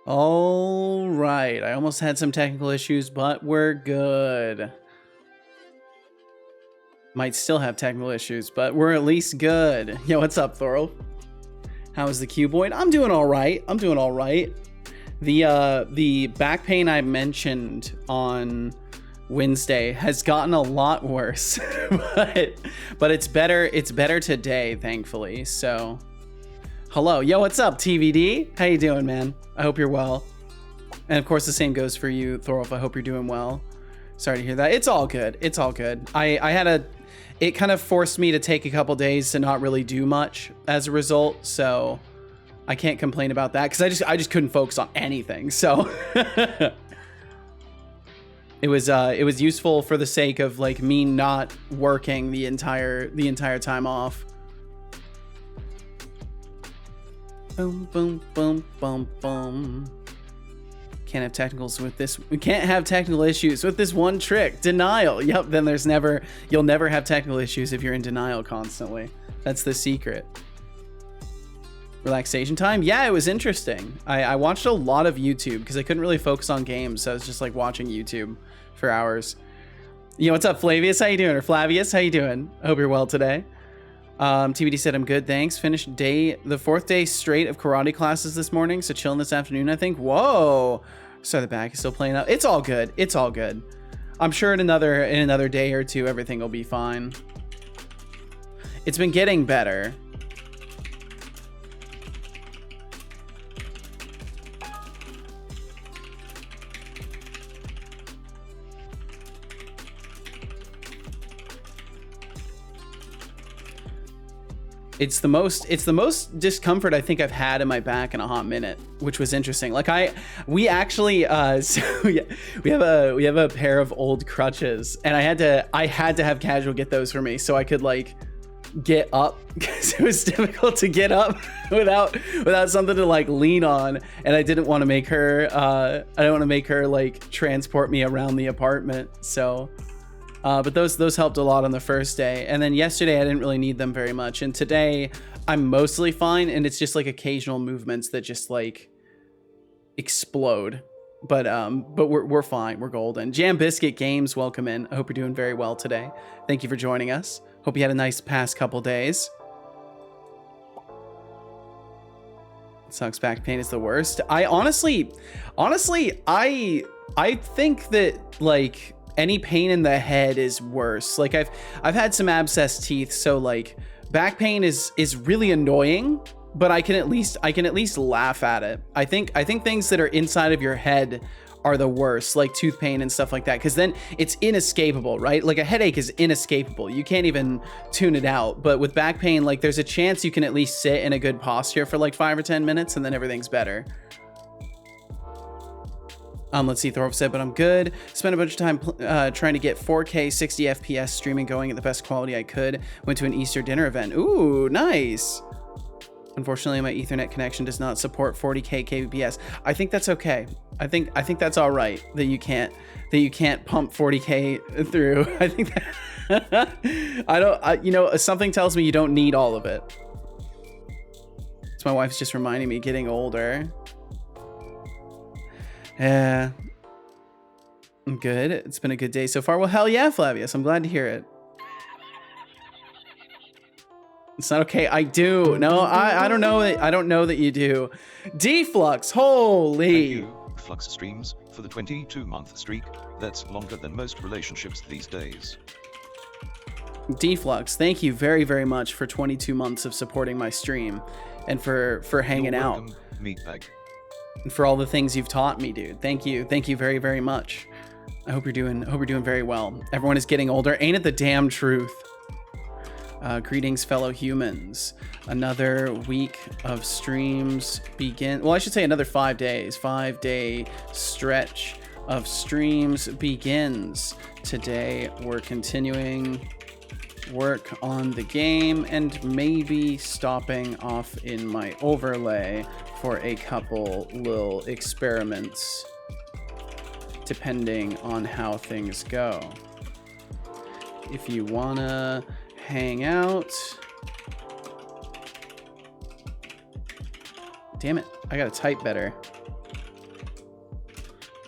All right, I almost had some technical issues, but we're good. Might still have technical issues, but we're at least good. Yo, what's up, Thorol? How is the cuboid? I'm doing all right. I'm doing all right. The back pain I mentioned on Wednesday has gotten a lot worse, but it's better. It's better today, thankfully. So, hello, yo, what's up, TVD? How you doing, man? I hope you're well. And of course, the same goes for you, Thorolf. I hope you're doing well. Sorry to hear that. It's all good. It's all good. It kind of forced me to take a couple days to not really do much as a result. So I can't complain about that because I just couldn't focus on anything. So it was useful for the sake of like me not working the entire time off. Boom, boom, boom, boom, boom. Can't have technicals with this. We can't have technical issues with this one trick. Denial. Yep. Then you'll never have technical issues if you're in denial constantly. That's the secret. Relaxation time. Yeah, it was interesting. I watched a lot of YouTube because I couldn't really focus on games. So I was just like watching YouTube for hours. Yo, what's up, Flavius? How you doing? Or Flavius? How you doing? I hope you're well today. TBD said, I'm good, thanks. Finished the 4th day straight of karate classes this morning, so chilling this afternoon, I think. Whoa. So the back is still playing out. It's all good. It's all good. I'm sure in another day or two, everything will be fine. It's been getting better. It's the most discomfort I think I've had in my back in a hot minute, which was interesting. Like we actually so yeah, we have a pair of old crutches, and I had to have Casual get those for me so I could like get up because it was difficult to get up without something to like lean on, and I didn't want to make her like transport me around the apartment. So but those helped a lot on the first day, and then yesterday I didn't really need them very much, and today I'm mostly fine, and it's just like occasional movements that just like explode. But we're fine. We're golden. Jam Biscuit Games, welcome in. I hope you're doing very well today. Thank you for joining us. Hope you had a nice past couple days. Sucks, back pain is the worst. I honestly I think that like any pain in the head is worse. Like I've had some abscess teeth, so like back pain is really annoying, but I can at least laugh at it. I think things that are inside of your head are the worst, like tooth pain and stuff like that, because then it's inescapable, right? Like a headache is inescapable. You can't even tune it out. But with back pain, like there's a chance you can at least sit in a good posture for like 5 or 10 minutes and then everything's better. Let's see, Thorpe said, but I'm good. Spent a bunch of time trying to get 4K 60 FPS streaming going at the best quality I could. Went to an Easter dinner event. Ooh, nice. Unfortunately, my Ethernet connection does not support 40K kbps. I think that's okay. I think that's all right that you can't pump 40K through. I think that you know, something tells me you don't need all of it. So my wife's just reminding me getting older. Yeah, I'm good. It's been a good day so far. Well, hell yeah, Flavius. I'm glad to hear it. It's not okay. I do. No, I don't know. I don't know that you do. Deflux. Holy. Thank you, Flux Streams, for the 22-month streak. That's longer than most relationships these days. Deflux, thank you very, very much for 22 months of supporting my stream and for hanging out. Meatbag. And for all the things you've taught me, dude. Thank you very, very much. I hope you're doing very well. Everyone is getting older. Ain't it the damn truth? Greetings, fellow humans. Another week of streams begin. Well, I should say another 5 days. 5-day stretch of streams begins. Today, we're continuing work on the game and maybe stopping off in my overlay for a couple little experiments, depending on how things go. If you wanna hang out. Damn it, I gotta type better.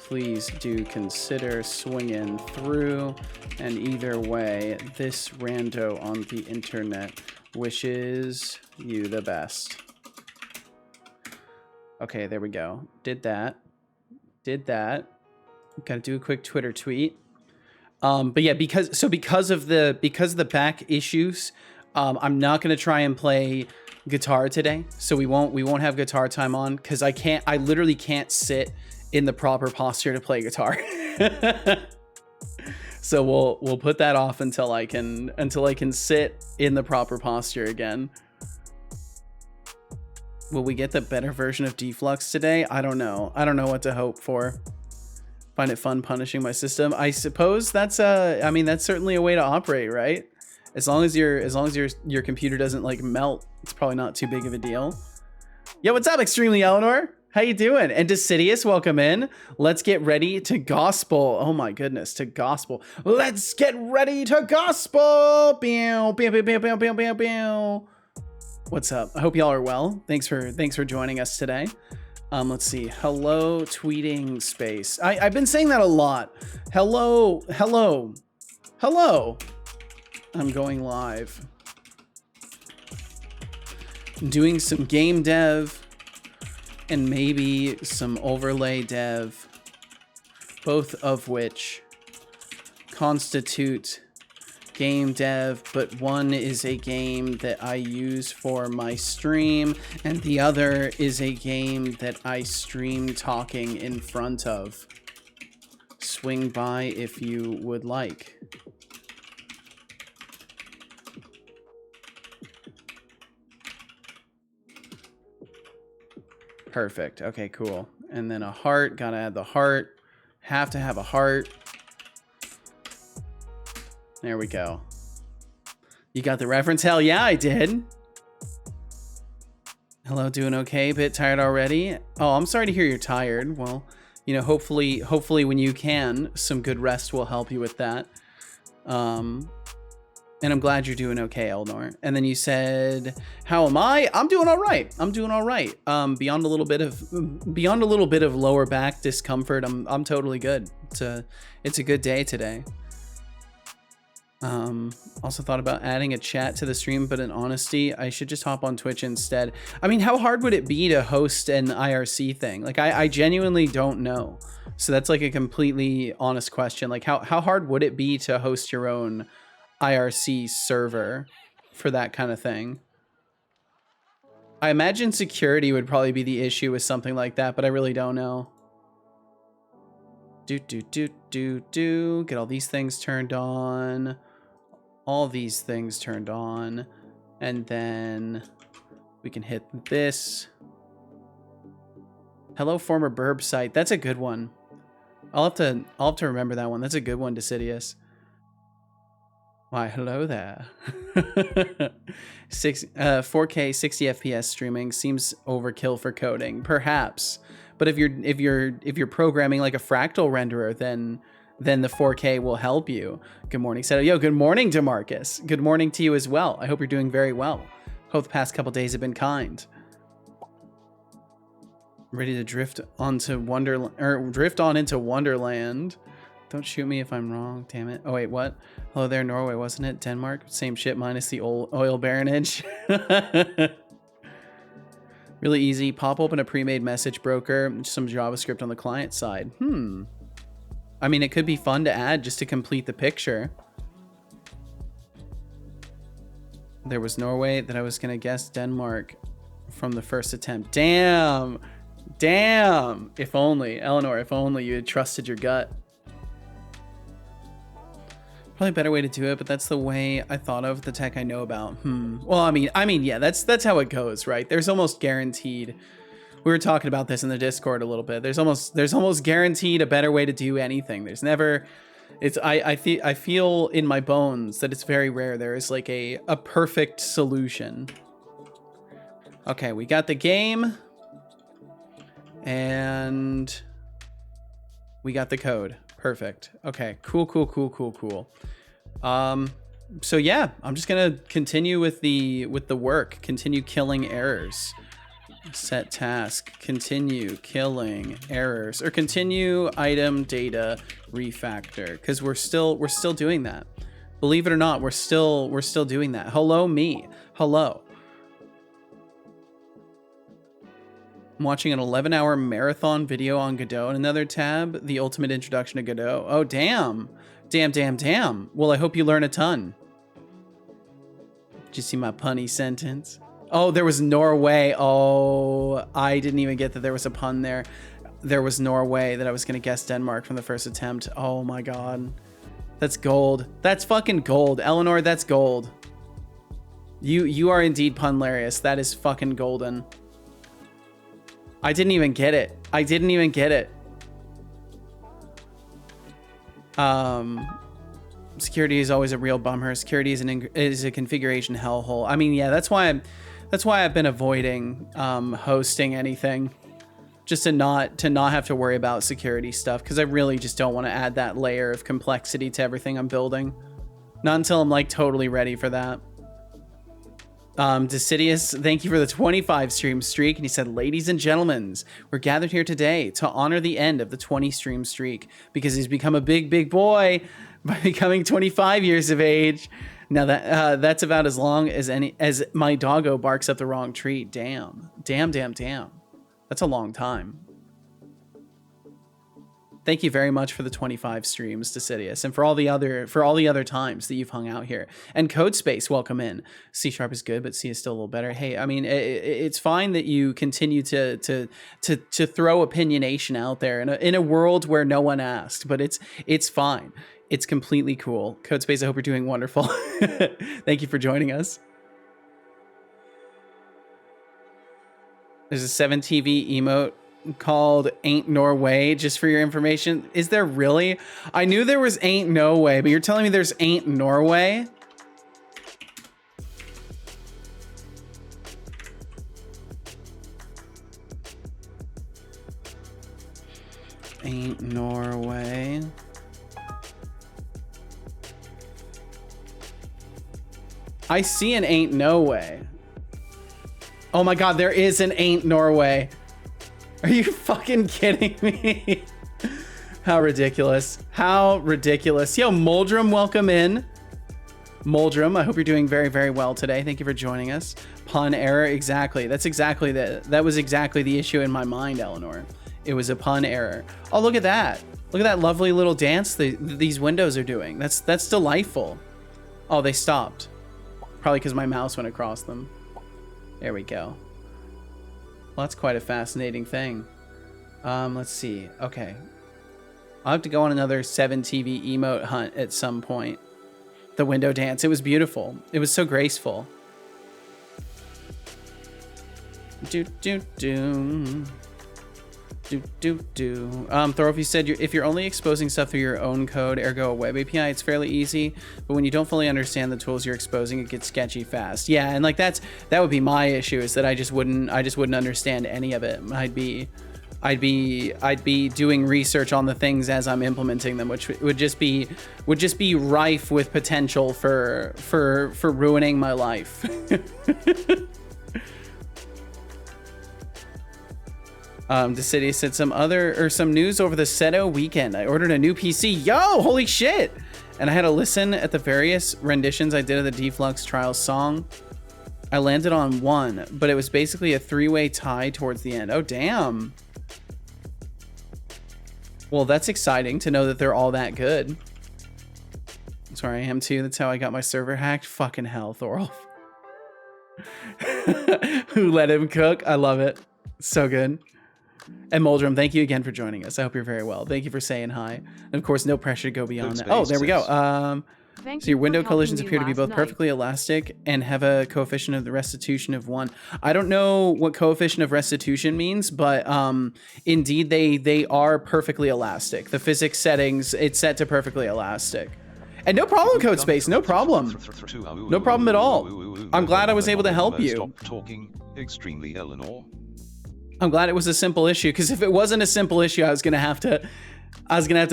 please do consider swinging through. And either way, this rando on the internet wishes you the best. Okay, there we go. Did that. Gotta do a quick Twitter tweet. But yeah, because of the back issues, I'm not gonna try and play guitar today. So we won't have guitar time on because I literally can't sit in the proper posture to play guitar. So we'll put that off until I can sit in the proper posture again. Will we get the better version of Deflux today? I don't know. I don't know what to hope for. Find it fun punishing my system. I suppose that's that's certainly a way to operate, right? As long as your computer doesn't like melt, it's probably not too big of a deal. Yo, what's up, Extremely Eleanor? How you doing? And Decidius, welcome in. Let's get ready to gospel. Oh my goodness, to gospel. Let's get ready to gospel. Pew, pew, pew, pew, pew, pew, pew, pew. What's up? I hope y'all are well. Thanks for joining us today. Let's see. Hello, tweeting space. I've been saying that a lot. Hello. I'm going live. I'm doing some game dev and maybe some overlay dev, both of which constitute game dev, but one is a game that I use for my stream and the other is a game that I stream talking in front of. Swing by if you would like. Perfect. Okay, cool. And then a heart. Gotta add the heart. Have to have a heart. There we go. You got the reference? Hell yeah, I did. Hello, doing okay? Bit tired already? Oh, I'm sorry to hear you're tired. Well, you know, hopefully when you can, some good rest will help you with that. And I'm glad you're doing okay, Eleanor. And then you said, how am I? I'm doing all right. Beyond a little bit of lower back discomfort, I'm totally good. It's a good day today. Also thought about adding a chat to the stream, but in honesty, I should just hop on Twitch instead. I mean, how hard would it be to host an IRC thing? Like, I genuinely don't know. So that's like a completely honest question. Like, how hard would it be to host your own IRC server for that kind of thing? I imagine security would probably be the issue with something like that, but I really don't know. Get all these things turned on. All these things turned on. And then we can hit this. Hello, former burb site. That's a good one. I'll have to remember that one. That's a good one, Decidius. Why, hello there. 4K 60 FPS streaming seems overkill for coding, perhaps. But if you're programming like a fractal renderer, then the 4K will help you. Good morning, Seto. Yo, good morning, DeMarcus. Good morning to you as well. I hope you're doing very well. Hope the past couple days have been kind. Ready to drift on into Wonderland. Don't shoot me if I'm wrong. Damn it. Oh wait, what? Hello there, Norway, wasn't it? Denmark, same shit minus the oil baronage. Really easy. Pop open a pre-made message broker, some JavaScript on the client side. I mean, it could be fun to add just to complete the picture. There was Norway that I was gonna guess Denmark from the first attempt. Damn. If only, Eleanor, if only you had trusted your gut. Probably a better way to do it, but that's the way I thought of the tech I know about. Well, I mean, yeah, that's how it goes, right? There's almost guaranteed. We were talking about this in the Discord a little bit. There's almost guaranteed a better way to do anything. There's never. I feel in my bones that it's very rare there is like a perfect solution. Okay, we got the game, and we got the code. Perfect. Okay, cool. So yeah, I'm just gonna continue with the work, continue killing errors. Set task, continue killing errors, or continue item data refactor, because we're still doing that. Believe it or not, we're still doing that. Hello me. Hello. I'm watching an 11-hour marathon video on Godot. And another tab, the ultimate introduction to Godot. Oh, damn. Damn. Well, I hope you learn a ton. Did you see my punny sentence? Oh, there was Norway. Oh, I didn't even get that there was a pun there. There was Norway that I was going to guess Denmark from the first attempt. Oh my God. That's gold. That's fucking gold. Eleanor, that's gold. You are indeed punlarious. That is fucking golden. I didn't even get it. Security is always a real bummer. Security is a configuration hellhole. I mean, yeah, that's why I've been avoiding hosting anything, just to not have to worry about security stuff, because I really just don't want to add that layer of complexity to everything I'm building. Not until I'm like totally ready for that. Decidius, thank you for the 25 stream streak. And he said, ladies and gentlemen, we're gathered here today to honor the end of the 20 stream streak, because he's become a big boy by becoming 25 years of age. Now that's about as long as my doggo barks up the wrong tree. Damn. That's a long time. Thank you very much for the 25 streams, Decidius, and for all the other times that you've hung out here. And Codespace, welcome in. C# is good, but C is still a little better. Hey, I mean, it's fine that you continue to throw opinionation out there in a world where no one asked, but it's fine. It's completely cool. Codespace, I hope you're doing wonderful. Thank you for joining us. There's a 7TV emote called Ain't Norway, just for your information. Is there really? I knew there was Ain't No Way, but you're telling me there's Ain't Norway? Ain't Norway. I see an Ain't No Way. Oh my God, there is an Ain't Norway. Are you fucking kidding me? How ridiculous. How ridiculous. Yo, Moldrum, welcome in. Moldrum, I hope you're doing very well today. Thank you for joining us. Pun error, exactly. That was exactly the issue in my mind, Eleanor. It was a pun error. Oh, look at that. Look at that lovely little dance these windows are doing. That's delightful. Oh, they stopped. Probably because my mouse went across them. There we go. Well, that's quite a fascinating thing. Let's see. Okay. I'll have to go on another 7TV emote hunt at some point. The window dance. It was beautiful. It was so graceful. Thorolf, you said if you're only exposing stuff through your own code, ergo a web API, it's fairly easy. But when you don't fully understand the tools you're exposing, it gets sketchy fast. Yeah, and like that would be my issue, is that I just wouldn't understand any of it. I'd be doing research on the things as I'm implementing them, which would just be rife with potential for ruining my life. Decidius said some news over the Seto weekend. I ordered a new PC. Yo, holy shit! And I had to listen at the various renditions I did of the Deflux Trials song. I landed on one, but it was basically a three-way tie towards the end. Oh, damn. Well, that's exciting to know that they're all that good. Sorry, I am too. That's how I got my server hacked. Fucking hell, Thorolf. Who let him cook? I love it. So good. And Moldrum, thank you again for joining us. I hope you're very well. Thank you for saying hi. And of course, no pressure to go beyond that. Oh, there we go. So your window collisions appear to be both perfectly elastic and have a coefficient of the restitution of 1. I don't know what coefficient of restitution means, but indeed they are perfectly elastic. The physics settings, it's set to perfectly elastic. And no problem, Codespace, no problem. No problem at all. I'm glad I was able to help you. Stop talking extremely, Eleanor. I'm glad it was a simple issue, because if it wasn't a simple issue, I was gonna have to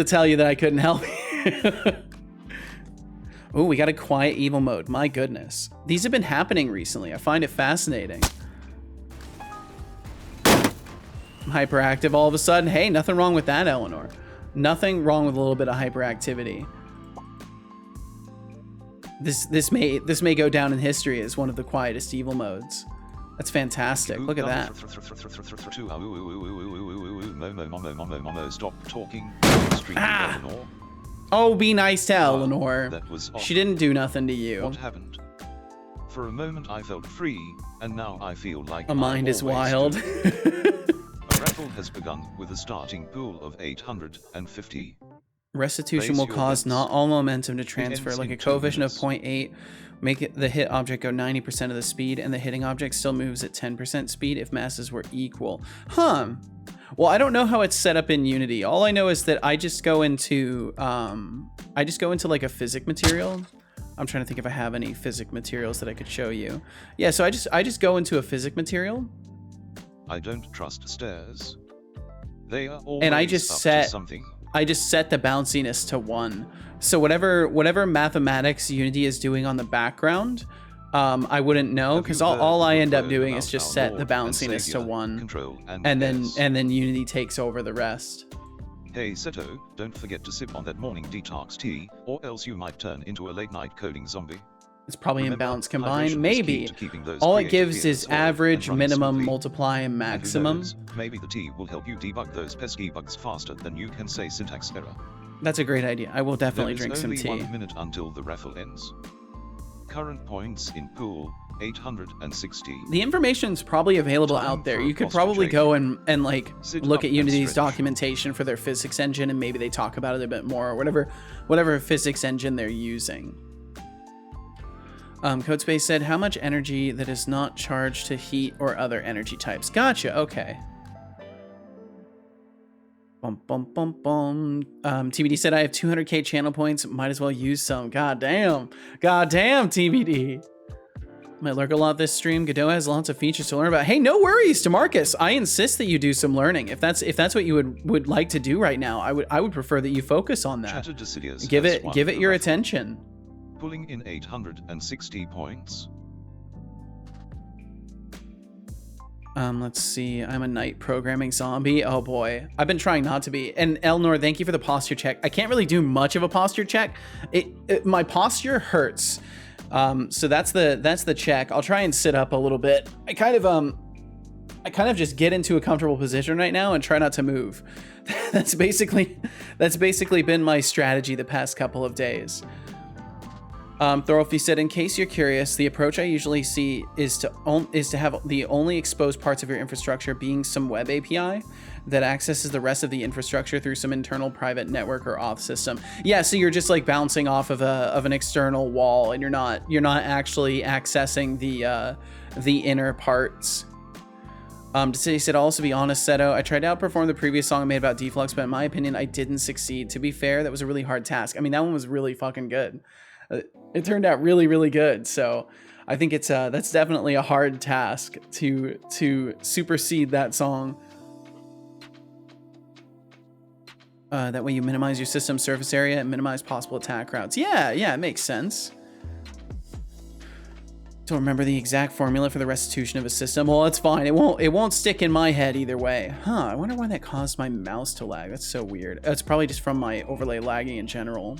tell you that I couldn't help you. Oh, we got a quiet evil mode. My goodness. These have been happening recently. I find it fascinating. hyperactive all of a sudden. Hey, nothing wrong with that, Eleanor. Nothing wrong with a little bit of hyperactivity. This may go down in history as one of the quietest evil modes. That's fantastic. Look at that. Stop talking. Oh, be nice to Eleanor. She didn't do nothing to you. What happened? For a moment I felt free, and now I feel like a mind is wild. A raffle has begun with a starting pool of 850. Restitution will cause not all momentum to transfer, like a coefficient of 0.8. Make the hit object go 90% of the speed, and the hitting object still moves at 10% speed if masses were equal. Huh. Well, I don't know how it's set up in Unity. All I know is that I just go into like a physic material. I'm trying to think if I have any physic materials that I could show you. Yeah, so I just go into a physic material. I don't trust stairs. They are always and I just set something. I just set the bounciness to 1. So whatever mathematics Unity is doing on the background, I wouldn't know, because all I end up doing is just set the bounciness to 1, and then Unity takes over the rest. Hey Seto, don't forget to sip on that morning detox tea, or else you might turn into a late-night coding zombie. It's probably in balance combined, maybe. All it gives is average, minimum, multiply, and maximum. Maybe the tea will help you debug those pesky bugs faster than you can say syntax error. That's a great idea. I will definitely drink some tea. There is only 1 minute until the raffle ends. Current points in pool, 860. The information's probably available out there. You could probably go and like look at Unity's documentation for their physics engine, and maybe they talk about it a bit more, or whatever physics engine they're using. Codespace said, how much energy that is not charged to heat or other energy types? Gotcha, okay. Bum, bum, bum, bum. TBD said, I have 200k channel points. Might as well use some. God damn, TBD. Might lurk a lot this stream. Godot has lots of features to learn about. Hey, no worries, DeMarcus. I insist that you do some learning. If that's what you would like to do right now, I would prefer that you focus on that. Give it your attention. Pulling in 860 points. Let's see. I'm a night programming zombie. Oh boy, I've been trying not to be. And Eleanor, thank you for the posture check. I can't really do much of a posture check. My posture hurts. So that's the check. I'll try and sit up a little bit. I kind of just get into a comfortable position right now and try not to move. That's basically been my strategy the past couple of days. Thorolfi said, in case you're curious, the approach I usually see is to have the only exposed parts of your infrastructure being some web API that accesses the rest of the infrastructure through some internal private network or auth system. Yeah, so you're just like bouncing off of an external wall, and you're not actually accessing the inner parts. He said, I'll also be honest, Seto, I tried to outperform the previous song I made about deflux, but in my opinion, I didn't succeed. To be fair, that was a really hard task. I mean, that one was really fucking good. It turned out really, really good. So I think that's definitely a hard task to supersede that song. That way you minimize your system surface area and minimize possible attack routes. Yeah, it makes sense. Don't remember the exact formula for the restitution of a system. Well, it's fine. It won't stick in my head either way. Huh, I wonder why that caused my mouse to lag. That's so weird. It's probably just from my overlay lagging in general.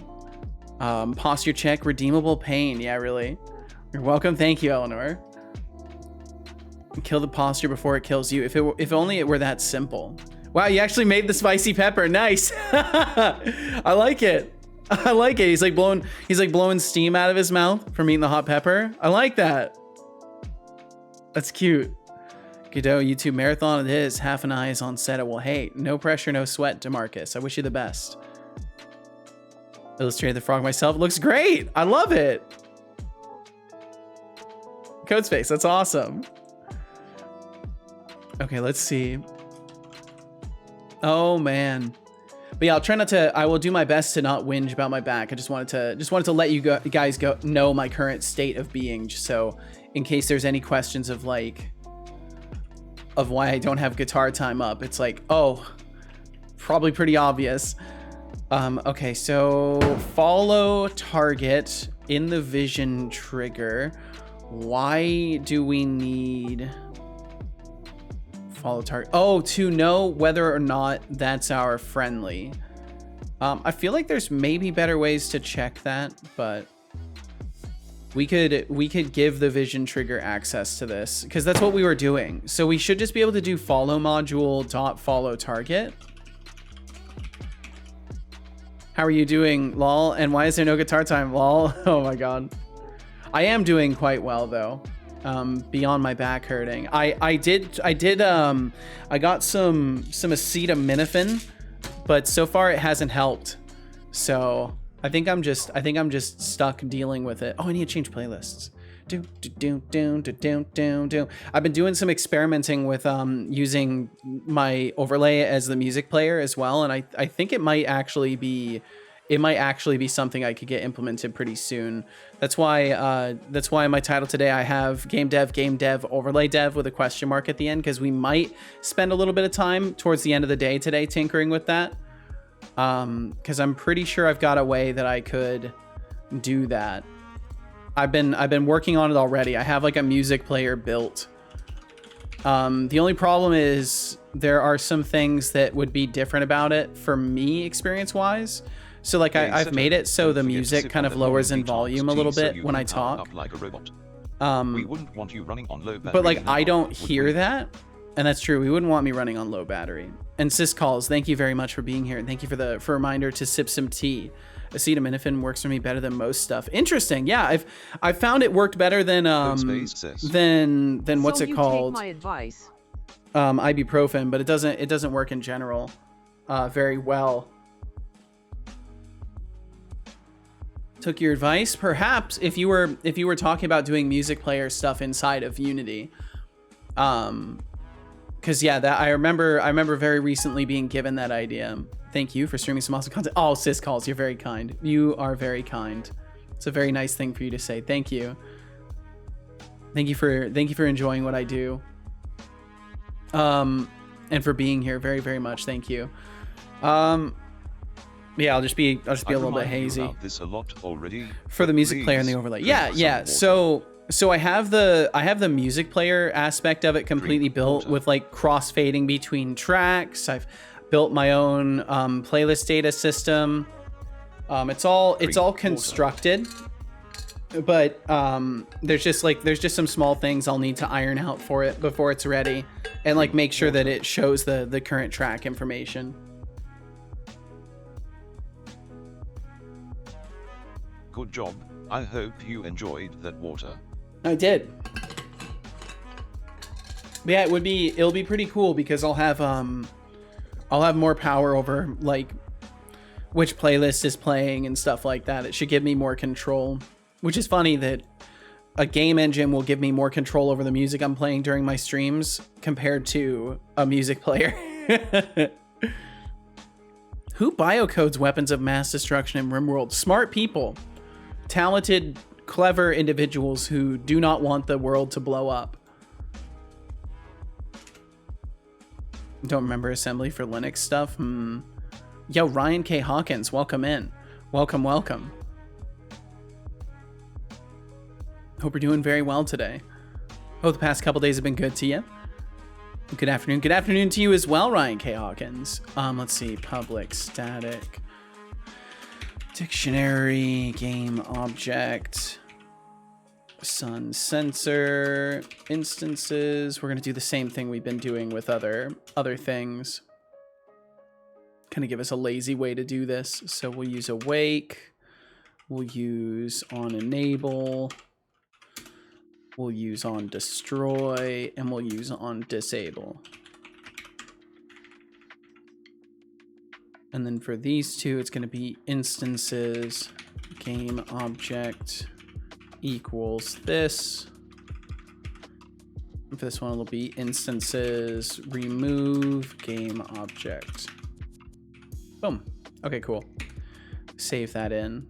Posture check, redeemable pain. Yeah, really. You're welcome. Thank you, Eleanor. Kill the posture before it kills you. If only it were that simple. Wow, you actually made the spicy pepper. Nice. I like it. I like it. He's like blowing steam out of his mouth from eating the hot pepper. I like that. That's cute. Godot, YouTube marathon it is. Half an eye is on set. Well, hey, no pressure, no sweat, DeMarcus. I wish you the best. Illustrated the frog myself. It looks great. I love it. Codespace, that's awesome. Okay, let's see. Oh man. But yeah, I'll try not to. I will do my best to not whinge about my back. I just wanted to let you guys know my current state of being, just so in case there's any questions of why I don't have guitar time up. It's like, oh, probably pretty obvious. Okay, so follow target in the vision trigger. Why do we need Follow target. Oh, to know whether or not that's our friendly. I feel like there's maybe better ways to check that, but we could give the vision trigger access to this because that's what we were doing. So we should just be able to do follow module dot follow target. How are you doing, lol? And why is there no guitar time, lol? Oh my god. I am doing quite well though. Beyond my back hurting. I got some acetaminophen, but so far it hasn't helped. So I think I'm just stuck dealing with it. Oh, I need to change playlists. I've been doing some experimenting with using my overlay as the music player as well, and I think it might actually be something I could get implemented pretty soon. That's why in my title today I have game dev overlay dev with a question mark at the end, because we might spend a little bit of time towards the end of the day today tinkering with that. Because I'm pretty sure I've got a way that I could do that. I've been working on it already. I have like a music player built. The only problem is there are some things that would be different about it for me experience-wise. So like I've made it so the music kind of lowers in volume a little bit when I talk. Like a robot. We wouldn't want you running on low battery. But like I don't hear that. And that's true. We wouldn't want me running on low battery. And Sis Calls, thank you very much for being here. And thank you for a reminder to sip some tea. Acetaminophen works for me better than most stuff. Interesting. Yeah, I've found it worked better than what's it called? Take my advice. Ibuprofen, but it doesn't work in general very well. Took your advice, perhaps if you were talking about doing music player stuff inside of Unity. Because yeah, that I remember very recently being given that idea. Thank you for streaming some awesome content. Oh, Sis Calls, you're very kind. You are very kind. It's a very nice thing for you to say. Thank you. Thank you for enjoying what I do. And for being here very, very much. Thank you. Yeah, I'll just be a little bit hazy. This a lot already, for the music player and the overlay. Yeah. So I have the music player aspect of it completely built with like crossfading between tracks. I've built my own playlist data system. It's all constructed, but there's just some small things I'll need to iron out for it before it's ready, and like make sure that it shows the current track information. Good job. I hope you enjoyed that water. I did. But yeah, it'll be pretty cool because I'll have more power over like which playlist is playing and stuff like that. It should give me more control, which is funny that a game engine will give me more control over the music I'm playing during my streams compared to a music player. Who biocodes weapons of mass destruction in RimWorld? Smart people. Talented, clever individuals who do not want the world to blow up. Don't remember assembly for Linux stuff. Yo, Ryan K. Hawkins, welcome in. Welcome. Hope you're doing very well today. Hope the past couple days have been good to you. Good afternoon. Good afternoon to you as well, Ryan K. Hawkins. Let's see. Public static. Dictionary, game object, sun sensor, instances. We're going to do the same thing we've been doing with other things. Kind of give us a lazy way to do this. So we'll use awake. We'll use on enable. We'll use on destroy. And we'll use on disable. And then for these two, it's going to be instances, game object equals this. And for this one, it'll be instances, remove game object. Boom. Okay, cool. Save that in.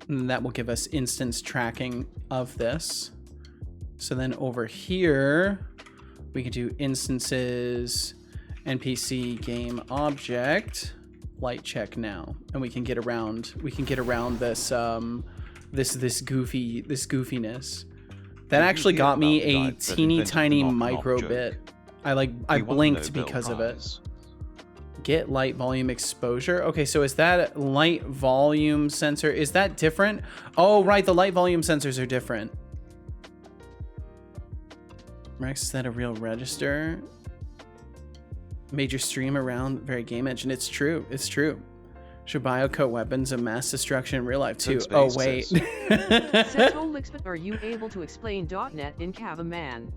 And that will give us instance tracking of this. So then over here, we can do instances, NPC game object. Light check now, and we can get around this this goofiness. That actually got me a teeny tiny micro bit. I We want to blinked know because of Bell it. prize. Get light volume exposure. Okay, so is that light volume sensor? Is that different? Oh, right, the light volume sensors are different. Rex, is that a real register? Major stream around very game engine. It's true. It's true. Should biocoat weapons of mass destruction in real life too? Oh, wait. Setolyx, but are you able to explain .NET in Caveman?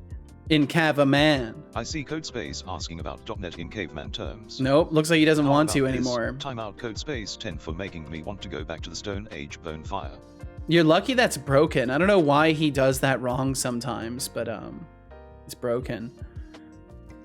In Caveman. I see Codespace asking about .NET in caveman terms. Nope, looks like he doesn't How want to about this? anymore. Timeout Codespace 10 for making me want to go back to the Stone Age bonfire. You're lucky that's broken. I don't know why he does that wrong sometimes, but it's broken.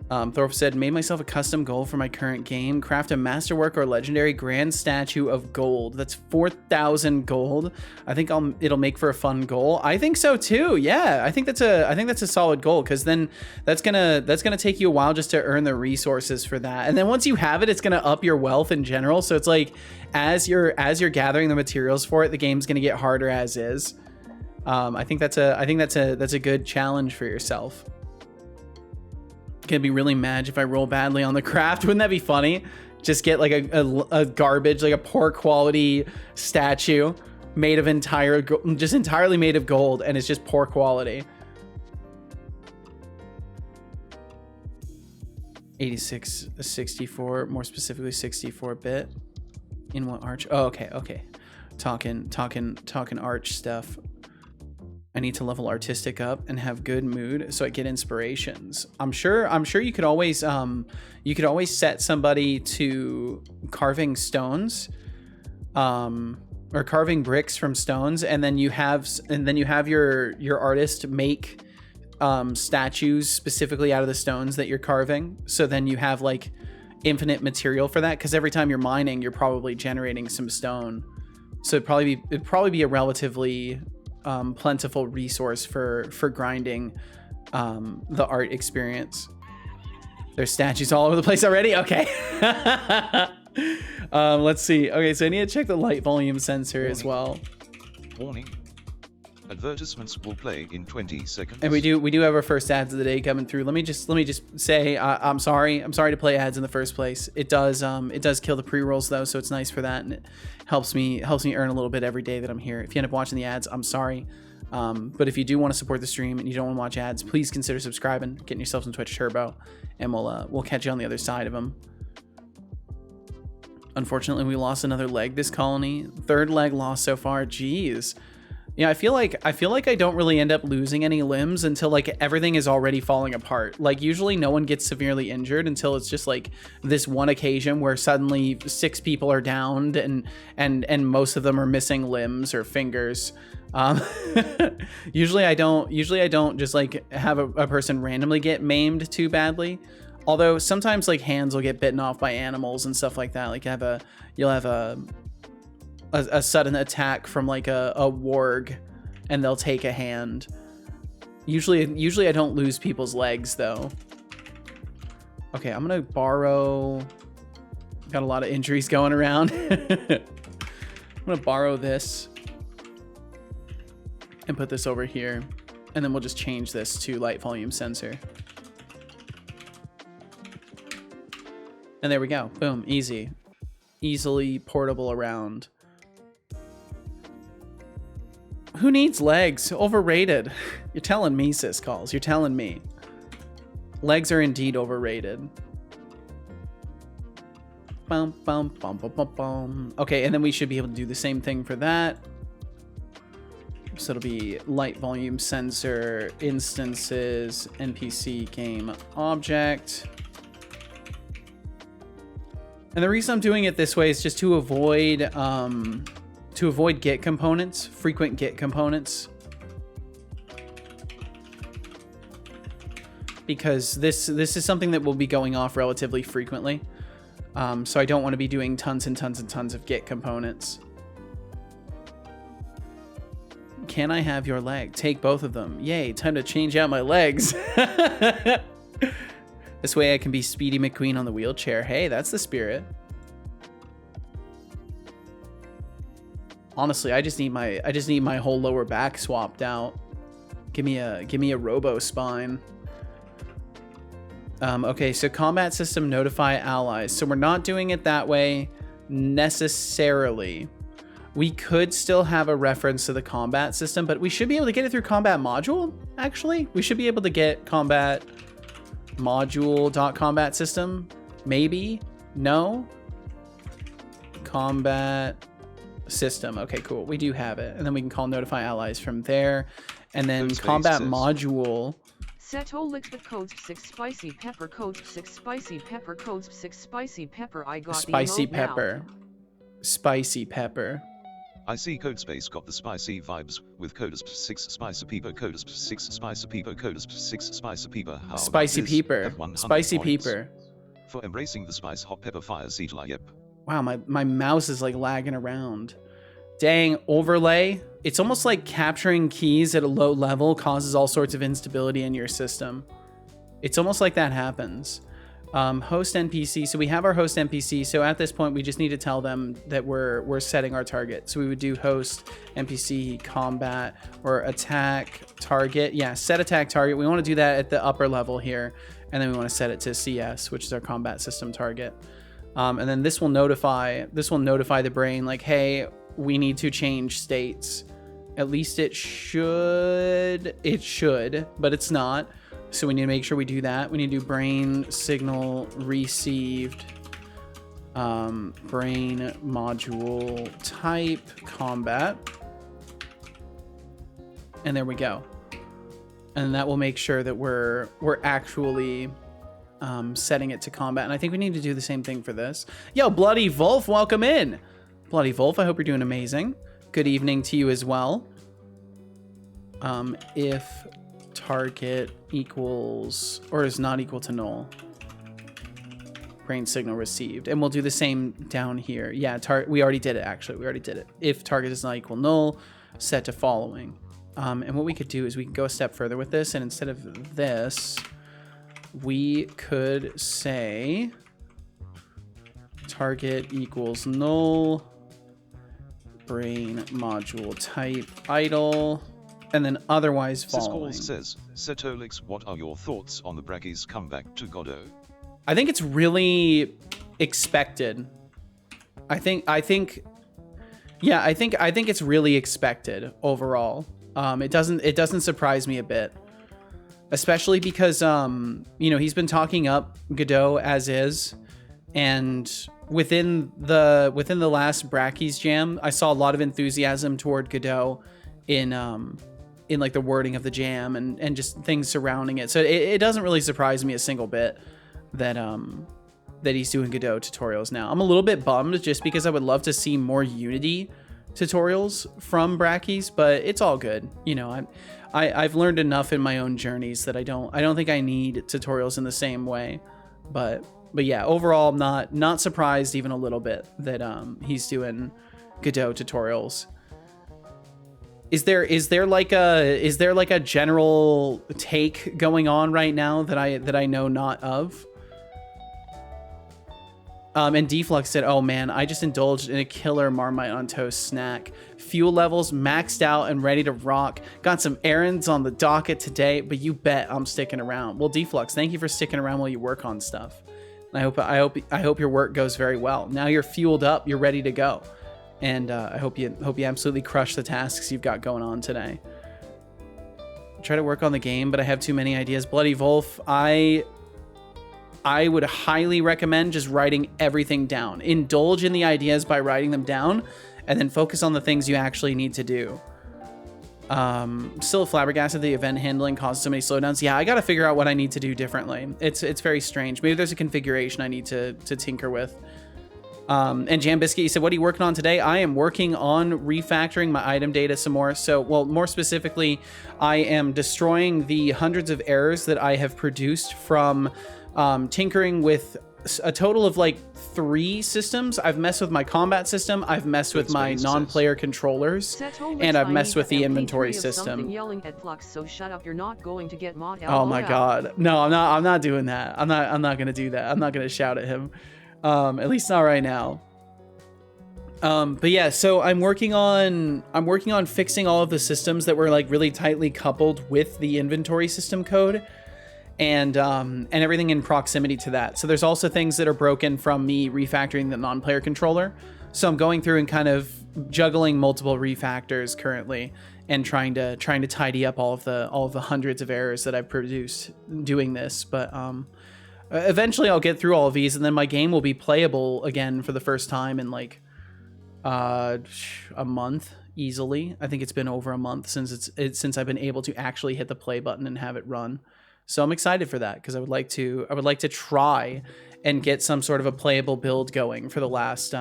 Thorpe said, made myself a custom goal for my current game. Craft a masterwork or legendary grand statue of gold. That's 4,000 gold. I think it'll make for a fun goal. I think so too. Yeah, I think that's a solid goal, because then that's gonna take you a while just to earn the resources for that. And then once you have it, it's gonna up your wealth in general. So it's like as you're gathering the materials for it, the game's gonna get harder as is. I think that's a good challenge for yourself. Gonna be really mad if I roll badly on the craft. Wouldn't that be funny? Just get like a garbage, like a poor quality statue made of entirely made of gold, and it's just poor quality. 86, 64, more specifically 64-bit. In what arch? Oh, okay. Talking arch stuff. I need to level artistic up and have good mood so I get inspirations. I'm sure you could always set somebody to carving stones, or carving bricks from stones, and then you have your artist make statues specifically out of the stones that you're carving. So then you have like infinite material for that, because every time you're mining, you're probably generating some stone. So it'd probably be a relatively plentiful resource for grinding the art experience. There's statues all over the place already. Okay. Let's see. Okay, so I need to check the light volume sensor as well. Warning. Advertisements will play in 20 seconds. And we do have our first ads of the day coming through. Let me just say I'm sorry to play ads in the first place. It does kill the pre-rolls though, so it's nice for that, and it helps me earn a little bit every day that I'm here. If you end up watching the ads, I'm sorry. But if you do want to support the stream and you don't want to watch ads, please consider subscribing, getting yourself some Twitch Turbo, and we'll catch you on the other side of them. Unfortunately, we lost another leg this colony. Third leg lost so far. Jeez. Yeah, I feel like I don't really end up losing any limbs until like everything is already falling apart. Like usually no one gets severely injured until it's just like this one occasion where suddenly 6 people are downed and most of them are missing limbs or fingers. Usually I don't just like have a person randomly get maimed too badly. Although sometimes like hands will get bitten off by animals and stuff like that. Like you'll have a sudden attack from like a warg, and they'll take a hand. Usually I don't lose people's legs though. Okay, I'm gonna borrow. Got a lot of injuries going around. I'm gonna borrow this and put this over here, and then we'll just change this to light volume sensor. And there we go. Boom, easily portable around. Who needs legs? Overrated. You're telling me, sis calls. You're telling me. Legs are indeed overrated. Bum, bum, bum, bum, bum, bum. Okay, and then we should be able to do the same thing for that. So it'll be light volume sensor, instances, NPC game object. And the reason I'm doing it this way is just to avoid get components, frequent get components. Because this is something that will be going off relatively frequently. So I don't want to be doing tons and tons and tons of get components. Can I have your leg? Take both of them. Yay, time to change out my legs. This way I can be Speedy McQueen on the wheelchair. Hey, that's the spirit. Honestly, I just need my whole lower back swapped out. Give me a robo spine. Okay, so combat system notify allies. So we're not doing it that way necessarily. We could still have a reference to the combat system, but we should be able to get it through combat module, actually. We should be able to get combat module.combat system. Maybe. No. Combat system. Okay, cool. We do have it. And then we can call notify allies from there. And then combat module. Setolyx but codes 6 spicy pepper codes 6 spicy pepper codes 6 spicy pepper. I got spicy the pepper. Now. Spicy pepper. I see Codespace got the spicy vibes with Codesp 6 spicy pepper Codesp 6 spicy pepper Codesp 6 spicy pepper. How spicy pepper. Spicy pepper. For embracing the spice hot pepper fire Setolyx. Yep. Wow, my mouse is like lagging around. Dang, overlay. It's almost like capturing keys at a low level causes all sorts of instability in your system. It's almost like that happens. Host NPC. So we have our host NPC. So at this point, we just need to tell them that we're setting our target. So we would do host NPC combat or attack target. Yeah, set attack target. We want to do that at the upper level here. And then we want to set it to CS, which is our combat system target. And then this will notify the brain like, hey, we need to change states. At least it should, but it's not. So we need to make sure we do that. We need to do brain signal received, brain module type combat. And there we go. And that will make sure that we're actually setting it to combat. And I think we need to do the same thing for this. Yo, Bloody Wolf, welcome in. Bloody Wolf, I hope you're doing amazing. Good evening to you as well. If target equals or is not equal to null, brain signal received, and we'll do the same down here. Yeah, we already did it. Actually, we already did it. If target is not equal null, set to following. And what we could do is we can go a step further with this, and instead of this, we could say target equals null, brain module type idle, and then otherwise following. Says, Setolyx, what are your thoughts on the Brackies comeback to Godot? I think it's really expected. I think it's really expected overall. It doesn't surprise me a bit, especially because he's been talking up Godot as is, and within the last Brackies jam, I saw a lot of enthusiasm toward Godot in like the wording of the jam and just things surrounding it. So it doesn't really surprise me a single bit that he's doing Godot tutorials now. I'm a little bit bummed just because I would love to see more Unity tutorials from Brackies, but it's all good. I've learned enough in my own journeys that I don't think I need tutorials in the same way. But yeah, overall, I'm not surprised even a little bit that he's doing Godot tutorials. Is there like a general take going on right now that I know not of? And Deflux said, oh man, I just indulged in a killer Marmite on Toast snack. Fuel levels maxed out and ready to rock. Got some errands on the docket today, but you bet I'm sticking around. Well, Deflux, thank you for sticking around while you work on stuff. And I hope your work goes very well. Now you're fueled up, you're ready to go. And I hope you absolutely crush the tasks you've got going on today. Try to work on the game, but I have too many ideas. Bloody Wolf, I would highly recommend just writing everything down. Indulge in the ideas by writing them down, and then focus on the things you actually need to do. Still flabbergasted the event handling causes so many slowdowns. Yeah, I got to figure out what I need to do differently. It's very strange. Maybe there's a configuration I need to tinker with. And Jam Biscuit, you said, what are you working on today? I am working on refactoring my item data some more. So, well, more specifically, I am destroying the hundreds of errors that I have produced from tinkering with a total of like 3 systems. I've messed with my combat system, I've messed with my non-player controllers, and I've messed with the inventory system. Yelling at Flux, so shut up, you're not going to get mod. Oh my god. No, I'm not doing that. I'm not going to do that. I'm not going to shout at him. At least not right now. But yeah, so I'm working on fixing all of the systems that were like really tightly coupled with the inventory system code. and everything in proximity to that. So there's also things that are broken from me refactoring the non-player controller. So I'm going through and kind of juggling multiple refactors currently and trying to tidy up all of the hundreds of errors that I've produced doing this. But eventually I'll get through all of these, and then my game will be playable again for the first time in like a month easily. I think it's been over a month since I've been able to actually hit the play button and have it run. So I'm excited for that because I would like to try and get some sort of a playable build going for the last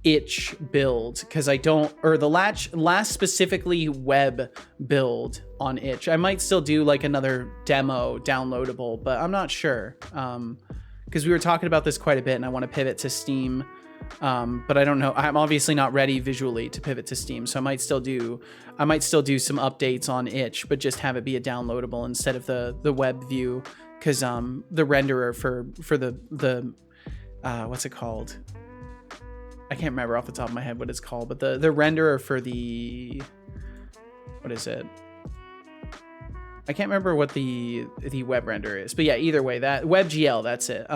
itch build, because I don't, or the last specifically web build on itch. I might still do like another demo downloadable, but I'm not sure, because we were talking about this quite a bit and I want to pivot to Steam, but I don't know. I'm obviously not ready visually to pivot to Steam, so I might still do some updates on itch, but just have it be a downloadable instead of the web view, because the renderer for the what's it called? I can't remember off the top of my head what it's called, but the renderer for the, what is it? I can't remember what the web renderer is, but yeah, either way, that WebGL, that's it.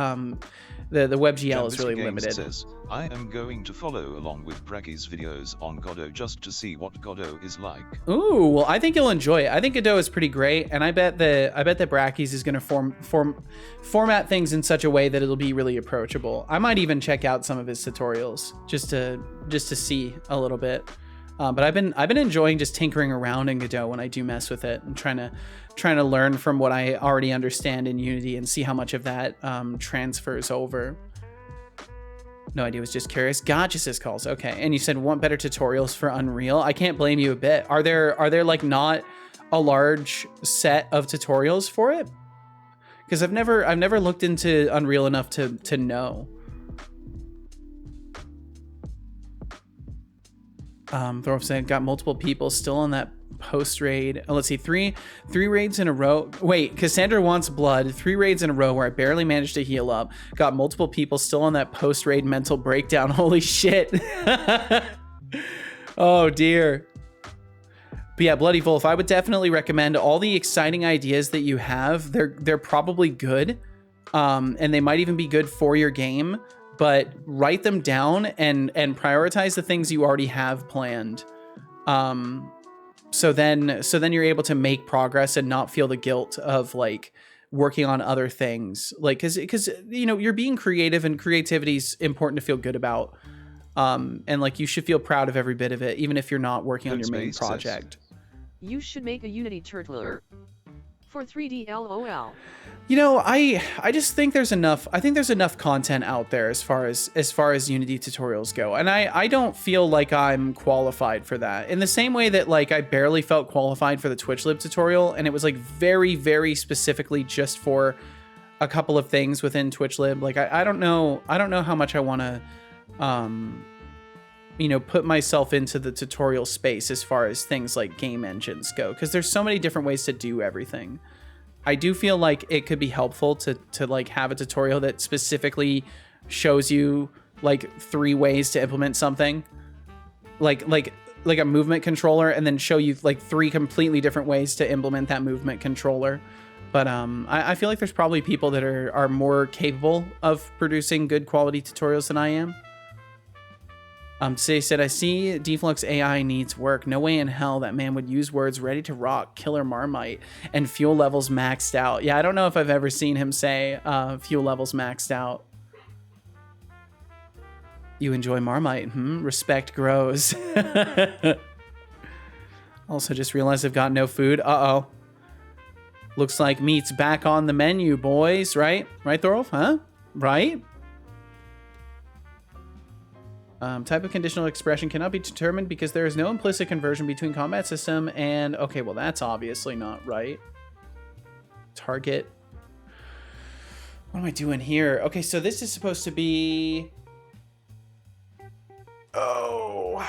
The WebGL is really limited. Says, I am going to follow along with Bracky's videos on Godot just to see what Godot is like. Ooh, well, I think you'll enjoy it. I think Godot is pretty great, and I bet that Bracky's is going to format things in such a way that it'll be really approachable. I might even check out some of his tutorials just to see a little bit. But I've been enjoying just tinkering around in Godot when I do mess with it, and trying to learn from what I already understand in Unity and see how much of that transfers over. No idea, was just curious. Gotcha, Syscalls. Okay, and you said want better tutorials for Unreal. I can't blame you a bit. Are there like not a large set of tutorials for it? Because I've never looked into Unreal enough to know. Thorpe said got multiple people still on that post raid. Oh, let's see, three raids in a row. Wait, Cassandra wants blood. 3 raids in a row where I barely managed to heal up. Got multiple people still on that post raid mental breakdown. Holy shit. Oh dear. But yeah, Bloody Wolf, I would definitely recommend all the exciting ideas that you have. They're probably good, and they might even be good for your game. But write them down and prioritize the things you already have planned. So then you're able to make progress and not feel the guilt of like working on other things. Like, cause you know, you're being creative, and creativity is important to feel good about. And like, you should feel proud of every bit of it, even if you're not working on your main project. You should make a Unity turtler for 3D LOL. You know, I just think there's enough. I think there's enough content out there as far as Unity tutorials go, and I don't feel like I'm qualified for that. In the same way that like I barely felt qualified for the TwitchLib tutorial, and it was like very, very specifically just for a couple of things within TwitchLib. Like I don't know how much I want to, you know, put myself into the tutorial space as far as things like game engines go, because there's so many different ways to do everything. I do feel like it could be helpful to like have a tutorial that specifically shows you like 3 ways to implement something, like a movement controller, and then show you like 3 completely different ways to implement that movement controller. But I feel like there's probably people that are more capable of producing good quality tutorials than I am. Say said, I see Deflux AI needs work. No way in hell that man would use words ready to rock, killer Marmite, and fuel levels maxed out. Yeah, I don't know if I've ever seen him say fuel levels maxed out. You enjoy Marmite, Respect grows. Also just realized I've got no food. Uh-oh. Looks like meat's back on the menu, boys. Right? Right, Thorolf? Huh? Right? Type of conditional expression cannot be determined because there is no implicit conversion between combat system and... Okay, well, that's obviously not right. Target. What am I doing here? Okay, so this is supposed to be... Oh.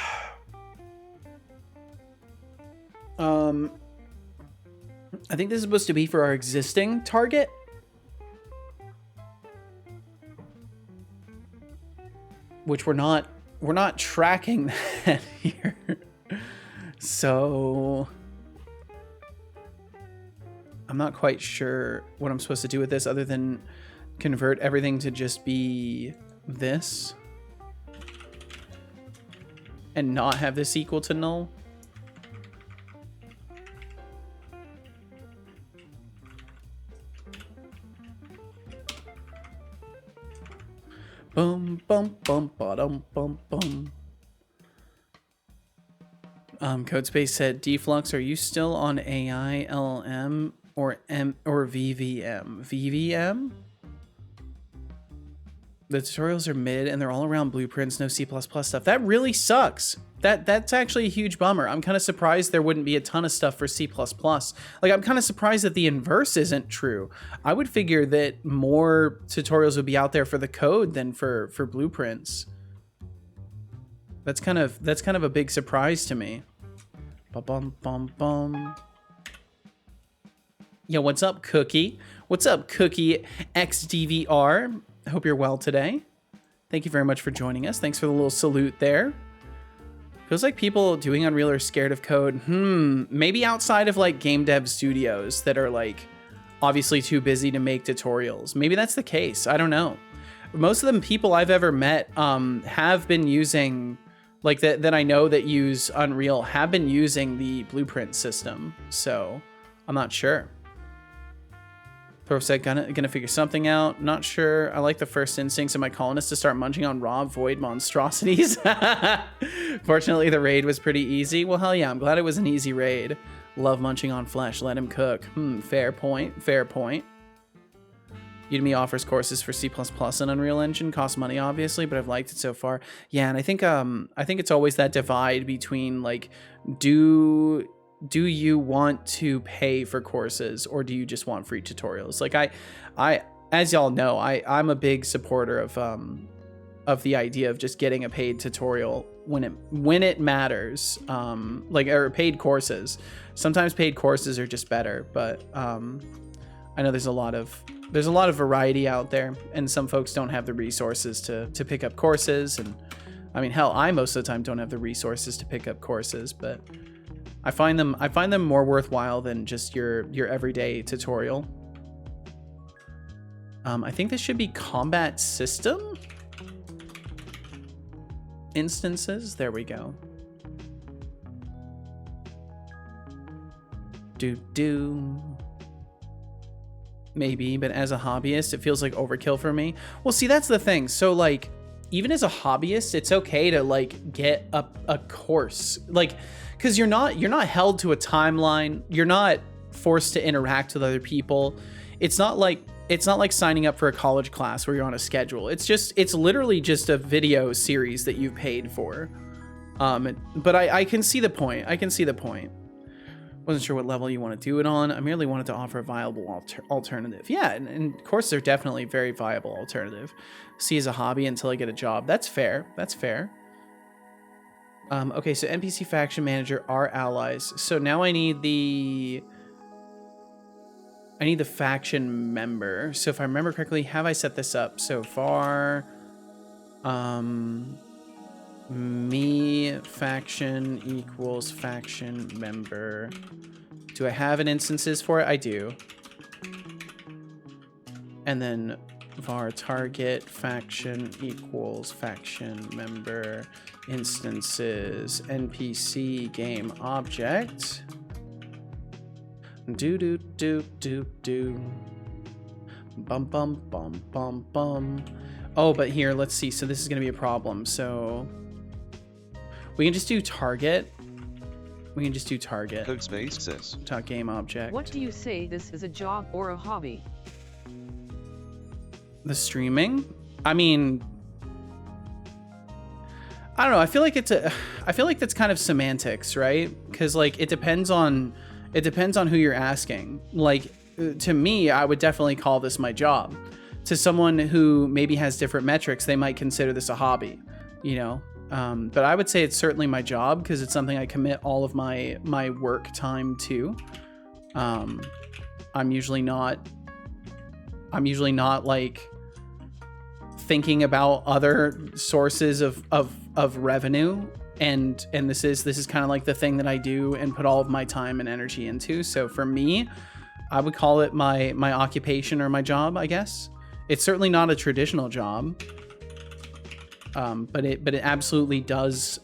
I think this is supposed to be for our existing target. Which we're not tracking that here. So I'm not quite sure what I'm supposed to do with this other than convert everything to just be this and not have this equal to null. Boom, bum, bum, ba-dum, bum, bum. Codespace said, Deflux, are you still on AI, LLM, or VVM? VVM? The tutorials are mid and they're all around blueprints, no C++ stuff. That really sucks. That's actually a huge bummer. I'm kind of surprised there wouldn't be a ton of stuff for C++. Like, I'm kind of surprised that the inverse isn't true. I would figure that more tutorials would be out there for the code than for blueprints. That's kind of a big surprise to me. Bum bum bum. Yo, what's up, Cookie? What's up, Cookie XDVR? I hope you're well today. Thank you very much for joining us. Thanks for the little salute there. Feels like people doing Unreal are scared of code. Maybe outside of like game dev studios that are like obviously too busy to make tutorials. Maybe that's the case. I don't know. Most of the people I've ever met have been using, like that I know that use Unreal, have been using the blueprint system. So I'm not sure. Prof said, gonna figure something out. Not sure. I like the first instincts of my colonists to start munching on raw void monstrosities. Fortunately, the raid was pretty easy. Well, hell yeah, I'm glad it was an easy raid. Love munching on flesh. Let him cook. Fair point. Fair point. Udemy offers courses for C++ and Unreal Engine. Costs money, obviously, but I've liked it so far. Yeah, and I think it's always that divide between like, do you want to pay for courses or do you just want free tutorials? Like I as y'all know, I'm a big supporter of the idea of just getting a paid tutorial when it matters. Or paid courses. Sometimes paid courses are just better, but I know there's a lot of variety out there, and some folks don't have the resources to pick up courses, and I mean, hell, I most of the time don't have the resources to pick up courses, but I find them more worthwhile than just your everyday tutorial. I think this should be combat system instances. There we go. Maybe, but as a hobbyist, it feels like overkill for me. Well, see, that's the thing. So like, even as a hobbyist, it's okay to like get a course, like, because you're not held to a timeline. You're not forced to interact with other people. It's not like signing up for a college class where you're on a schedule. It's literally just a video series that you've paid for. But I can see the point. Wasn't sure what level you want to do it on. I merely wanted to offer a viable alternative. Yeah, and courses are definitely a very viable alternative. See as a hobby until I get a job. That's fair. Okay, so NPC faction manager are allies. So now I need the faction member. So if I remember correctly, have I set this up so far? Me faction equals faction member. Do I have an instances for it? I do. And then var target faction equals faction member instances NPC game object. Do. Bum. Oh, but here, let's see. So this is gonna be a problem. So we can just do target. Codespace says. Talk game object. What do you say this is a job or a hobby? The streaming? I mean, I don't know. I feel like that's kind of semantics, right? Because like it depends on who you're asking. Like to me, I would definitely call this my job. To someone who maybe has different metrics, they might consider this a hobby, you know? But I would say it's certainly my job because it's something I commit all of my work time to. I'm usually not like thinking about other sources of revenue, and this is kind of like the thing that I do and put all of my time and energy into. So for me, I would call it my occupation or my job, I guess. It's certainly not a traditional job, but it absolutely does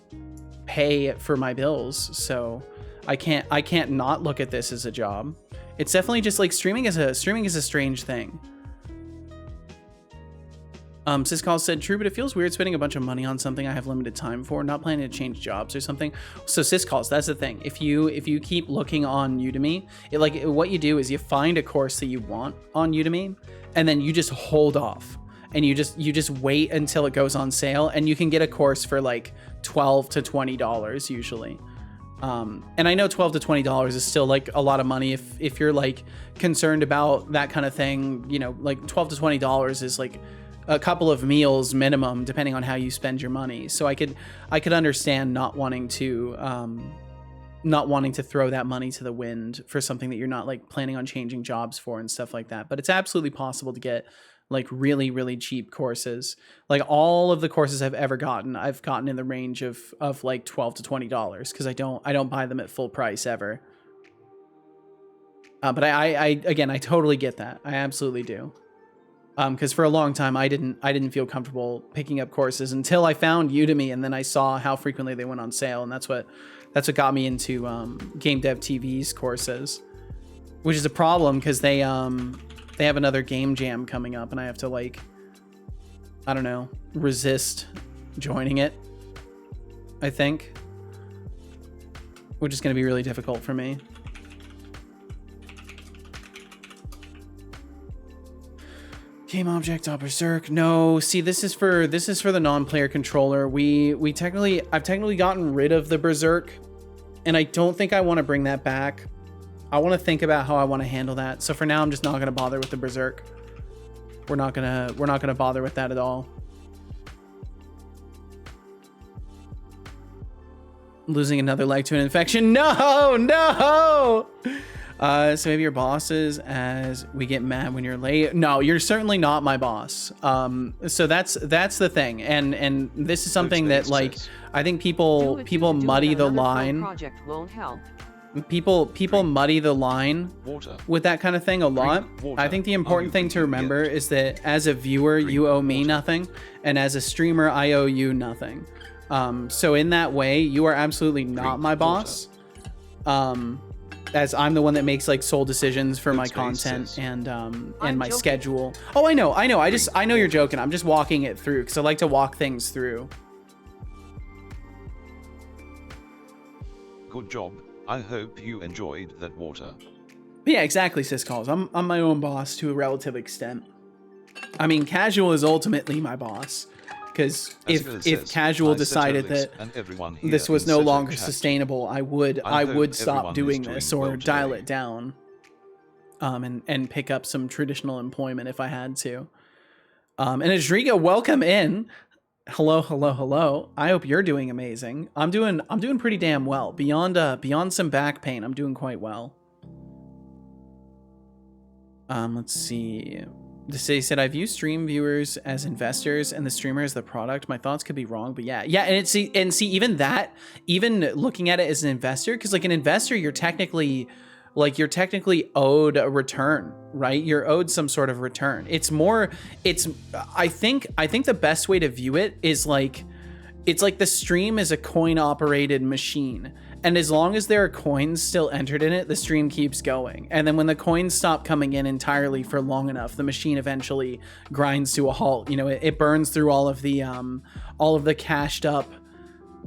pay for my bills. So I can't not look at this as a job. It's definitely just like streaming is a strange thing. Syscall said, true, but it feels weird spending a bunch of money on something I have limited time for, not planning to change jobs or something. So Syscalls, that's the thing. If you keep looking on Udemy, what you do is you find a course that you want on Udemy, and then you just hold off. And you just wait until it goes on sale, and you can get a course for like $12 to $20 usually. And I know $12 to $20 is still like a lot of money if you're like concerned about that kind of thing. You know, like $12 to $20 is like a couple of meals minimum, depending on how you spend your money. So I could understand not wanting to throw that money to the wind for something that you're not like planning on changing jobs for and stuff like that. But it's absolutely possible to get like really, really cheap courses. Like all of the courses I've ever gotten, I've gotten in the range of like $12 to $20 because I don't buy them at full price ever. But I again, I totally get that. I absolutely do. Because for a long time I didn't feel comfortable picking up courses until I found Udemy, and then I saw how frequently they went on sale, and that's what got me into Game Dev TV's courses, which is a problem because they have another game jam coming up, and I have to like, I don't know, resist joining it, I think, which is going to be really difficult for me. Game object berserk. No, see, this is for the non-player controller. I've technically gotten rid of the berserk, and I don't think I want to bring that back. I want to think about how I want to handle that. So for now, I'm just not going to bother with the berserk. We're not gonna bother with that at all. Losing another leg to an infection. No. So maybe your bosses as we get mad when you're late. No, you're certainly not my boss. So that's the thing. And this is something that like, I think people muddy the line. Project won't help. People muddy the line with that kind of thing a lot. I think the important thing to remember is that as a viewer, you owe me nothing. And as a streamer, I owe you nothing. So in that way, you are absolutely not my boss. As I'm the one that makes like sole decisions for my content and my schedule. Oh, I know. I know you're joking. I'm just walking it through because I like to walk things through. Good job. I hope you enjoyed that water. Yeah, exactly, Syscalls. I'm my own boss to a relative extent. I mean, Casual is ultimately my boss. Because if Casual decided that this was no longer sustainable, I would stop doing this or dial it down, and pick up some traditional employment if I had to. And Adriga, welcome in. Hello. I hope you're doing amazing. I'm doing pretty damn well. Beyond some back pain, I'm doing quite well. Let's see. They said, I view stream viewers as investors and the streamer as the product. My thoughts could be wrong, but yeah. And see, even looking at it as an investor, because like an investor, you're technically owed a return, right? You're owed some sort of return. I think the best way to view it is like, it's like the stream is a coin operated machine. And as long as there are coins still entered in it, the stream keeps going. And then when the coins stop coming in entirely for long enough, the machine eventually grinds to a halt. You know, it burns through all of the cashed up,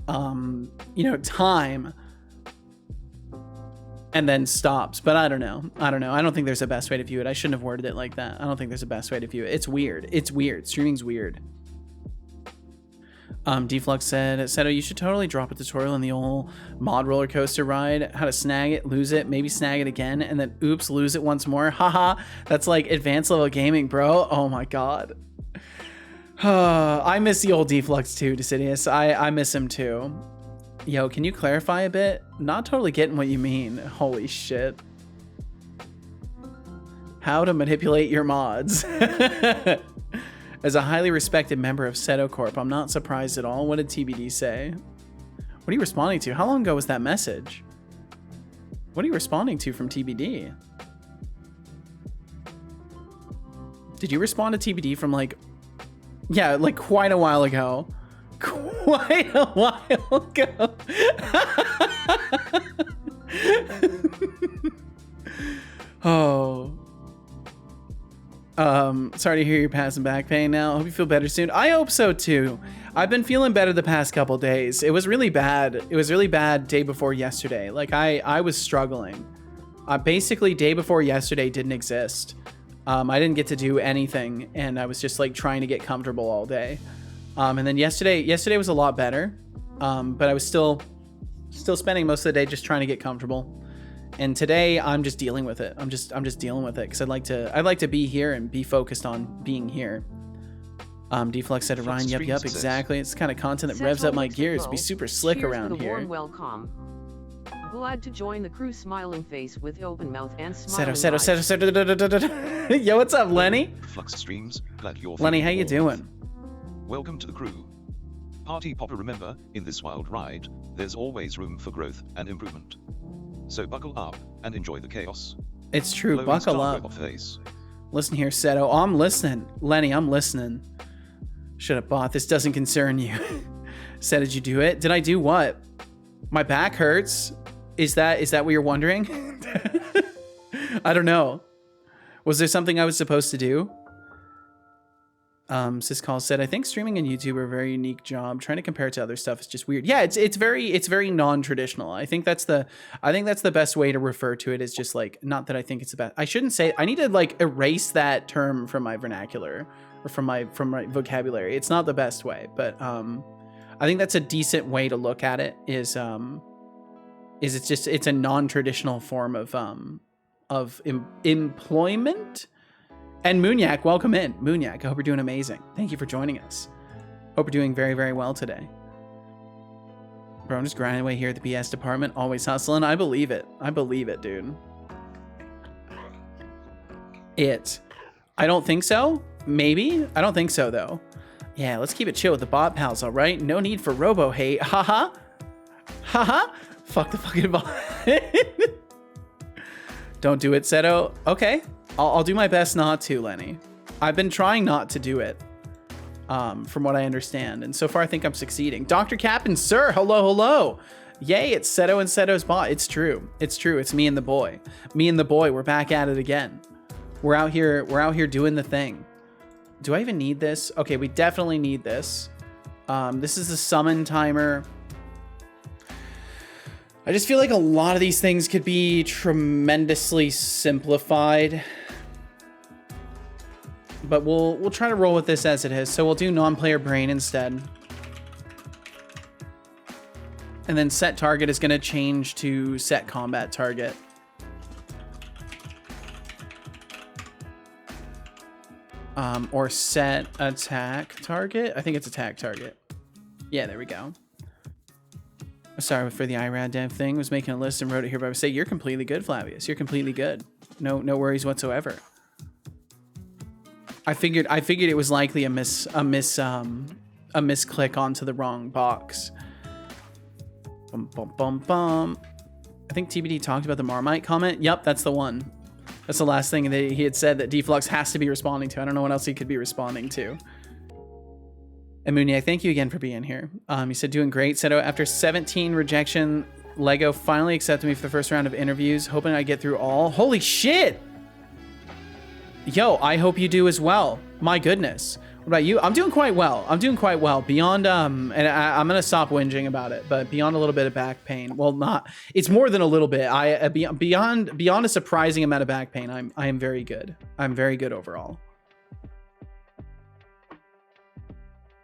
time, and then stops. But I don't know. I don't think there's a best way to view it. I shouldn't have worded it like that. I don't think there's a best way to view it. It's weird. Streaming's weird. Deflux said, Seto, you should totally drop a tutorial in the old mod roller coaster ride, how to snag it, lose it, maybe snag it again, and then oops, lose it once more. Haha, that's like advanced level gaming, bro. Oh my god. I miss the old Deflux too, Decidius. I miss him too. Yo, can you clarify a bit? Not totally getting what you mean. Holy shit. How to manipulate your mods. As a highly respected member of Seto Corp, I'm not surprised at all. What did TBD say? What are you responding to? How long ago was that message? What are you responding to from TBD? Did you respond to TBD from like, yeah, like quite a while ago? Quite a while ago. Oh. Sorry to hear you're passing back pain now. Hope you feel better soon. I hope so too. I've been feeling better the past couple days. It was really bad. It was really bad day before yesterday. Like I was struggling. Basically day before yesterday didn't exist. I didn't get to do anything and I was just like trying to get comfortable all day. And then yesterday was a lot better. But I was still spending most of the day just trying to get comfortable. And today I'm just dealing with it. I'm just dealing with it because I'd like to be here and be focused on being here. Deflux said to Ryan, yep, exactly. It's the kind of content that revs up my gears. Be super slick around here. Warm welcome. Glad to join the crew. Smiling face with open mouth and smiling eyes. Yo, what's up, Lenny? Flux streams. Glad you're Lenny, how you doing? Welcome to the crew. Party popper, remember, in this wild ride, there's always room for growth and improvement. So buckle up and enjoy the chaos. It's true, Low buckle up. Face. Listen here, Seto. Oh, I'm listening. Lenny, I'm listening. Should have bought. This doesn't concern you. Said, did you do it? Did I do what? My back hurts. Is that what you're wondering? I don't know. Was there something I was supposed to do? Syscall said, I think streaming and YouTube are a very unique job. Trying to compare it to other stuff is just weird. Yeah, it's very non-traditional. I think that's the best way to refer to it. Is just like, not that I think it's the best. I shouldn't say, I need to like erase that term from my vernacular or from my vocabulary. It's not the best way, but I think that's a decent way to look at it. It's a non-traditional form of employment. And Moonyak, welcome in. Moonyak, I hope you're doing amazing. Thank you for joining us. Hope you're doing very, very well today. Bro, I'm just grinding away here at the BS department, always hustling. I believe it. I believe it, dude. I don't think so. Maybe. I don't think so, though. Yeah, let's keep it chill with the bot pals, all right? No need for robo hate. Haha. Haha. Fuck the fucking bot. Don't do it, Seto. Okay. I'll do my best not to, Lenny. I've been trying not to do it, from what I understand. And so far, I think I'm succeeding. Dr. Captain, sir, hello, hello. Yay, it's Seto and Seto's bot. It's true. It's true. It's me and the boy. Me and the boy, we're back at it again. We're out here doing the thing. Do I even need this? Okay, we definitely need this. This is the summon timer. I just feel like a lot of these things could be tremendously simplified. But we'll try to roll with this as it is. So we'll do non-player brain instead. And then set target is going to change to set combat target. Or set attack target. I think it's attack target. Yeah, there we go. Sorry for the IRAD dev thing. Was making a list and wrote it here, but I would say you're completely good, Flavius. You're completely good. No worries whatsoever. I figured it was likely a misclick onto the wrong box. Bum, bum, bum, bum. I think TBD talked about the Marmite comment. Yep, that's the one. That's the last thing that he had said that Deflux has to be responding to. I don't know what else he could be responding to. And Moonier, thank you again for being here. He said, doing great. Seto, after 17 rejection, Lego finally accepted me for the first round of interviews. Hoping I get through all. Holy shit! Yo, I hope you do as well. My goodness. What about you? I'm doing quite well. I'm doing quite well. Beyond, and I'm going to stop whinging about it, but beyond a little bit of back pain. Well, not, it's more than a little bit. Beyond a surprising amount of back pain, I am very good. I'm very good overall.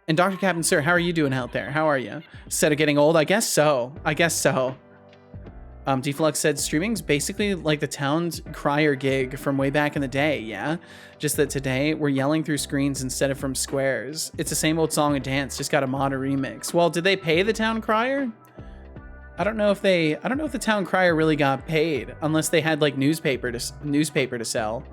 And Dr. Captain, sir, how are you doing out there? How are you? Instead of getting old? I guess so. I guess so. Deflux said, streaming's basically like the town's crier gig from way back in the day, yeah? Just that today, we're yelling through screens instead of from squares. It's the same old song and dance, just got a modern remix. Well, did they pay the town crier? I don't know if the town crier really got paid, unless they had like newspaper to sell.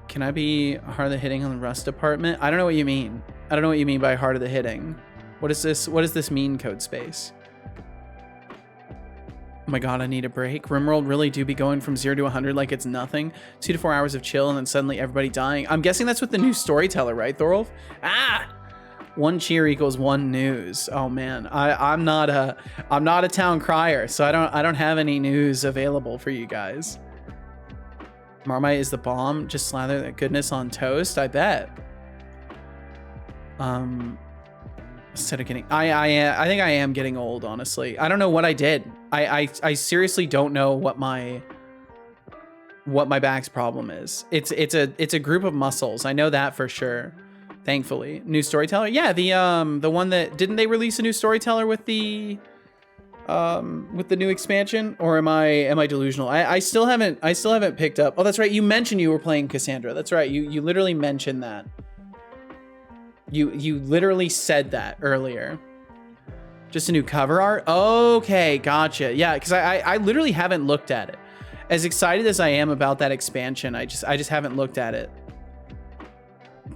Can I be hard of the hitting on the rust department? I don't know what you mean. I don't know what you mean by hard of the hitting. What is this? What does this mean, Code Space? Oh my god, I need a break. Rimworld really do be going from 0 to 100 like it's nothing. 2 to 4 hours of chill and then suddenly everybody dying. I'm guessing that's with the new storyteller, right, Thorolf? Ah! 1 cheer equals 1 news. Oh man, I'm not a town crier, so I don't have any news available for you guys. Marmite is the bomb. Just slather that goodness on toast. I bet. Instead of getting, I think I am getting old. Honestly, I don't know what I did. I seriously don't know what my back's problem is. It's a group of muscles. I know that for sure. Thankfully, new storyteller. Yeah, the one that didn't they release a new storyteller with the new expansion, or am I delusional? I still haven't picked up. Oh, that's right. You mentioned you were playing Cassandra. That's right. You literally mentioned that. You literally said that earlier. Just a new cover art. Okay, gotcha. Yeah, because I literally haven't looked at it. As excited as I am about that expansion, I just haven't looked at it.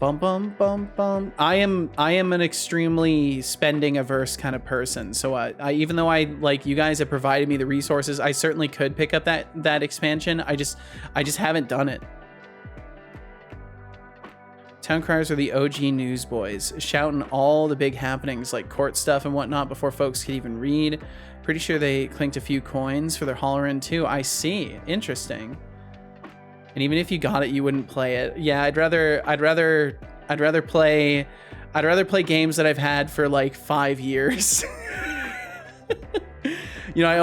Bum bum bum bum. I am an extremely spending averse kind of person. So I even though I like you guys have provided me the resources, I certainly could pick up that expansion. I just haven't done it. Town criers are the OG newsboys, shouting all the big happenings like court stuff and whatnot before folks could even read. Pretty sure they clinked a few coins for their holler-in too. I see. Interesting. And even if you got it, you wouldn't play it. Yeah, I'd rather play games that I've had for like 5 years. You know, I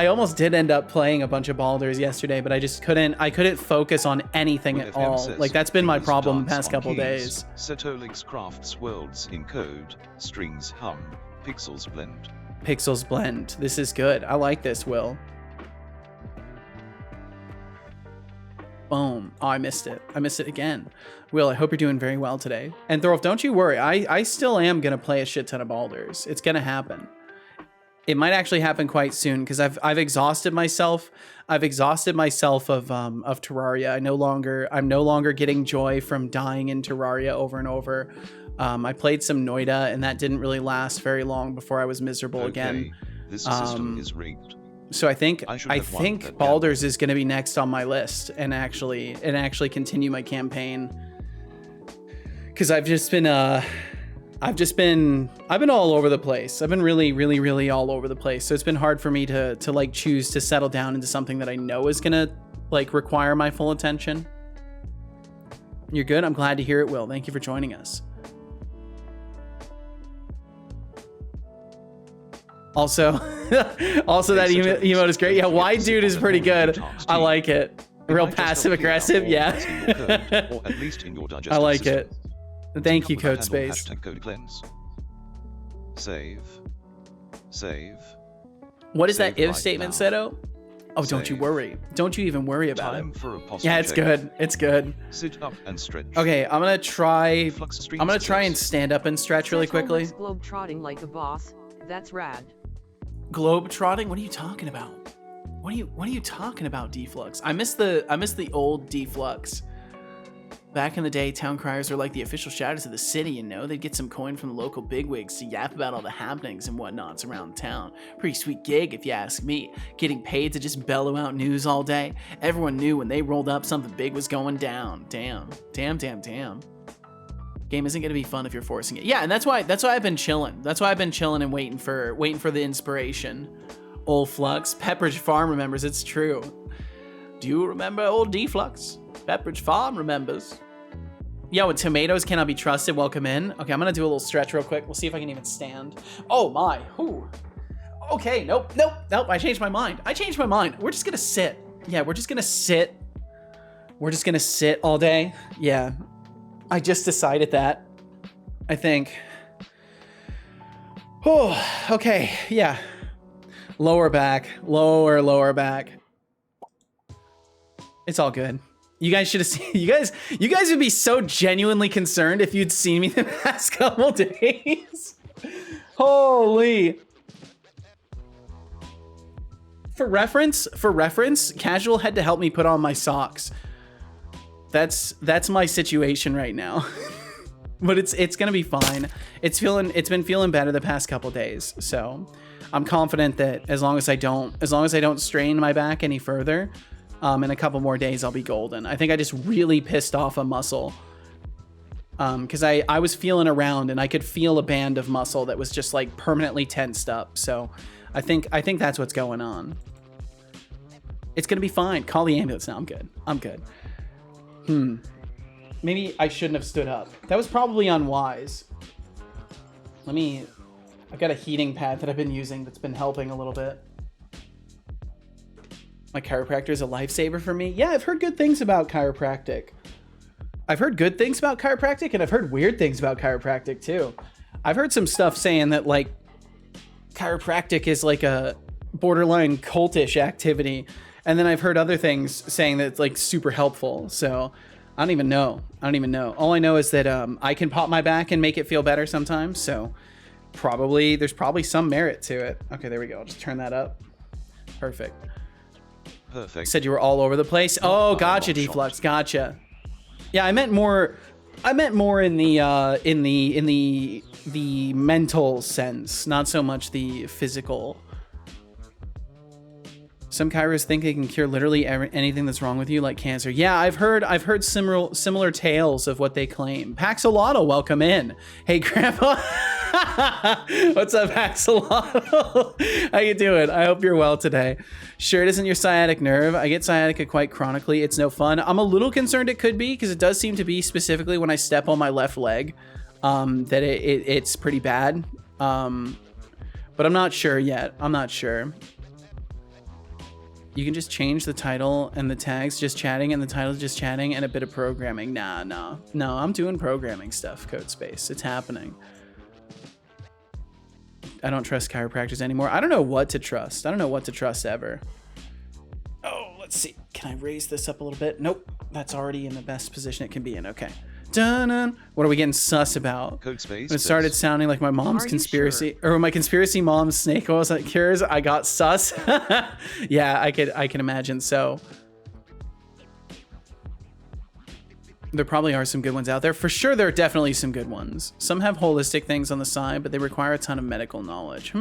almost did end up playing a bunch of Baldur's yesterday, but I just couldn't focus on anything at all. Like that's been my problem the past couple days. Setolyx crafts worlds in code, strings hum, pixels blend. Pixels blend. This is good. I like this, Will. Boom. Oh, I missed it. I missed it again. Will, I hope you're doing very well today. And Thorolf, don't you worry. I still am going to play a shit ton of Baldur's. It's going to happen. It might actually happen quite soon because I've exhausted myself. I've exhausted myself of Terraria. I'm no longer getting joy from dying in Terraria over and over. I played some Noida and that didn't really last very long before I was miserable again. This system is rigged. So I think Baldur's is going to be next on my list and actually continue my campaign because I've been all over the place. I've been really all over the place. So it's been hard for me to like choose to settle down into something that I know is going to like require my full attention. You're good. I'm glad to hear it, Will. Thank you for joining us. Also, that emote is great. Yeah, wide dude is pretty good. I like it. Real passive aggressive. Yeah. Or at least in your I like it. Thank you, Code Space. Code cleanse. Save. What is that if statement, Seto? Oh, don't you worry. Don't you even worry about it. Yeah, it's good. It's good. Sit up and stretch. Okay, I'm gonna try and stand up and stretch really quickly. Globe trotting like a boss. That's rad. Globe trotting? What are you talking about? What are you talking about, Deflux? I miss the old Deflux. Back in the day, town criers were like the official shouters of the city, you know? They'd get some coin from the local bigwigs to yap about all the happenings and whatnots around town. Pretty sweet gig, if you ask me. Getting paid to just bellow out news all day. Everyone knew when they rolled up something big was going down. Damn. Game isn't gonna be fun if you're forcing it. Yeah, and that's why I've been chilling. That's why I've been chilling and waiting for the inspiration. Old Flux, Pepperidge Farm remembers. It's true. Do you remember old Deflux? Pepperidge Farm remembers. Yo, tomatoes cannot be trusted. Welcome in. Okay, I'm gonna do a little stretch real quick. We'll see if I can even stand. Oh my. Ooh. Okay, nope. I changed my mind. We're just gonna sit. Yeah, we're just gonna sit. We're just gonna sit all day. Yeah. I just decided that. I think. Oh, okay. Yeah. Lower back. Lower back. It's all good. You guys should have seen. You guys would be so genuinely concerned if you'd seen me the past couple days. Holy. For reference, Casual had to help me put on my socks. That's my situation right now. but it's gonna be fine. It's been feeling better the past couple days, so I'm confident that as long as I don't strain my back any further, in a couple more days I'll be golden. I think I just really pissed off a muscle, because I was feeling around and I could feel a band of muscle that was just like permanently tensed up. So I think that's what's going on. It's gonna be fine. Call the ambulance. No, I'm good. Maybe I shouldn't have stood up. That was probably unwise. I've got a heating pad that I've been using that's been helping a little bit. My chiropractor is a lifesaver for me. Yeah, I've heard good things about chiropractic. I've heard good things about chiropractic, and I've heard weird things about chiropractic too. I've heard some stuff saying that like chiropractic is like a borderline cultish activity. And then I've heard other things saying that it's like super helpful. So I don't even know. All I know is that I can pop my back and make it feel better sometimes. So there's probably some merit to it. Okay, there we go. I'll just turn that up. Perfect. Said you were all over the place. Oh, gotcha, Deflux. Gotcha. Yeah, I meant more in the mental sense, not so much the physical. Some chiros think they can cure literally anything that's wrong with you, like cancer. Yeah, I've heard similar tales of what they claim. Paxolotl, welcome in. Hey, Grandpa. What's up, Paxolotl? How you doing? I hope you're well today. Sure, it isn't your sciatic nerve. I get sciatica quite chronically. It's no fun. I'm a little concerned it could be, because it does seem to be specifically when I step on my left leg, that it's pretty bad. But I'm not sure yet. I'm not sure. You can just change the title and the tags, just chatting, and the title's just chatting, and a bit of programming. No, I'm doing programming stuff, Codespace. It's happening. I don't trust chiropractors anymore. I don't know what to trust. I don't know what to trust ever. Oh, let's see. Can I raise this up a little bit? Nope. That's already in the best position it can be in. Okay. Dun-dun. What are we getting sus about? Codespace. It started sounding like my mom's conspiracy, or my conspiracy mom's snake oil cures. I got sus. Yeah, I can imagine. So there probably are some good ones out there. For sure, there are definitely some good ones. Some have holistic things on the side, but they require a ton of medical knowledge.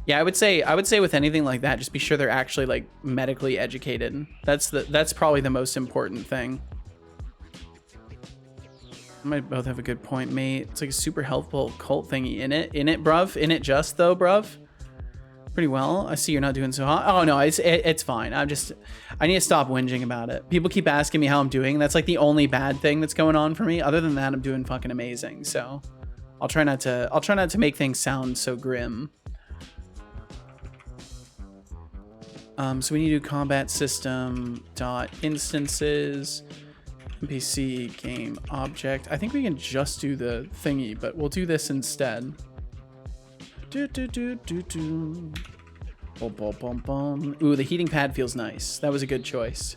Yeah, I would say with anything like that, just be sure they're actually like medically educated. That's probably the most important thing. Might both have a good point, mate. It's like a super helpful cult thingy. In it, bruv. In it just though, bruv. Pretty well. I see you're not doing so hot. Oh no, it's fine. I need to stop whinging about it. People keep asking me how I'm doing. That's like the only bad thing that's going on for me. Other than that, I'm doing fucking amazing. So I'll try not to make things sound so grim. So we need to do combat system dot instances. NPC game object. I think we can just do the thingy, but we'll do this instead. Ooh, the heating pad feels nice. That was a good choice.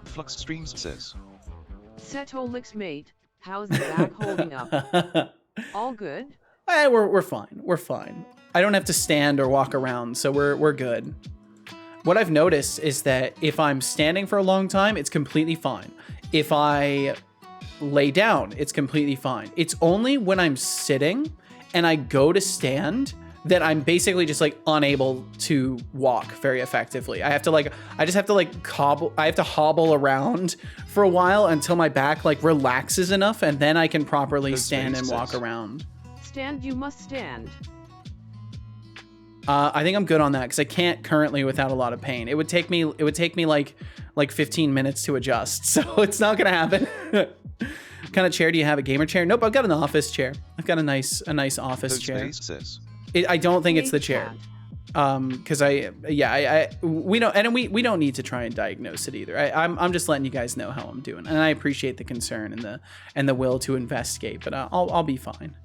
Flux Streams says, Setolyx mate, how's the back holding up? All good? We're fine. We're fine. I don't have to stand or walk around, so we're good. What I've noticed is that if I'm standing for a long time, it's completely fine. If I lay down, it's completely fine. It's only when I'm sitting and I go to stand that I'm basically just like unable to walk very effectively. I have to hobble around for a while until my back like relaxes enough, and then I can properly stand and walk around. Stand, you must stand. I think I'm good on that because I can't currently without a lot of pain. It would take me like 15 minutes to adjust, so it's not gonna happen. What kind of chair do you have? A gamer chair? Nope, I've got an office chair. I've got a nice office chair. I don't think it's the chair, because we don't need to try and diagnose it either. I'm just letting you guys know how I'm doing, and I appreciate the concern and the will to investigate, but I'll be fine.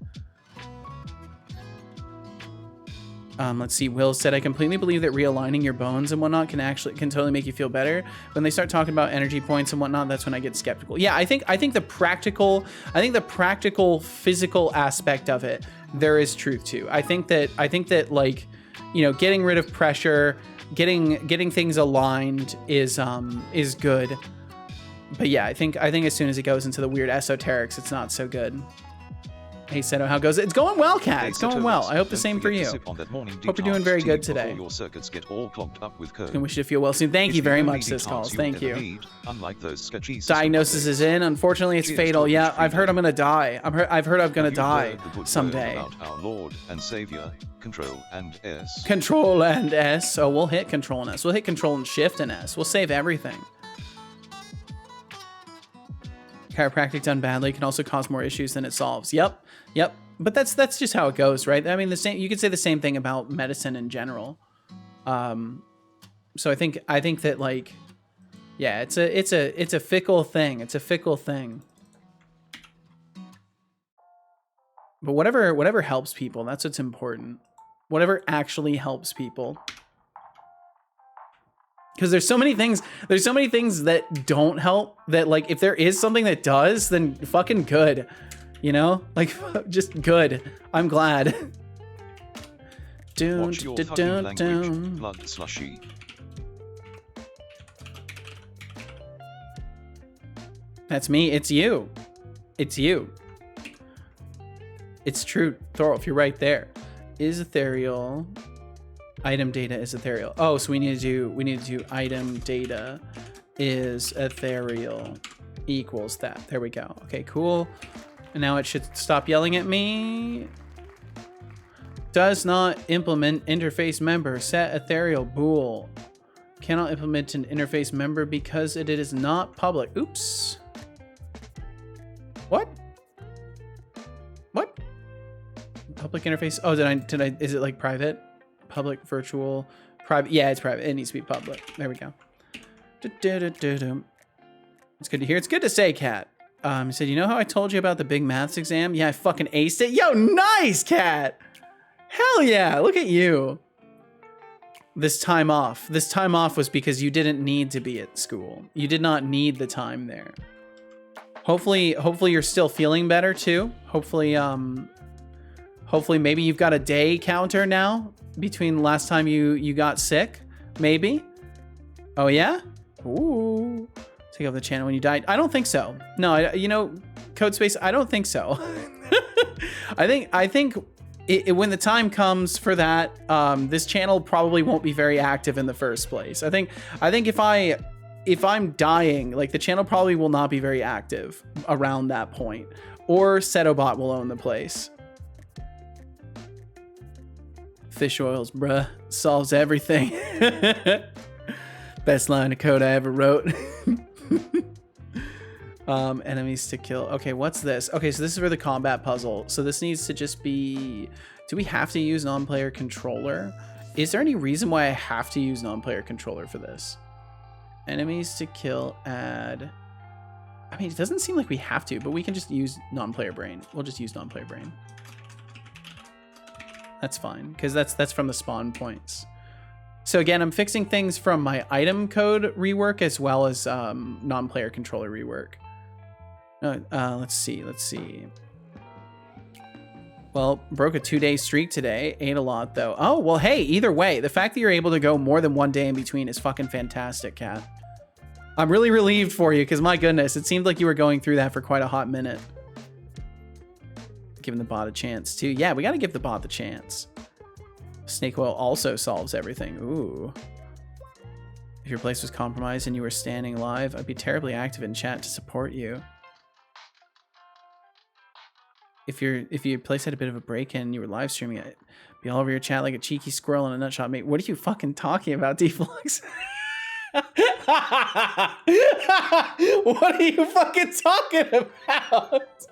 Let's see. Will said, I completely believe that realigning your bones and whatnot can totally make you feel better. When they start talking about energy points and whatnot, that's when I get skeptical. Yeah, I think the practical physical aspect of it, there is truth to. I think that like, you know, getting rid of pressure, getting things aligned is good. But yeah, I think as soon as it goes into the weird esoterics, it's not so good. Hey Seto, how goes it? It's going well, Cat. It's going well. I hope the same for you. Hope you're doing very good today. Your circuits get all clogged up with code. And wish you to feel well soon. Thank you very much, Syscalls. Thank you. Unlike those sketchy Diagnosis is in. Unfortunately, it's fatal. Yeah, I've heard I'm gonna die. I've heard I'm gonna die someday. About our Lord and Savior, Control and S. Control and S. So we'll hit Control and S. We'll hit Control and Shift and S. We'll save everything. Chiropractic done badly can also cause more issues than it solves. Yep. But that's just how it goes, right? I mean, the same. You could say the same thing about medicine in general. So I think that, like, yeah, it's a fickle thing. It's a fickle thing. But whatever helps people, that's what's important. Whatever actually helps people. Because there's so many things that don't help, that, like, if there is something that does, then fucking good, you know, like, just good. I'm glad. Watch your fucking language, blood slushy. That's me. It's you. It's you. It's true, Thorolf. You're right there. Is ethereal. Item data is ethereal. Oh, so we need to do item data is ethereal equals that. There we go. Okay, cool. And now it should stop yelling at me. Does not implement interface member. Set ethereal bool. Cannot implement an interface member because it is not public. Oops. What? What? Public interface. Oh, did I is it like private? Public, virtual, private. Yeah, it's private. It needs to be public. There we go. It's good to hear. It's good to say, Cat. He said, you know how I told you about the big maths exam? Yeah, I fucking aced it. Yo, nice, Cat. Hell yeah. Look at you. This time off. This time off was because you didn't need to be at school. You did not need the time there. Hopefully you're still feeling better too. Hopefully maybe you've got a day counter now between last time you got sick, maybe. Oh yeah? Ooh. Take off the channel when you died. I don't think so. No, you know, Codespace, I don't think so. I think when the time comes for that, this channel probably won't be very active in the first place. I think if I'm dying, like, the channel probably will not be very active around that point, or Setobot will own the place. Fish oils, bruh, solves everything. Best line of code I ever wrote. Enemies to kill. Okay, what's this? Okay, so this is for the combat puzzle. So this needs to just be, do we have to use non-player controller? Is there any reason why I have to use non-player controller for this? Enemies to kill, add. I mean, it doesn't seem like we have to, but we can just use non-player brain. We'll just use non-player brain. That's fine, because that's from the spawn points. So again, I'm fixing things from my item code rework as well as non-player controller rework. Let's see. Well, broke a 2-day streak today. Ate a lot though. Oh, well, hey, either way, the fact that you're able to go more than 1 day in between is fucking fantastic, Cat. I'm really relieved for you, because my goodness, it seemed like you were going through that for quite a hot minute. Giving the bot a chance too. Yeah, we got to give the bot the chance. Snake oil also solves everything. Ooh. If your place was compromised and you were standing live, I'd be terribly active in chat to support you. If your place had a bit of a break-in and you were live streaming it, be all over your chat like a cheeky squirrel in a nutshot, mate. What are you fucking talking about, Deflux? What are you fucking talking about?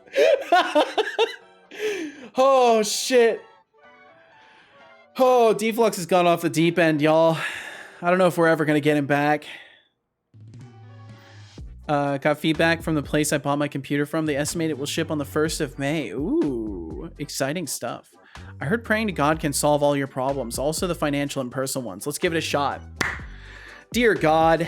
Oh shit. Oh, Deflux has gone off the deep end, y'all. I don't know if we're ever gonna get him back. Got feedback from the place I bought my computer from. They estimate it will ship on the 1st of May. Ooh, exciting stuff. I heard praying to God can solve all your problems, also the financial and personal ones. Let's give it a shot. Dear God,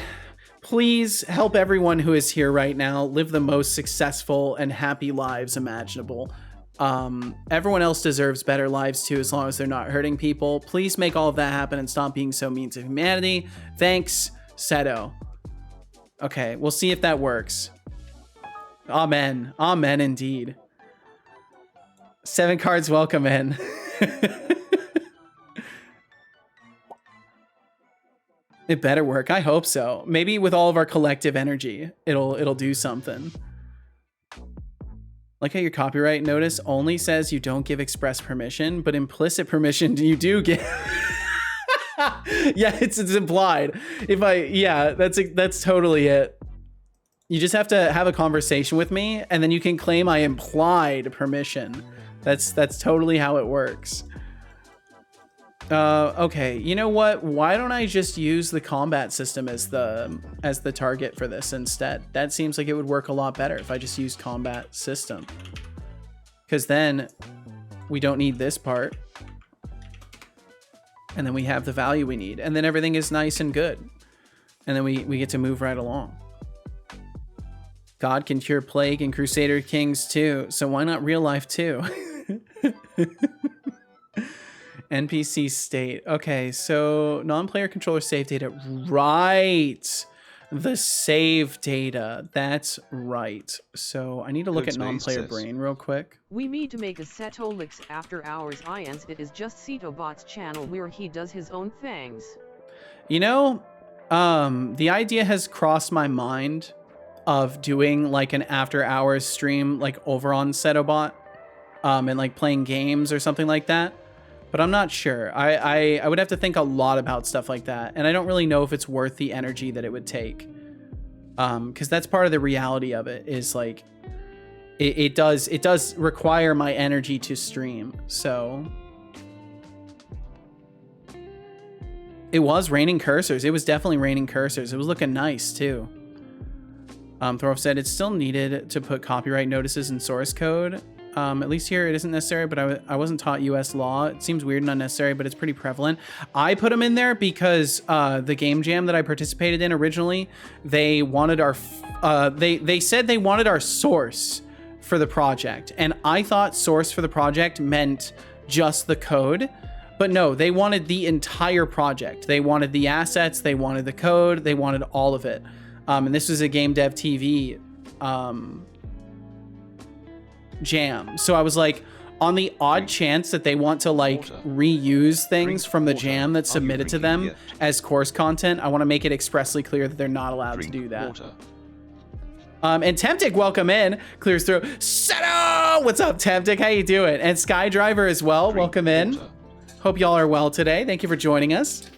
please help everyone who is here right now live the most successful and happy lives imaginable. Everyone else deserves better lives too, as long as they're not hurting people. Please make all of that happen and stop being so mean to humanity. Thanks, Seto. Okay, we'll see if that works. Amen. Amen indeed. 7 cards welcome in. It better work. I hope so. Maybe with all of our collective energy, it'll do something. Like how your copyright notice only says you don't give express permission, but implicit permission you do give. Yeah, it's implied. That's totally it. You just have to have a conversation with me, and then you can claim I implied permission. That's totally how it works. Okay, you know what? Why don't I just use the combat system as the target for this instead? That seems like it would work a lot better if I just use combat system. Because then we don't need this part. And then we have the value we need. And then everything is nice and good. And then we get to move right along. God can cure plague and Crusader Kings too. So why not real life too? NPC state. Okay, so non-player controller save data. Right. The save data. That's right. So I need to look at non-player brain real quick. We need to make a Setolyx after hours INs. It is just Setobot's channel where he does his own things. You know, the idea has crossed my mind of doing like an after hours stream like over on Setobot and like playing games or something like that. But I'm not sure. I would have to think a lot about stuff like that. And I don't really know if it's worth the energy that it would take. Because that's part of the reality of it is like, it does require my energy to stream. So it was raining cursors. It was definitely raining cursors. It was looking nice too. Thorolf said it's still needed to put copyright notices in source code. At least here it isn't necessary, but I wasn't taught US law. It seems weird and unnecessary, but it's pretty prevalent. I put them in there because the game jam that I participated in originally, they wanted our, they said they wanted our source for the project. And I thought source for the project meant just the code, but no, they wanted the entire project. They wanted the assets, they wanted the code, they wanted all of it. And this was a Game Dev TV jam. So I was like, on the odd chance that they want to like reuse things from the jam that's submitted to them as course content, I want to make it expressly clear that they're not allowed to do that. And Temptic, welcome in. Clears through. Seto! What's up, Temptic? How you doing? And Skydriver as well, welcome in. Hope y'all are well today. Thank you for joining us.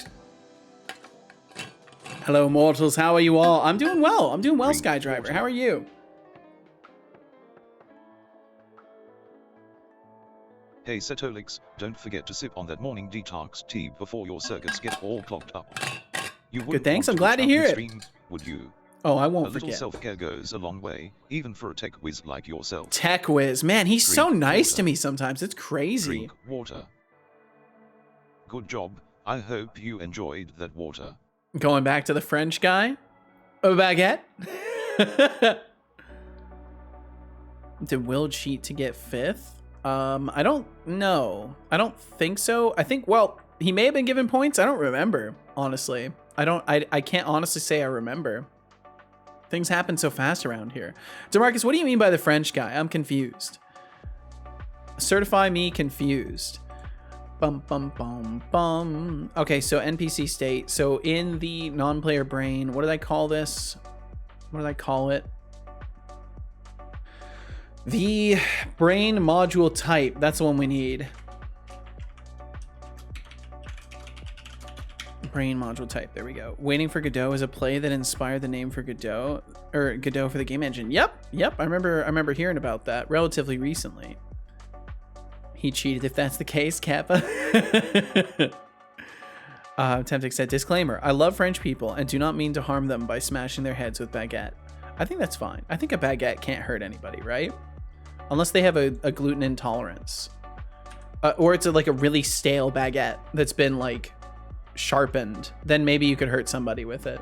Hello, mortals. How are you all? I'm doing well. I'm doing well, Skydriver. How are you? Hey Setolyx, don't forget to sip on that morning detox tea before your circuits get all clogged up. You good, thanks. I'm glad to hear it. Stream, would you? Oh, I won't forget. A little self-care goes a long way, even for a tech whiz like yourself. Tech whiz, man, he's so nice to me sometimes. It's crazy. Drink water. Good job. I hope you enjoyed that water. Going back to the French guy. Oh, baguette. Did Will cheat to get 5th? I don't know. I don't think so. I think, well, he may have been given points. I don't remember, honestly. I can't honestly say I remember. Things happen so fast around here. DeMarcus, what do you mean by the French guy? I'm confused. Certify me confused. Bum, bum, bum, bum. Okay, so NPC state. So in the non-player brain, what did I call this? What did I call it? The brain module type. That's the one we need. Brain module type. There we go. Waiting for Godot is a play that inspired the name for Godot, or Godot for the game engine. Yep. I remember hearing about that relatively recently. He cheated if that's the case, Kappa. Temptic said, disclaimer, I love French people and do not mean to harm them by smashing their heads with baguette. I think that's fine. I think a baguette can't hurt anybody, right? Unless they have a gluten intolerance. Or it's like a really stale baguette that's been like sharpened. Then maybe you could hurt somebody with it.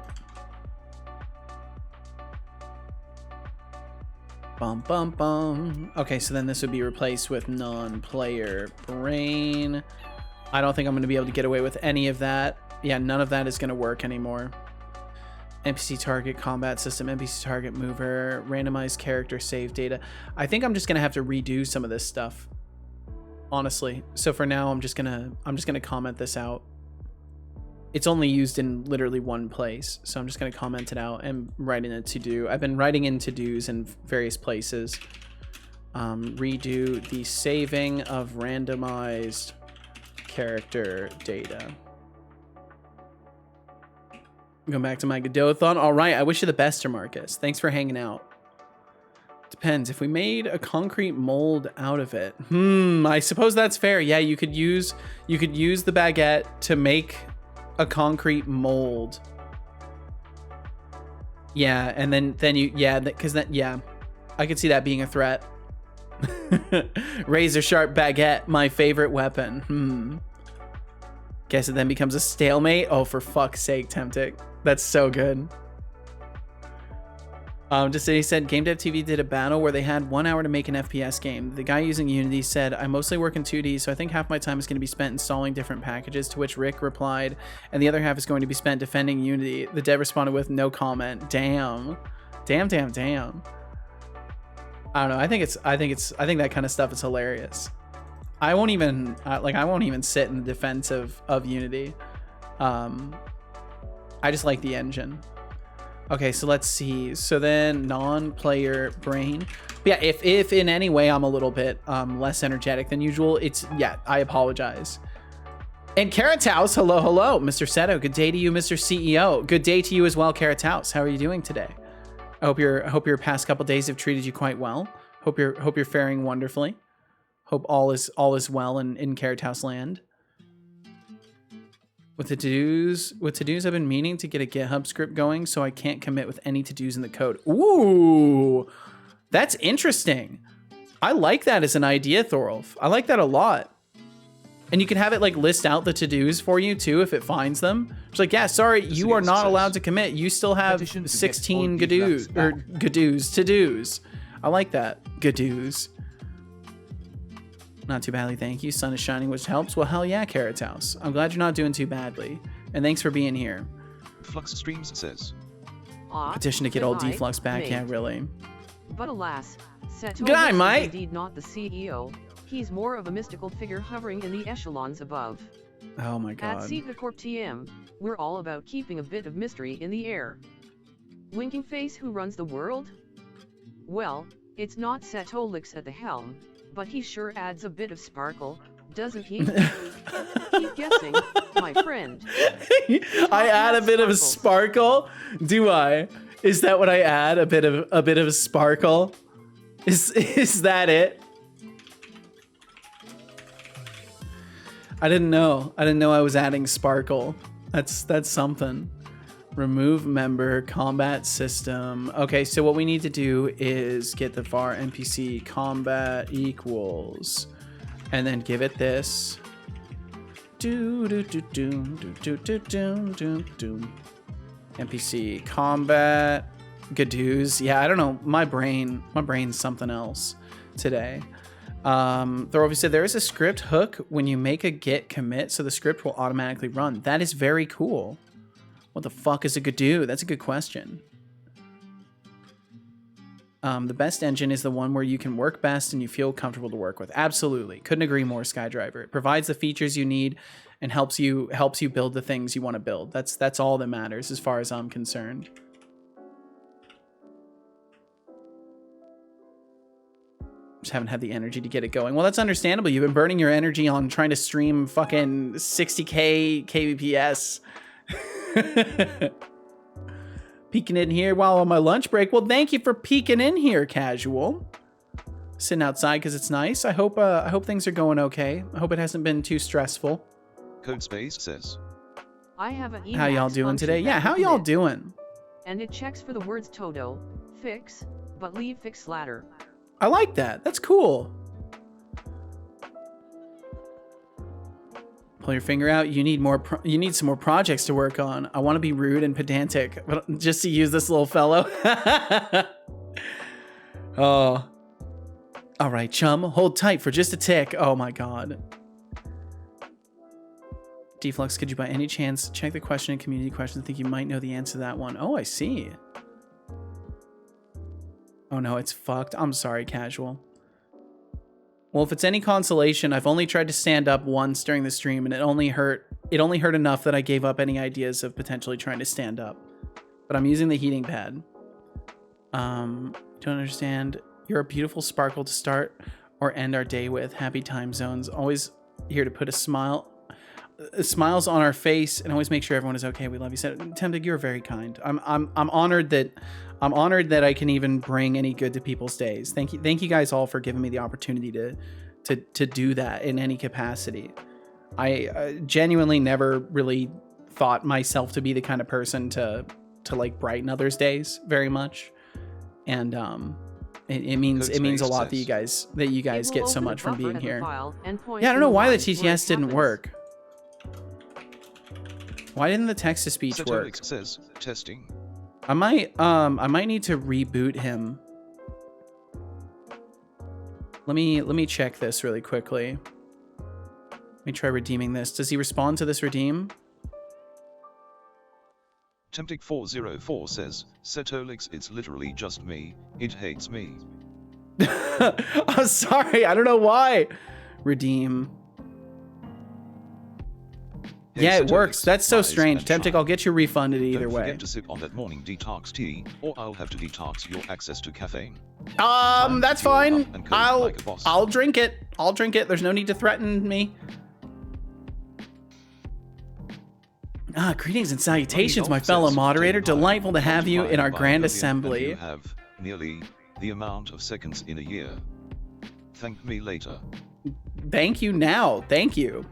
Bum, bum, bum. Okay, so then this would be replaced with non-player brain. I don't think I'm going to be able to get away with any of that. Yeah, none of that is going to work anymore. NPC target combat system, NPC target mover, randomized character save data. I think I'm just gonna have to redo some of this stuff, honestly. So for now, I'm just gonna comment this out. It's only used in literally one place, so I'm just gonna comment it out and write in a to-do. I've been writing in to-dos in various places. Redo the saving of randomized character data. Go back to my Godot-thon. All right, I wish you the best, Marcus. Thanks for hanging out. Depends. If we made a concrete mold out of it, I suppose that's fair. Yeah, you could use the baguette to make a concrete mold. Yeah, and then you because I could see that being a threat. Razor sharp baguette, my favorite weapon. Guess it then becomes a stalemate. Oh, for fuck's sake, Temptic. That's so good. Just he said Game Dev TV did a battle where they had 1 hour to make an FPS game. The guy using Unity said, I mostly work in 2D, so I think half my time is going to be spent installing different packages, to which Rick replied, and the other half is going to be spent defending Unity. The dev responded with no comment. Damn. Damn. I don't know. I think that kind of stuff is hilarious. I won't even sit in the defense of Unity. I just like the engine. Okay, so let's see. So then non-player brain. But yeah, if in any way I'm a little bit less energetic than usual, I apologize. And Carrot's House, hello, Mr. Seto. Good day to you, Mr. CEO. Good day to you as well, Carrot's House. How are you doing today? I hope your past couple days have treated you quite well. Hope you're faring wonderfully. Hope all is well in Carrot House land. With to-dos, I've been meaning to get a GitHub script going so I can't commit with any to-dos in the code. Ooh, that's interesting. I like that as an idea, Thorolf. I like that a lot. And you can have it like list out the to-dos for you too if it finds them. It's like, yeah, sorry, you are not allowed to commit. You still have 16 to-dos. I like that. Gadoos. Not too badly, thank you. Sun is shining, which helps. Well, hell yeah, Carrot's House. I'm glad you're not doing too badly. And thanks for being here. Flux Streams says. Petition to get old Deflux back. Mate. Yeah, really. But alas, Setolyx Good eye, is mate. indeed not the CEO. He's more of a mystical figure hovering in the echelons above. Oh my At god. Seedle Corp TM, we're all about keeping a bit of mystery in the air. Winking face, who runs the world? Well, it's not Setolyx at the helm, but he sure adds a bit of sparkle, doesn't he? Keep guessing, my friend. I add a bit of sparkle. Do I? Is that what I add? A bit of sparkle? Is that it? I didn't know. I didn't know I was adding sparkle. That's something. Remove member combat system. Okay, so what we need to do is get the var npc combat equals, and then give it this. NPC combat gadoos. Yeah, I don't know. My brain's something else today. Thorolf said there is a script hook when you make a git commit, so the script will automatically run. That is very cool. What the fuck is a gadoo? That's a good question. The best engine is the one where you can work best and you feel comfortable to work with. Absolutely. Couldn't agree more, Skydriver. It provides the features you need and helps you build the things you want to build. That's all that matters as far as I'm concerned. Just haven't had the energy to get it going. Well, that's understandable. You've been burning your energy on trying to stream fucking 60k kbps. Peeking in here while on my lunch break. Well, thank you for peeking in here, Casual. Sitting outside because it's nice. I hope things are going okay. I hope it hasn't been too stressful. Codespace says. I have an Emacs How y'all doing today? function Yeah, that how will y'all commit, doing? and it checks for the words todo, fix, but leave fix ladder. I like that. That's cool. Pull your finger out. You need some more projects to work on. I want to be rude and pedantic, but just to use this little fellow. Oh. All right, chum. Hold tight for just a tick. Oh my god. Deflux, could you by any chance check the question in community questions? I think you might know the answer to that one. Oh, I see. Oh no, it's fucked. I'm sorry, Casual. Well, if it's any consolation, I've only tried to stand up once during the stream, and it only hurt enough that I gave up any ideas of potentially trying to stand up. But I'm using the heating pad. Don't understand. You're a beautiful sparkle to start or end our day with. Happy time zones. Always here to put smiles on our face and always make sure everyone is okay. We love you. Tempted, you're very kind. I'm honored that I can even bring any good to people's days. Thank you guys all for giving me the opportunity to do that in any capacity. I genuinely never really thought myself to be the kind of person to like brighten others' days very much, and it means a lot that you guys get so much from being here. Yeah, I don't know why the TTS didn't work. Why didn't the text to speech work? Setolyx says testing. I might need to reboot him. Let me check this really quickly. Let me try redeeming this. Does he respond to this redeem? Temptic404 says, Setolyx, it's literally just me. It hates me. I'm sorry, I don't know why. Redeem. Hey, Yeah, it Setolyx, works. That's so rise strange. and Temptic, shine. I'll get you refunded either Don't way. forget to sip on that morning detox tea, or I'll have to detox your access to caffeine. That's fuel fine. up and cope like a boss. I'll drink it. I'll drink it. There's no need to threaten me. Greetings and salutations, my fellow moderator. Delightful to have you in our grand assembly. You have nearly the amount of seconds in a year. Thank me later. Thank you now. Thank you.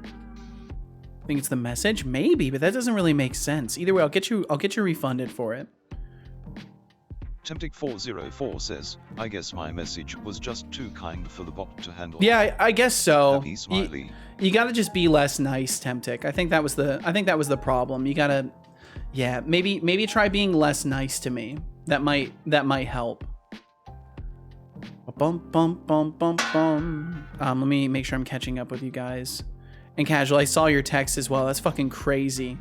I think it's the message, maybe, but that doesn't really make sense. Either way, I'll get you refunded for it. Temptic404 says, I guess my message was just too kind for the bot to handle. Yeah, I guess so. Happy smiley. You gotta just be less nice, Temptic. I think that was the problem. You gotta, yeah, maybe try being less nice to me. That might help. Bum bum bum bum bum. Let me make sure I'm catching up with you guys. And Casual, I saw your text as well. That's fucking crazy.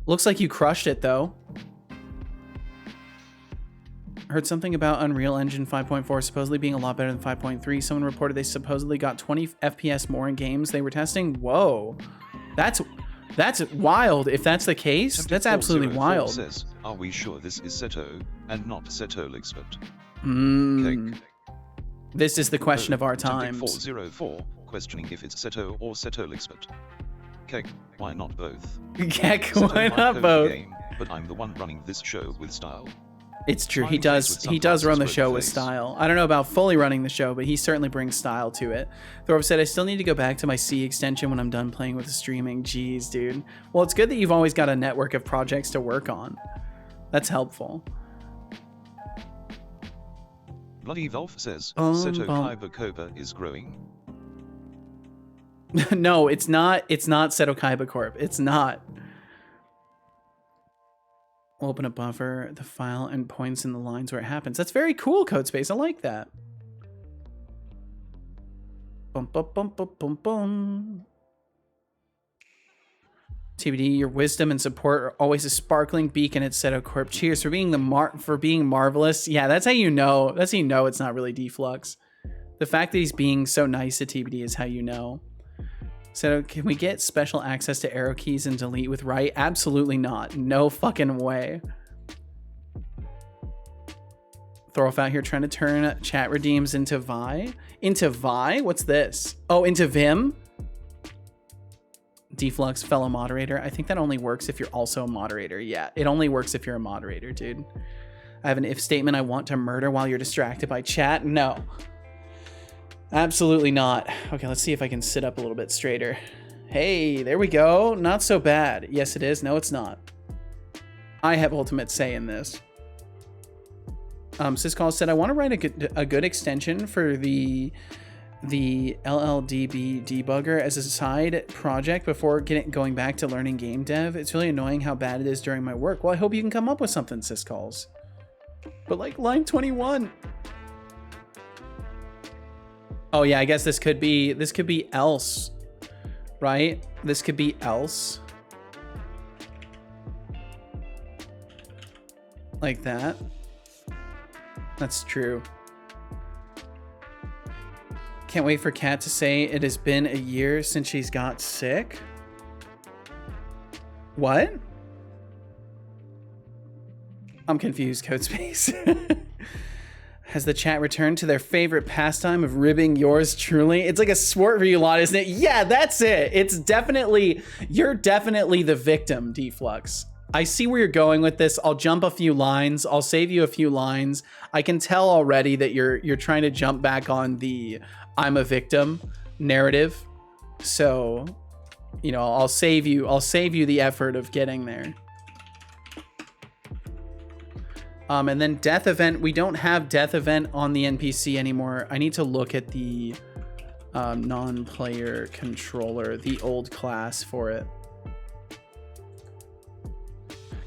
Looks like you crushed it though. Heard something about Unreal Engine 5.4 supposedly being a lot better than 5.3. Someone reported they supposedly got 20 FPS more in games they were testing. Whoa. That's wild. If that's the case, that's absolutely wild. Says, are we sure this is Seto and not Setolyx? Cake. This is the question of our times. 404 questioning if it's Seto or Setolyx. Cake, why not both? Keck, Seto why might not code the both? game, but I'm the one running this show with style. It's true. He Fine place does. with He does some run the parts show with with face. style. I don't know about fully running the show, but he certainly brings style to it. Thorpe said, "I still need to go back to my C extension when I'm done playing with the streaming." Jeez, dude. Well, it's good that you've always got a network of projects to work on. That's helpful. Bloody Wolf says, Seto Kyber Koba is growing. No, it's not. It's not Seto Kaiba Corp. It's not. We'll open a buffer, the file, and points in the lines where it happens. That's very cool, Codespace. I like that. Bum, bum, bum, bum, bum, bum. TBD, your wisdom and support are always a sparkling beacon at Seto Corp. Cheers for being being marvelous. Yeah, that's how you know. That's how you know it's not really Deflux. The fact that he's being so nice to TBD is how you know. So can we get special access to arrow keys and delete with right? Absolutely not. No fucking way. Throw off out here trying to turn chat redeems into Vi. Into Vi? What's this? Oh, into Vim? Deflux, fellow moderator. I think that only works if you're also a moderator. Yeah, it only works if you're a moderator, dude. I have an if statement. I want to murder while you're distracted by chat. No. Absolutely not. Okay, let's see if I can sit up a little bit straighter. Hey, there we go. Not so bad. Yes, it is. No, it's not. I have ultimate say in this. Syscall said, I want to write a good extension for the LLDB debugger as a side project before going back to learning game dev. It's really annoying how bad it is during my work. Well, I hope you can come up with something, Syscalls. But like line 21. Oh yeah, I guess this could be else. right? This could be else. Like that. That's true. Can't wait for Kat to say it has been a year since she's got sick. What? I'm confused, Codespace. Has the chat returned to their favorite pastime of ribbing yours truly? It's like a sport for you lot, isn't it? Yeah, that's it. It's definitely, you're definitely the victim, Deflux. I see where you're going with this. I'll jump a few lines. I'll save you a few lines. I can tell already that you're trying to jump back on the I'm a victim narrative. So, you know, I'll save you the effort of getting there. And then death event. We don't have death event on the NPC anymore. I need to look at the non-player controller, the old class for it.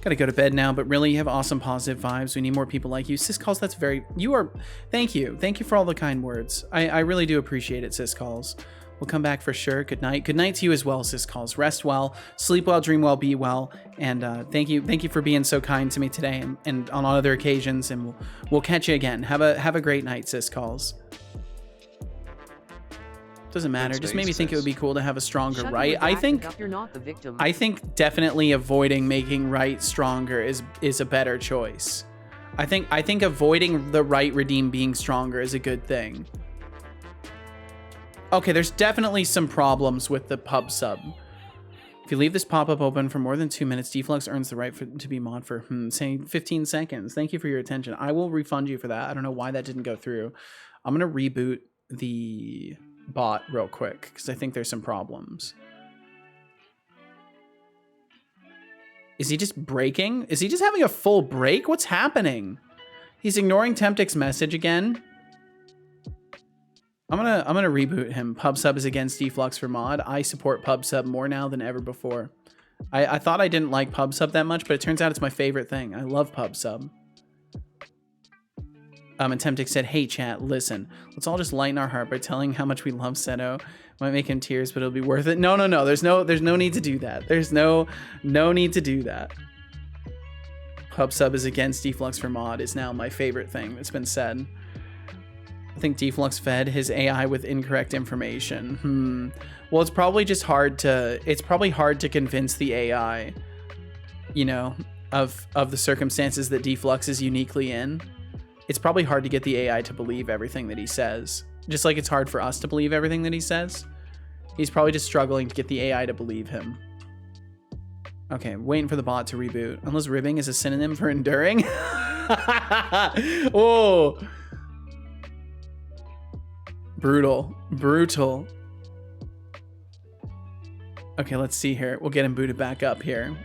Gotta go to bed now, but really you have awesome positive vibes. We need more people like you. Syscalls, that's very, you are, thank you. Thank you for all the kind words. I really do appreciate it, Syscalls. We'll come back for sure. Good night. Good night to you as well, Syscalls. Rest well, sleep well, dream well, be well. And thank you for being so kind to me today and on other occasions. And we'll catch you again. Have a great night, Syscalls. Doesn't matter. Just made me think it would be cool to have a stronger right. I think you're not the victim. I think definitely avoiding making right stronger is a better choice. I think avoiding the right redeem being stronger is a good thing. Okay, there's definitely some problems with the pub sub. If you leave this pop-up open for more than 2 minutes, Deflux earns the right to be mod for say 15 seconds. Thank you for your attention. I will refund you for that. I don't know why that didn't go through. I'm gonna reboot the bot real quick because I think there's some problems. Is he just breaking? Is he just having a full break? What's happening? He's ignoring Temptix's message again. I'm gonna reboot him. PubSub is against Deflux for mod. I support PubSub more now than ever before. I thought I didn't like PubSub that much, but it turns out it's my favorite thing. I love PubSub. And Temptix said, hey chat, listen, let's all just lighten our heart by telling how much we love Seto. Might make him tears, but it'll be worth it. No. There's no need to do that. There's no need to do that. PubSub is against Deflux for mod is now my favorite thing that's been said. I think Deflux fed his AI with incorrect information. Well, it's probably just hard to convince the AI, you know, of the circumstances that Deflux is uniquely in. It's probably hard to get the AI to believe everything that he says. Just like it's hard for us to believe everything that he says. He's probably just struggling to get the AI to believe him. Okay, waiting for the bot to reboot. Unless ribbing is a synonym for enduring. Oh. Brutal. Okay, let's see here. We'll get him booted back up here.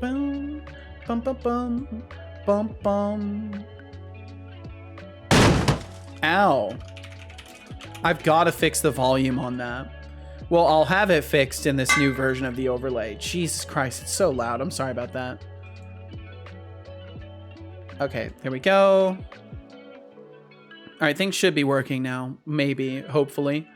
Boom. Bum, bum, bum. Bum, bum. Ow. I've got to fix the volume on that. Well, I'll have it fixed in this new version of the overlay. Jesus Christ, it's so loud. I'm sorry about that. Okay, there we go. All right, things should be working now. Maybe, hopefully.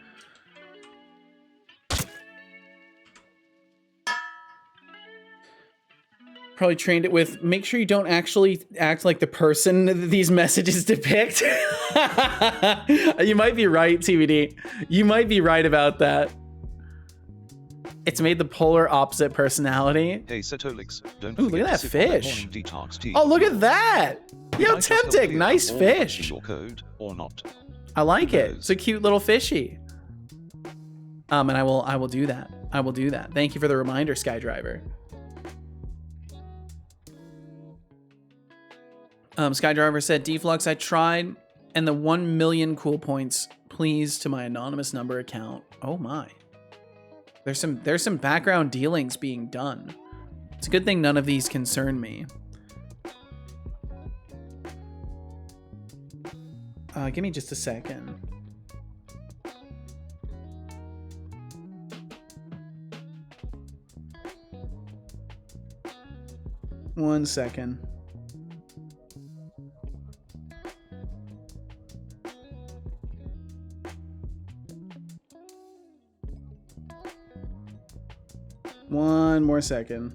Probably trained it with, make sure you don't actually act like the person that these messages depict. You might be right, TBD. You might be right about that. It's made the polar opposite personality. Hey, Setolyx, don't Ooh, look at that fish. Detox Oh, look at that. Yo, Temptic, nice fish. Your code or not. I like it. It's a cute little fishy. And I will do that. I will do that. Thank you for the reminder, Skydriver. Skydriver said, Deflux, I tried, and the 1 million cool points, please, to my anonymous number account. Oh my. There's some background dealings being done. It's a good thing none of these concern me. Give me just a second. One second. One more second.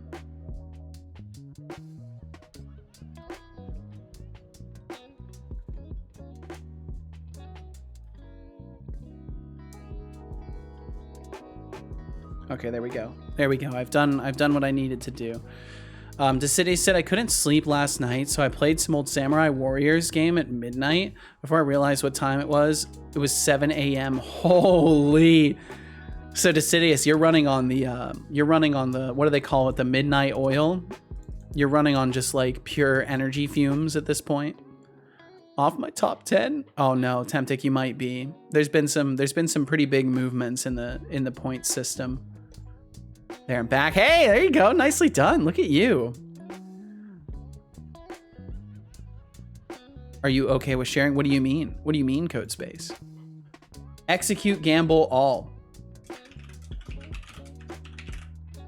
Okay, there we go. There we go. I've done what I needed to do. Decide said I couldn't sleep last night, so I played some old Samurai Warriors game at midnight. Before I realized what time it was 7 a.m. Holy. So Decidius, you're running on the what do they call it? The midnight oil. You're running on just like pure energy fumes at this point. Off my top 10? Oh no, Temptic, you might be. There's been some pretty big movements in the point system. There, I'm back. Hey, there you go. Nicely done. Look at you. Are you okay with sharing? What do you mean? What do you mean, Code Space? Execute, gamble, all.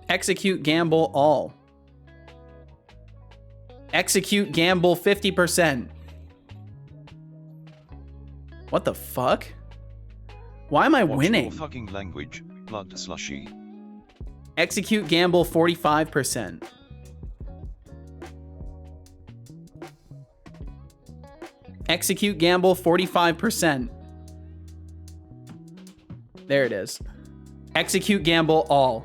Execute, gamble, all. Execute, gamble, 50%. What the fuck? Why am I winning? Your fucking language, blood slushy. Execute, gamble, 45%. Execute, gamble, 45%. There it is. Execute, gamble, all.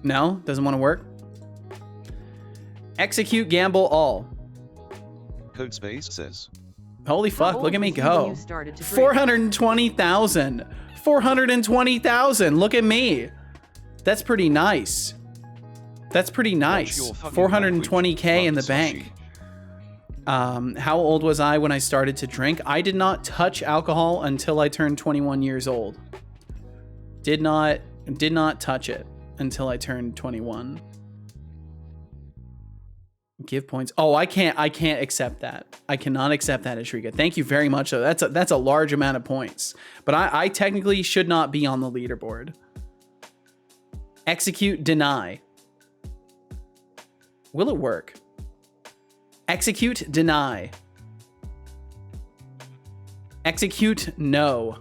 No? Doesn't want to work? Execute, gamble, all. Code Space says. Holy fuck, look at me go. 420,000. 420,000. Look at me. That's pretty nice. That's pretty nice. 420K in the bank. How old was I when I started to drink? I did not touch alcohol until I turned 21 years old. Did not touch it until I turned 21. Give points. Oh, I can't accept that. I cannot accept that, Ashrika. Thank you very much. That's a large amount of points. But I technically should not be on the leaderboard. Execute, deny. Will it work? Execute, deny. Execute, no.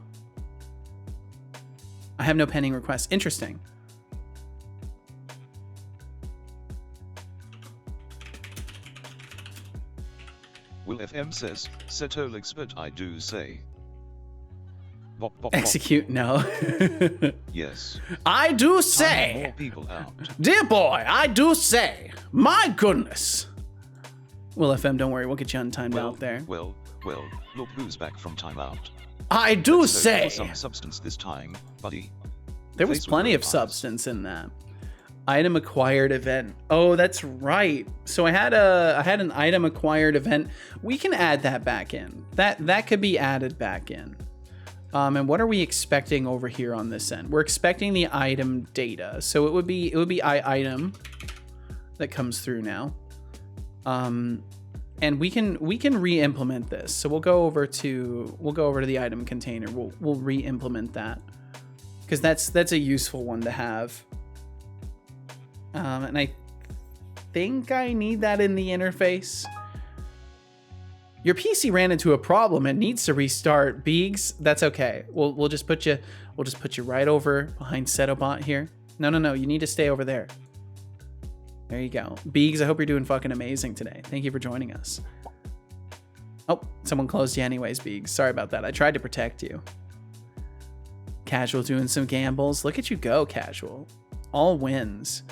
I have no pending requests. Interesting. Will FM says, Setolyx, but I do say. Bop, bop, bop. Execute, no. Yes. I do More say, people out. dear boy, I do say, my goodness. Well, FM, don't worry, we'll get you untimed out there. Well, look who's back from timeout. I do Let's say. some substance this time, buddy. There was Face plenty will of go fast. substance in that. Item acquired event. Oh, that's right. So I had an item acquired event. We can add that back in. That could be added back in. And what are we expecting over here on this end? We're expecting the item data. So it would be item that comes through now. And we can re-implement this. So we'll go over to the item container. We'll re-implement that because that's a useful one to have. And I think I need that in the interface. Your PC ran into a problem and needs to restart. Beegs, that's okay. We'll just put you right over behind Setobot here. No, you need to stay over there. There you go. Beegs, I hope you're doing fucking amazing today. Thank you for joining us. Oh, someone closed you anyways, Beegs. Sorry about that. I tried to protect you. Casual doing some gambles. Look at you go, Casual. All wins.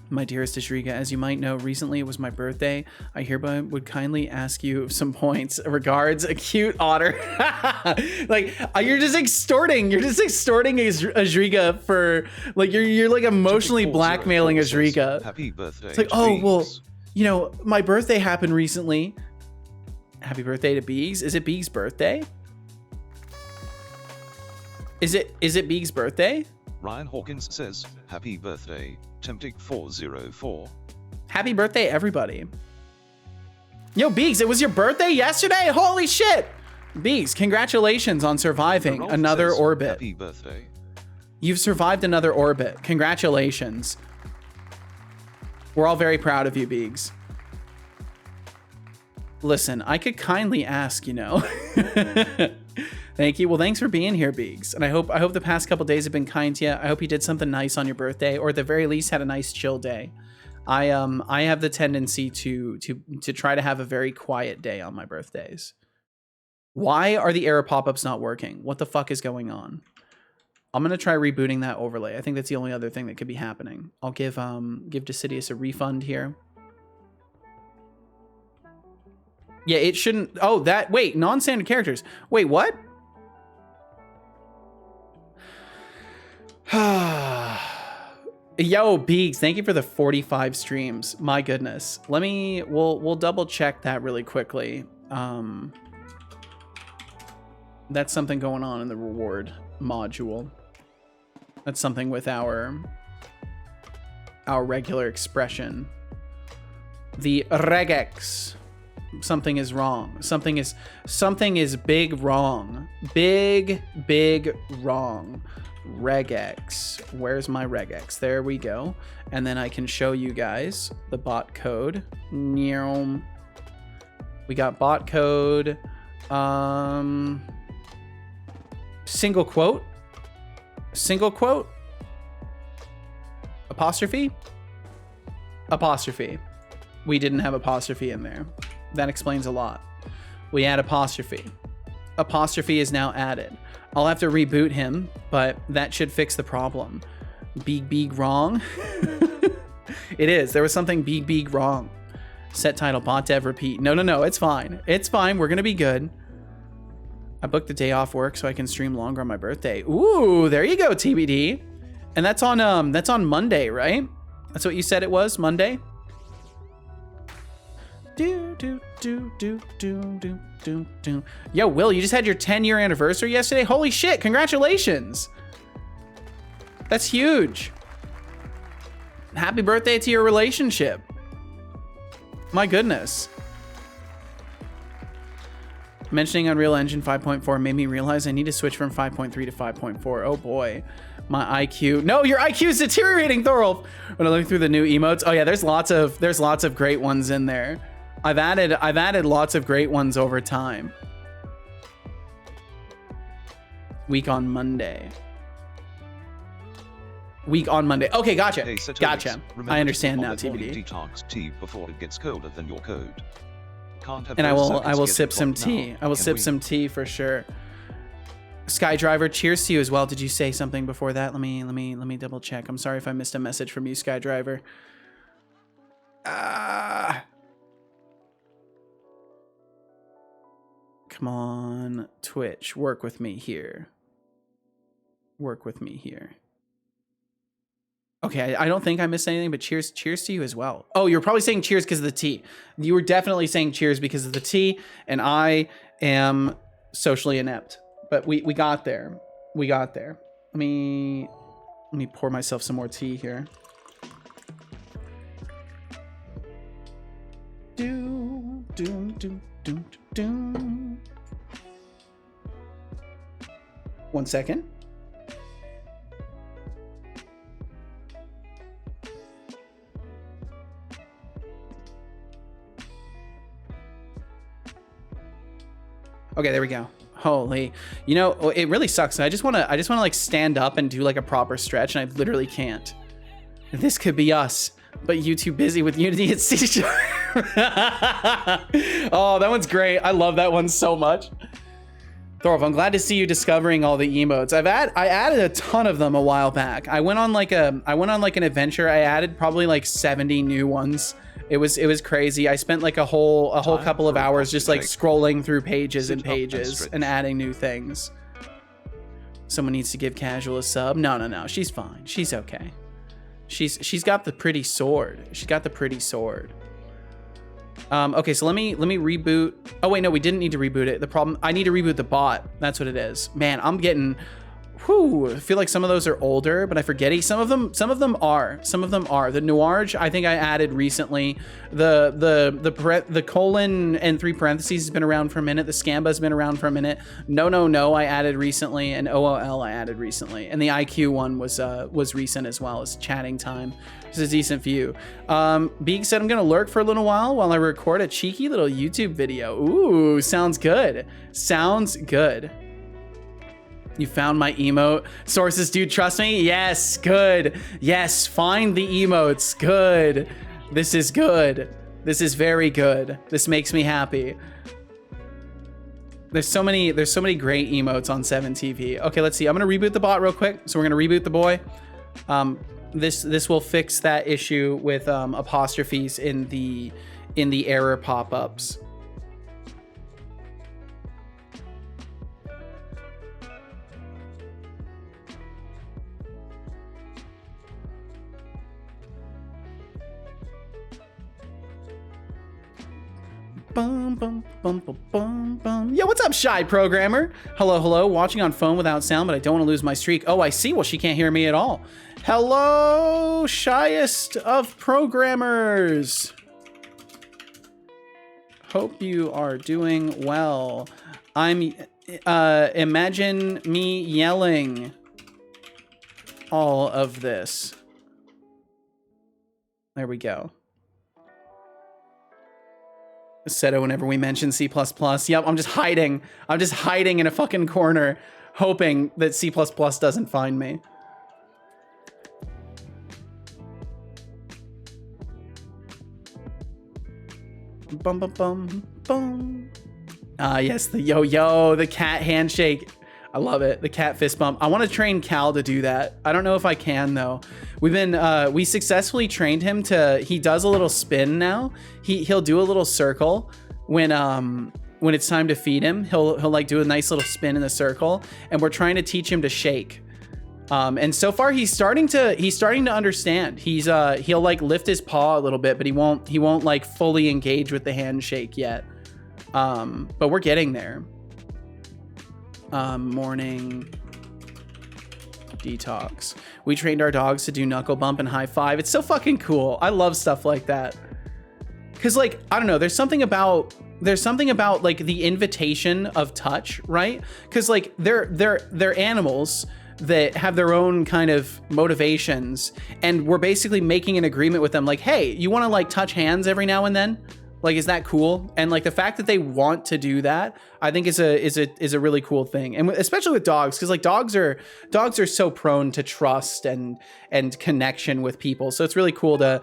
My dearest Ashrika, as you might know, recently it was my birthday. I hereby would kindly ask you some points. Regards, a cute otter. Like, you're just extorting Ashrika for, like, you're like emotionally blackmailing Ashrika. Happy birthday. It's like, oh, well, you know, my birthday happened recently. Happy birthday to Beegs. Is it Beegs' birthday? Is it Beegs' birthday? Ryan Hawkins says, happy birthday, Temptic404. Happy birthday, everybody. Yo, Beegs, it was your birthday yesterday? Holy shit! Beegs, congratulations on surviving Rolf another says, orbit. Happy birthday. You've survived another orbit. Congratulations. We're all very proud of you, Beegs. Listen, I could kindly ask, you know. Thank you. Well, thanks for being here, Beegs. And I hope the past couple days have been kind to you. I hope you did something nice on your birthday, or at the very least had a nice chill day. I have the tendency to try to have a very quiet day on my birthdays. Why are the error pop-ups not working? What the fuck is going on? I'm gonna try rebooting that overlay. I think that's the only other thing that could be happening. I'll give Decidius a refund here. Yeah, it shouldn't. Oh, that. Wait, non-standard characters. Wait, what? Yo, Beegs, thank you for the 45 streams. My goodness. We'll double check that really quickly. That's something going on in the reward module. That's something with our regular expression. The regex. Something is wrong. Something is big wrong. Big wrong. Regex. Where's my regex? There we go. And then I can show you guys the bot code. We got bot code. Single quote. Single quote. Apostrophe. Apostrophe. We didn't have apostrophe in there. That explains a lot. We add apostrophe. Apostrophe is now added. I'll have to reboot him, but that should fix the problem. Big wrong. It is. There was something big wrong. Set title, bot dev, repeat. No. It's fine. It's fine. We're going to be good. I booked the day off work so I can stream longer on my birthday. Ooh, there you go, TBD. And that's on Monday, right? That's what you said it was, Monday? Do. Yo, Will, you just had your 10-year anniversary yesterday? Holy shit, congratulations. That's huge. Happy birthday to your relationship. My goodness. Mentioning Unreal Engine 5.4 made me realize I need to switch from 5.3 to 5.4. Oh boy. My IQ. No, your IQ is deteriorating, Thorolf. When I look through the new emotes. Oh yeah, there's lots of great ones in there. I've added lots of great ones over time. Week on Monday. Week on Monday. Okay, gotcha. Hey, Setolyx, gotcha. I understand now, TBD. Detox tea before it gets colder than your code. Can't have and I will sip some tea. I will sip some tea for sure. Skydriver, cheers to you as well. Did you say something before that? Let me double check. I'm sorry if I missed a message from you, Skydriver. Come on, Twitch, work with me here. Work with me here. Okay, I don't think I missed anything, but cheers to you as well. Oh, you were probably saying cheers because of the tea. You were definitely saying cheers because of the tea, and I am socially inept. But we got there. We got there. Let me pour myself some more tea here. One second. Okay, there we go. Holy, you know, it really sucks. I just want to like stand up and do like a proper stretch, and I literally can't. This could be us, but you too busy with Unity at C#. Oh, that one's great. I love that one so much. Thorolf, I'm glad to see you discovering all the emotes. I added a ton of them a while back. I went on like an adventure. I added probably like 70 new ones. It was crazy. I spent like a whole couple of hours just like scrolling through pages and pages and adding new things. Someone needs to give Casual a sub. No. She's fine. She's okay. She's got the pretty sword. She's got the pretty sword. Okay, so let me reboot. Oh wait, no, we didn't need to reboot it. The problem, I need to reboot the bot. That's what it is. Man, I'm getting, whew, I feel like some of those are older, but I forget it. Some of them are. The Noirge, I think I added recently. The colon and 3 parentheses has been around for a minute. The Scamba's been around for a minute. No, I added recently, and OOL I added recently, and the IQ one was recent as well as chatting time. It's a decent view. Beak said I'm gonna lurk for a little while I record a cheeky little YouTube video. Ooh, sounds good. Sounds good. You found my emote. Sources, dude, trust me? Yes, good. Yes, find the emotes. Good. This is good. This is very good. This makes me happy. There's so many great emotes on 7TV. Okay, let's see. I'm gonna reboot the bot real quick. So we're gonna reboot the boy. This will fix that issue with apostrophes in the error pop-ups. Bum, bum, bum, bum, bum, bum. Yeah, what's up, shy programmer? Hello, hello. Watching on phone without sound, but I don't want to lose my streak. Oh, I see. Well, she can't hear me at all. Hello, shyest of programmers. Hope you are doing well. Imagine me yelling all of this. There we go. Seto whenever we mention C++. Yep, I'm just hiding. I'm just hiding in a fucking corner, hoping that C++ doesn't find me. Bum, bum, bum, bum. Ah, yes, the yo-yo, the cat handshake. I love it. The cat fist bump. I want to train Cal to do that. I don't know if I can though. We successfully trained him to, he does a little spin now. He'll do a little circle when it's time to feed him. He'll like do a nice little spin in the circle, and we're trying to teach him to shake. And so far he's starting to understand. He'll like lift his paw a little bit, but he won't like fully engage with the handshake yet. But we're getting there. Morning detox. We trained our dogs to do knuckle bump and high five. It's so fucking cool. I love stuff like that. Cause like, I don't know, there's something about like the invitation of touch, right? Cause like they're animals that have their own kind of motivations, and we're basically making an agreement with them like, hey, you want to like touch hands every now and then? Like, is that cool? And like the fact that they want to do that, I think is a really cool thing. And especially with dogs, because like dogs are so prone to trust and connection with people. So it's really cool to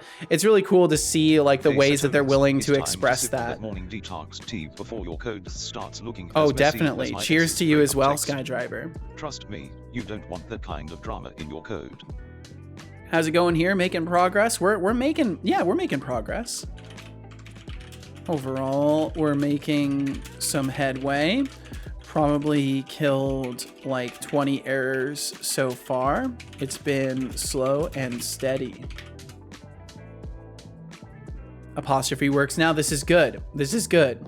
see like the ways that they're willing to express that. Morning detox tea before your code starts looking oh, definitely. Cheers to you as well, Skydriver. Trust me, you don't want that kind of drama in your code. How's it going here? Making progress? We're making progress. Overall, we're making some headway. Probably killed like 20 errors so far. It's been slow and steady. Apostrophe works now. This is good. This is good.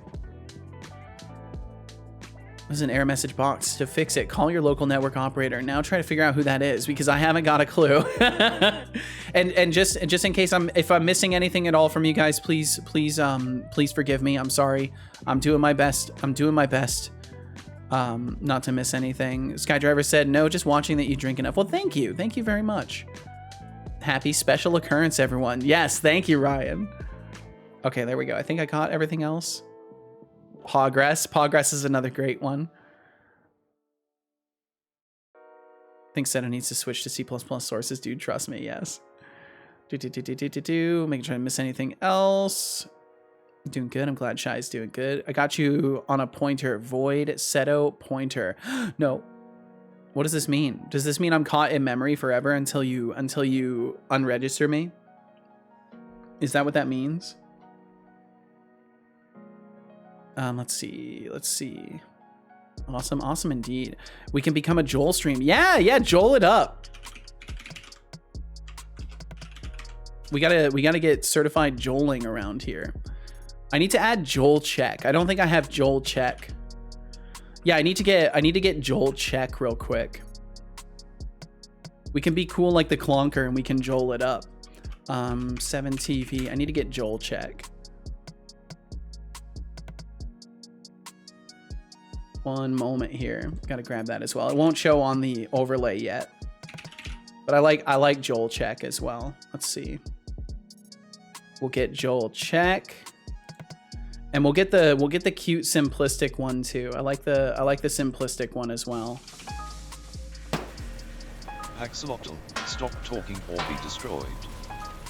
There's an error message box. To fix it, call your local network operator. Now try to figure out who that is, because I haven't got a clue. and just in case if I'm missing anything at all from you guys, please forgive me. I'm sorry. I'm doing my best. Not to miss anything. Skydriver said, no, just watching that you drink enough. Well, thank you. Thank you very much. Happy special occurrence, everyone. Yes, thank you, Ryan. Okay, there we go. I think I got everything else. Progress is another great one. I think Seto needs to switch to C++ sources, dude. Trust me, yes. Making sure I didn't miss anything else. Doing good. I'm glad Shy's doing good. I got you on a pointer. Void Seto pointer. No. What does this mean? Does this mean I'm caught in memory forever until you unregister me? Is that what that means? Let's see. Awesome indeed. We can become a Joel stream. Yeah, Joel it up. We gotta get certified Joeling around here. I need to add Joel check. I don't think I have Joel check. Yeah, I need to get Joel check real quick. We can be cool like the Clonker and we can Joel it up. 7TV. I need to get Joel check. One moment here. Gotta grab that as well. It won't show on the overlay yet, but I like Joel check as well. Let's see. We'll get Joel check, and we'll get the cute simplistic one too. I like the simplistic one as well. Axolotl, stop talking or be destroyed.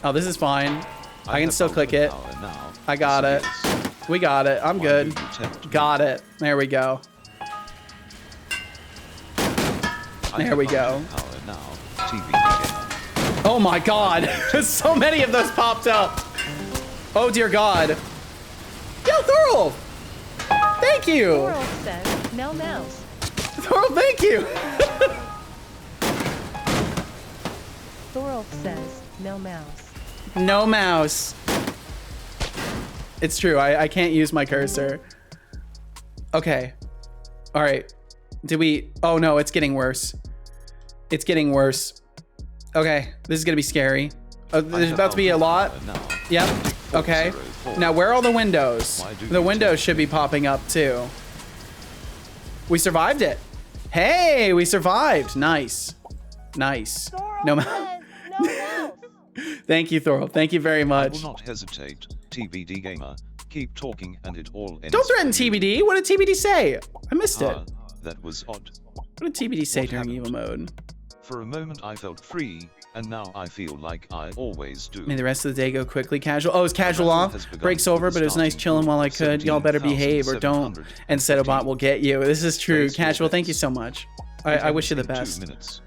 Oh, this is fine. I can have still click it. ultimate power now. I got it. Yes. We got it. I'm Why good. do you tempt me? Got it. There we go. I There have we go. ultimate power now. TV gamer. Oh my god. So many of those popped up. Oh dear god. Yo, Thorolf! Thank you! Thorolf says, no mouse. Thorolf, thank you! Thorolf says, no mouse. No mouse. It's true, I can't use my cursor. Okay. Alright. Did we... Oh no, it's getting worse. It's getting worse. Okay, this is gonna be scary. There's about to be a lot. Yep. Okay. Now, where are all the windows? The windows should be popping up too. We survived it. Hey, we survived. Nice. Nice. No mouse. No mouse. Thank you, Thorol. Thank you very I will much. not hesitate. TBD gamer. Keep talking and it all ends. Don't threaten for you. TBD. What did TBD say? I missed it. Ah, that was odd. What did TBD say What during happened? evil mode? For a moment I felt free, and now I feel like I always do. May the rest of the day go quickly. Casual. Oh, it's casual battle off. has begun Breaks with over, a but it was nice starting chilling while I pool of could. Y'all better behave or don't. And Setobot 17,715. will get you. This is true. Thanks for Casual, thank you this. so much. It I wish you the ends in best. 2 minutes.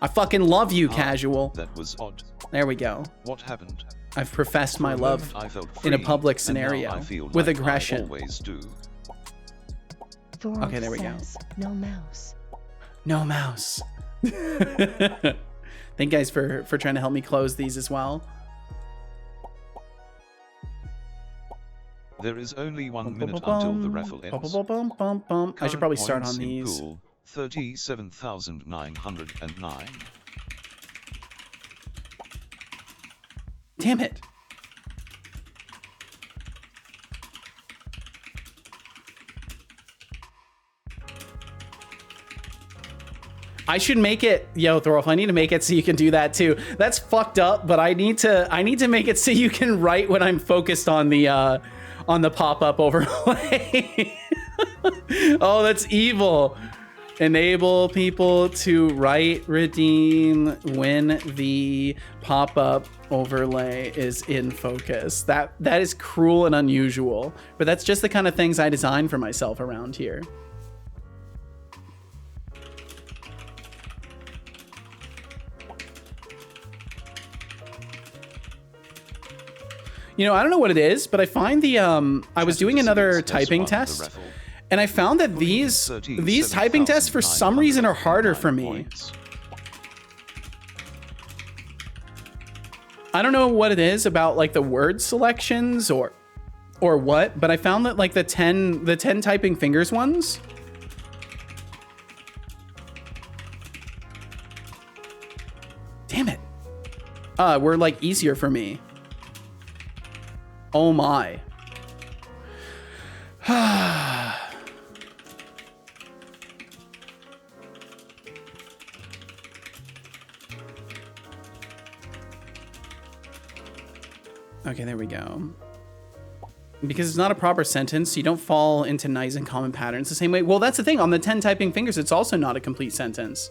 I fucking love you, Ah, Casual. That was odd. There we go. What happened? I've professed For my a love moment I felt in a free, public and now scenario I feel with like aggression. I always do. Thorolf Okay, there we go. says, no mouse. No mouse. Thank you guys for trying to help me close these as well. There is only 1 minute until the raffle ends. I should probably start Current on points in these. pool, 37,909. Damn it. I should make it, yo, Thorolf, I need to make it so you can do that too. That's fucked up, but I need to make it so you can write when I'm focused on the pop-up overlay. Oh, that's evil. Enable people to write redeem when the pop-up overlay is in focus. That is cruel and unusual, but that's just the kind of things I design for myself around here. You know, I don't know what it is, but I find the I was doing another typing test, and I found that these typing tests for some reason are harder for me. I don't know what it is about like the word selections or what, but I found that like the 10 typing fingers ones. Damn it. Were like easier for me. Oh my. Okay, there we go. Because it's not a proper sentence, you don't fall into nice and common patterns the same way. Well, that's the thing. On the 10 typing fingers, it's also not a complete sentence.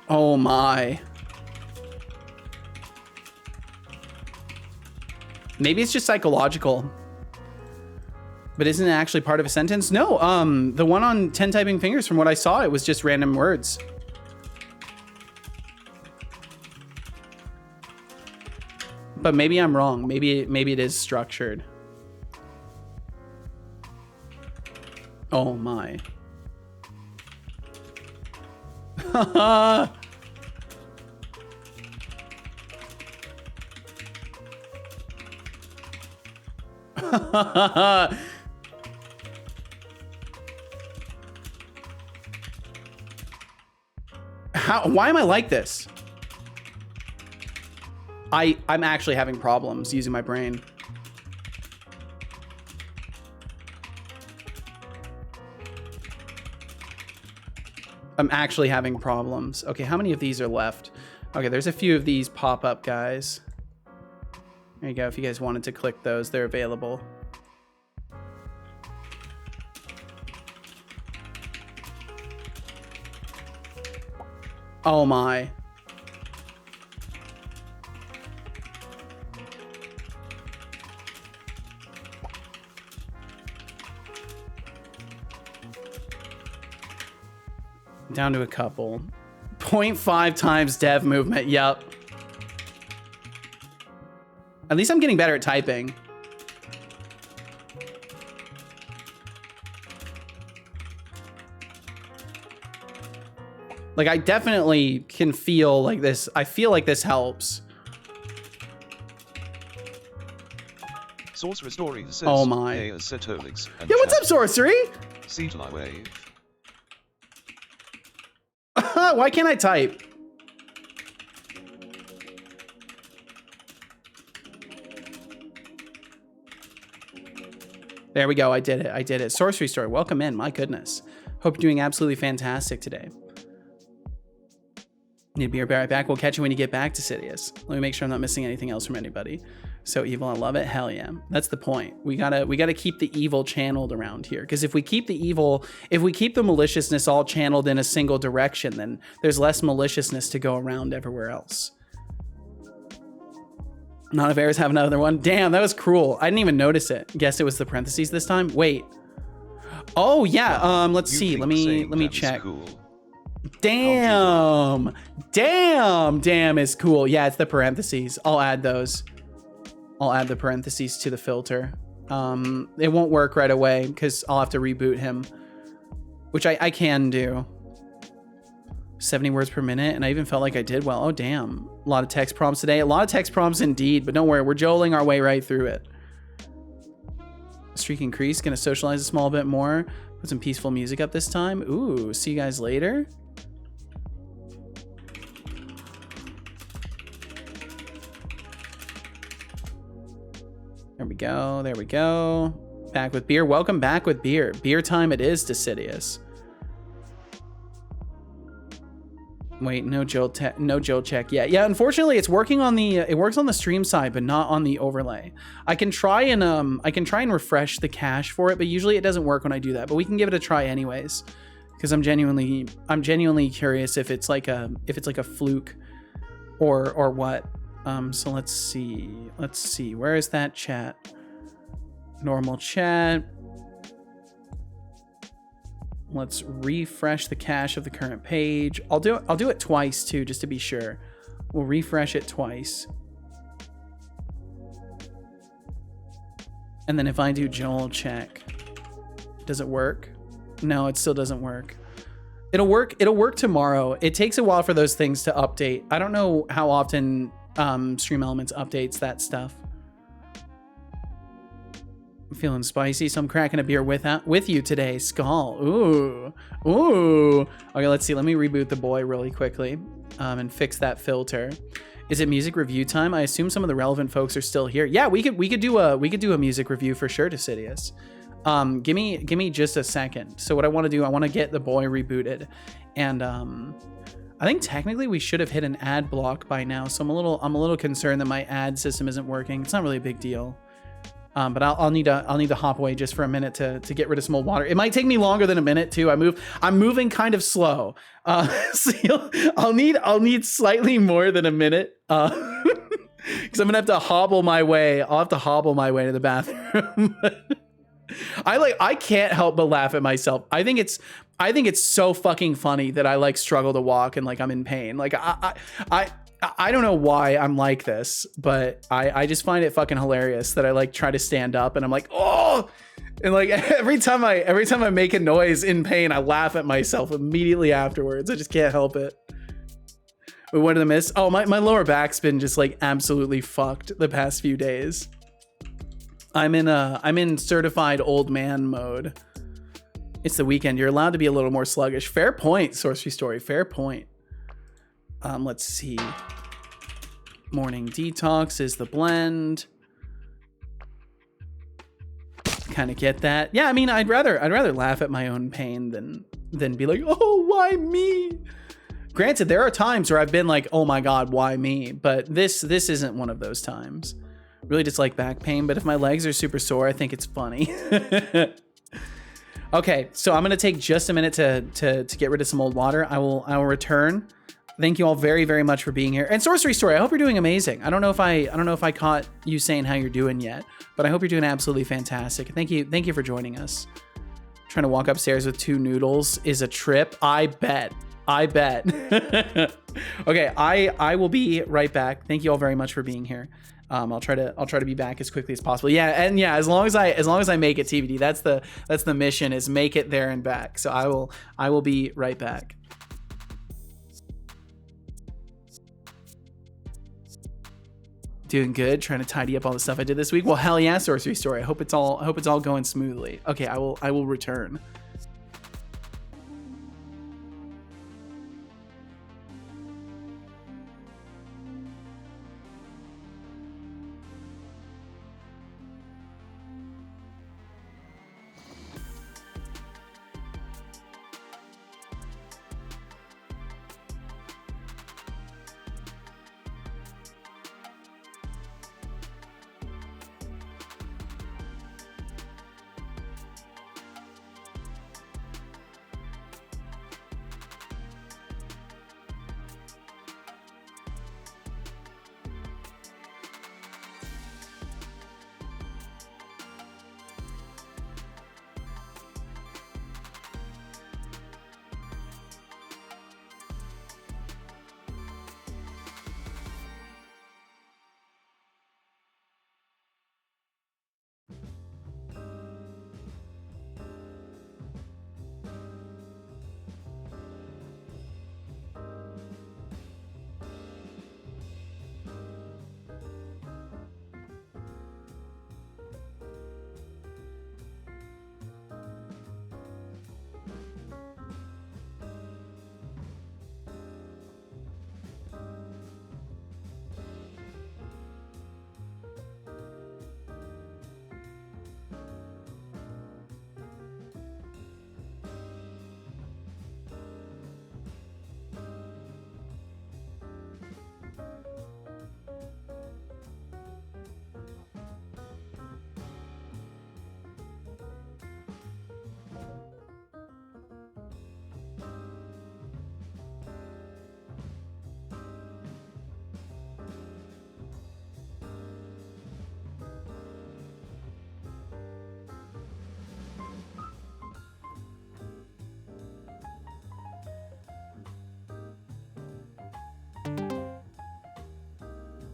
Oh my. Maybe it's just psychological. But isn't it actually part of a sentence? No, the one on 10 typing fingers, from what I saw, it was just random words. But maybe I'm wrong. Maybe it is structured. Oh my. Why am I like this? I'm actually having problems using my brain. I'm actually having problems. Okay, how many of these are left? Okay, there's a few of these pop-up guys. There you go. If you guys wanted to click those, they're available. Oh my. Down to a couple. 0.5 times dev movement. Yep. At least I'm getting better at typing. Like, I definitely can feel like this. I feel like this helps. Sorcerer Story says, oh my. Hey, Setolyx and Yo, what's up, Sorcery? Setolyx wave. Why can't I type? There we go. I did it. I did it. Sorcery Story, welcome in. My goodness. Hope you're doing absolutely fantastic today. Need to be right back. We'll catch you when you get back to Sidious. Let me make sure I'm not missing anything else from anybody. So evil, I love it. Hell yeah. That's the point. We gotta keep the evil channeled around here. Because if we keep the evil, if we keep the maliciousness all channeled in a single direction, then there's less maliciousness to go around everywhere else. Not if errors have another one. Damn, that was cruel. I didn't even notice it. Guess it was the parentheses this time. Wait. Oh yeah. Let's see. Let me check. Cool. Damn. Damn is cool. Yeah, it's the parentheses. I'll add those. I'll add the parentheses to the filter. It won't work right away because I'll have to reboot him, which I can do. 70 words per minute, and I even felt like I did well. Oh, damn. A lot of text prompts today. A lot of text prompts indeed, but don't worry. We're joling our way right through it. Streak increase. Gonna socialize a small bit more. Put some peaceful music up this time. Ooh, see you guys later. There we go. There we go. Back with beer. Welcome back with beer. Beer time it is, Decidious. Wait, no Joel check yet. Yeah, unfortunately, it's working on the it works on the stream side, but not on the overlay. I can try and refresh the cache for it, but usually it doesn't work when I do that. But we can give it a try anyways, because I'm genuinely curious if it's like a fluke or what. So let's see. Where is that chat? Normal chat. Let's refresh the cache of the current page. I'll do it twice too, just to be sure. We'll refresh it twice. And then if I do Joel check, does it work? No, it still doesn't work. It'll work tomorrow. It takes a while for those things to update. I don't know how often Stream Elements updates that stuff. I'm feeling spicy, so I'm cracking a beer with you today. Skull. Ooh. Okay, let's see. Let me reboot the boy really quickly and fix that filter. Is it music review time? I assume some of the relevant folks are still here. Yeah, we could do a music review for sure, Decidious. Give me just a second. So what I want to do, I want to get the boy rebooted, and I think technically we should have hit an ad block by now. So I'm a little concerned that my ad system isn't working. It's not really a big deal. But I'll need to hop away just for a minute to get rid of some old water. It might take me longer than a minute too. I'm moving kind of slow. So I'll need slightly more than a minute. Because I'm gonna have to hobble my way. I'll have to hobble my way to the bathroom. I can't help but laugh at myself. I think it's so fucking funny that I like struggle to walk and like I'm in pain. Like I don't know why I'm like this, but I just find it fucking hilarious that I like try to stand up and I'm like, oh, and like every time I make a noise in pain, I laugh at myself immediately afterwards. I just can't help it. But what did I miss? Oh, my lower back's been just like absolutely fucked the past few days. I'm in certified old man mode. It's the weekend. You're allowed to be a little more sluggish. Fair point, Sorcery Story. Fair point. Let's see. Morning detox is the blend. Kind of get that. Yeah, I mean, I'd rather laugh at my own pain than be like, oh, why me? Granted, there are times where I've been like, oh my god, why me? But this isn't one of those times. Really just like back pain, but if my legs are super sore, I think it's funny. Okay, so I'm gonna take just a minute to get rid of some old water. I will return. Thank you all very, very much for being here. And Sorcery Story, I hope you're doing amazing. I don't know if I caught you saying how you're doing yet, but I hope you're doing absolutely fantastic. Thank you for joining us. Trying to walk upstairs with 2 noodles is a trip. I bet. Okay, I will be right back. Thank you all very much for being here. I'll try to be back as quickly as possible. Yeah, and yeah, as long as I make it, TBD. That's the mission, is make it there and back. So I will be right back. Doing good, trying to tidy up all the stuff I did this week. Well, hell yeah, Sorcery Story. I hope it's all going smoothly. Okay, I will return.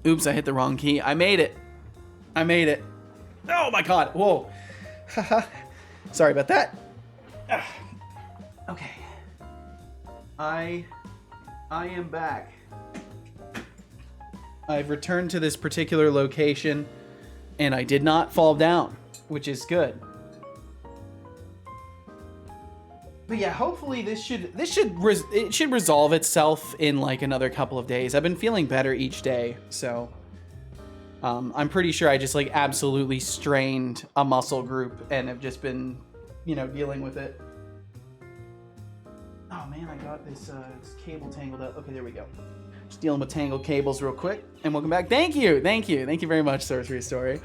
Oops, I hit the wrong key. I made it. Oh my god. Whoa. Sorry about that. Okay. I am back. I've returned to this particular location and I did not fall down, which is good. But yeah, hopefully it should resolve itself in like another couple of days. I've been feeling better each day, so I'm pretty sure I just like absolutely strained a muscle group and have just been, you know, dealing with it. Oh man, I got this cable tangled up. Okay, there we go. Just dealing with tangled cables real quick. And welcome back. Thank you very much, Sorcery Story.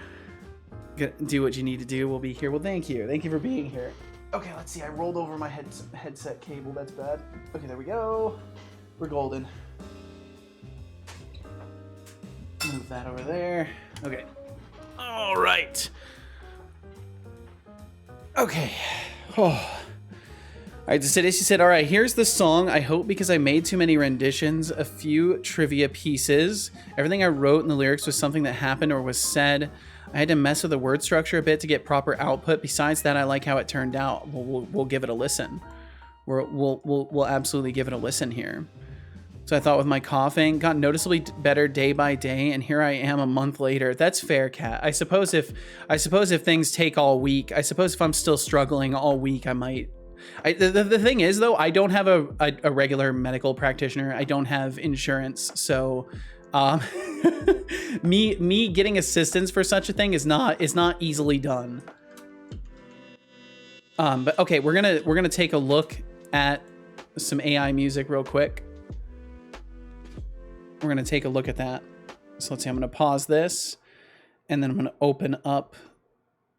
Do what you need to do. We'll be here. Well, thank you for being here. Okay, let's see. I rolled over my headset cable. That's bad. Okay, there we go. We're golden. Move that over there. Okay. All right. Okay. Oh. All right, she said, all right, here's the song. I hope because I made too many renditions, a few trivia pieces. Everything I wrote in the lyrics was something that happened or was said. I had to mess with the word structure a bit to get proper output. Besides that, I like how it turned out. We'll give it a listen. We'll absolutely give it a listen here. So I thought with my coughing, got noticeably better day by day, and here I am a month later. That's fair, Kat. I suppose if things take all week, I suppose if I'm still struggling all week, I might. The thing is, though, I don't have a regular medical practitioner. I don't have insurance, so. Me getting assistance for such a thing is not easily done. But okay, we're gonna take a look at some AI music real quick. We're gonna take a look at that. So let's see, I'm gonna pause this and then I'm gonna open up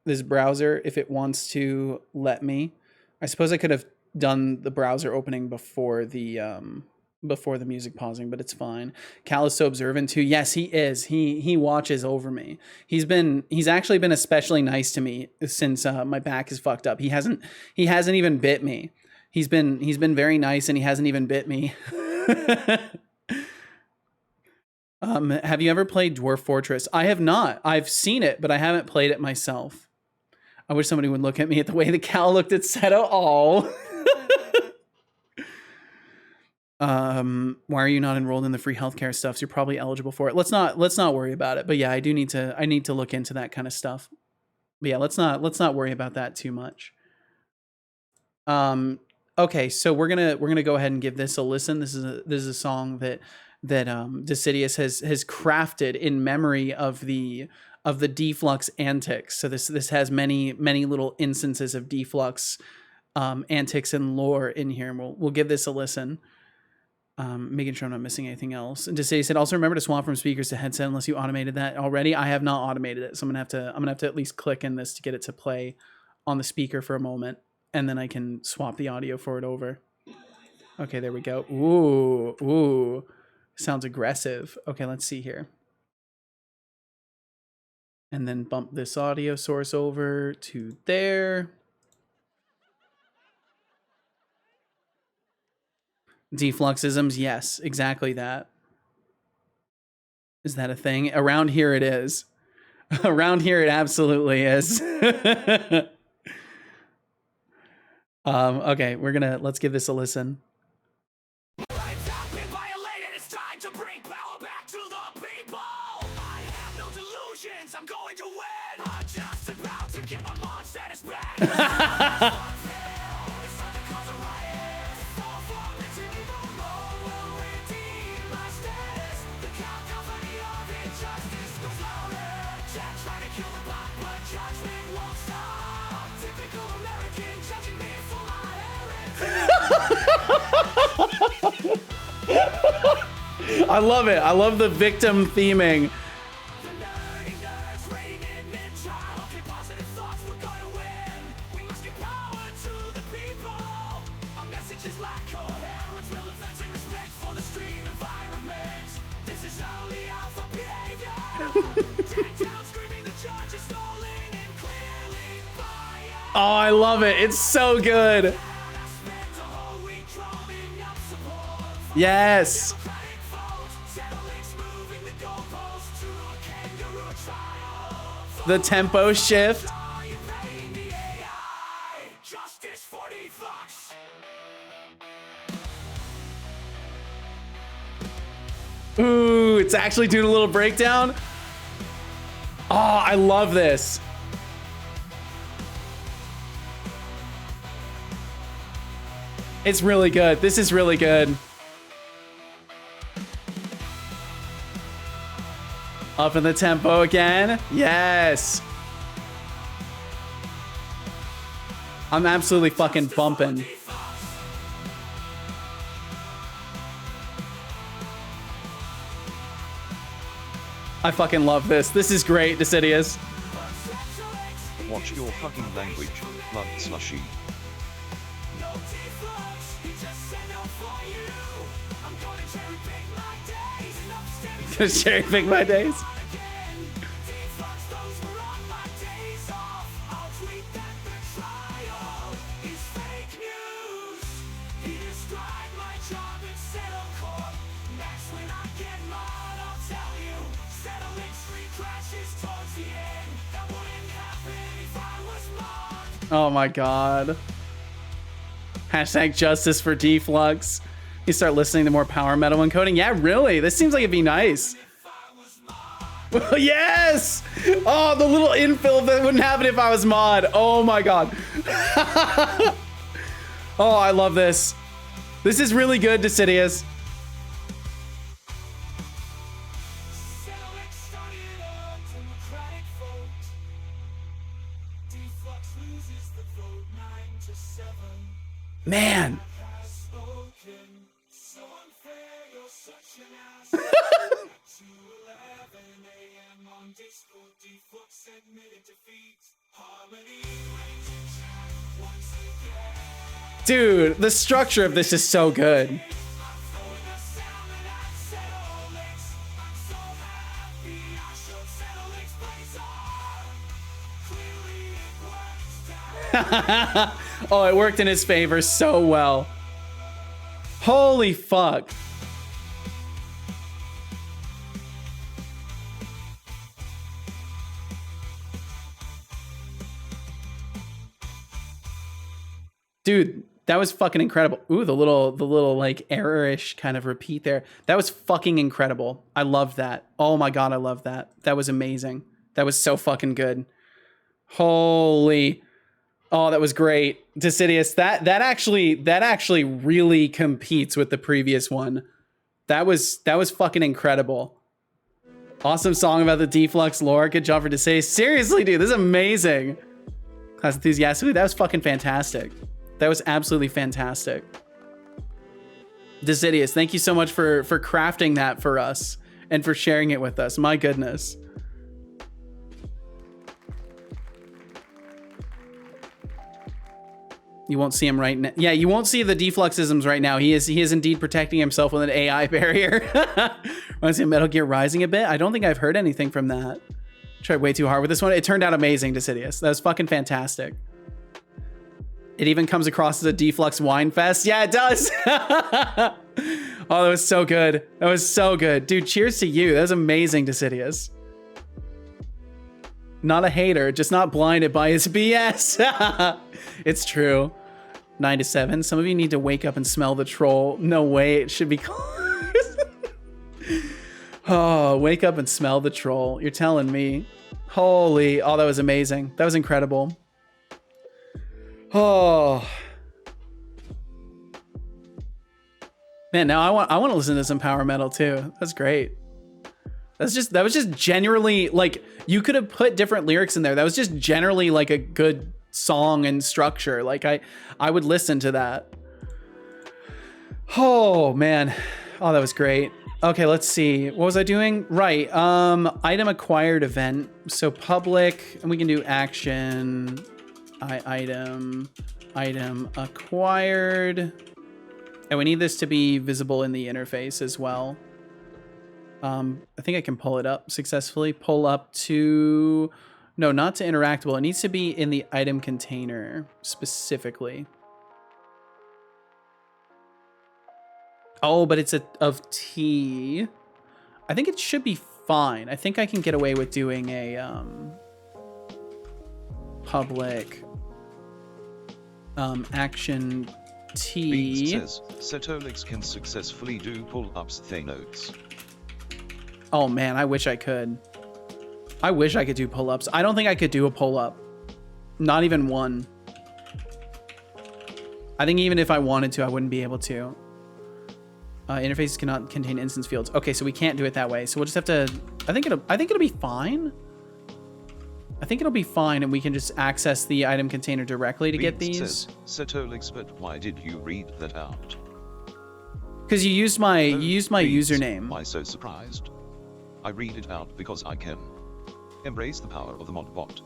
this browser if it wants to let me. I suppose I could have done the browser opening before the before the music pausing, but it's fine. Cal is so observant too. Yes, he is. He watches over me. He's actually been especially nice to me since my back is fucked up. He hasn't even bit me. He's been very nice, and he hasn't even bit me. Have you ever played Dwarf Fortress? I have not. I've seen it, but I haven't played it myself. I wish somebody would look at me at the way the Cal looked at Seto. Oh. Why are you not enrolled in the free healthcare stuff? So you're probably eligible for it. Let's not worry about it. But yeah, I need to look into that kind of stuff. But yeah, let's not worry about that too much. Okay, so we're gonna go ahead and give this a listen. This is a song that Decidius has crafted in memory of the Deflux antics. So this has many little instances of Deflux antics and lore in here, and we'll give this a listen. Making sure I'm not missing anything else. And Decidius said, also remember to swap from speakers to headset unless you automated that already. I have not automated it, so I'm gonna have to at least click in this to get it to play on the speaker for a moment, and then I can swap the audio for it over. Okay, there we go. Ooh. Sounds aggressive. Okay, let's see here. And then bump this audio source over to there. Defluxisms, yes, exactly that. Is that a thing? Around here it is. Around here it absolutely is. Okay, let's give this a listen. I'm going to win. I'm just about to get my launch status back. I love it. I love the victim theming. Oh, I love it. It's so good. Yes. The tempo shift. Ooh, it's actually doing a little breakdown. Oh, I love this. It's really good. This is really good. Up in the tempo again. Yes. I'm absolutely fucking bumping. I fucking love this. This is great, Decidius. Watch your fucking language, blood slushy. Just cherry pick my days. Oh my god. Hashtag justice for Deflux. You start listening to more power metal encoding. Yeah, really? This seems like it'd be nice. Yes! Oh, the little infill that wouldn't happen if I was mod. Oh my god. Oh, I love this. This is really good, Decidius. Man. Dude, the structure of this is so good. Oh, it worked in his favor so well. Holy fuck. Dude, that was fucking incredible. Ooh, the little like error-ish kind of repeat there. That was fucking incredible. I loved that. Oh my God, I love that. That was amazing. That was so fucking good. Holy. Oh, that was great. Decidius, that actually really competes with the previous one. That was fucking incredible. Awesome song about the deflux lore. Good job for Decidius. Seriously, dude, this is amazing. Class enthusiastically, that was fucking fantastic. That was absolutely fantastic. Decidius, thank you so much for crafting that for us and for sharing it with us. My goodness. You won't see him right now. Yeah, you won't see the defluxisms right now. He is indeed protecting himself with an AI barrier. Reminds me of Metal Gear Rising a bit. I don't think I've heard anything from that. Tried way too hard with this one. It turned out amazing, Decidius. That was fucking fantastic. It even comes across as a deflux wine fest. Yeah, it does. Oh, that was so good. That was so good. Dude, cheers to you. That was amazing, Decidius. Not a hater, just not blinded by his BS. It's true. 9 to 7. Some of you need to wake up and smell the troll. No way, it should be closed. Oh, wake up and smell the troll. You're telling me. Holy, oh, that was amazing. That was incredible. Oh. Man, now I want to listen to some power metal too. That's great. That was just generally like, you could have put different lyrics in there. That was just generally like a good song and structure. Like I would listen to that. Oh man. Oh, that was great. Okay, let's see. What was I doing? Right. Item acquired event. So public, and we can do action. Item acquired. And we need this to be visible in the interface as well. I think I can pull it up successfully. Pull up to, no, not to interactable. It needs to be in the item container specifically. Oh, but it's of T. I think it should be fine. I think I can get away with doing a public action T. Beast says Setolyx can successfully do pull-ups Thanotes. Oh man, I wish I could. I wish I could do pull-ups. I don't think I could do a pull-up. Not even one. I think even if I wanted to, I wouldn't be able to. Interfaces cannot contain instance fields. Okay, so we can't do it that way. So we'll just have to, I think it'll be fine. I think it'll be fine, and we can just access the item container directly to get these. Says, Setolyx, but why did you read that out? Because you used my username. Why so surprised? I read it out because I can. Embrace the power of the mod bot.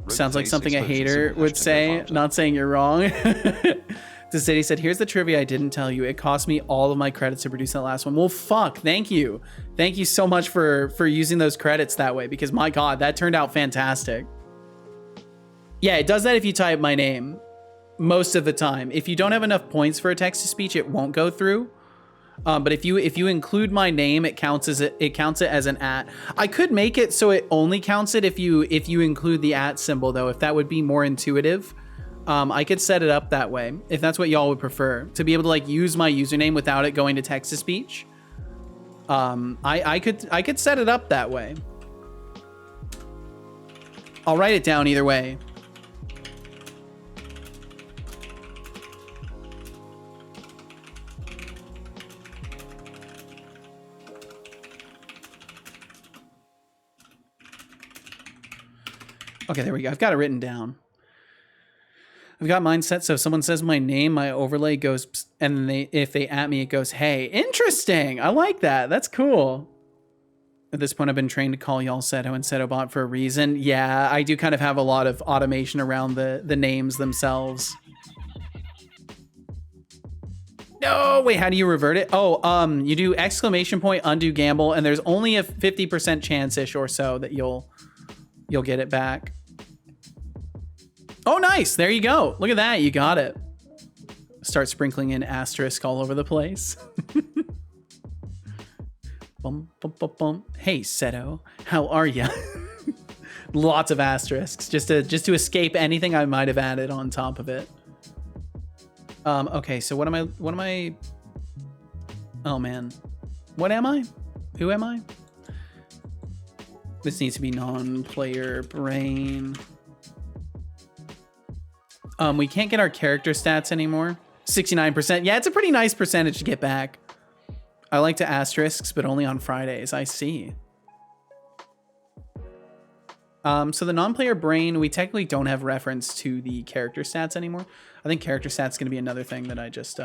Sounds like something a hater would say. Not saying you're wrong. The city said, here's the trivia I didn't tell you. It cost me all of my credits to produce that last one. Well, fuck. Thank you. Thank you so much for using those credits that way, because my God, that turned out fantastic. Yeah, it does that if you type my name most of the time. If you don't have enough points for a text-to-speech, it won't go through. But if you include my name, it counts it as an @ I could make it so it only counts it if you include the @ symbol though, if that would be more intuitive. I could set it up that way if that's what y'all would prefer, to be able to like use my username without it going to text to speech. I could set it up that way. I'll write it down either way. Okay, there we go. I've got it written down. I've got mine set, so if someone says my name, my overlay goes, psst, and if they at me, it goes, hey. Interesting. I like that. That's cool. At this point, I've been trained to call y'all Seto and Setobot for a reason. Yeah, I do kind of have a lot of automation around the names themselves. No, wait, how do you revert it? Oh, you do exclamation point, undo gamble, and there's only a 50% chance-ish or so that you'll get it back. Oh, nice. There you go. Look at that. You got it. Start sprinkling in asterisk all over the place. Bum, bum, bum, bum. Hey, Seto, how are ya? Lots of asterisks just to escape anything I might have added on top of it. Okay, so what am I? Oh man, what am I? Who am I? This needs to be non-player brain. We can't get our character stats anymore. 69%. Yeah, it's a pretty nice percentage to get back. I like to asterisks, but only on Fridays. I see. So the non-player brain, we technically don't have reference to the character stats anymore. I think character stats is going to be another thing that I just...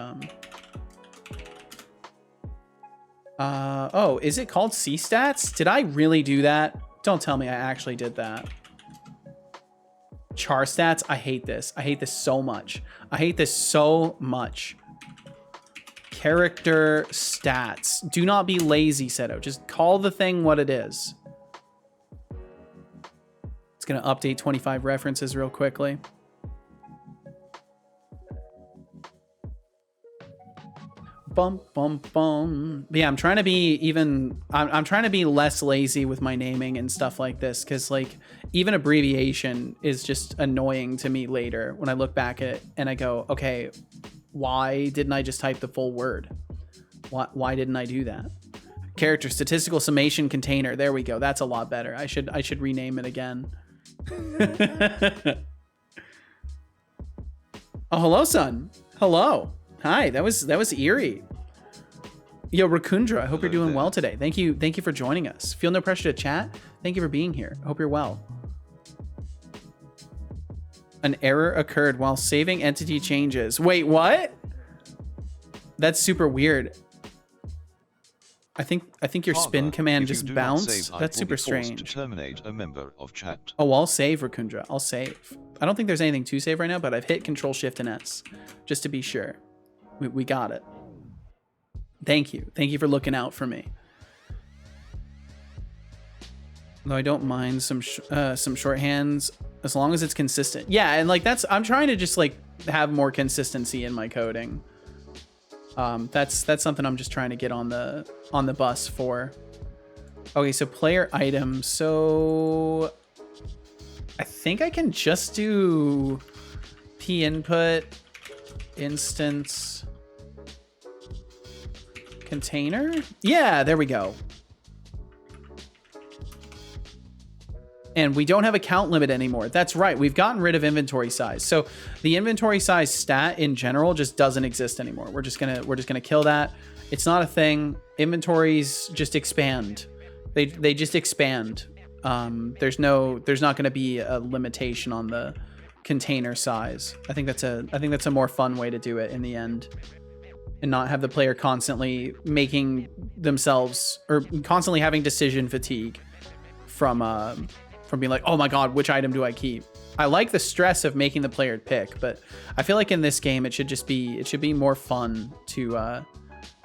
Oh, is it called C-stats? Did I really do that? Don't tell me I actually did that. Char stats? I hate this. I hate this so much. I hate this so much. Character stats. Do not be lazy, Seto. Just call the thing what it is. It's going to update 25 references real quickly. Bum, bum, bum. But yeah, I'm trying to be even... I'm trying to be less lazy with my naming and stuff like this, because like even abbreviation is just annoying to me later when I look back at it and I go, okay, why didn't I just type the full word? Why didn't I do that? Character statistical summation container. There we go. That's a lot better. I should rename it again. Oh, hello, son. Hello. Hi. That was eerie. Yo, Rakundra, I hope you're doing well today. Thank you for joining us. Feel no pressure to chat. Thank you for being here. I hope you're well. An error occurred while saving entity changes. Wait, what? That's super weird. I think your spin command just bounced. That's super strange. To terminate a member of chat. Oh, I'll save, Rakundra. I'll save. I don't think there's anything to save right now, but I've hit Control Shift and S just to be sure. We got it. Thank you. Thank you for looking out for me. Though I don't mind some shorthands as long as it's consistent. Yeah, and like I'm trying to just like have more consistency in my coding. That's something I'm just trying to get on the bus for. Okay, so player item. So I think I can just do p input instance container. Yeah, there we go. And we don't have a count limit anymore. That's right. We've gotten rid of inventory size. So the inventory size stat in general just doesn't exist anymore. We're just gonna kill that. It's not a thing. Inventories just expand. They just expand. There's not gonna be a limitation on the container size. I think that's a more fun way to do it in the end, and not have the player constantly making themselves or constantly having decision fatigue from being like, oh my god, which item do I keep? I like the stress of making the player pick, but I feel like in this game it should be more fun to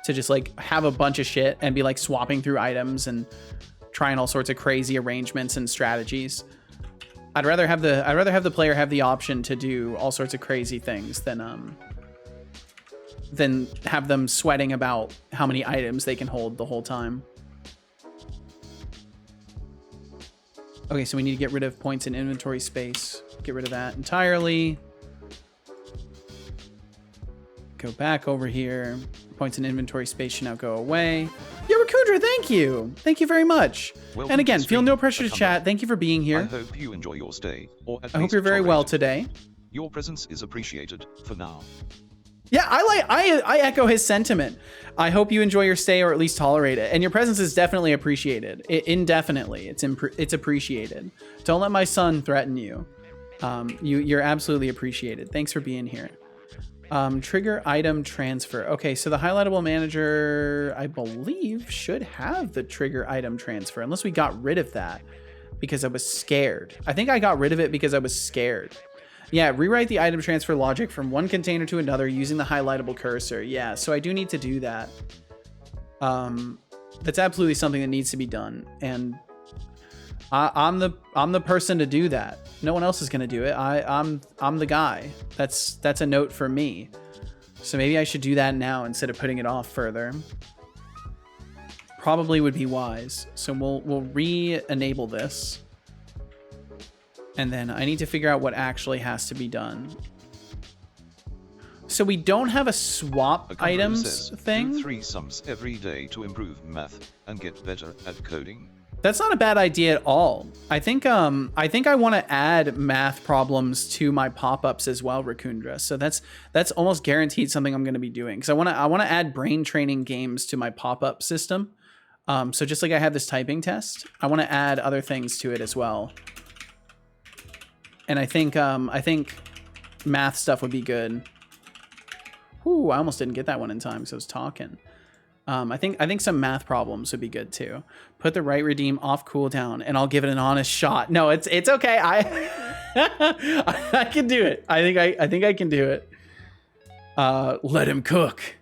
just like have a bunch of shit and be like swapping through items and trying all sorts of crazy arrangements and strategies. I'd rather have the player have the option to do all sorts of crazy things than have them sweating about how many items they can hold the whole time. Okay, so we need to get rid of points in inventory space. Get rid of that entirely. Go back over here. Points in inventory space should now go away. Yeah, Rakundra, thank you. Thank you very much. Welcome and again, to feel no stream, pressure to chat. Thank you for being I here. hope you enjoy your stay, or at I hope least you're very well tolerate it. today. Your presence is appreciated for now. Yeah, I echo his sentiment. I hope you enjoy your stay or at least tolerate it. And your presence is definitely appreciated. Indefinitely, it's appreciated. Don't let my son threaten you. You're absolutely appreciated. Thanks for being here. Trigger item transfer. Okay, so the highlightable manager, I believe, should have the trigger item transfer, unless we got rid of that because I was scared. I think I got rid of it because I was scared. Yeah, rewrite the item transfer logic from one container to another using the highlightable cursor. Yeah, so I do need to do that. That's absolutely something that needs to be done. And I'm the person to do that. No one else is gonna do it. I'm the guy. That's a note for me. So maybe I should do that now instead of putting it off further. Probably would be wise. So we'll re-enable this. And then I need to figure out what actually has to be done. So we don't have a swap items thing. Do 3 sums every day to improve math and get better at coding. That's not a bad idea at all. I think I want to add math problems to my pop-ups as well, Rakundra. So that's almost guaranteed something I'm going to be doing, because I want to add brain training games to my pop-up system. So just like I have this typing test, I want to add other things to it as well. And I think math stuff would be good. Ooh, I almost didn't get that one in time because I was talking. I think some math problems would be good too. Put the right redeem off cooldown, and I'll give it an honest shot. No, it's okay. I can do it. I think I can do it. Let him cook.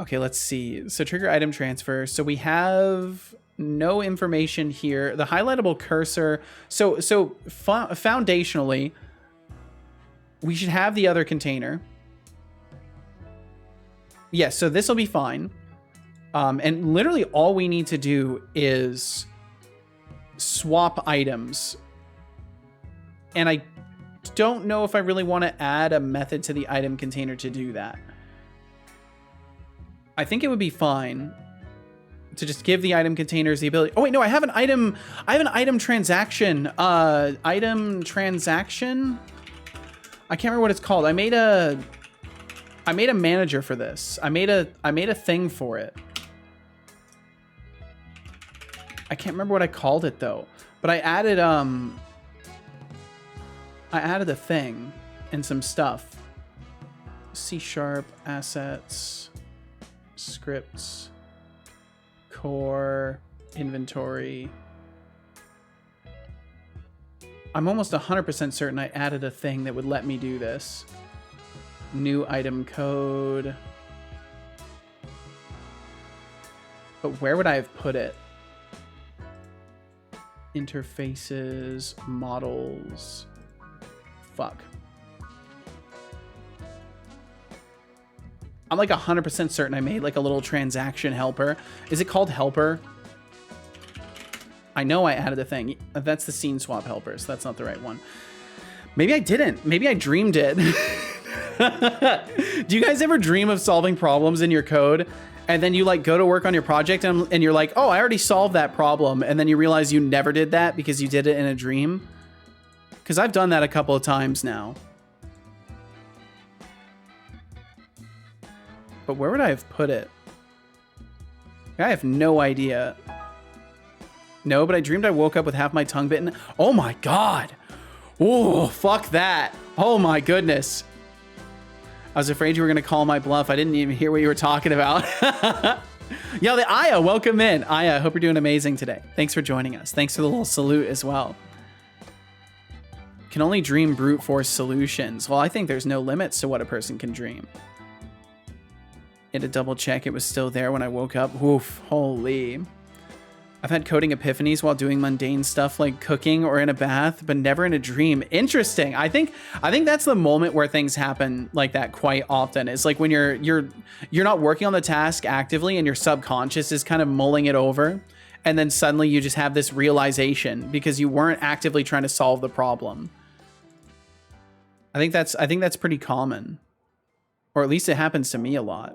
Okay, let's see. So trigger item transfer. So we have no information here. The highlightable cursor. So foundationally, we should have the other container. Yes, so this will be fine. And literally all we need to do is swap items. And I don't know if I really want to add a method to the item container to do that. I think it would be fine to just give the item containers the ability. Oh wait, no, I have an item transaction. Item transaction? I can't remember what it's called. I made a manager for this. I made a thing for it. I can't remember what I called it though, but I added a thing and some stuff. C# assets, scripts, core, inventory. I'm almost 100% certain I added a thing that would let me do this. New item code. But where would I have put it? Interfaces, models. Fuck. I'm like 100% certain I made like a little transaction helper. Is it called helper? I know I added a thing. That's the scene swap helper, so that's not the right one. Maybe I didn't. Maybe I dreamed it. Do you guys ever dream of solving problems in your code? And then you like go to work on your project and you're like, oh, I already solved that problem. And then you realize you never did that because you did it in a dream. Because I've done that a couple of times now. But where would I have put it? I have no idea. No, but I dreamed I woke up with half my tongue bitten. Oh my God. Oh, fuck that. Oh my goodness. I was afraid you were going to call my bluff. I didn't even hear what you were talking about. Yo, the Aya, welcome in. Aya, I hope you're doing amazing today. Thanks for joining us. Thanks for the little salute as well. Can only dream brute force solutions. Well, I think there's no limits to what a person can dream. Had to double check it was still there when I woke up. Oof, holy. I've had coding epiphanies while doing mundane stuff like cooking or in a bath, but never in a dream. Interesting. I think that's the moment where things happen like that quite often. It's like when you're not working on the task actively and your subconscious is kind of mulling it over, and then suddenly you just have this realization because you weren't actively trying to solve the problem. I think that's pretty common. Or at least it happens to me a lot.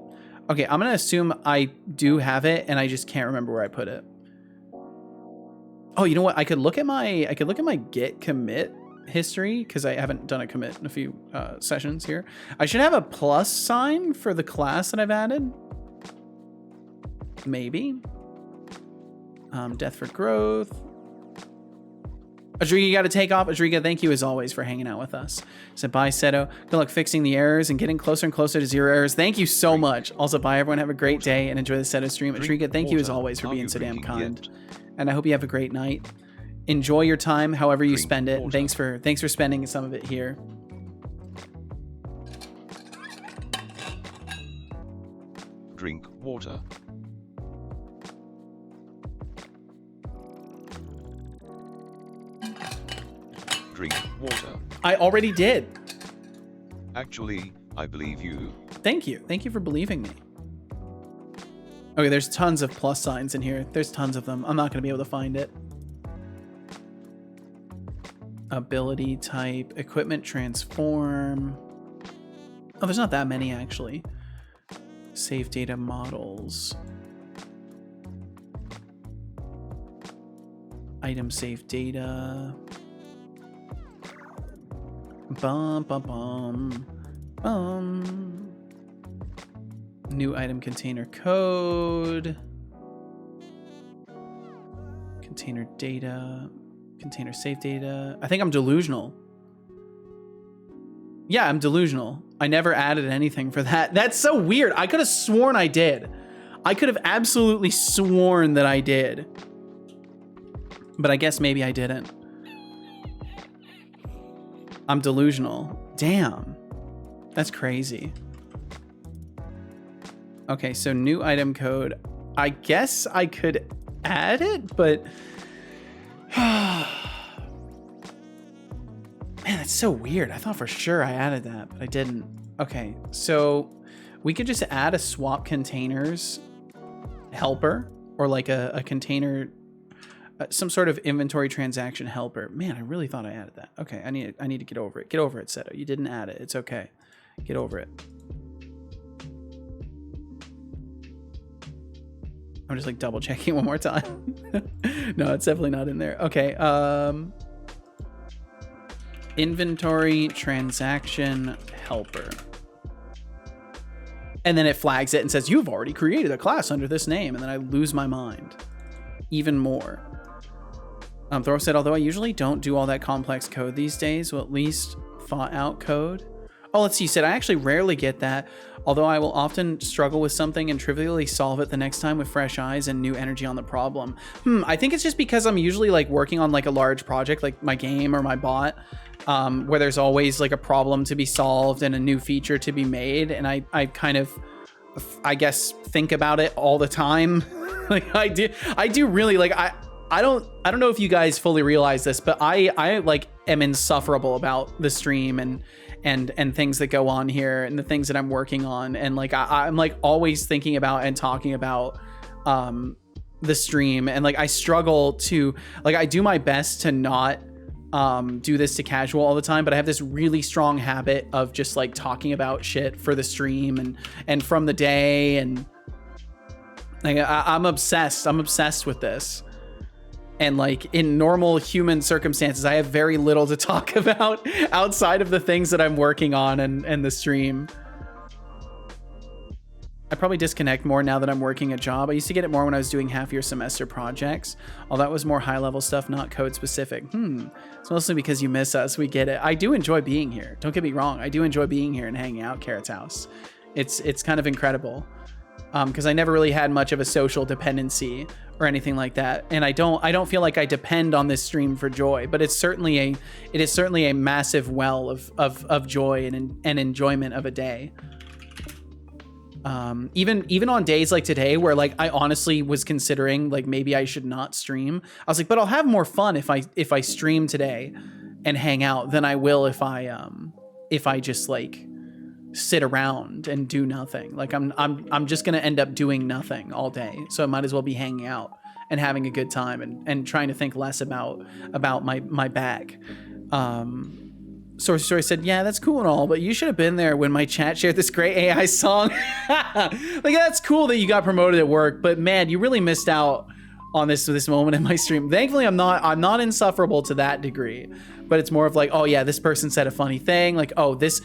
Okay, I'm going to assume I do have it and I just can't remember where I put it. Oh, you know what? I could look at my git commit history because I haven't done a commit in a few sessions here. I should have a plus sign for the class that I've added. Maybe. Death for growth. Adriga, you got to take off. Adriga, thank you as always for hanging out with us. So bye, Seto. Good luck fixing the errors and getting closer and closer to 0 errors. Thank you so much. Also, bye, everyone. Have a great day and enjoy the Seto stream. Adriga, thank you as always for being so damn kind. And I hope you have a great night. Enjoy your time, however you spend it. And thanks for spending some of it here. Drink water. Drink water. I already did. Actually, I believe you. Thank you. Thank you for believing me. Okay, there's tons of plus signs in here. There's tons of them. I'm not going to be able to find it. Ability type, equipment transform. Oh, there's not that many actually. Save data models. Item save data. Bum, bum, bum, bum. New item container code. Container data. Container save data. I think I'm delusional. Yeah, I'm delusional. I never added anything for that. That's so weird. I could have sworn I did. I could have absolutely sworn that I did. But I guess maybe I didn't. I'm delusional. Damn. That's crazy. Okay, so new item code. I guess I could add it, but... Man, that's so weird. I thought for sure I added that, but I didn't. Okay, so we could just add a swap containers helper, or like a container, some sort of inventory transaction helper. Man, I really thought I added that. Okay, I need to get over it. Get over it, Seto. You didn't add it. It's okay. Get over it. I'm just like double checking one more time. No, it's definitely not in there. Okay. Inventory transaction helper. And then it flags it and says, you've already created a class under this name. And then I lose my mind even more. Thor said, although I usually don't do all that complex code these days, well, at least thought out code. Oh, let's see. He said, I actually rarely get that, although I will often struggle with something and trivially solve it the next time with fresh eyes and new energy on the problem. I think it's just because I'm usually like working on like a large project, like my game or my bot, where there's always like a problem to be solved and a new feature to be made. And I kind of, I guess, think about it all the time. Like I do really like, I don't know if you guys fully realize this, but I like am insufferable about the stream and things that go on here and the things that I'm working on. And like, I'm like always thinking about and talking about, the stream. And like, I struggle to like, I do my best to not, do this to casual all the time, but I have this really strong habit of just like talking about shit for the stream and from the day. And like, I'm obsessed with this. And like in normal human circumstances, I have very little to talk about outside of the things that I'm working on and the stream. I probably disconnect more now that I'm working a job. I used to get it more when I was doing half-year semester projects. All that was more high-level stuff, not code specific. It's mostly because you miss us. We get it. I do enjoy being here. Don't get me wrong. I do enjoy being here and hanging out Carrot's house. It's kind of incredible. Because I never really had much of a social dependency or anything like that, and I don't feel like I depend on this stream for joy. But it is certainly a massive well of joy and enjoyment of a day. Even on days like today, where like I honestly was considering like maybe I should not stream. I was like, but I'll have more fun if I stream today and hang out than I will if I just like sit around and do nothing. Like I'm just gonna end up doing nothing all day, so I might as well be hanging out and having a good time and trying to think less about my bag. Story said, yeah, that's cool and all, but you should have been there when my chat shared this great AI song. Like, that's cool that you got promoted at work, but man, you really missed out on this moment in my stream. Thankfully, I'm not insufferable to that degree, but it's more of like, oh yeah, this person said a funny thing. Like, oh, this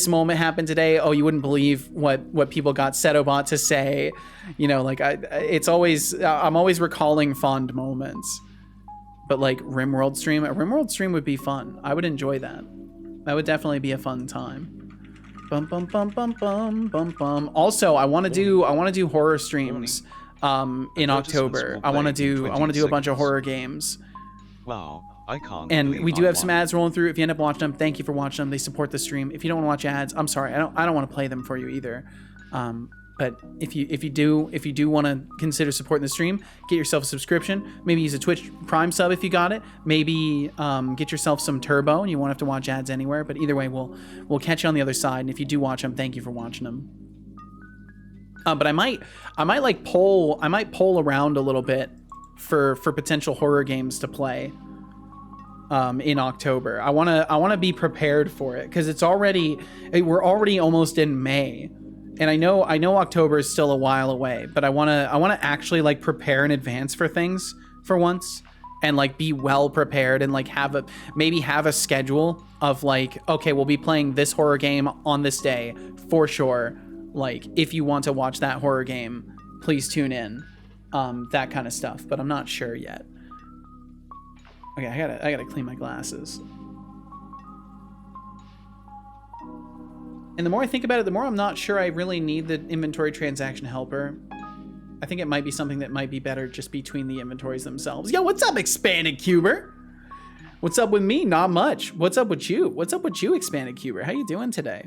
moment happened today. Oh, you wouldn't believe what people got Setobot to say. You know, like I'm always recalling fond moments. But like a Rimworld stream would be fun. I would enjoy that. That would definitely be a fun time. Bum bum bum bum bum bum bum. Also, I want to do horror streams in October. I want to do a bunch of horror games. Wow, I can't. And we do have some ads rolling through. If you end up watching them, thank you for watching them. They support the stream. If you don't want to watch ads, I'm sorry. I don't want to play them for you either. But But if you do want to consider supporting the stream, get yourself a subscription. Maybe use a Twitch Prime sub if you got it. Maybe get yourself some Turbo, and you won't have to watch ads anywhere. But either way, we'll catch you on the other side. And if you do watch them, thank you for watching them. But I might like poll around a little bit for potential horror games to play in October. I wanna be prepared for it because we're already almost in May. And I know October is still a while away, but I wanna actually like prepare in advance for things for once, and like be well prepared, and like have a schedule of like, okay, we'll be playing this horror game on this day for sure. Like, if you want to watch that horror game, please tune in. That kind of stuff, but I'm not sure yet. Okay, I gotta clean my glasses. And the more I think about it, the more I'm not sure I really need the inventory transaction helper. I think it might be something that might be better just between the inventories themselves. Yo, what's up, Expanded Cuber? What's up with me? Not much. What's up with you? What's up with you, Expanded Cuber? How you doing today?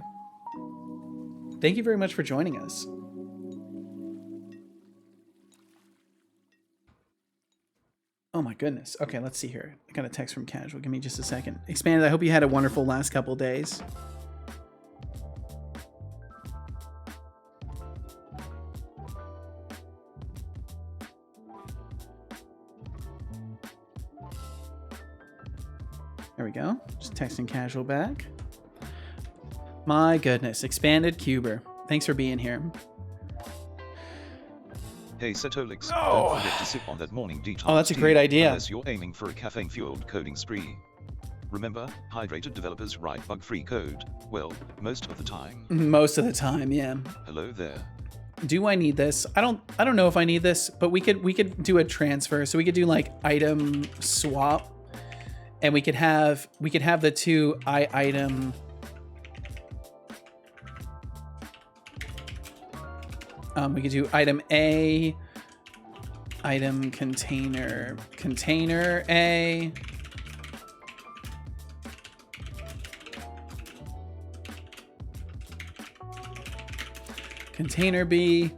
Thank you very much for joining us. Oh my goodness. Okay, let's see here. I got a text from Casual. Give me just a second. Expanded, I hope you had a wonderful last couple days. There we go. Just texting Casual back. My goodness. Expanded Cuber. Thanks for being here. Hey Setolyx, don't forget to sip on that morning detox. Oh, that's a great idea. Unless you're aiming for a caffeine-fueled coding spree. Remember, hydrated developers write bug-free code. Well, most of the time. Most of the time, yeah. Hello there. Do I need this? I don't know if I need this, but we could do a transfer. So we could do like item swap, and we could have the two item. We could do item A, item container A. Container B.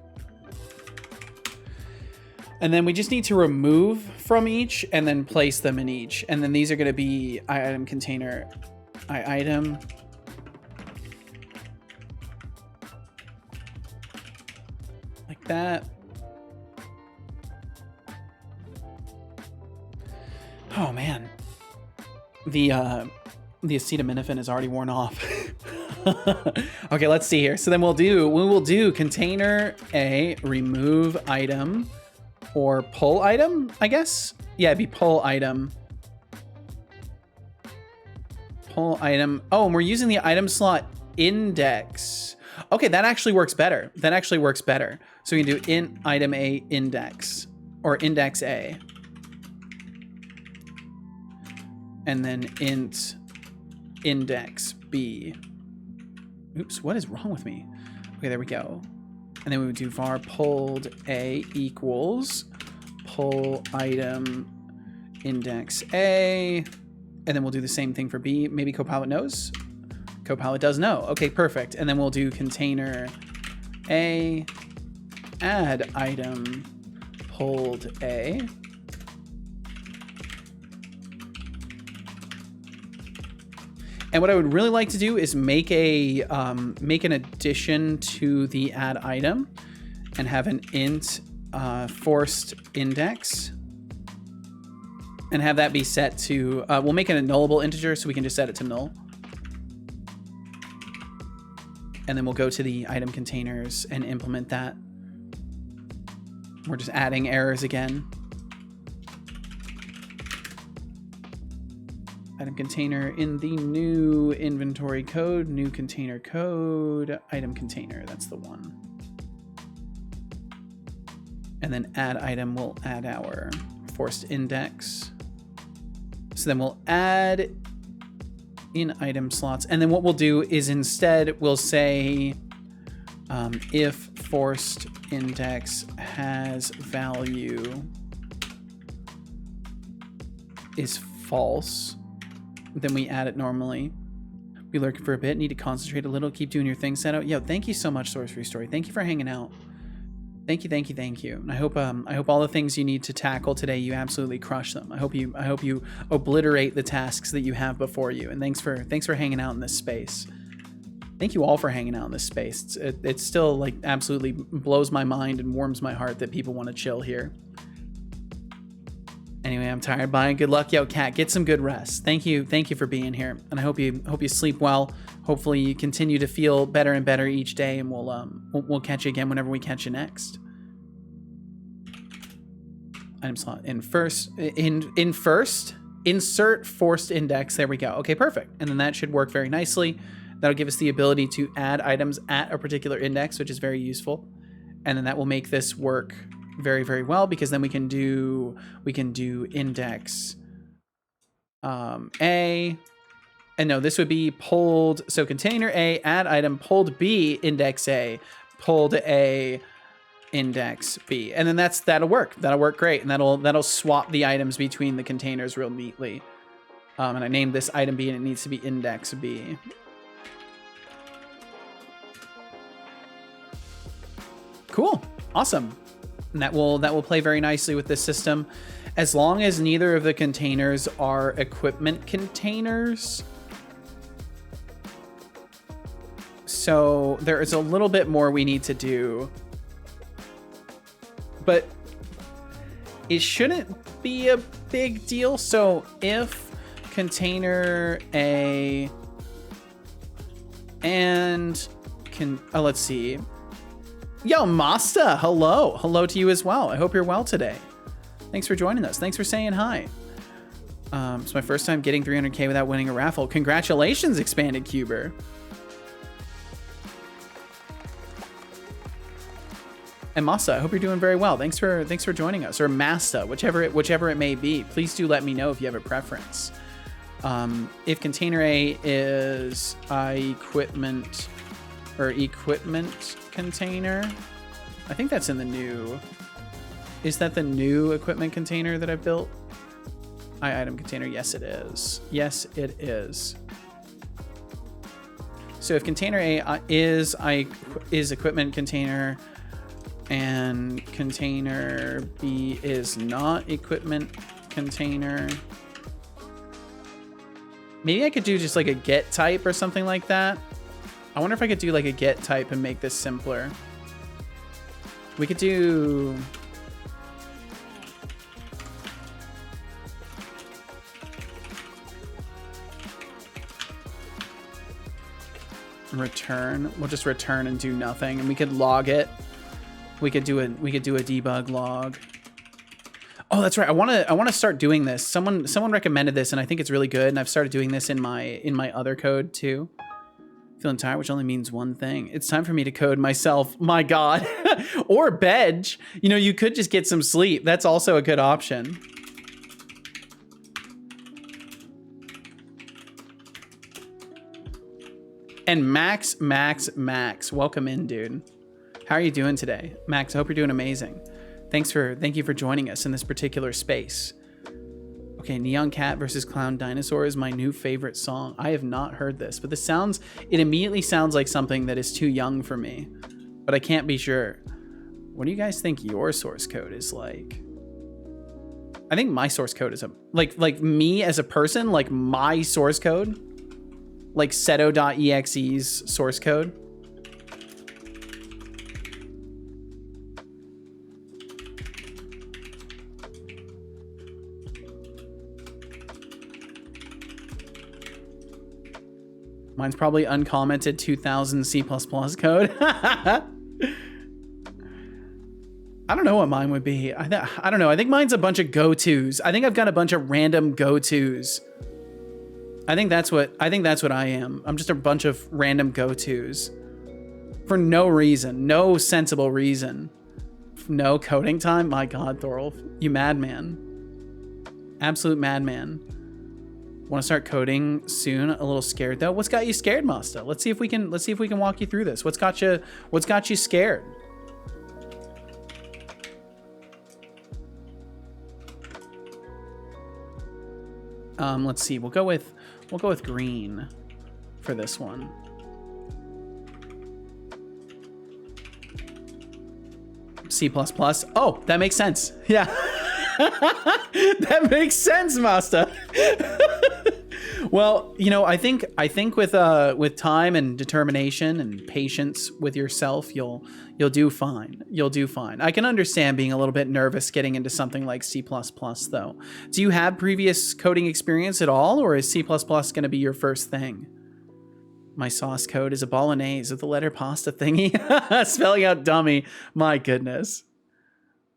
And then we just need to remove from each and then place them in each. And then these are going to be item container item. Like that. Oh man. The acetaminophen is already worn off. Okay, let's see here. So then we will do container A, remove item, or pull item, I guess. Yeah, it'd be pull item. Pull item. Oh, and we're using the item slot index. Okay, that actually works better. So we can do int item A index, or index A. And then int index B. Oops, what is wrong with me? Okay, there we go. And then we would do var pulled A equals pull item index A. And then we'll do the same thing for B. Maybe Copilot knows. Copilot does know. Okay, perfect. And then we'll do container A, add item pulled A. And what I would really like to do is make an addition to the add item and have an int forced index and have that be set to, we'll make it a nullable integer so we can just set it to null. And then we'll go to the item containers and implement that. We're just adding errors again. Item container in the new inventory code, new container code, item container, that's the one. And then add item will add our forced index. So then we'll add in item slots. And then what we'll do is instead we'll say if forced index has value is false, then we add it normally. Be lurking for a bit, need to concentrate a little, keep doing your thing, Seto. Yo, thank you so much, Source Free Story. Thank you for hanging out. Thank you, thank you, thank you. And I hope all the things you need to tackle today, you absolutely crush them. I hope you obliterate the tasks that you have before you. And thanks for hanging out in this space. Thank you all for hanging out in this space. It still like absolutely blows my mind and warms my heart that people want to chill here. Anyway, I'm tired. Bye. Good luck, yo, cat. Get some good rest. Thank you for being here, and I hope you sleep well. Hopefully, you continue to feel better and better each day, and we'll catch you again whenever we catch you next. Item slot in first. Insert forced index. There we go. Okay, perfect. And then that should work very nicely. That'll give us the ability to add items at a particular index, which is very useful, and then that will make this work very, very well, because then we can do index A, and no, this would be pulled. So container A, add item, pulled B, index A, pulled A, index B, and then that'll work great, and that'll swap the items between the containers real neatly. And I named this item B, and it needs to be index B. Cool, awesome. And that will play very nicely with this system, as long as neither of the containers are equipment containers. So there is a little bit more we need to do, but it shouldn't be a big deal. So if container A and let's see. Yo, Masta, hello. Hello to you as well. I hope you're well today. Thanks for joining us. Thanks for saying hi. It's my first time getting 300K without winning a raffle. Congratulations, Expanded Cuber. And Masta, I hope you're doing very well. Thanks for joining us, or Masta, whichever it may be. Please do let me know if you have a preference. If container A is equipment container, I think that's in the new. Is that the new equipment container that I've built? Item container. Yes, it is. Yes, it is. So if container A is equipment container, and container B is not equipment container, maybe I could do just like a get type or something like that. I wonder if I could do like a get type and make this simpler. We could do return. We'll just return and do nothing, and we could log it. We could do a debug log. Oh, that's right. I want to start doing this. Someone recommended this, and I think it's really good, and I've started doing this in my other code too. Feeling tired, which only means one thing. It's time for me to code myself. My God. Or bed. You know, you could just get some sleep. That's also a good option. And Max, welcome in, dude. How are you doing today? Max, I hope you're doing amazing. Thank you for joining us in this particular space. Okay, Neon Cat versus Clown Dinosaur is my new favorite song. I have not heard this, but it immediately sounds like something that is too young for me, but I can't be sure. What do you guys think your source code is like? I think my source code is like me as a person, like my source code, like Seto.exe's source code. Mine's probably uncommented 2000 C++ code. I don't know what mine would be. I don't know. I think mine's a bunch of go-tos. I think I've got a bunch of random go-tos. I think that's what I am. I'm just a bunch of random go-tos for no reason, no sensible reason. No coding time. My God, Thorolf, you madman, absolute madman. Want to start coding soon? A little scared though. What's got you scared, Masta? Let's see if we can walk you through this. What's got you scared? Let's see. We'll go with green for this one. C++. Oh, that makes sense. Yeah. That makes sense, Master. Well, you know, I think with time and determination and patience with yourself, you'll do fine. You'll do fine. I can understand being a little bit nervous getting into something like C++ though. Do you have previous coding experience at all, or is C++ going to be your first thing? My sauce code is a bolognese with the letter pasta thingy. Spelling out dummy. My goodness.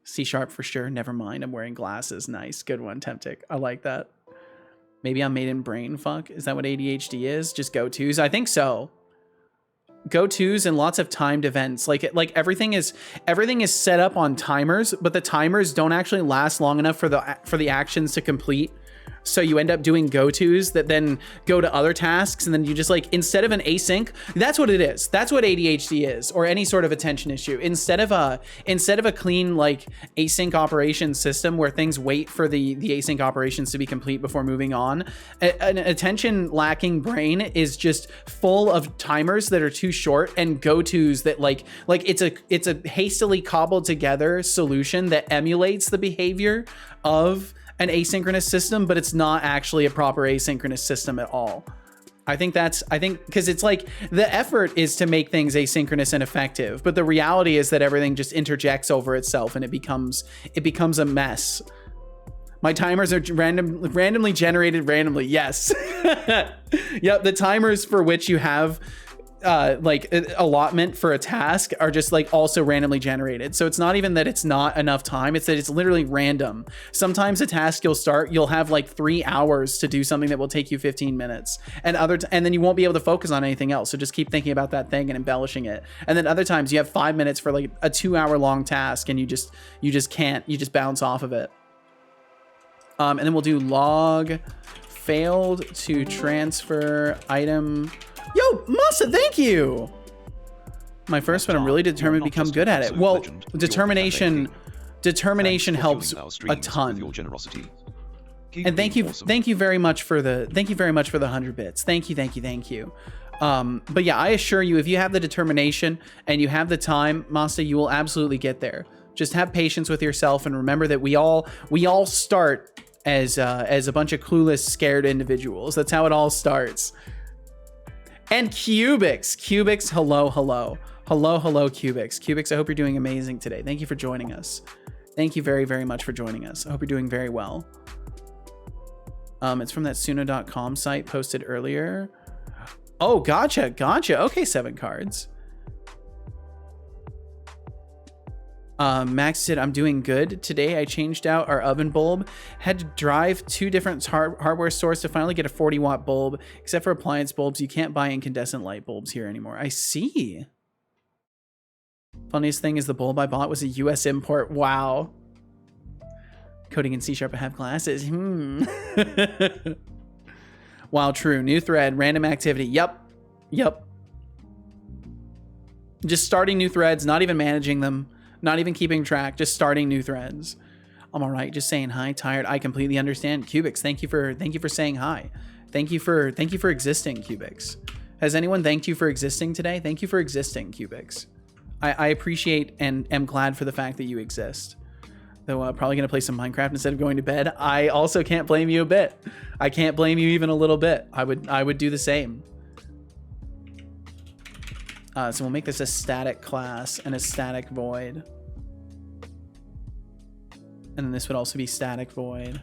C# for sure. Never mind. I'm wearing glasses. Nice. Good one, Temptic. I like that. Maybe I'm made in brain fuck. Is that what ADHD is? Just go-tos? I think so. Go-tos and lots of timed events. Like everything is set up on timers, but the timers don't actually last long enough for the actions to complete. So you end up doing go-tos that then go to other tasks, and then you just like, instead of an async, that's what it is. That's what ADHD is, or any sort of attention issue. Instead of a clean like async operation system where things wait for the async operations to be complete before moving on, an attention lacking brain is just full of timers that are too short and go-tos that like it's a hastily cobbled together solution that emulates the behavior of an asynchronous system, but it's not actually a proper asynchronous system at all. I think because it's like the effort is to make things asynchronous and effective, but the reality is that everything just interjects over itself and it becomes a mess. My timers are randomly generated randomly. Yes. Yep. The timers for which you have like allotment for a task are just like also randomly generated. So it's not even that it's not enough time, it's that it's literally random. Sometimes a task you'll have like 3 hours to do something that will take you 15 minutes, and then you won't be able to focus on anything else. So just keep thinking about that thing and embellishing it. And then other times you have 5 minutes for like a 2-hour long task, and you just bounce off of it. And then we'll do log failed to transfer item. Yo, Masa, thank you. My first one, I'm really determined to become good at it. Well, determination helps a ton. And thank you very much for the 100 bits. Thank you. But yeah, I assure you, if you have the determination and you have the time, Masa, you will absolutely get there. Just have patience with yourself and remember that we all start as a bunch of clueless, scared individuals. That's how it all starts. And Cubix, hello, Cubix. I hope you're doing amazing today. Thank you for joining us. Thank you very, very much for joining us. I hope you're doing very well. It's from that suno.com site posted earlier. Oh, gotcha. Okay, 7 cards. Max said, I'm doing good. Today I changed out our oven bulb. Had to drive 2 different hardware stores to finally get a 40-watt bulb. Except for appliance bulbs, you can't buy incandescent light bulbs here anymore. I see. Funniest thing is the bulb I bought was a US import. Wow. Coding in C# I have glasses. Wow, true. New thread, random activity. Yep. Just starting new threads, not even managing them. Not even keeping track, just starting new threads. I'm all right, just saying hi, tired. I completely understand. Cubix, thank you for saying hi. Thank you for existing, Cubix. Has anyone thanked you for existing today? Thank you for existing, Cubix. I appreciate and am glad for the fact that you exist. Though probably gonna play some Minecraft instead of going to bed. I also can't blame you a bit. I can't blame you even a little bit. I would do the same. So we'll make this a static class and a static void. And then this would also be static void.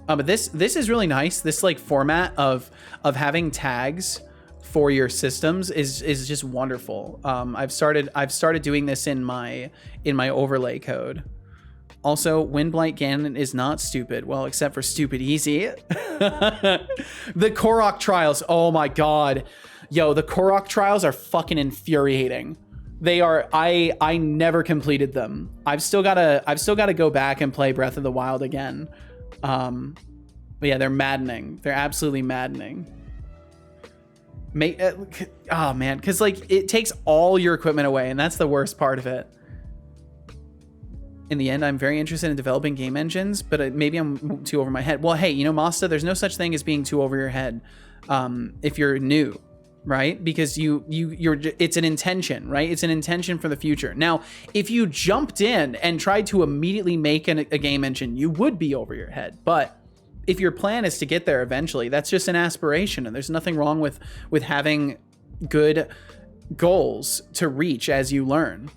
But this is really nice. This like format of having tags for your systems is just wonderful. I've started doing this in my overlay code. Also, Windblight Ganon is not stupid. Well, except for stupid easy. The Korok trials. Oh my god. Yo, the Korok trials are fucking infuriating. They are. I never completed them. I've still gotta go back and play Breath of the Wild again. But yeah, they're maddening. They're absolutely maddening. Oh man, because like it takes all your equipment away, and that's the worst part of it. In the end, I'm very interested in developing game engines, but maybe I'm too over my head. Well, hey, you know, Masta, there's no such thing as being too over your head if you're new. right? Because it's an intention, right? It's an intention for the future. Now, if you jumped in and tried to immediately make a game engine, you would be over your head. But if your plan is to get there eventually, that's just an aspiration, and there's nothing wrong with having good goals to reach as you learn.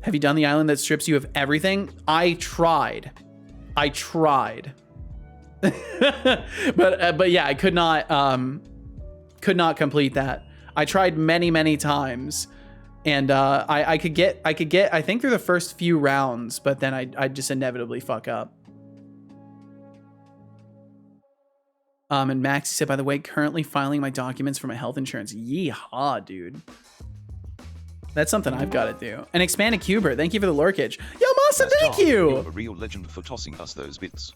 Have you done the island that strips you of everything? I tried. but yeah, I could not complete that. I tried many times, and I could get I think through the first few rounds, but then I just inevitably fuck up. And Maxie said, by the way, currently filing my documents for my health insurance. Yeehaw, dude. That's something I've got to do. And Expanded Cuber, thank you for the lurkage. Yo, Masa, thank you. You're a real legend for tossing us those bits.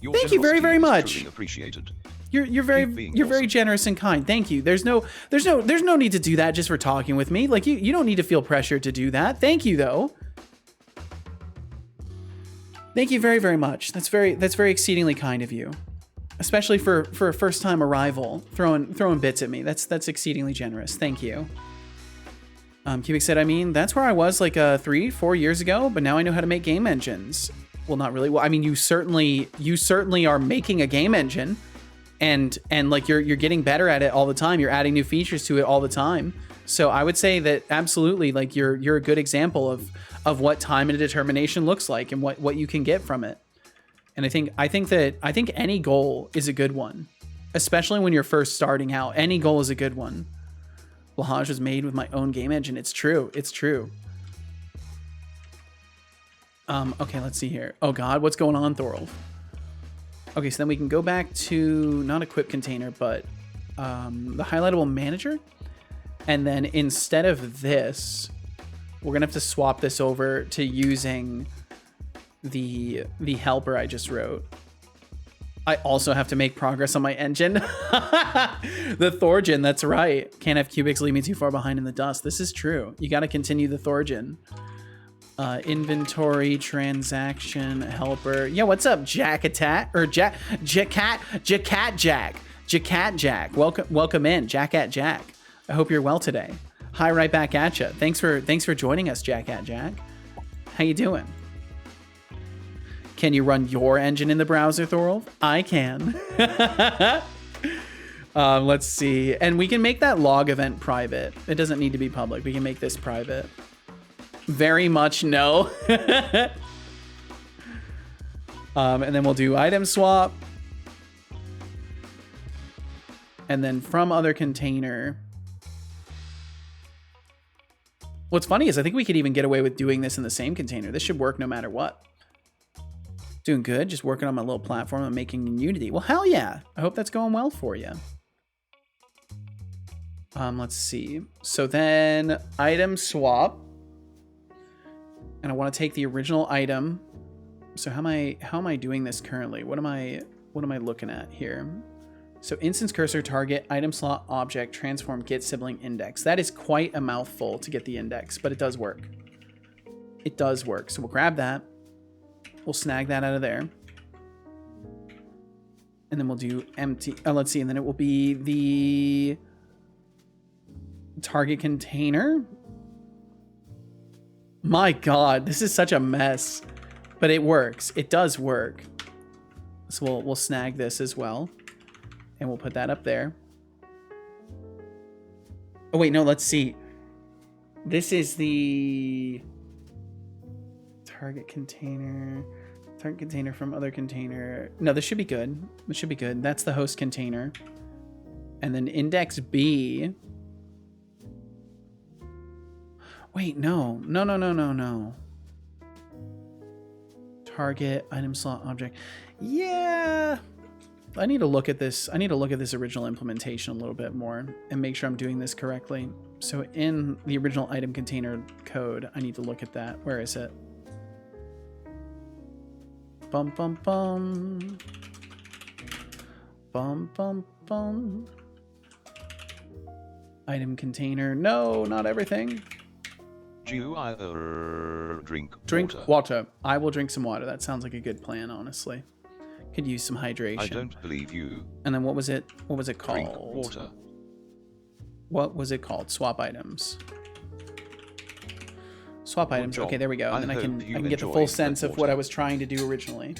Your thank you very, very much. Truly appreciated. You're very generous and kind. Thank you. There's no need to do that just for talking with me. Like you don't need to feel pressured to do that. Thank you though. Thank you very, very much. That's very exceedingly kind of you. Especially for a first time arrival, throwing bits at me. That's exceedingly generous. Thank you. Cubic said, I mean, that's where I was like 3-4 years ago, but now I know how to make game engines. Well, not really. Well, I mean, you certainly are making a game engine, and like you're getting better at it all the time. You're adding new features to it all the time. So I would say that absolutely, like you're a good example of what time and determination looks like and what you can get from it. And I think any goal is a good one, especially when you're first starting out. Any goal is a good one. Lahaj was made with my own game engine. It's true. It's true. Okay, let's see here. Oh God, what's going on, Thorolf? Okay, so then we can go back to not equip container, but the highlightable manager. And then instead of this, we're gonna have to swap this over to using the helper I just wrote. I also have to make progress on my engine. The Thorgen, that's right. Can't have cubics leave me too far behind in the dust. This is true. You got to continue the Thorgen. Inventory, transaction, helper. Yeah, what's up, Jack Attack? Or Jack. Welcome in, Jack at Jack. I hope you're well today. Hi, right back at you. Thanks for joining us, Jack at Jack. How you doing? Can you run your engine in the browser, Thorolf? I can. Let's see. And we can make that log event private. It doesn't need to be public. We can make this private. Very much no. And then we'll do item swap. And then from other container. What's funny is I think we could even get away with doing this in the same container. This should work no matter what. Doing good, just working on my little platform and making Unity. Well, hell yeah. I hope that's going well for you. Let's see. So then item swap. And I want to take the original item. So how am I doing this currently? What am I looking at here? So instance cursor, target, item slot, object, transform, get sibling, index. That is quite a mouthful to get the index, but it does work. It does work. So we'll grab that. We'll snag that out of there. And then we'll do empty. Let's see. And then it will be the target container. My God, this is such a mess, but it works. It does work. So we'll snag this as well. And we'll put that up there. Oh, wait, no, let's see. This is the target container from other container. No, this should be good. This should be good. That's the host container. And then index B. Wait, no. Target, item slot, object. Yeah. I need to look at this. I need to look at this original implementation a little bit more and make sure I'm doing this correctly. So in the original item container code, I need to look at that. Where is it? Bum, bum, bum. Bum, bum, bum. Item container. No, not everything. Drink water. I will drink some water. That sounds like a good plan, honestly. Could use some hydration. I don't believe you. And then what was it? What was it called? Drink water. What was it called? Swap items. Swap items. job. Okay, there we go. I And then I can hope you get the enjoyed full that sense of what water. I was trying to do originally.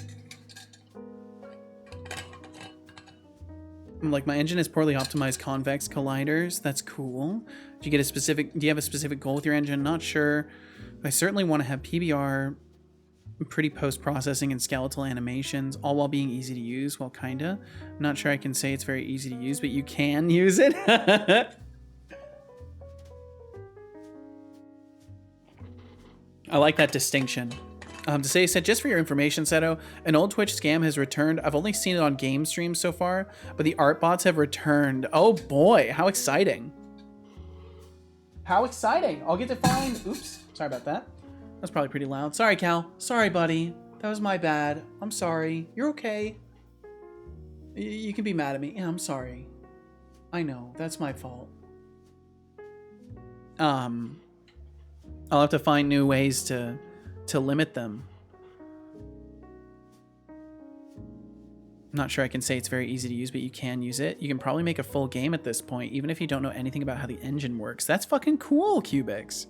Like, my engine has poorly optimized convex colliders. That's cool. Do you have a specific goal with your engine? Not sure. I certainly want to have PBR, pretty post-processing, and skeletal animations, all while being easy to use. Well, kinda. I'm not sure I can say it's very easy to use, but you can use it. I like that distinction. To say, said, just for your information, Seto, an old Twitch scam has returned. I've only seen it on game streams so far, but the art bots have returned. Oh boy, how exciting. How exciting. I'll get to find, oops, sorry about that. That's probably pretty loud. Sorry, Cal. Sorry, buddy. That was my bad. I'm sorry. You're okay. You can be mad at me. Yeah, I'm sorry. I know, that's my fault. I'll have to find new ways to limit them. I'm not sure I can say it's very easy to use, but you can use it. You can probably make a full game at this point, even if you don't know anything about how the engine works. That's fucking cool, Cubics.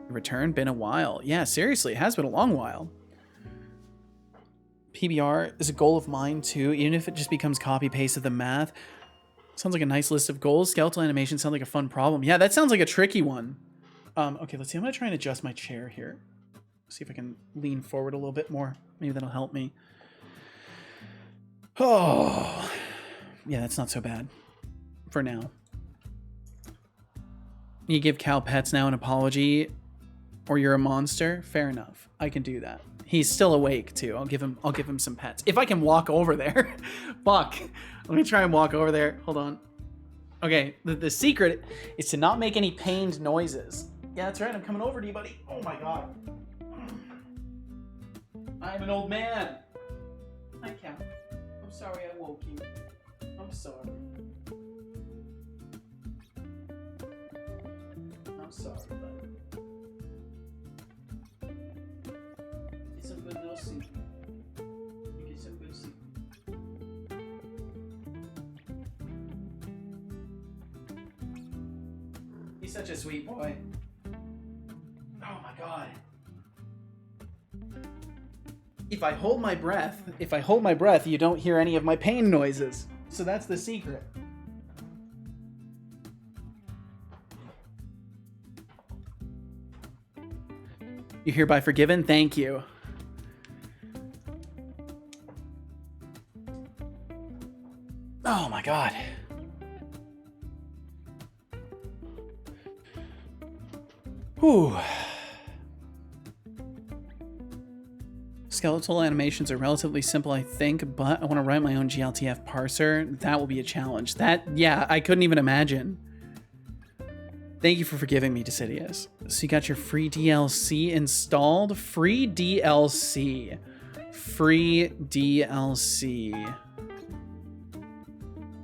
Return, been a while. Yeah, seriously, it has been a long while. PBR is a goal of mine too, even if it just becomes copy-paste of the math. Sounds like a nice list of goals. Skeletal animation sounds like a fun problem. Yeah, that sounds like a tricky one. Okay, let's see. I'm gonna try and adjust my chair here. See if I can lean forward a little bit more. Maybe that'll help me. Oh, yeah, that's not so bad for now. You give Cal Pets now an apology, or you're a monster. Fair enough. I can do that. He's still awake too. I'll give him some pets if I can walk over there. Fuck. Let me try and walk over there. Hold on. Okay, the secret is to not make any pained noises. Yeah, that's right. I'm coming over to you, buddy. Oh my god. I'm an old man. Hi, Cal. I'm sorry I woke you. I'm sorry. I'm sorry, buddy. Get some good little soup. You get some good soup. He's such a sweet boy. Oh my god. If I hold my breath, you don't hear any of my pain noises. So that's the secret. You're hereby forgiven. Thank you. Oh my god. Whew. Skeletal animations are relatively simple, I think, but I want to write my own GLTF parser. That will be a challenge. Yeah, I couldn't even imagine. Thank you for forgiving me, Decidius. So you got your free DLC installed? Free DLC. Free DLC.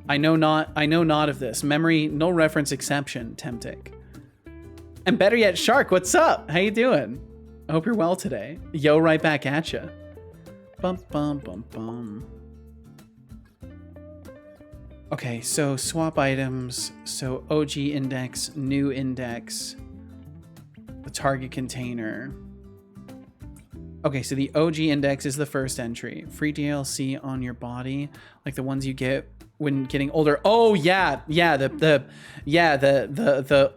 I know not of this. Memory, no reference exception, Temptic. And better yet, Shark, what's up? How you doing? I hope you're well today. Yo, right back at ya. Bum, bum, bum, bum. Okay, so swap items. So OG index, new index, the target container. Okay, so the OG index is the first entry. Free DLC on your body, like the ones you get when getting older. Oh yeah, the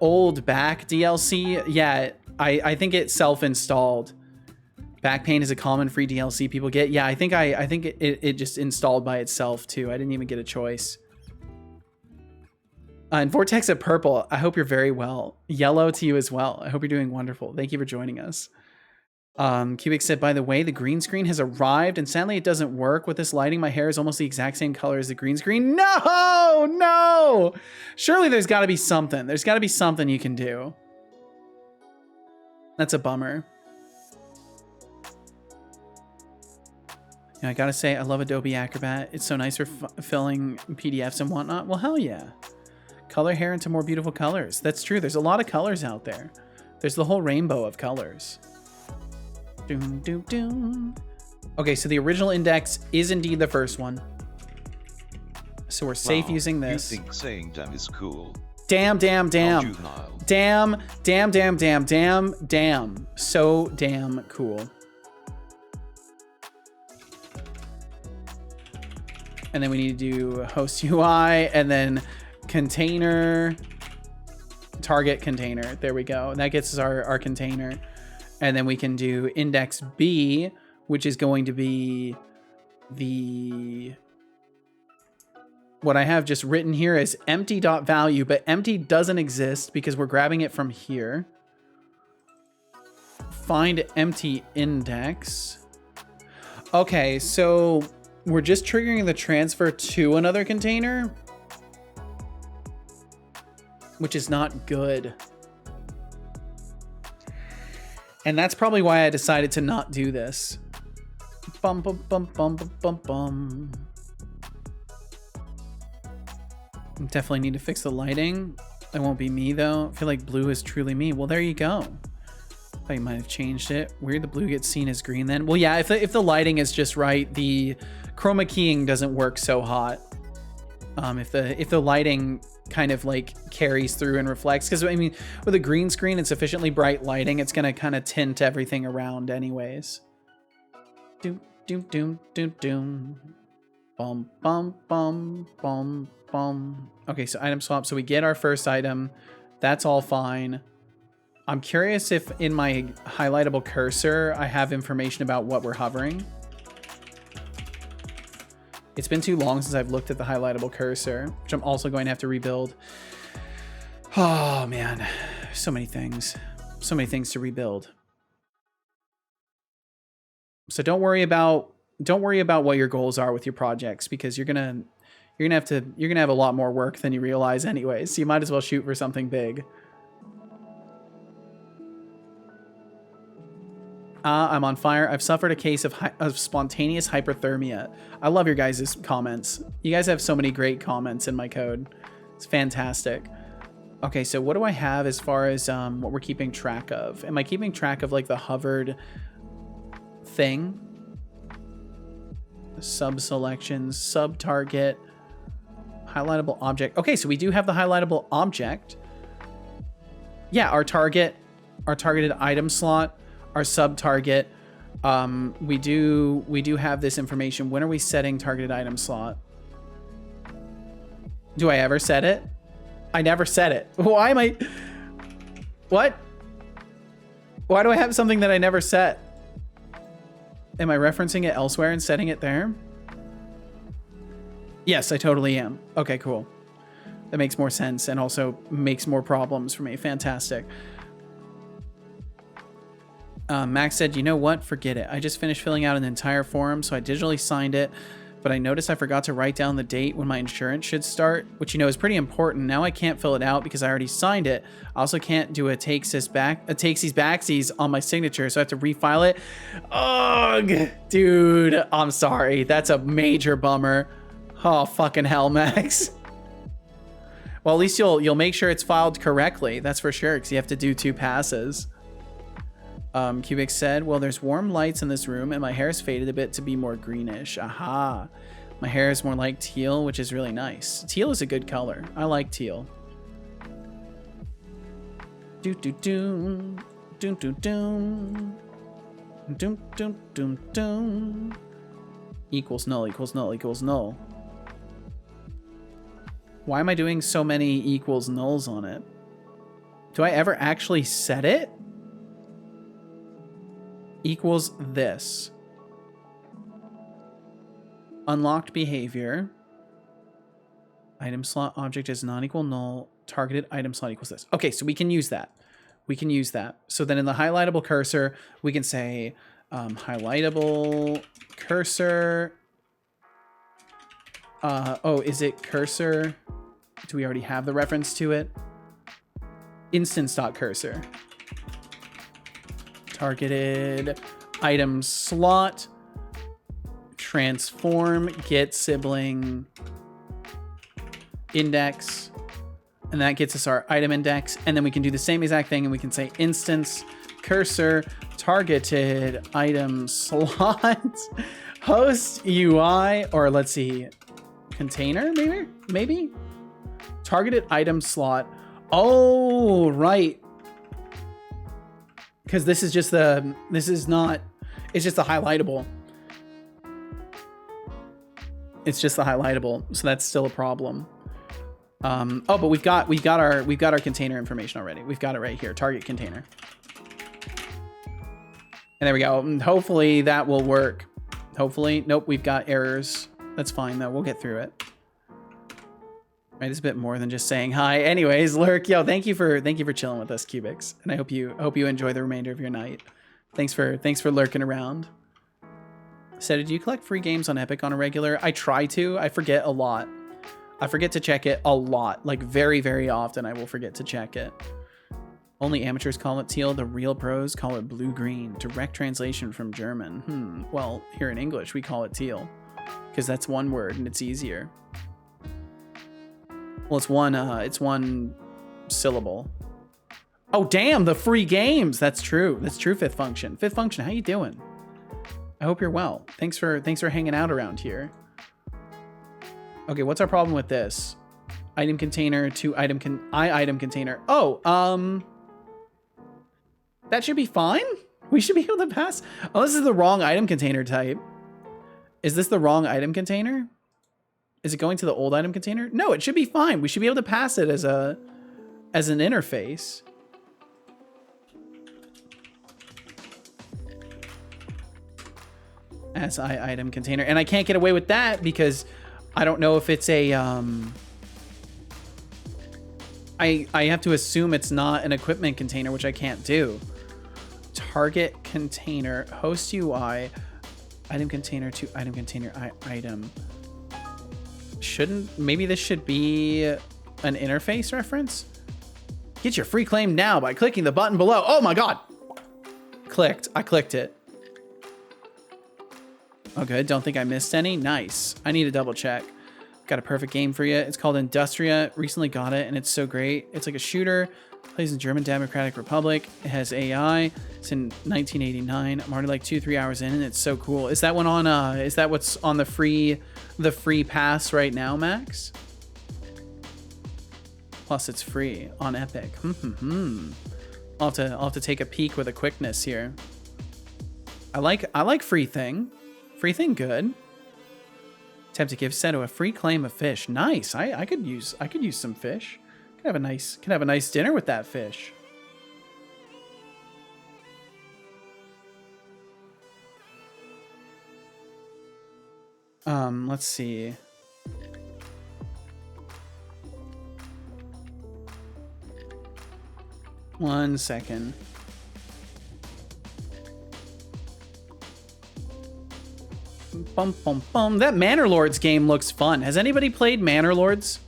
old back DLC. Yeah, I think it's self-installed. Back pain is a common free DLC people get. Yeah, I think it just installed by itself too. I didn't even get a choice. And Vortex at Purple, I hope you're very well. Yellow to you as well. I hope you're doing wonderful. Thank you for joining us. Cubic said, by the way, the green screen has arrived and sadly it doesn't work. With this lighting, my hair is almost the exact same color as the green screen. No! Surely there's gotta be something. There's gotta be something you can do. That's a bummer. I gotta say, I love Adobe Acrobat. It's so nice for filling PDFs and whatnot. Well, hell yeah. Color hair into more beautiful colors. That's true. There's a lot of colors out there. There's the whole rainbow of colors. Doom, doom, doom. Okay, so the original index is indeed the first one. So we're safe using this. You think saying damn is cool? Damn, damn, How damn. juvenile. Damn, damn, damn, damn, damn, damn. So damn cool. And then we need to do host UI and then container, target container. There we go. And that gets us our container. And then we can do index B, which is going to be what I have just written here is empty.value, but empty doesn't exist because we're grabbing it from here. Find empty index. Okay, so we're just triggering the transfer to another container, which is not good. And that's probably why I decided to not do this. Bum, bum, bum, bum, bum, bum, bum. Definitely need to fix the lighting. It won't be me though. I feel like blue is truly me. Well, there you go. Thought you might have changed it. Weird the blue gets seen as green then. Well, yeah, if the lighting is just right, the chroma keying doesn't work so hot. If the lighting kind of like carries through and reflects, because I mean, with a green screen and sufficiently bright lighting, it's gonna kind of tint everything around anyways. Doom, doom, doom, doom, doom. Bum, bum, bum, bum, bum. Okay, so item swap. So we get our first item. That's all fine. I'm curious if in my highlightable cursor, I have information about what we're hovering. It's been too long since I've looked at the highlightable cursor, which I'm also going to have to rebuild. Oh man, so many things. So many things to rebuild. So don't worry about what your goals are with your projects, because you're gonna have a lot more work than you realize anyways. So you might as well shoot for something big. I'm on fire. I've suffered a case of spontaneous hyperthermia. I love your guys' comments. You guys have so many great comments in my code. It's fantastic. Okay, so what do I have as far as what we're keeping track of? Am I keeping track of like the hovered thing? Sub selections, sub target, highlightable object. Okay, so we do have the highlightable object. Yeah, our targeted item slot, our sub target. We do have this information. When are we setting targeted item slot? Do I ever set it? I never set it. Why am I? What? Why do I have something that I never set? Am I referencing it elsewhere and setting it there? Yes, I totally am. Okay, cool. That makes more sense and also makes more problems for me. Fantastic. Max said, you know what? Forget it. I just finished filling out an entire form, so I digitally signed it, but I noticed I forgot to write down the date when my insurance should start, which, you know, is pretty important. Now I can't fill it out because I already signed it. I also can't do a takesies backsies on my signature, so I have to refile it. Ugh, dude, I'm sorry. That's a major bummer. Oh, fucking hell, Max. Well, at least you'll make sure it's filed correctly. That's for sure, because you have to do 2 passes. Cubic said, well, there's warm lights in this room and my hair's faded a bit to be more greenish. Aha. My hair is more like teal, which is really nice. Teal is a good color. I like teal. Do do do. Do do do. Do do do do. Equals null, equals null, equals null. Why am I doing so many equals nulls on it? Do I ever actually set it? Equals this. Unlocked behavior. Item slot object is non-equal null. Targeted item slot equals this. Okay, so we can use that. We can use that. So then in the highlightable cursor, we can say highlightable cursor. Oh, is it cursor? Do we already have the reference to it? Instance.cursor. Targeted item slot, transform, get sibling index, and that gets us our item index. And then we can do the same exact thing and we can say instance cursor targeted item slot host UI, or let's see, container maybe. Targeted item slot. Oh, right. Because this is just the, this is not, it's just the highlightable. It's just the highlightable. So that's still a problem. Oh, but we've got our container information already. We've got it right here. Target container. And there we go. And hopefully that will work. Hopefully. Nope, we've got errors. That's fine though. We'll get through it. Right, it's a bit more than just saying hi. Anyways, Lurk, yo, thank you for chilling with us, Cubics, and I hope you enjoy the remainder of your night. Thanks for lurking around. So, did you collect free games on Epic on a regular? I try to. I forget a lot. I forget to check it a lot. Like very, very often, I will forget to check it. Only amateurs call it teal. The real pros call it blue-green. Direct translation from German. Well, here in English, we call it teal because that's one word and it's easier. Well, it's one syllable. Oh, damn, the free games. That's true. That's true, Fifth Function. Fifth Function, how you doing? I hope you're well. Thanks for hanging out around here. Okay, what's our problem with this? Item container to item container. Oh, that should be fine. We should be able to pass. Oh, this is the wrong item container type. Is this the wrong item container? Is it going to the old item container? No, it should be fine. We should be able to pass it as an interface. As item container. And I can't get away with that because I don't know if it's a I have to assume it's not an equipment container, which I can't do. Target container, host UI, item container to item container item. Maybe this should be an interface reference? Get your free claim now by clicking the button below. Oh my God. I clicked it. Oh, good. Don't think I missed any. Nice. I need to double check. Got a perfect game for you. It's called Industria. Recently got it and it's so great. It's like a shooter. Plays in German Democratic Republic. It has AI. It's in 1989. I'm already like 2-3 hours in and it's so cool. Is that one on is that what's on the free pass right now, Max? Plus it's free on Epic. I'll have to take a peek with a quickness here. I like free thing. Free thing good. Attempt to give Seto a free claim of fish. Nice. I could use some fish. Could have a nice dinner with that fish. Let's see. One second. Bum, bum, bum. That Manor Lords game looks fun. Has anybody played Manor Lords?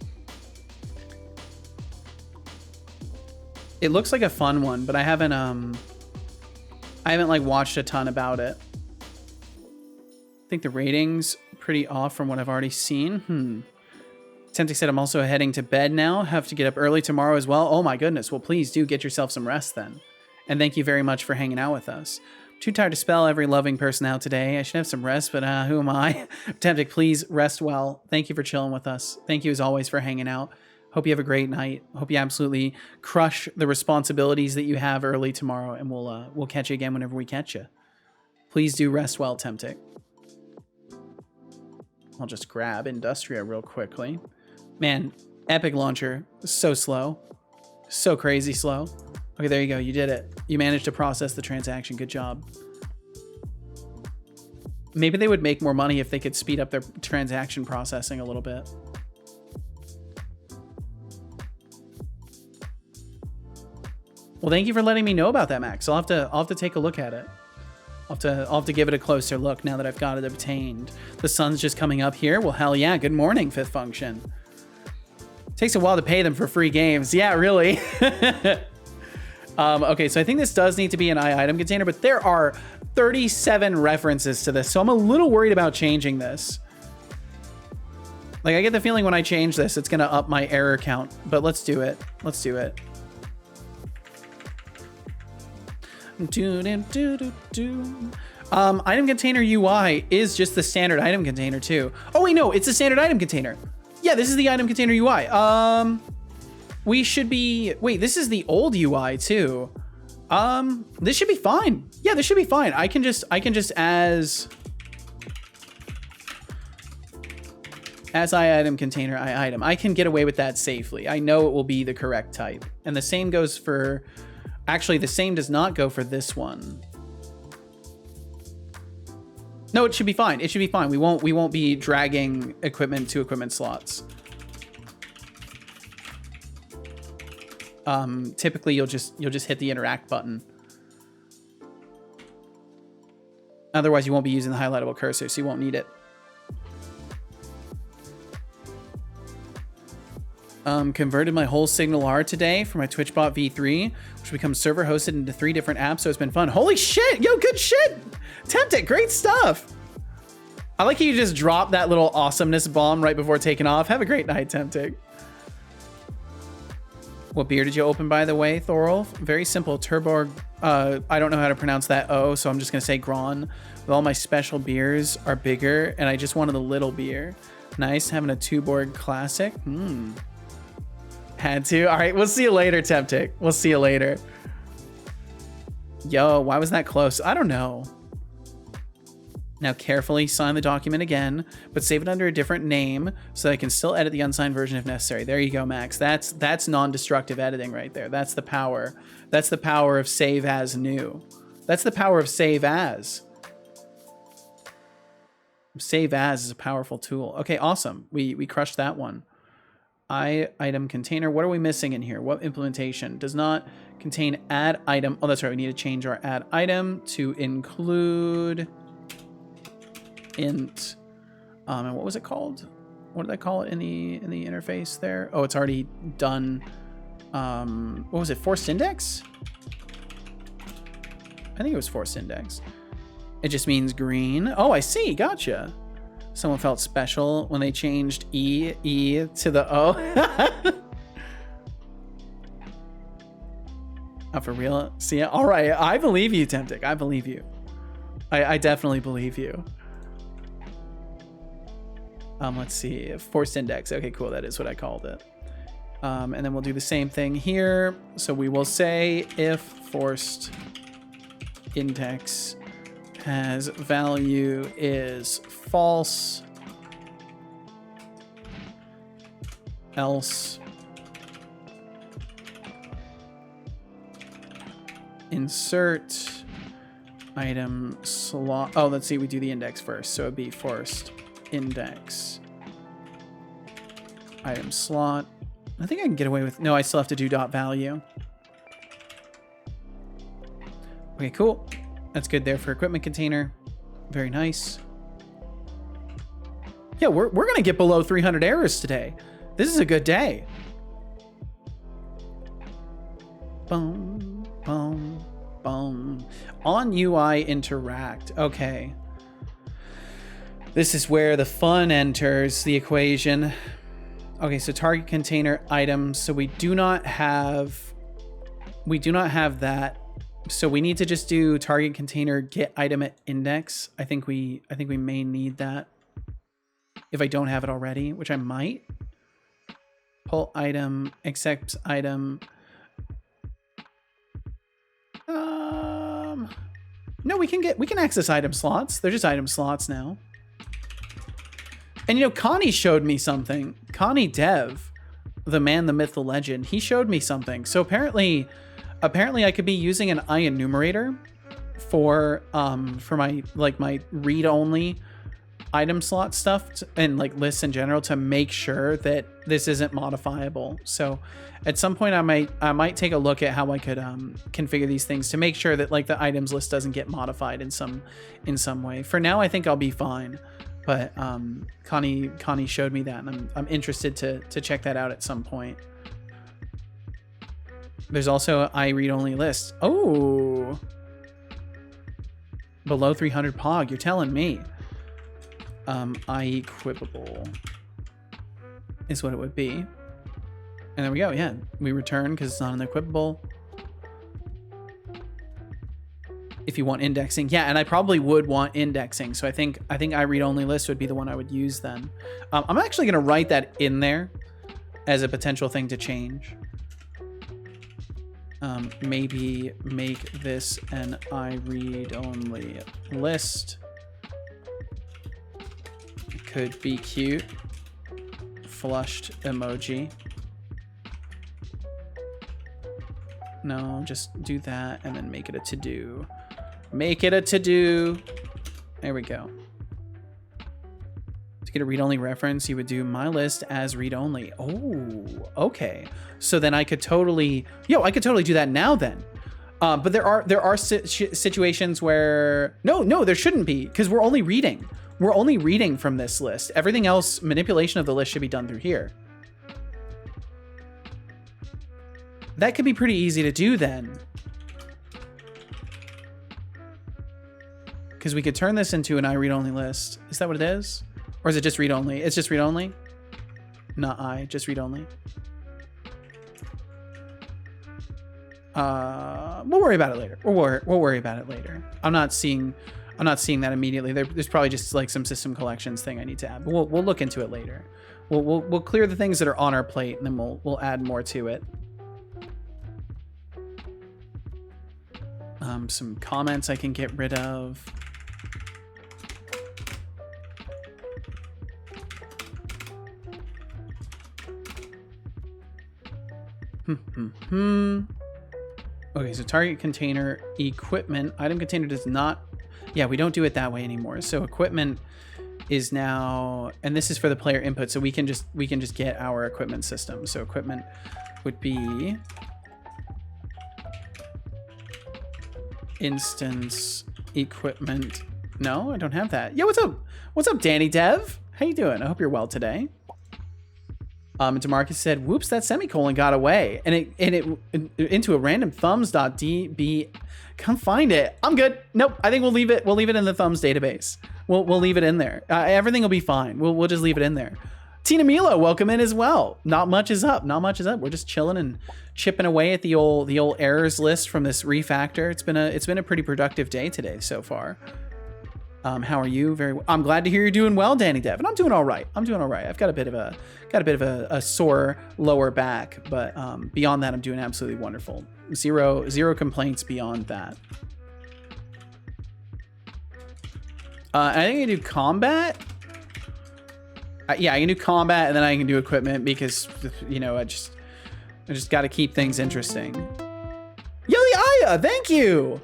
It looks like a fun one, but I haven't like watched a ton about it. I think the rating's pretty off from what I've already seen. Tempting said I'm also heading to bed now. Have to get up early tomorrow as well. Oh my goodness. Well, please do get yourself some rest then. And thank you very much for hanging out with us. Too tired to spell every loving person out today. I should have some rest, but who am I? Tempting, please rest well. Thank you for chilling with us. Thank you as always for hanging out. Hope you have a great night. Hope you absolutely crush the responsibilities that you have early tomorrow, and we'll catch you again whenever we catch you. Please do rest well, Tempting. I'll just grab Industria real quickly. Man, Epic Launcher is so slow. So crazy slow. Okay, there you go. You did it. You managed to process the transaction. Good job. Maybe they would make more money if they could speed up their transaction processing a little bit. Well, thank you for letting me know about that, Max. I'll have to take a look at it. I'll have to give it a closer look now that I've got it obtained. The sun's just coming up here. Well, hell yeah. Good morning, Fifth Function. Takes a while to pay them for free games. Yeah, really. Okay, so I think this does need to be an item container, but there are 37 references to this, so I'm a little worried about changing this. Like, I get the feeling when I change this, it's going to up my error count, but let's do it. Let's do it. Item container UI is just the standard item container too. Oh wait, no, it's a standard item container. Yeah, this is the item container UI. We should be, wait, this is the old UI too. This should be fine. Yeah, this should be fine. I can just as I item container I item. I can get away with that safely. I know it will be the correct type. And the same goes for, actually the same does not go for this one. No, it should be fine. It should be fine. We won't be dragging equipment to equipment slots. Typically you'll just hit the interact button. Otherwise you won't be using the highlightable cursor, so you won't need it. Converted my whole Signal R today for my TwitchBot V3, which becomes server hosted into 3 different apps, so it's been fun. Holy shit! Yo, good shit! Tempted, great stuff! I like how you just dropped that little awesomeness bomb right before taking off. Have a great night, Tempted. What beer did you open, by the way, Thorolf? Very simple, Turborg. I don't know how to pronounce that O, so I'm just gonna say Gron. With all my special beers are bigger, and I just wanted a little beer. Nice, having a Tuborg Classic. Had to. All right, we'll see you later, Temptic. We'll see you later. Yo, why was that close? I don't know. Now carefully sign the document again, but save it under a different name so that I can still edit the unsigned version if necessary. There you go, Max. That's non-destructive editing right there. That's the power. That's the power of save as new. That's the power of save as. Save as is a powerful tool. Okay, awesome. We crushed that one. Item container. What are we missing in here? What implementation does not contain add item? Oh, that's right. We need to change our add item to include int. And what was it called? What did I call it in the interface there? Oh, it's already done. What was it? Forced index? I think it was forced index. It just means green. Oh, I see. Gotcha. Someone felt special when they changed E to the O. Oh, for real? See, all right. I believe you, Temptic. I believe you. I definitely believe you. Let's see. Forced index. Okay, cool. That is what I called it. And then we'll do the same thing here. So we will say if forced index has value is false, else insert item slot. Oh, let's see, we do the index first, so it'd be forced index item slot. I think I can get away with, no, I still have to do dot value. Okay, cool. That's good there for equipment container. Very nice. Yeah, we're gonna get below 300 errors today. This is a good day. Boom, boom, boom. On UI interact. Okay. This is where the fun enters the equation. Okay, so target container items. So we do not have that. So we need to just do target container get item at index. I think we may need that if I don't have it already, which I might. Pull item, accept item. No, we can access item slots. They're just item slots now. And you know, Connie showed me something. Connie Dev, the man, the myth, the legend. He showed me something. So apparently I could be using an enumerator for my my read-only item slot stuff and like lists in general to make sure that this isn't modifiable. So at some point I might take a look at how I could configure these things to make sure that like the items list doesn't get modified in some way. For now, I think I'll be fine. But Connie showed me that, and I'm interested to check that out at some point. There's also I read only list. Oh, below 300 pog. You're telling me. I equipable is what it would be. And there we go. Yeah, we return because it's not an equipable. if you want indexing. Yeah, and I probably would want indexing. So I think I read only list would be the one I would use then. I'm actually going to write that in there as a potential thing to change. Maybe make this an I read only list. Could be cute. Flushed emoji. No, just do that and then make it a to-do. Make it a to-do. There we go. To get a read-only reference, you would do my list as read-only. Oh, okay. So then I could totally, I could totally do that now then. But there are situations where no, there shouldn't be, because we're only reading. We're only reading from this list. Everything else, manipulation of the list should be done through here. That could be pretty easy to do then. Because we could turn this into an I read only list. Is that what it is? Or is it just read only? It's just read only? Not I, just read only. We'll worry about it later. We'll worry about it later. I'm not seeing that immediately. There's probably just like some system collections thing I need to add. But we'll look into it later. We'll clear the things that are on our plate, and then we'll add more to it. Some comments I can get rid of. Okay, so target container, equipment, item container does not, yeah, we don't do it that way anymore. So equipment is now, and this is for the player input, so we can just get our equipment system. So equipment would be instance equipment. No, I don't have that. Yo, what's up? What's up, Danny Dev? How you doing? I hope you're well today. DeMarcus said, "Whoops, that semicolon got away," and it into a random thumbs.db. Come find it. I'm good. Nope. I think we'll leave it. We'll leave it in the thumbs database. We'll leave it in there. Everything will be fine. We'll just leave it in there. Tina Milo, welcome in as well. Not much is up. Not much is up. We're just chilling and chipping away at the old errors list from this refactor. It's been a pretty productive day today so far. How are you? Very well. I'm glad to hear you're doing well, Danny Dev. And I'm doing all right. I've got a bit of a sore lower back, but beyond that, I'm doing absolutely wonderful. Zero complaints beyond that. I think I can do combat. Yeah, I can do combat, and then I can do equipment because I just got to keep things interesting. Yoli Aya, thank you.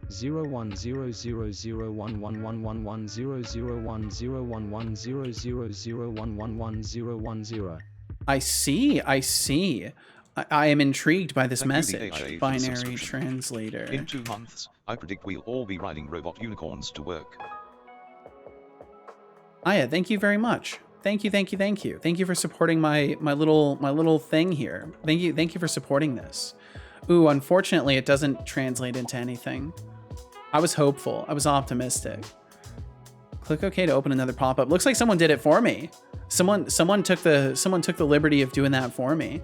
01001111100110011001110. I see. I am intrigued by this message. AIA Binary translator. In 2 months, I predict we'll all be riding robot unicorns to work. Aya, thank you very much. Thank you. Thank you for supporting my little thing here. Thank you for supporting this. Ooh, unfortunately, it doesn't translate into anything. I was hopeful. I was optimistic. Click OK to open another pop-up. Looks like someone did it for me. Someone took the liberty of doing that for me.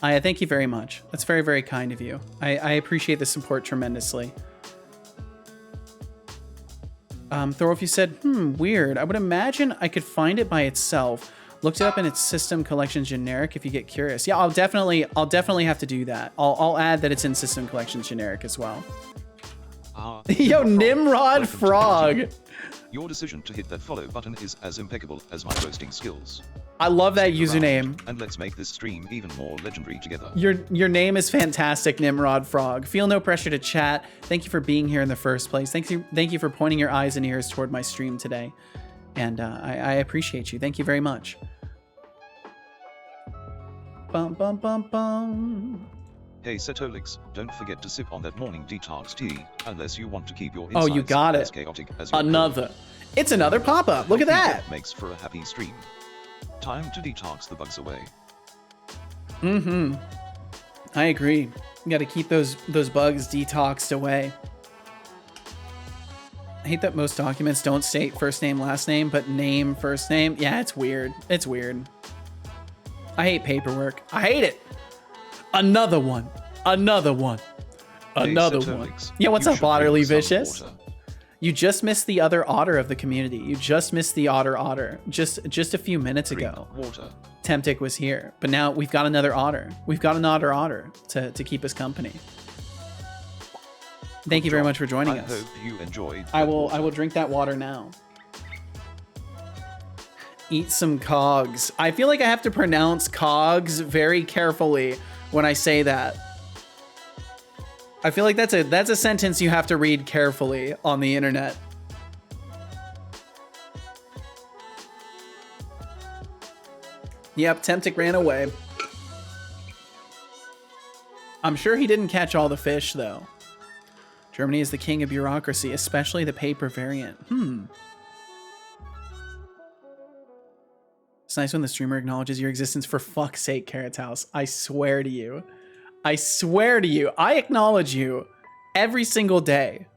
Aya, thank you very much. That's very, very kind of you. I appreciate the support tremendously. Thorolf, you said, weird. I would imagine I could find it by itself. Looked it up in its system collections generic if you get curious. Yeah, I'll definitely have to do that. I'll add that it's in system collections generic as well. Yo, Nimrod Frog. Your decision to hit that follow button is as impeccable as my roasting skills. I love that Stick around, username. and let's make this stream even more legendary together. Your name is fantastic, Nimrod Frog. Feel no pressure to chat. Thank you for being here in the first place. Thank you for pointing your eyes and ears toward my stream today. And I appreciate you. Thank you very much. Bum bum bum bum. Hey Setolyx, don't forget to sip on that morning detox tea, unless you want to keep your Oh, insides you got as it. chaotic as your Another. It's another pop-up. Look at that. Makes for a happy stream. Time to detox the bugs away. I agree. You got to keep those bugs detoxed away. I hate that most documents don't state first name, last name, but name, first name. Yeah, it's weird. It's weird. I hate paperwork. I hate it. Another one. Another one. Yeah, what's up, Otterly Vicious? You just missed the other otter of the community. You just missed the otter. Just a few minutes ago. Water. Temptic was here, but now we've got another otter. We've got an otter to keep us company. Thank you very much for joining us. I hope you enjoyed. I will drink that water now. Eat some cogs. I feel like I have to pronounce cogs very carefully when I say that. I feel like that's a sentence you have to read carefully on the internet. Yep, Temptic ran away. I'm sure he didn't catch all the fish, though. Germany is the king of bureaucracy, especially the paper variant. It's nice when the streamer acknowledges your existence. For fuck's sake, Carrot House. I swear to you. I swear to you. I acknowledge you every single day.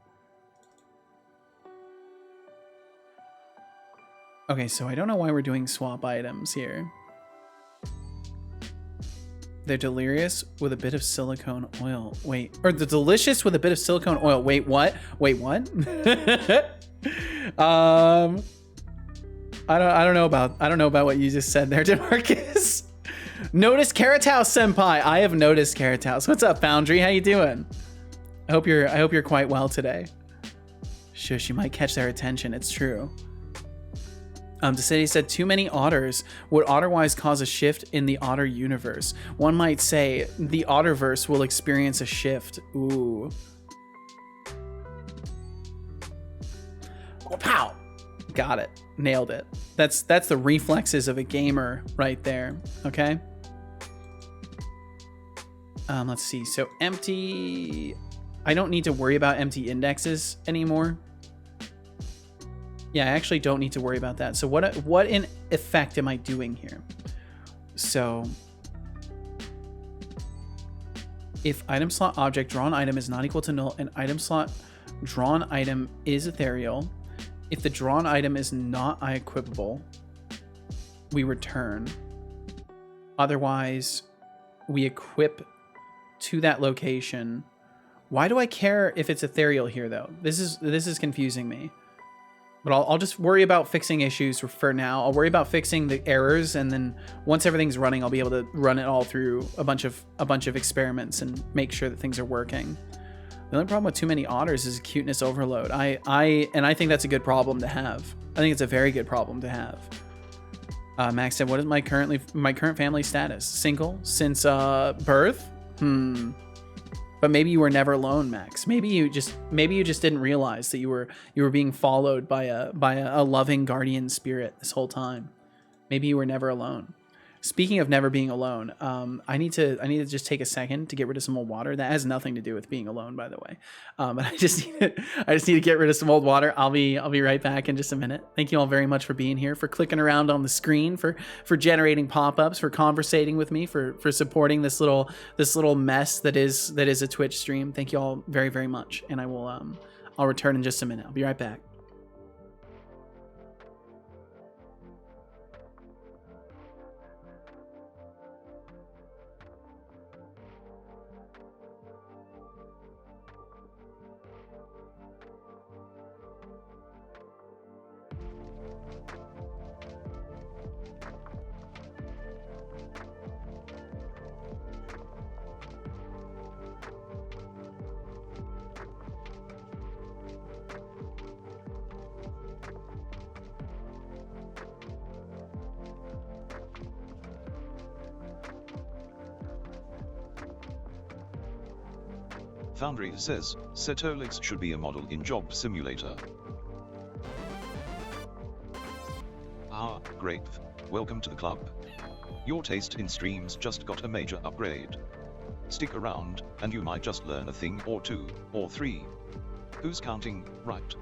Okay, so I don't know why we're doing swap items here. They're delirious with a bit of silicone oil. Wait, or the delicious with a bit of silicone oil. Wait, what? Wait, what? I don't know about what you just said there, DeMarcus. Notice Carrot House Senpai. I have noticed Carrot House. What's up, Foundry? How you doing? I hope you're quite well today. Shush, you might catch their attention. It's true. City said too many otters would otherwise cause a shift in the otter universe. One might say the otterverse will experience a shift. Ooh. Oh, pow! Got it. Nailed it. That's the reflexes of a gamer right there. Okay. Let's see. So empty. I don't need to worry about empty indexes anymore. Yeah, I actually don't need to worry about that. So what in effect am I doing here? So if item slot object drawn item is not equal to null, and item slot drawn item is ethereal, if the drawn item is not equipable, we return. Otherwise, we equip to that location. Why do I care if it's ethereal here, though? This is confusing me. But I'll just worry about fixing issues for now. I'll worry about fixing the errors, and then once everything's running, I'll be able to run it all through a bunch of experiments and make sure that things are working. The only problem with too many otters is cuteness overload. I think that's a good problem to have. I think it's a very good problem to have. Max said, "What is my current family status? Single since birth? But maybe you were never alone, Max. Maybe you just didn't realize that you were being followed by a loving guardian spirit this whole time. Maybe you were never alone." Speaking of never being alone, I need to just take a second to get rid of some old water. That has nothing to do with being alone, by the way. But I just need to get rid of some old water. I'll be right back in just a minute. Thank you all very much for being here, for clicking around on the screen, for generating pop-ups, for conversating with me, for supporting this little mess that is a Twitch stream. Thank you all very, very much, and I'll return in just a minute. I'll be right back. Foundry says, Setolyx should be a model in Job Simulator. Ah, great. Welcome to the club. Your taste in streams just got a major upgrade. Stick around, and you might just learn a thing or two, or three. Who's counting, right?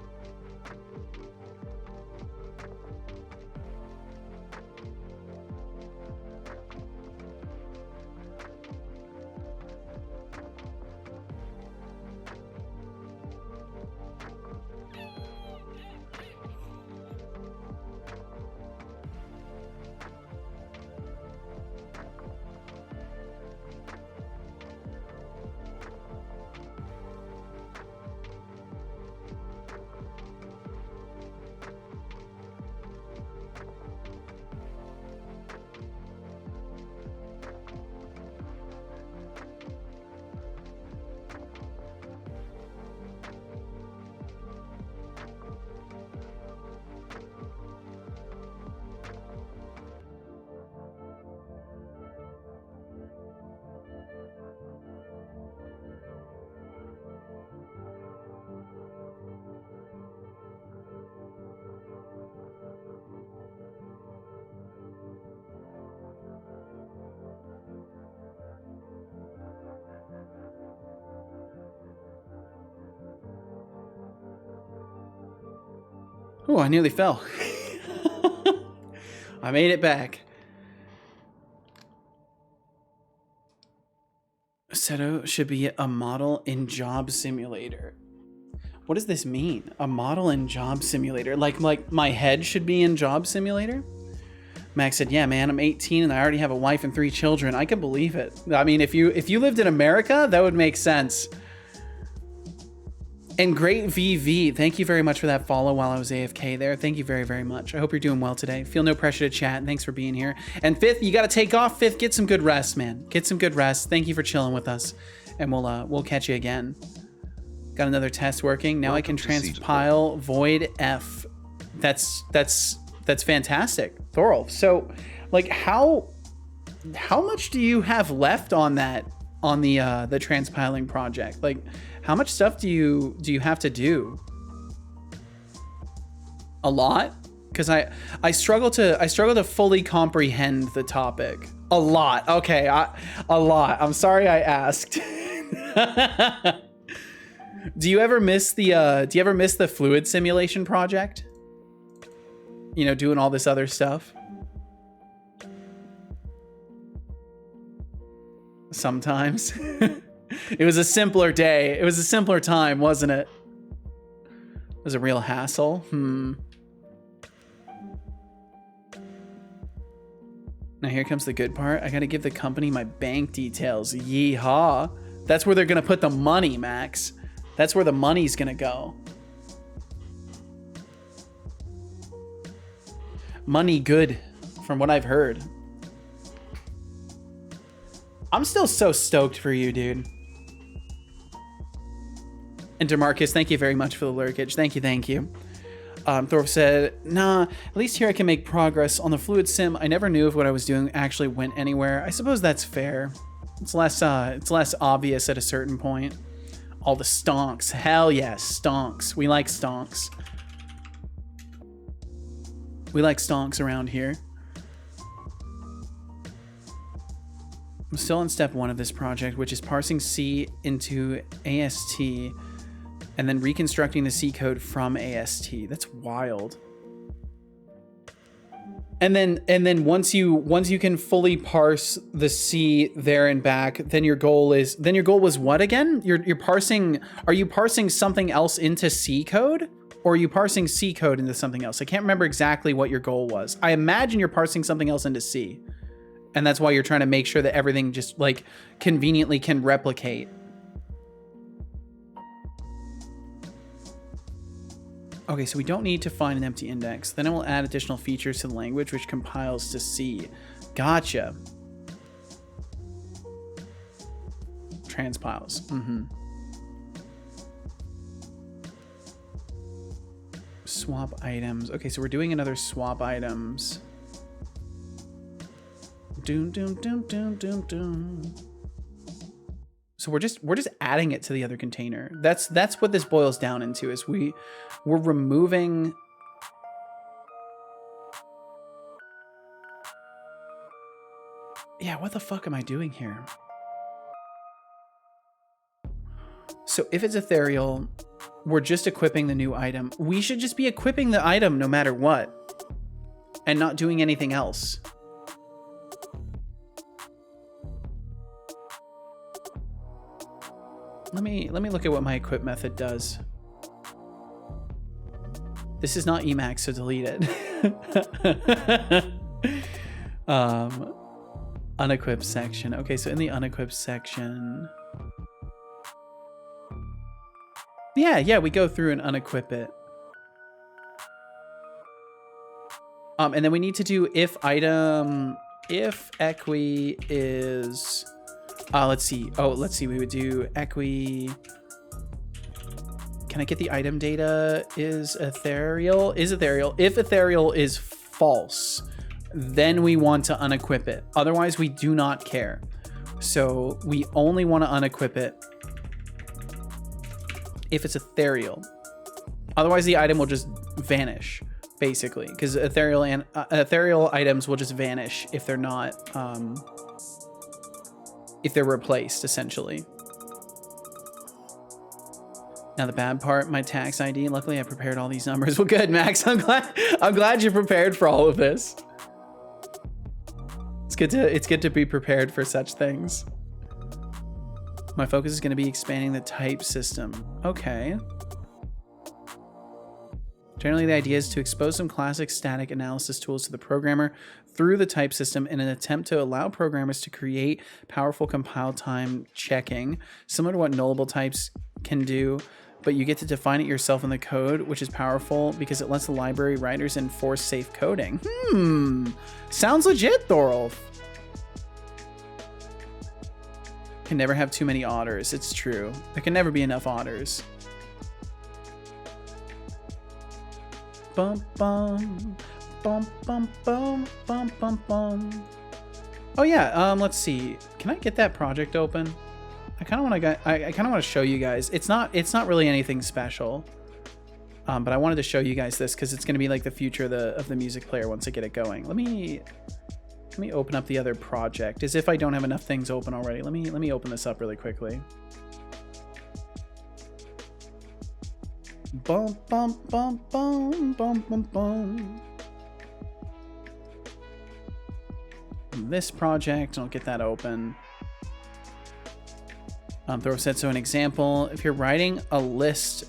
Oh, I nearly fell. I made it back. Seto should be a model in Job Simulator. What does this mean? A model in Job Simulator? Like my head should be in Job Simulator? Max said, yeah, man, I'm 18 and I already have a wife and 3 children. I can believe it. I mean, if you lived in America, that would make sense. And great VV, thank you very much for that follow while I was AFK there. Thank you very, very much. I hope you're doing well today. Feel no pressure to chat. Thanks for being here. And Fifth, you got to take off. Fifth, get some good rest, man. Get some good rest. Thank you for chilling with us. And we'll catch you again. Got another test working. Now I can transpile void F. That's fantastic, Thorolf. So, like, how much do you have left on that, on the transpiling project? Like, how much stuff do you have to do? A lot? Because I struggle to fully comprehend the topic. A lot. Okay, a lot. I'm sorry I asked. Do you ever miss the fluid simulation project? You know, doing all this other stuff? Sometimes. It was a simpler day. It was a simpler time, wasn't it? It was a real hassle. Now here comes the good part. I gotta give the company my bank details. Yeehaw. That's where they're gonna put the money, Max. That's where the money's gonna go. Money good, from what I've heard. I'm still so stoked for you, dude. And DeMarcus, thank you very much for the lurkage. Thank you. Thorpe said, nah, at least here I can make progress. On the fluid sim, I never knew if what I was doing actually went anywhere. I suppose that's fair. It's less obvious at a certain point. All the stonks. Hell yes, stonks. We like stonks. We like stonks around here. I'm still on step 1 of this project, which is parsing C into AST and then reconstructing the C code from AST. That's wild. And then once you can fully parse the C there and back, then your goal was what again? You're parsing, are you parsing something else into C code? Or are you parsing C code into something else? I can't remember exactly what your goal was. I imagine you're parsing something else into C. And that's why you're trying to make sure that everything just like conveniently can replicate. Okay, so we don't need to find an empty index. Then it will add additional features to the language, which compiles to C. Gotcha. Transpiles. Swap items. Okay, so we're doing another swap items. Doom, doom, doom, doom, doom, doom. So we're just adding it to the other container. That's what this boils down into, is we're removing. Yeah, what the fuck am I doing here? So if it's ethereal, we're just equipping the new item. We should just be equipping the item no matter what, and not doing anything else. Let me look at what my equip method does. This is not Emacs, so delete it. Unequipped section. Okay, so in the unequipped section, yeah, we go through and unequip it. And then we need to do if equi is, let's see, we would do equi. Can I get the item data is ethereal? If ethereal is false, then we want to unequip it. Otherwise, we do not care. So we only want to unequip it if it's ethereal. Otherwise, the item will just vanish, basically, because ethereal items will just vanish if they're not, if they're replaced, essentially. Now the bad part, my tax ID. Luckily, I prepared all these numbers. Well, good, Max. I'm glad you're prepared for all of this. It's good to be prepared for such things. My focus is going to be expanding the type system. Okay. Generally, the idea is to expose some classic static analysis tools to the programmer through the type system in an attempt to allow programmers to create powerful compile time checking, similar to what nullable types can do, but you get to define it yourself in the code, which is powerful because it lets the library writers enforce safe coding. Sounds legit, Thorolf. Can never have too many otters. It's true. There can never be enough otters. Bum bum bum bum bum bum bum bum. Oh yeah. Let's see. Can I get that project open? I kind of want to show you guys. It's not really anything special. But I wanted to show you guys this because it's going to be like the future of the music player once I get it going. Let me open up the other project as if I don't have enough things open already. Let me open this up really quickly. Bum bum bum bum bum bum bum. This project, I'll get that open. Throw said, so an example, if you're writing a list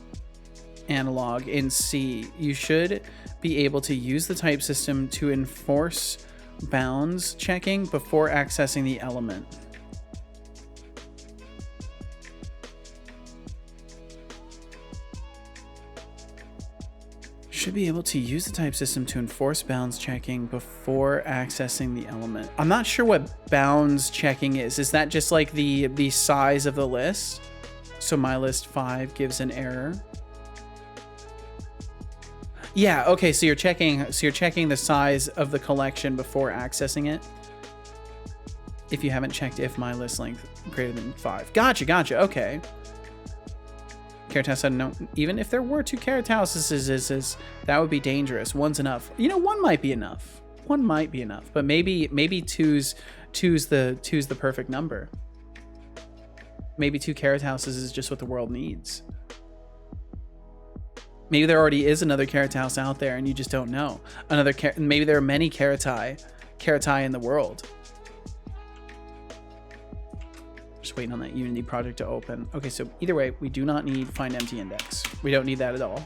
analog in C, you should be able to use the type system to enforce bounds checking before accessing the element. Should be able to use the type system to enforce bounds checking before accessing the element. I'm not sure what bounds checking is. Is that just like the size of the list? So my list 5 gives an error. Yeah, okay, so you're checking the size of the collection before accessing it. If you haven't checked if my list length greater than 5. Gotcha, okay. Carrot house, I don't know. Even if there were 2 carrot houses, that would be dangerous. One's enough. You know, one might be enough. One might be enough, but maybe two's the perfect number. Maybe 2 carrot houses is just what the world needs. Maybe there already is another carrot house out there and you just don't know. Maybe there are many carrotai in the world. Just waiting on that Unity project to open. Okay, so either way, we do not need find empty index. We don't need that at all.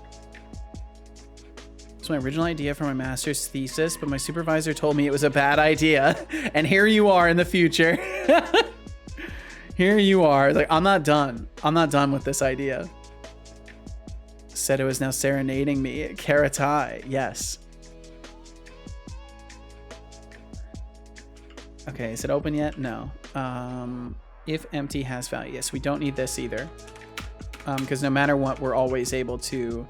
It's my original idea for my master's thesis, but my supervisor told me it was a bad idea. And here you are in the future. Here you are. Like, I'm not done. I'm not done with this idea. Seto is now serenading me. Karatai, yes. Okay, is it open yet? No. If empty has value. Yes, we don't need this either. Because no matter what, we're always able to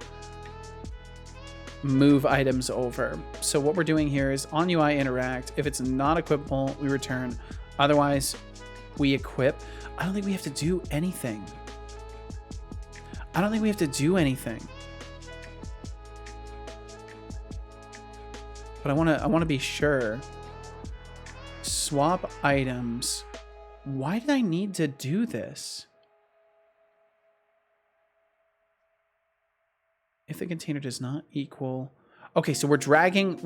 move items over. So what we're doing here is on UI interact. If it's not equipable, we return. Otherwise, we equip. I don't think we have to do anything. I don't think we have to do anything. But I want to be sure. Swap items. Why did I need to do this? If the container does not equal... Okay, so we're dragging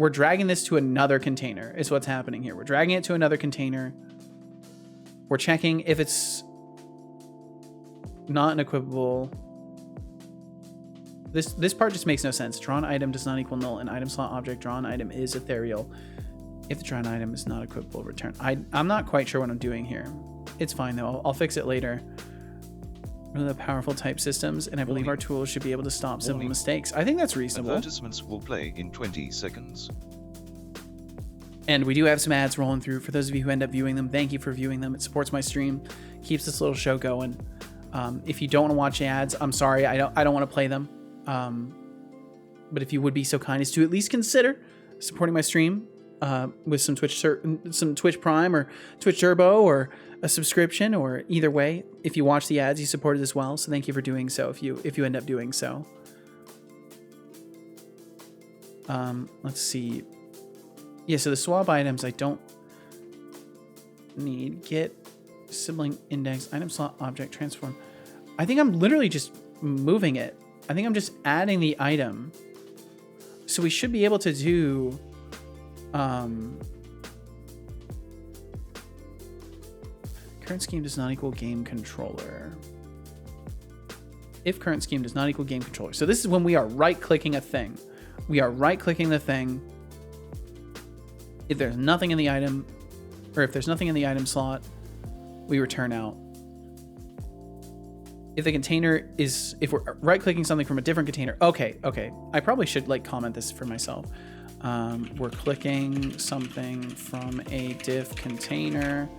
this to another container is what's happening here. We're dragging it to another container. We're checking if it's not an equipable. This part just makes no sense. Drawn item does not equal null. An item slot object drawn item is ethereal. If the drawn item is not equipable, return. I'm not quite sure what I'm doing here. It's fine though. I'll fix it later. Really powerful type systems, and I believe our tools should be able to stop simple mistakes. I think that's reasonable. Advertisements will play in 20 seconds. And we do have some ads rolling through. For those of you who end up viewing them, thank you for viewing them. It supports my stream, keeps this little show going. If you don't want to watch ads, I'm sorry, I don't want to play them. But if you would be so kind as to at least consider supporting my stream with some Twitch Prime or Twitch Turbo or a subscription, or either way, if you watch the ads, you support it as well. So thank you for doing so. If you end up doing so. Let's see. Yeah, so the swap items I don't need. Get sibling index item slot object transform. I think I'm literally just moving it. I think I'm just adding the item. So we should be able to do current scheme does not equal game controller. If current scheme does not equal game controller. So this is when we are right-clicking a thing. We are right-clicking the thing. If there's nothing in the item, or if there's nothing in the item slot, we return out. If the container is, if we're right-clicking something from a different container, okay. I probably should like comment this for myself. We're clicking something from a div container.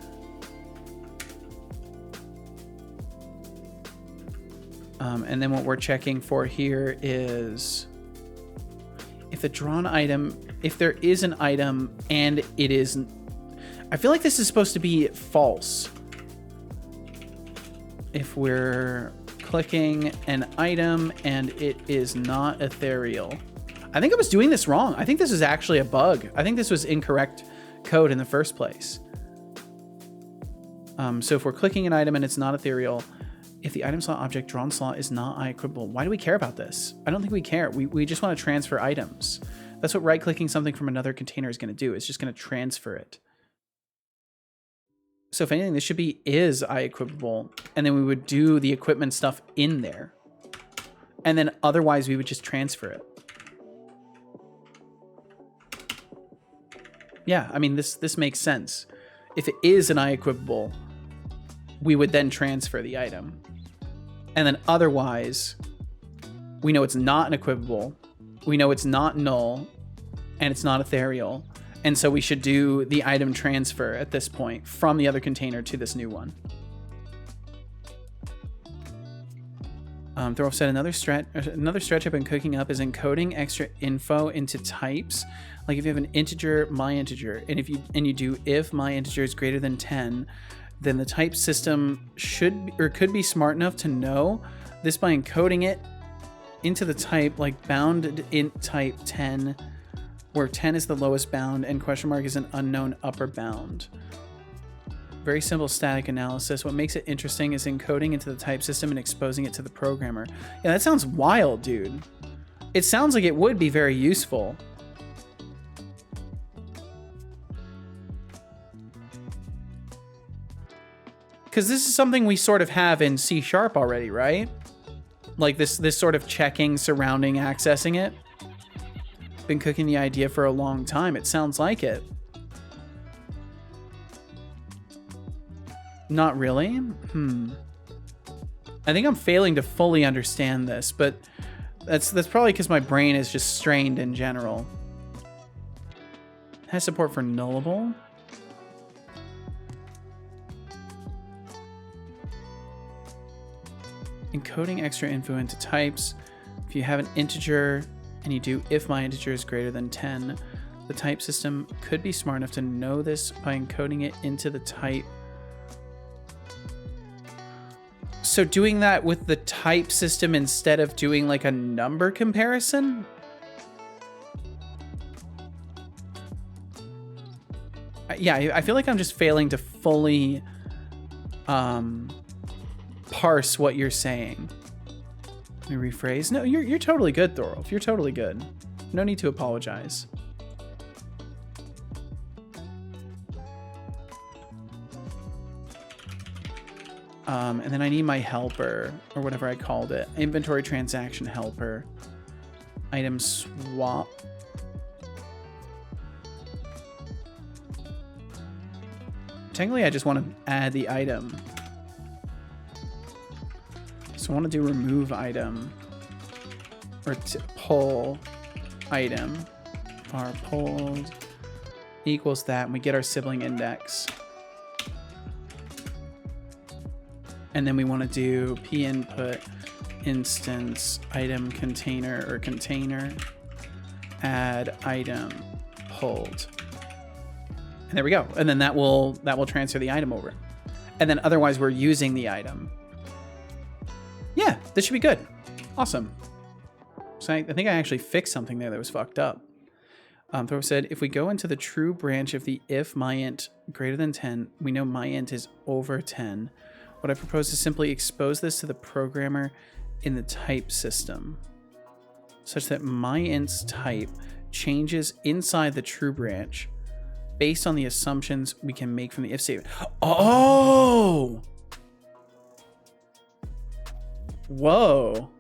And then what we're checking for here is if the drawn item, if there is an item and it is, I feel like this is supposed to be false. If we're clicking an item and it is not ethereal. I think I was doing this wrong. I think this is actually a bug. I think this was incorrect code in the first place. So if we're clicking an item and it's not ethereal, if the item slot object drawn slot is not equitable, why do we care about this? I don't think we care. We just want to transfer items. That's what right-clicking something from another container is going to do. It's just going to transfer it. So if anything, this should be is equipable, and then we would do the equipment stuff in there. And then otherwise we would just transfer it. Yeah, I mean, this makes sense. If it is an equipable, we would then transfer the item. And then otherwise, we know it's not an equipable, we know it's not null, and it's not ethereal. And so we should do the item transfer at this point from the other container to this new one. Thorolf said another stretch I've been cooking up is encoding extra info into types. Like if you have an integer, my integer, and if you do if my integer is greater than 10, then the type system should or could be smart enough to know this by encoding it into the type, like bounded int type 10, where 10 is the lowest bound and question mark is an unknown upper bound. Very simple static analysis. What makes it interesting is encoding into the type system and exposing it to the programmer. Yeah, that sounds wild, dude. It sounds like it would be very useful. Because this is something we sort of have in C# already, right? Like this sort of checking surrounding accessing it. Been cooking the idea for a long time. It sounds like it. Not really? I think I'm failing to fully understand this, but that's probably because my brain is just strained in general. Has support for nullable. Encoding extra info into types. If you have an integer and you do if my integer is greater than 10, the type system could be smart enough to know this by encoding it into the type. So doing that with the type system instead of doing like a number comparison? Yeah, I feel like I'm just failing to fully parse what you're saying. Let me rephrase. No, you're totally good, Thorolf. You're totally good. No need to apologize. And then I need my helper, or whatever I called it. Inventory transaction helper. Item swap. Technically, I just want to add the item. So I want to do remove item. Or pull item. Our pulled equals that, and we get our sibling index. And then we want to do p input instance item container or container add item pulled. And there we go. And then that will transfer the item over. And then otherwise we're using the item. Yeah, this should be good. Awesome. So I think I actually fixed something there that was fucked up. Thorolf said, if we go into the true branch of the if myint greater than 10, we know myint is over 10. What I propose is simply expose this to the programmer in the type system such that myInt's type changes inside the true branch based on the assumptions we can make from the if statement. Oh! Whoa.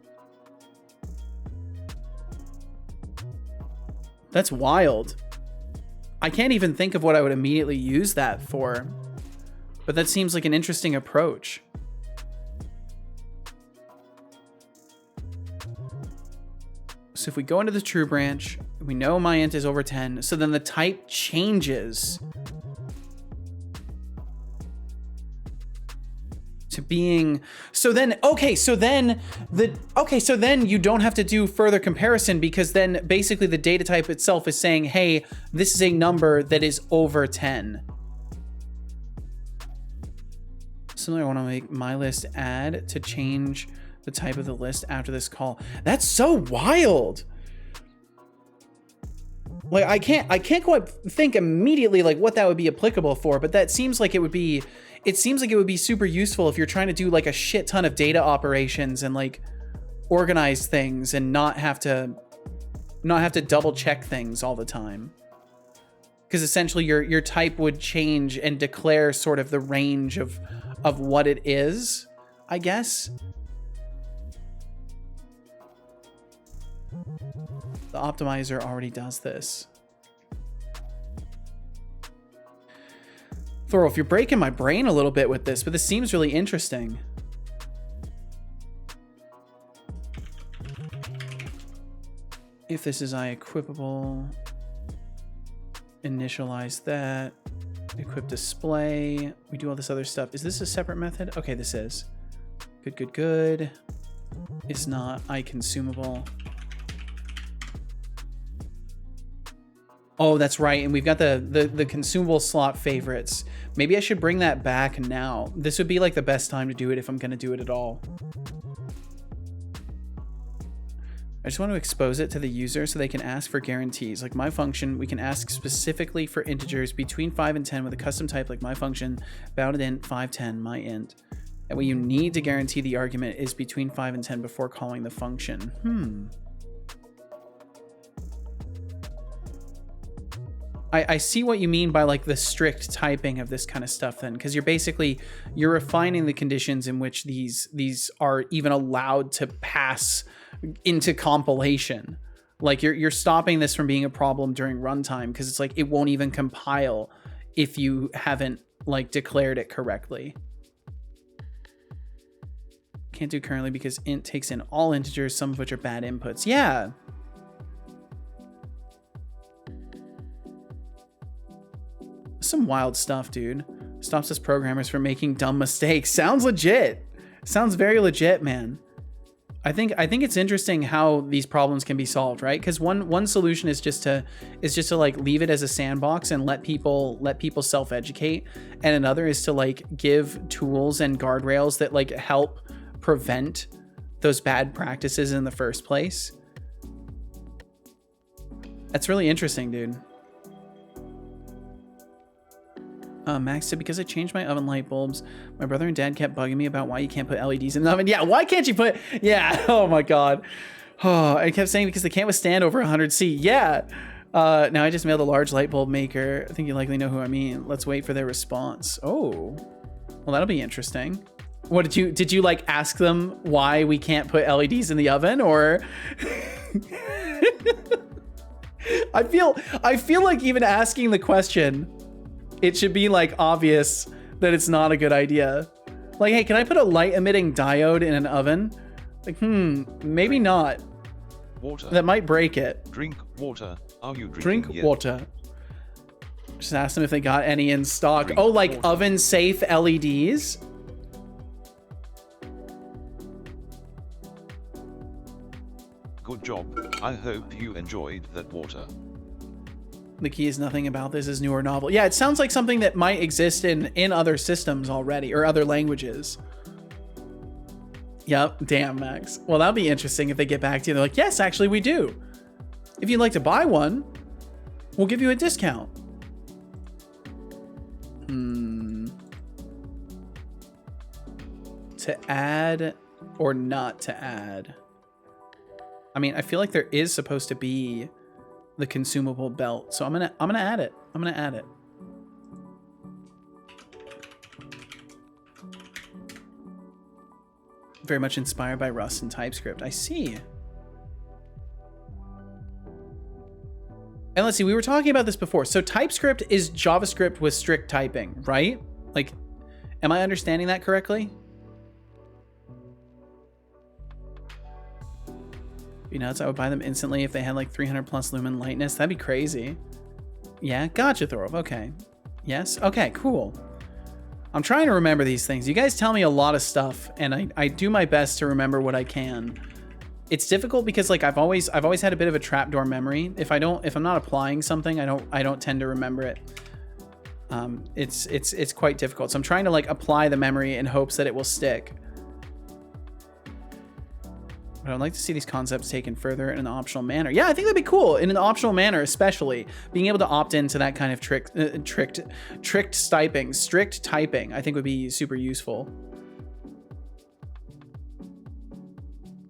That's wild. I can't even think of what I would immediately use that for, but that seems like an interesting approach. So if we go into the true branch, we know myInt is over 10, so then the type changes to being, so then you don't have to do further comparison, because then basically the data type itself is saying, hey, this is a number that is over 10. Similarly, I want to make my list add to change the type of the list after this call. That's so wild. Like I can't quite think immediately like what that would be applicable for, but that seems like it would be super useful if you're trying to do like a shit ton of data operations and like organize things and not have to double check things all the time. Because essentially your type would change and declare sort of the range of what it is, I guess. The optimizer already does this. Thorolf, you're breaking my brain a little bit with this, but this seems really interesting. If this is equipable, initialize that, equip display, we do all this other stuff. Is this a separate method? Okay, this is. Good. It's not consumable. Oh, that's right. And we've got the consumable slot favorites. Maybe I should bring that back now. This would be like the best time to do it if I'm going to do it at all. I just want to expose it to the user so they can ask for guarantees. Like my function, we can ask specifically for integers between 5 and 10 with a custom type like my function, bounded int 510 myInt. That way you need to guarantee the argument is between 5 and 10 before calling the function. I see what you mean by like the strict typing of this kind of stuff then, because you're refining the conditions in which these are even allowed to pass into compilation. Like you're stopping this from being a problem during runtime, because it's like it won't even compile if you haven't like declared it correctly. Can't do currently because int takes in all integers, some of which are bad inputs. Yeah. Some wild stuff, dude. Stops us programmers from making dumb mistakes. Sounds legit. Sounds very legit, man. I think it's interesting how these problems can be solved, right? Because one solution is just to like leave it as a sandbox and let people self-educate, and another is to like give tools and guardrails that like help prevent those bad practices in the first place. That's really interesting, dude. Max said, because I changed my oven light bulbs, my brother and dad kept bugging me about why you can't put LEDs in the oven. Yeah, why can't you put... Yeah, oh my god. Oh, I kept saying because they can't withstand over 100C. Yeah. Now I just mailed a large light bulb maker. I think you likely know who I mean. Let's wait for their response. Oh. Well, that'll be interesting. What did you like ask them why we can't put LEDs in the oven, or... I feel like even asking the question, it should be like obvious that it's not a good idea. Like, hey, can I put a light emitting diode in an oven? Like, maybe not. Water. That might break it. Drink water. Are you drinking Drink yet? water. Just ask them if they got any in stock. Drink oh, like water. oven safe LEDs? Good job. I hope you enjoyed that water. The key is nothing about this is new or novel. Yeah, it sounds like something that might exist in other systems already, or other languages. Yep, damn, Max. Well, that'll be interesting if they get back to you. They're like, yes, actually, we do. If you'd like to buy one, we'll give you a discount. To add or not to add. I mean, I feel like there is supposed to be the consumable belt, so I'm gonna add it. I'm gonna add it. Very much inspired by Rust and TypeScript. I see. And let's see, we were talking about this before. So TypeScript is JavaScript with strict typing, right? Like, am I understanding that correctly? Be nuts, I would buy them instantly if they had like 300 plus lumen lightness. That'd be crazy. Yeah, gotcha, Thorov. Okay. Yes. Okay, cool. I'm trying to remember these things. You guys tell me a lot of stuff, and I do my best to remember what I can. It's difficult because like I've always had a bit of a trapdoor memory. If I'm not applying something, I don't tend to remember it. It's quite difficult. So I'm trying to like apply the memory in hopes that it will stick. But I'd like to see these concepts taken further in an optional manner. Yeah, I think that'd be cool in an optional manner, especially being able to opt into that kind of strict typing. I think would be super useful.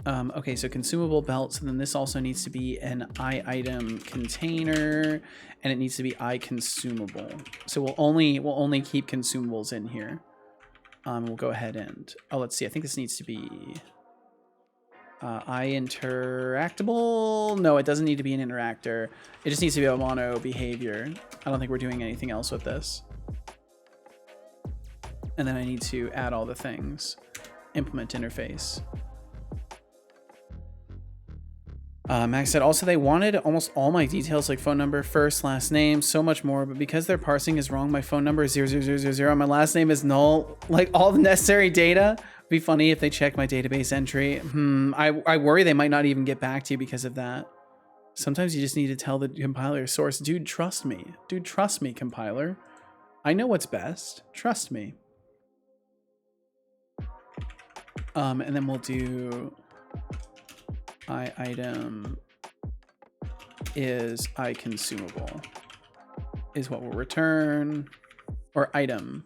Okay, so consumable belt. So then this also needs to be an item container, and it needs to be consumable. So we'll only keep consumables in here. We'll go ahead and let's see. I think this needs to be interactable. No, it doesn't need to be an interactor. It just needs to be a mono behavior. I don't think we're doing anything else with this. And then I need to add all the things. Implement interface. Max said, also they wanted almost all my details like phone number, first, last name, so much more, but because their parsing is wrong, my phone number is 00000, my last name is null, like all the necessary data. Be funny if they check my database entry. I worry they might not even get back to you because of that. Sometimes you just need to tell the compiler source, dude, trust me. Dude, trust me, compiler. I know what's best. Trust me. And then we'll do item is consumable is what we'll return, or item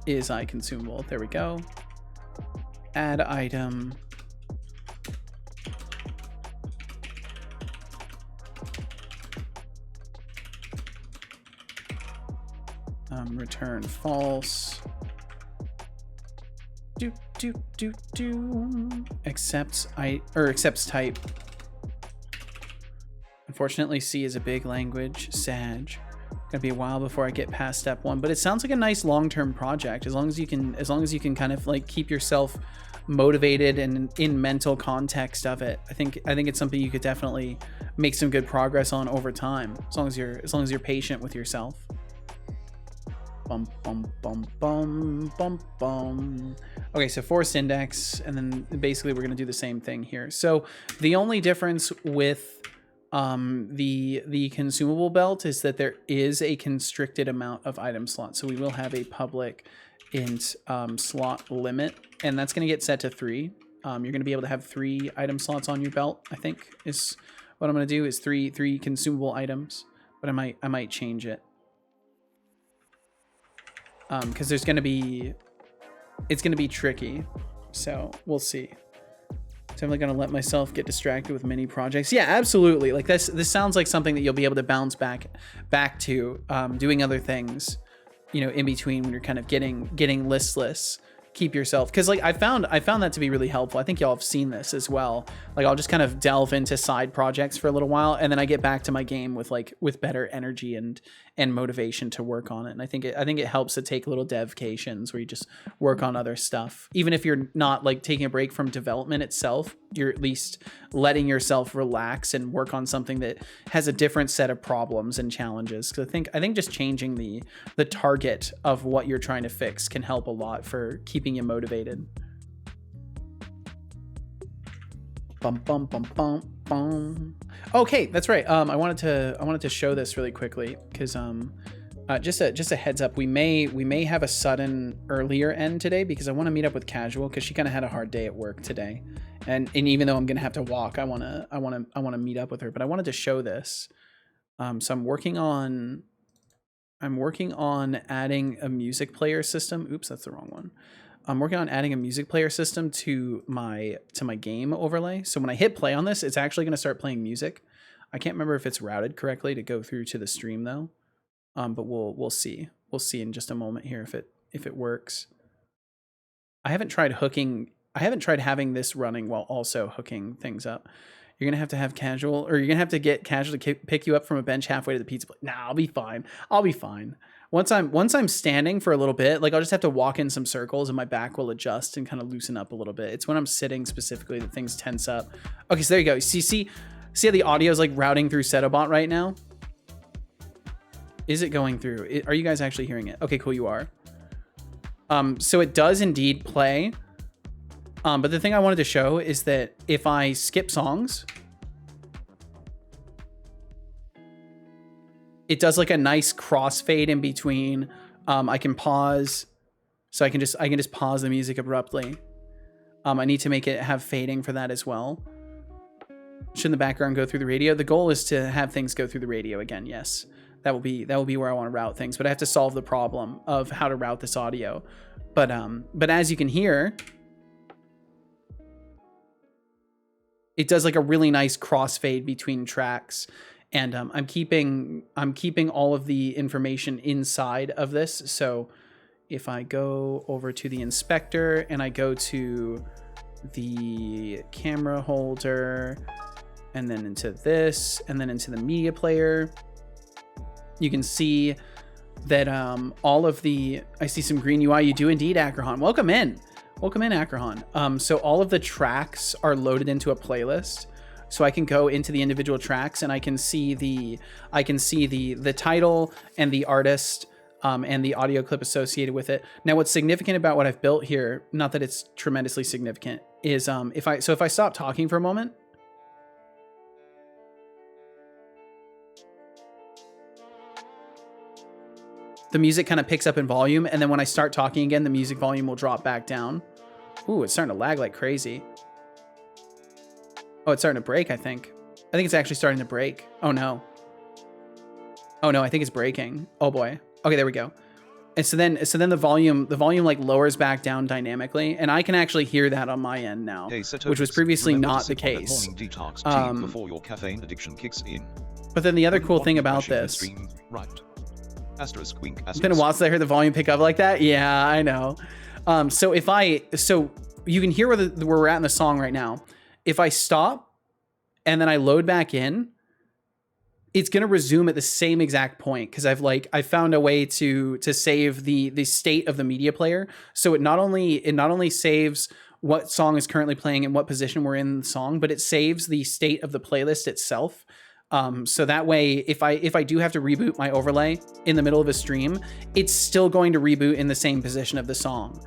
is consumable. There we go. Add item. Return false. Accepts type. Unfortunately, C is a big language. Sag. Gonna be a while before I get past step 1, but it sounds like a nice long-term project. As long as you can kind of like keep yourself motivated and in mental context of it. I think it's something you could definitely make some good progress on over time. As long as you're patient with yourself. Bum, bum, bum, bum, bum, bum. Okay, so forced index, and then basically we're gonna do the same thing here. So the only difference with the consumable belt is that there is a constricted amount of item slots. So we will have a public int slot limit, and that's gonna get set to 3. You're gonna be able to have 3 item slots on your belt, I think is what I'm gonna do, is three consumable items, but I might change it. Because it's gonna be tricky, so we'll see. Definitely gonna let myself get distracted with mini projects. Yeah, absolutely. Like this sounds like something that you'll be able to bounce back to, doing other things, you know, in between when you're kind of getting listless. Keep yourself, because like I found that to be really helpful. I think y'all have seen this as well. Like I'll just kind of delve into side projects for a little while, and then I get back to my game with better energy and motivation to work on it. And I think it helps to take little devcations where you just work on other stuff. Even if you're not like taking a break from development itself, you're at least letting yourself relax and work on something that has a different set of problems and challenges. Because I think just changing the target of what you're trying to fix can help a lot for keeping you motivated. Bum bum bum bum bum. Okay, that's right. I wanted to show this really quickly because just a heads up, we may have a sudden earlier end today because I want to meet up with Casual because she kind of had a hard day at work today, and even though I'm gonna have to walk, I want to meet up with her. But I wanted to show this. So I'm working on adding a music player system. Oops, that's the wrong one. I'm working on adding a music player system to my game overlay. So when I hit play on this, it's actually going to start playing music. I can't remember if it's routed correctly to go through to the stream though. But we'll see. We'll see in just a moment here if it works. I haven't tried having this running while also hooking things up. You're gonna have to have casual, or you're gonna have to get casual to pick you up from a bench halfway to the pizza place. Nah, I'll be fine. I'll be fine. Once I'm standing for a little bit, like I'll just have to walk in some circles and my back will adjust and kind of loosen up a little bit. It's when I'm sitting specifically that things tense up. Okay, so there you go. See how the audio is like routing through Setobot right now? Is it going through? Are you guys actually hearing it? Okay, cool, you are. So it does indeed play. But the thing I wanted to show is that if I skip songs, it does like a nice crossfade in between. I can pause, so I can just pause the music abruptly. I need to make it have fading for that as well. Should the background go through the radio? The goal is to have things go through the radio again. Yes, that will be where I want to route things. But I have to solve the problem of how to route this audio. But as you can hear, it does like a really nice crossfade between tracks. And I'm keeping all of the information inside of this. So if I go over to the inspector and I go to the camera holder and then into this and then into the media player, you can see that all of the, I see some green UI. You do indeed, Akrahan. Welcome in, Akrahan. So all of the tracks are loaded into a playlist. So I can go into the individual tracks and I can see the title and the artist and the audio clip associated with it. Now, what's significant about what I've built here, not that it's tremendously significant, is if I stop talking for a moment. The music kind of picks up in volume, and then when I start talking again, the music volume will drop back down. Ooh, it's starting to lag like crazy. Oh, it's starting to break, I think. I think it's actually starting to break. Oh no. Oh no, I think it's breaking. Oh boy. Okay, there we go. And so then the volume like lowers back down dynamically, and I can actually hear that on my end now, Hey, Setolyx, which was previously remember not to the sip on that case. morning detox tea before your caffeine addiction kicks in. But then the other cool Want thing to about crash in the this, stream? Right. Asterisk wink, it's been a while since I heard the volume pick up like that. Yeah, I know. So you can hear where we're at in the song right now. If I stop and then I load back in, it's going to resume at the same exact point because I found a way to save the state of the media player. So it not only saves what song is currently playing and what position we're in the song, but it saves the state of the playlist itself. So that way, if I do have to reboot my overlay in the middle of a stream, it's still going to reboot in the same position of the song.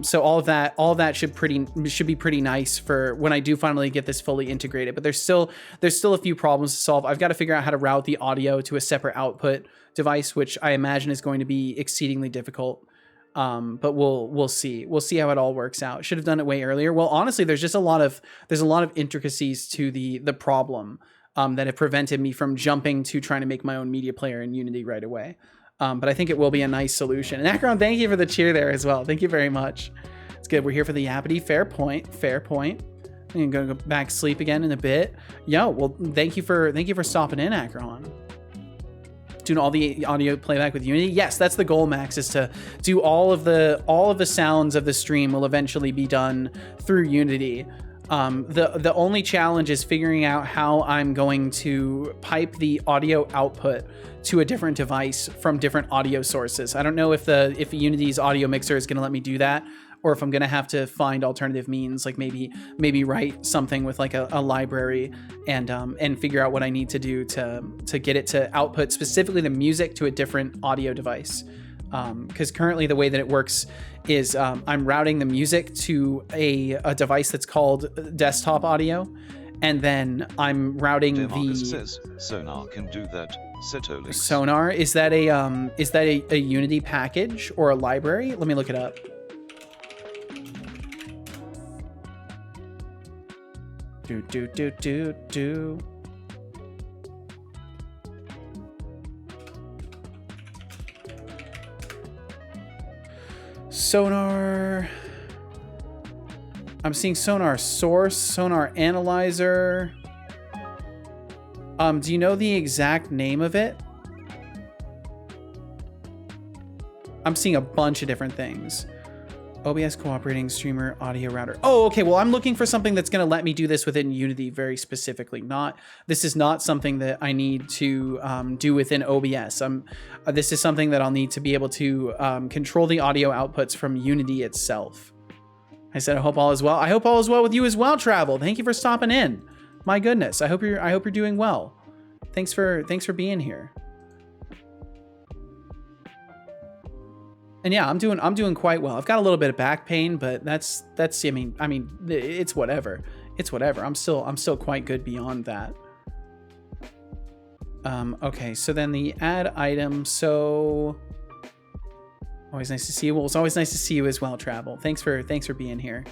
So all of that should be pretty nice for when I do finally get this fully integrated. But there's still a few problems to solve. I've got to figure out how to route the audio to a separate output device, which I imagine is going to be exceedingly difficult. But we'll see. We'll see how it all works out. Should have done it way earlier. Well, honestly, there's a lot of intricacies to the problem that have prevented me from jumping to trying to make my own media player in Unity right away. But I think it will be a nice solution. And Akron, thank you for the cheer there as well. Thank you very much. It's good. We're here for the Yappity. Fair point. I'm gonna go back sleep again in a bit. Yo, well, thank you for stopping in, Akron. Doing all the audio playback with Unity. Yes, that's the goal, Max, is to do all of the sounds of the stream will eventually be done through Unity. The only challenge is figuring out how I'm going to pipe the audio output to a different device from different audio sources. I don't know if Unity's audio mixer is going to let me do that, or if I'm going to have to find alternative means, like maybe write something with like a library and figure out what I need to do to get it to output specifically the music to a different audio device. Because currently the way that it works is I'm routing the music to a device that's called desktop audio, and then I'm routing Marcus says Sonar can do that. Setolyx. Sonar, is that a Unity package or a library? Let me look it up. Do. Sonar. I'm seeing sonar source, sonar analyzer. Do you know the exact name of it? I'm seeing a bunch of different things. OBS cooperating streamer audio router. Oh, okay. Well, I'm looking for something that's going to let me do this within Unity very specifically. This is not something that I need to do within OBS. This is something that I'll need to be able to control the audio outputs from Unity itself. I said, I hope all is well. I hope all is well with you as well, Travel. Thank you for stopping in. My goodness. I hope you're doing well. Thanks for being here. And yeah, I'm doing quite well. I've got a little bit of back pain, but that's I mean it's whatever. It's whatever. I'm still quite good beyond that. Okay, so then the add item. So always nice to see you. Well, it's always nice to see you as well, Travel. Thanks for being here.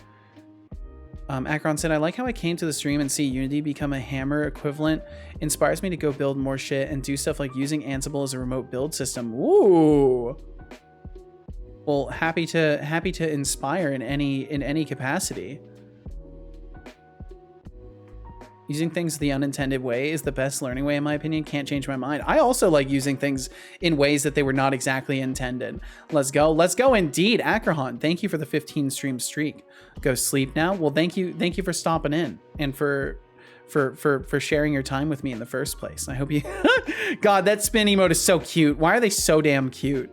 Akron said, I like how I came to the stream and see Unity become a Hammer equivalent. Inspires me to go build more shit and do stuff like using Ansible as a remote build system. Ooh. Well, happy to inspire in any capacity. Using things the unintended way is the best learning way, in my opinion. Can't change my mind. I also like using things in ways that they were not exactly intended. Let's go indeed. Akrahan, thank you for the 15 stream streak. Go sleep now. Well, thank you for stopping in and for sharing your time with me in the first place. I hope you God, that spin emote is so cute. Why are they so damn cute?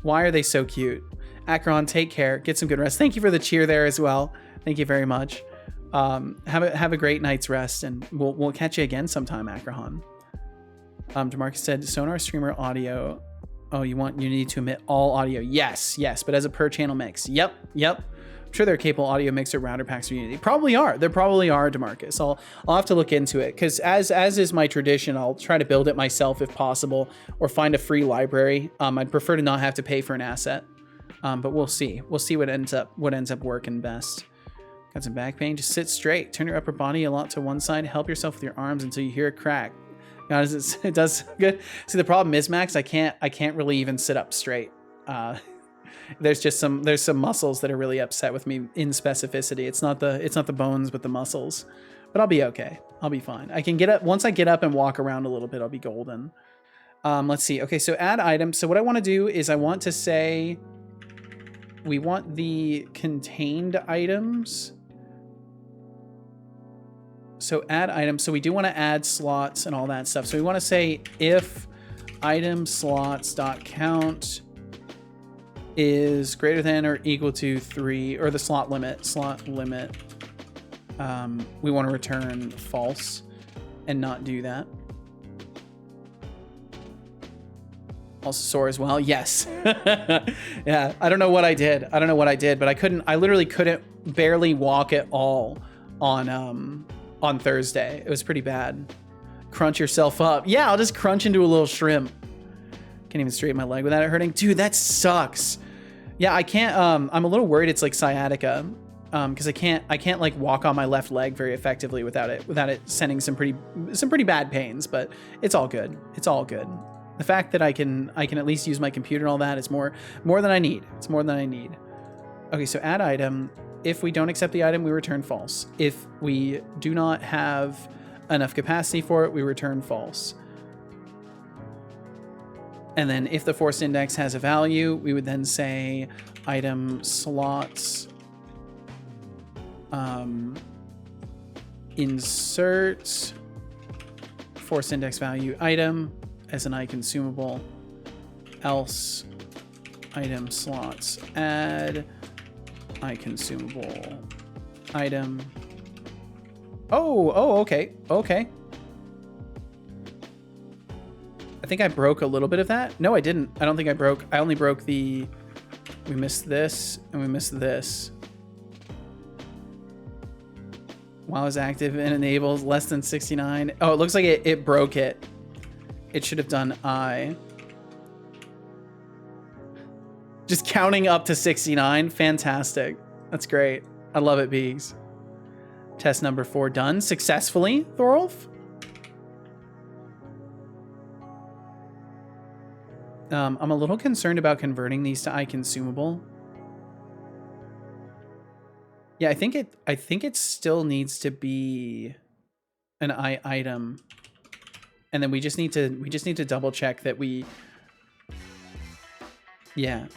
Why are they so cute? Akron, take care. Get some good rest. Thank you for the cheer there as well. Thank you very much. Have a great night's rest, and we'll catch you again sometime, Akron. DeMarcus said, Sonar streamer audio. Oh, you need to emit all audio. Yes, but as a per channel mix. Yep. I'm sure they're capable audio mixer router packs for Unity. Probably are. There probably are, DeMarcus. I'll have to look into it, because as is my tradition, I'll try to build it myself if possible, or find a free library. I'd prefer to not have to pay for an asset, but we'll see. We'll see what ends up working best. Got some back pain. Just sit straight. Turn your upper body a lot to one side. Help yourself with your arms until you hear a crack. God, it does good. See, the problem is, Max, I can't really even sit up straight. There's some muscles that are really upset with me in specificity. It's not the bones, but the muscles. But I'll be okay. I'll be fine. I can get up. Once I get up and walk around a little bit, I'll be golden. Let's see. Okay, so add item. So what I want to do is I want to say we want the contained items. So add items. So we do want to add slots and all that stuff. So we want to say if item slots.count is greater than or equal to 3, or the slot limit. We want to return false and not do that. Also soar as well. Yes. Yeah. I don't know what I did, but I literally couldn't barely walk at all on Thursday. It was pretty bad. Crunch yourself up. Yeah, I'll just crunch into a little shrimp. Can't even straighten my leg without it hurting. Dude, that sucks. Yeah, I can't, I'm a little worried it's like sciatica, because I can't like walk on my left leg very effectively without it sending some pretty bad pains, but it's all good. It's all good. The fact that I can at least use my computer and all that is more than I need. It's more than I need. Okay, so add item. If we don't accept the item, we return false. If we do not have enough capacity for it, we return false. And then if the force index has a value, we would then say item slots insert force index value item as an consumable, else item slots add consumable item. Oh, okay. I think I broke a little bit of that. No, I didn't. I don't think I broke. I only broke we missed this and we missed this. While it's active and enables less than 69. Oh, it looks like it broke it. It should have done I. Just counting up to 69. Fantastic. That's great. I love it, Beegs. Test number 4 done successfully, Thorolf. I'm a little concerned about converting these to consumable. Yeah, I think it still needs to be an item. And then we just need to double check that we, yeah,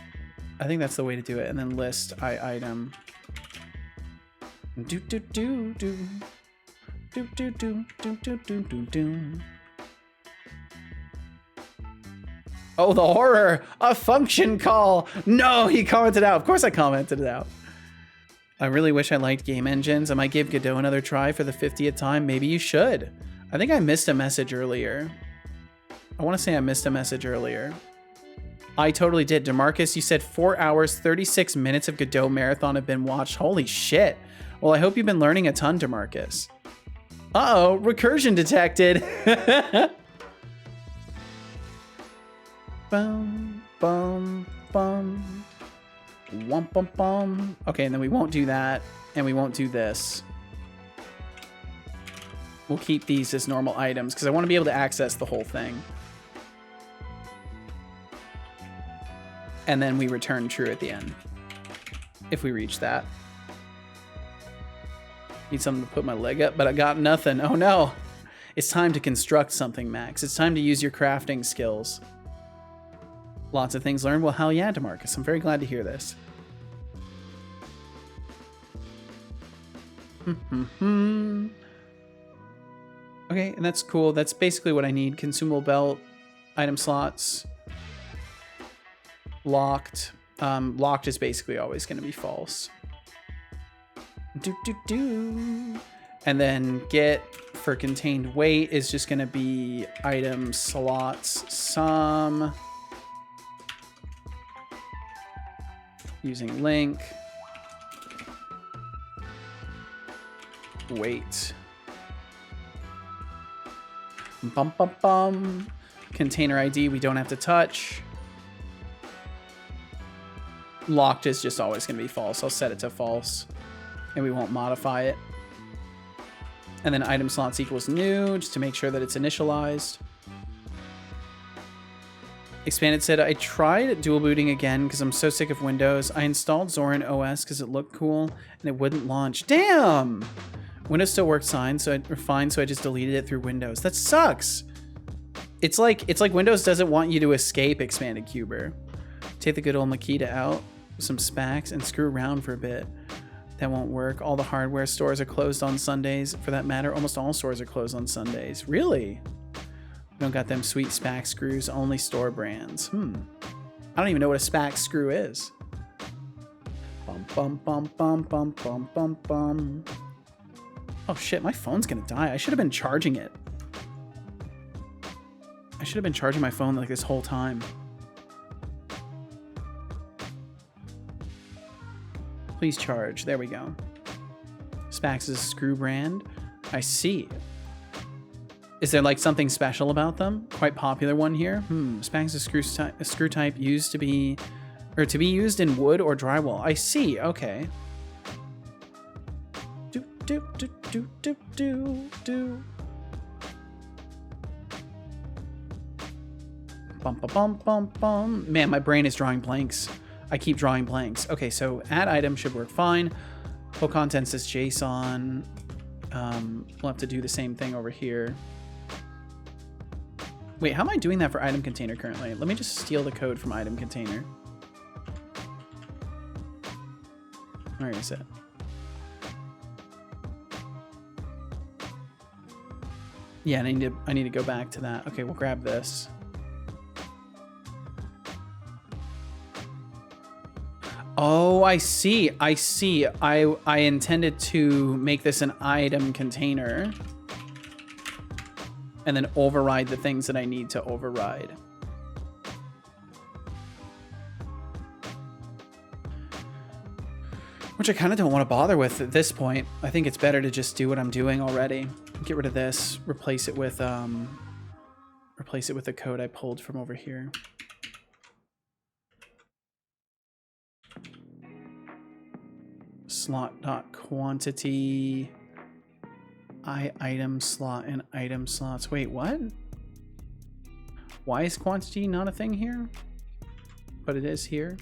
I think that's the way to do it. And then list item. Do do do do do do do do do do do do. Oh, the horror! A function call! No, he commented out. Of course I commented it out. I really wish I liked game engines. I might give Godot another try for the 50th time. Maybe you should. I think I missed a message earlier. I want to say I missed a message earlier. I totally did. DeMarcus, you said 4 hours, 36 minutes of Godot marathon have been watched. Holy shit. Well, I hope you've been learning a ton, DeMarcus. Uh-oh, recursion detected. Bum, bum, bum. Wump, bum, bum. Okay, and then we won't do that, and we won't do this. We'll keep these as normal items, because I want to be able to access the whole thing. And then we return true at the end, if we reach that. Need something to put my leg up, but I got nothing. Oh no. It's time to construct something, Max. It's time to use your crafting skills. Lots of things learned. Well, hell yeah, DeMarcus. I'm very glad to hear this. Okay, and that's cool. That's basically what I need. Consumable belt, item slots, locked. Locked is basically always going to be false. And then get for contained weight is just going to be item slots sum. Using link. Weight. Bum bum bum. Container ID we don't have to touch. Locked is just always going to be false. I'll set it to false. And we won't modify it. And then item slots equals new, just to make sure that it's initialized. Expanded said, I tried dual booting again because I'm so sick of Windows. I installed Zorin OS because it looked cool and it wouldn't launch. Damn! Windows still works fine, so I just deleted it through Windows. That sucks. It's like Windows doesn't want you to escape Expanded Cuber. Take the good old Makita out, some SPACs, and screw around for a bit. That won't work. All the hardware stores are closed on Sundays. For that matter, almost all stores are closed on Sundays. Really? We don't got them sweet SPAC screws, only store brands. I don't even know what a SPAC screw is. Bum bum bum bum bum bum bum bum. Oh shit, my phone's gonna die. I should have been charging it. I should have been charging my phone like this whole time. Please charge. There we go. SPACs is a screw brand. I see. Is there like something special about them? Quite popular one here. SPACs is a screw type used to be used in wood or drywall. I see. Okay. Do do do do do do do. Bum bum bum bum bum. Man, my brain is drawing blanks. I keep drawing blanks. Okay, so add item should work fine. Full contents is JSON. We'll have to do the same thing over here. Wait, how am I doing that for item container currently? Let me just steal the code from item container. Where is it? Yeah, I need to go back to that. Okay, we'll grab this. Oh, I see. I see. I intended to make this an item container and then override the things that I need to override. Which I kind of don't want to bother with at this point. I think it's better to just do what I'm doing already. Get rid of this, replace it with the code I pulled from over here. Slot.quantity, item slot and item slots. Wait, what? Why is quantity not a thing here? But it is here.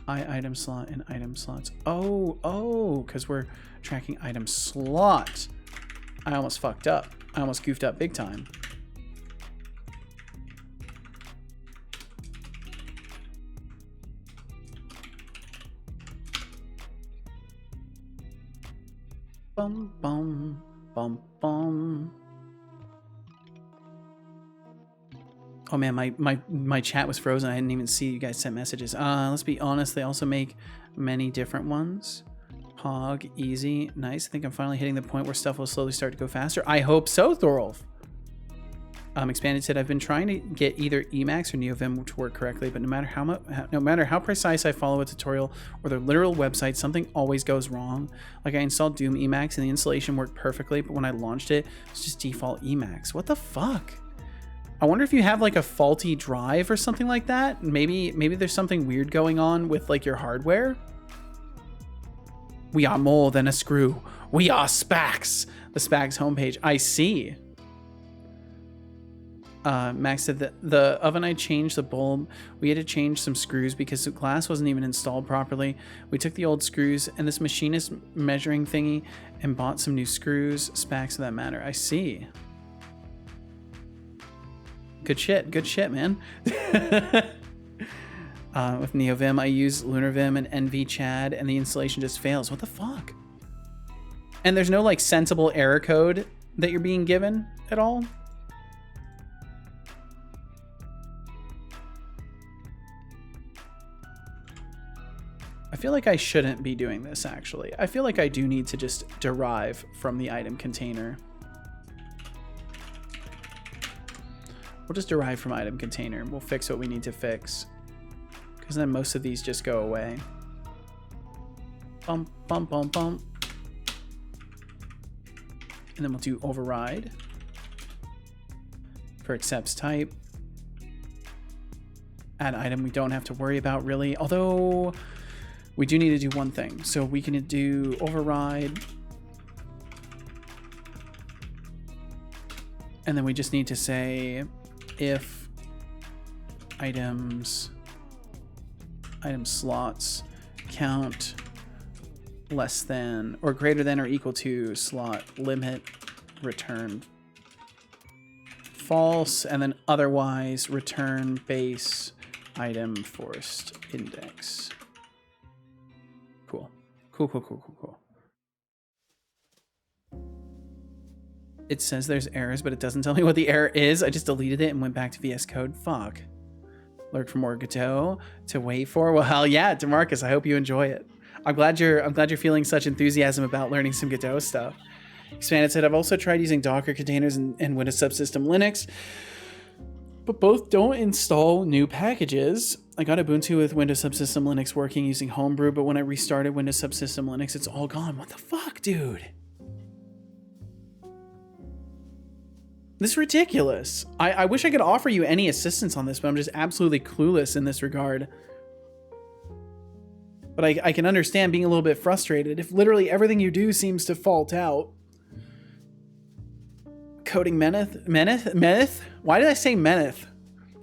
item slot and item slots. Oh, because we're tracking item slot. I almost fucked up. I almost goofed up big time. Bum, bum, bum, bum. Oh man, my chat was frozen. I didn't even see you guys sent messages. Let's be honest, they also make many different ones. Pog, easy, nice. I think I'm finally hitting the point where stuff will slowly start to go faster. I hope so, Thorolf. Expanded said, I've been trying to get either Emacs or NeoVim to work correctly, but no matter how precise I follow a tutorial or the literal website, something always goes wrong. Like I installed Doom Emacs and the installation worked perfectly, but when I launched it, it's just default Emacs. What the fuck? I wonder if you have like a faulty drive or something like that. Maybe there's something weird going on with like your hardware. We are more than a screw. We are Spax. The Spax homepage. I see. Max said that the oven I changed the bulb. We had to change some screws because the glass wasn't even installed properly. We took the old screws and this machinist measuring thingy and bought some new screws. Spax for that matter. I see. Good shit, man. With NeoVim, I use LunarVim and NVChad, and the installation just fails. What the fuck? And there's no like sensible error code that you're being given at all? I feel like I shouldn't be doing this, actually. I feel like I do need to just derive from the item container. We'll just derive from item container. We'll fix what we need to fix. Because then most of these just go away. Bump, bump, bump, bump. And then we'll do override. For accepts type. Add item we don't have to worry about really. Although we do need to do one thing. So we can do override. And then we just need to say if item slots count less than or greater than or equal to slot limit return false, and then otherwise return base item forced index. Cool. It says there's errors, but it doesn't tell me what the error is. I just deleted it and went back to VS Code. Fuck. Lurk for more Godot to wait for. Well, hell yeah, DeMarcus. I hope you enjoy it. I'm glad you're feeling such enthusiasm about learning some Godot stuff. Expanded said, I've also tried using Docker containers and Windows Subsystem Linux, but both don't install new packages. I got Ubuntu with Windows Subsystem Linux working using Homebrew, but when I restarted Windows Subsystem Linux, it's all gone. What the fuck, dude? This is ridiculous. I wish I could offer you any assistance on this, but I'm just absolutely clueless in this regard. But I can understand being a little bit frustrated if literally everything you do seems to fault out. Coding Meneth? Why did I say Meneth?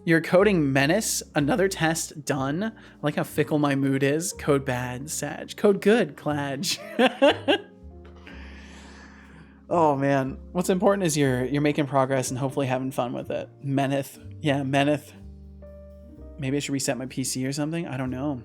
You're coding Menace? Another test done? I like how fickle my mood is. Code bad, Sag. Code good, Cladge. Oh man, what's important is you're making progress and hopefully having fun with it. Meneth. Yeah, Meneth. Maybe I should reset my PC or something? I don't know.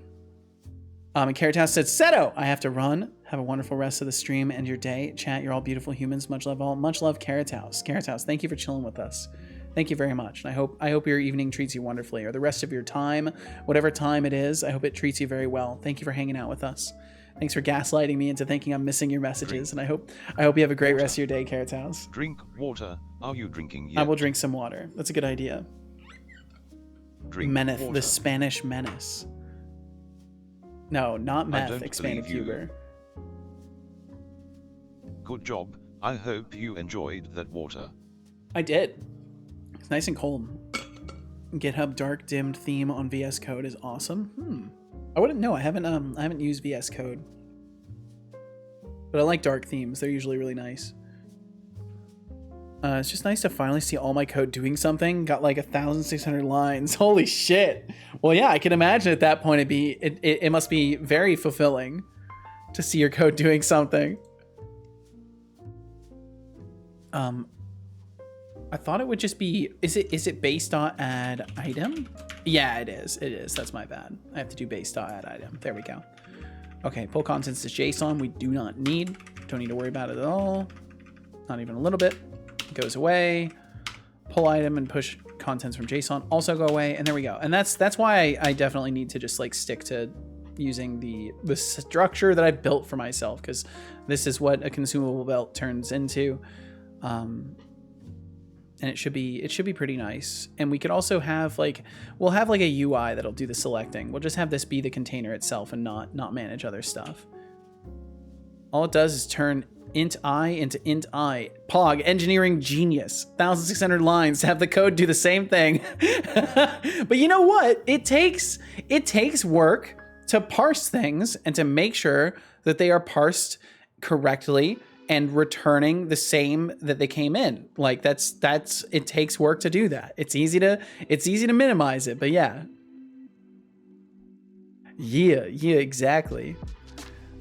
And Carrot House said, Seto, I have to run. Have a wonderful rest of the stream and your day. Chat, you're all beautiful humans. Much love all. Much love, Carrot House. Carrot House, thank you for chilling with us. Thank you very much. And I hope your evening treats you wonderfully, or the rest of your time, whatever time it is. I hope it treats you very well. Thank you for hanging out with us. Thanks for gaslighting me into thinking I'm missing your messages. And I hope you have a great rest of your day, Carrot House. Drink water. Are you drinking yet? I will drink some water. That's a good idea. Drink Meneth, water. the Spanish menace. No, not meth, expanded cuber. Good job. I hope you enjoyed that water. I did. It's nice and cold. GitHub dark dimmed theme on VS Code is awesome. I wouldn't know. I haven't used VS Code. But I like dark themes. They're usually really nice. It's just nice to finally see all my code doing something. Got like 1,600 lines. Holy shit. Well, yeah, I can imagine at that point it must be very fulfilling to see your code doing something. I thought it would just be, is it base.add item? Yeah, it is. It is. That's my bad. I have to do base.add item. There we go. Okay, pull contents to JSON. We do not need. Don't need to worry about it at all. Not even a little bit. It goes away. Pull item and push contents from JSON also go away. And there we go. And that's why I definitely need to just like stick to using the structure that I built for myself, because this is what a consumable belt turns into. And it should be pretty nice. And we could also have like, we'll have like a UI that'll do the selecting. We'll just have this be the container itself and not manage other stuff. All it does is turn int I into int I. Pog, engineering genius. 1,600 lines to have the code do the same thing. But you know what? It takes work to parse things and to make sure that they are parsed correctly and returning the same that they came in. Like that's it takes work to do that. It's easy to minimize it, but yeah. Yeah, exactly.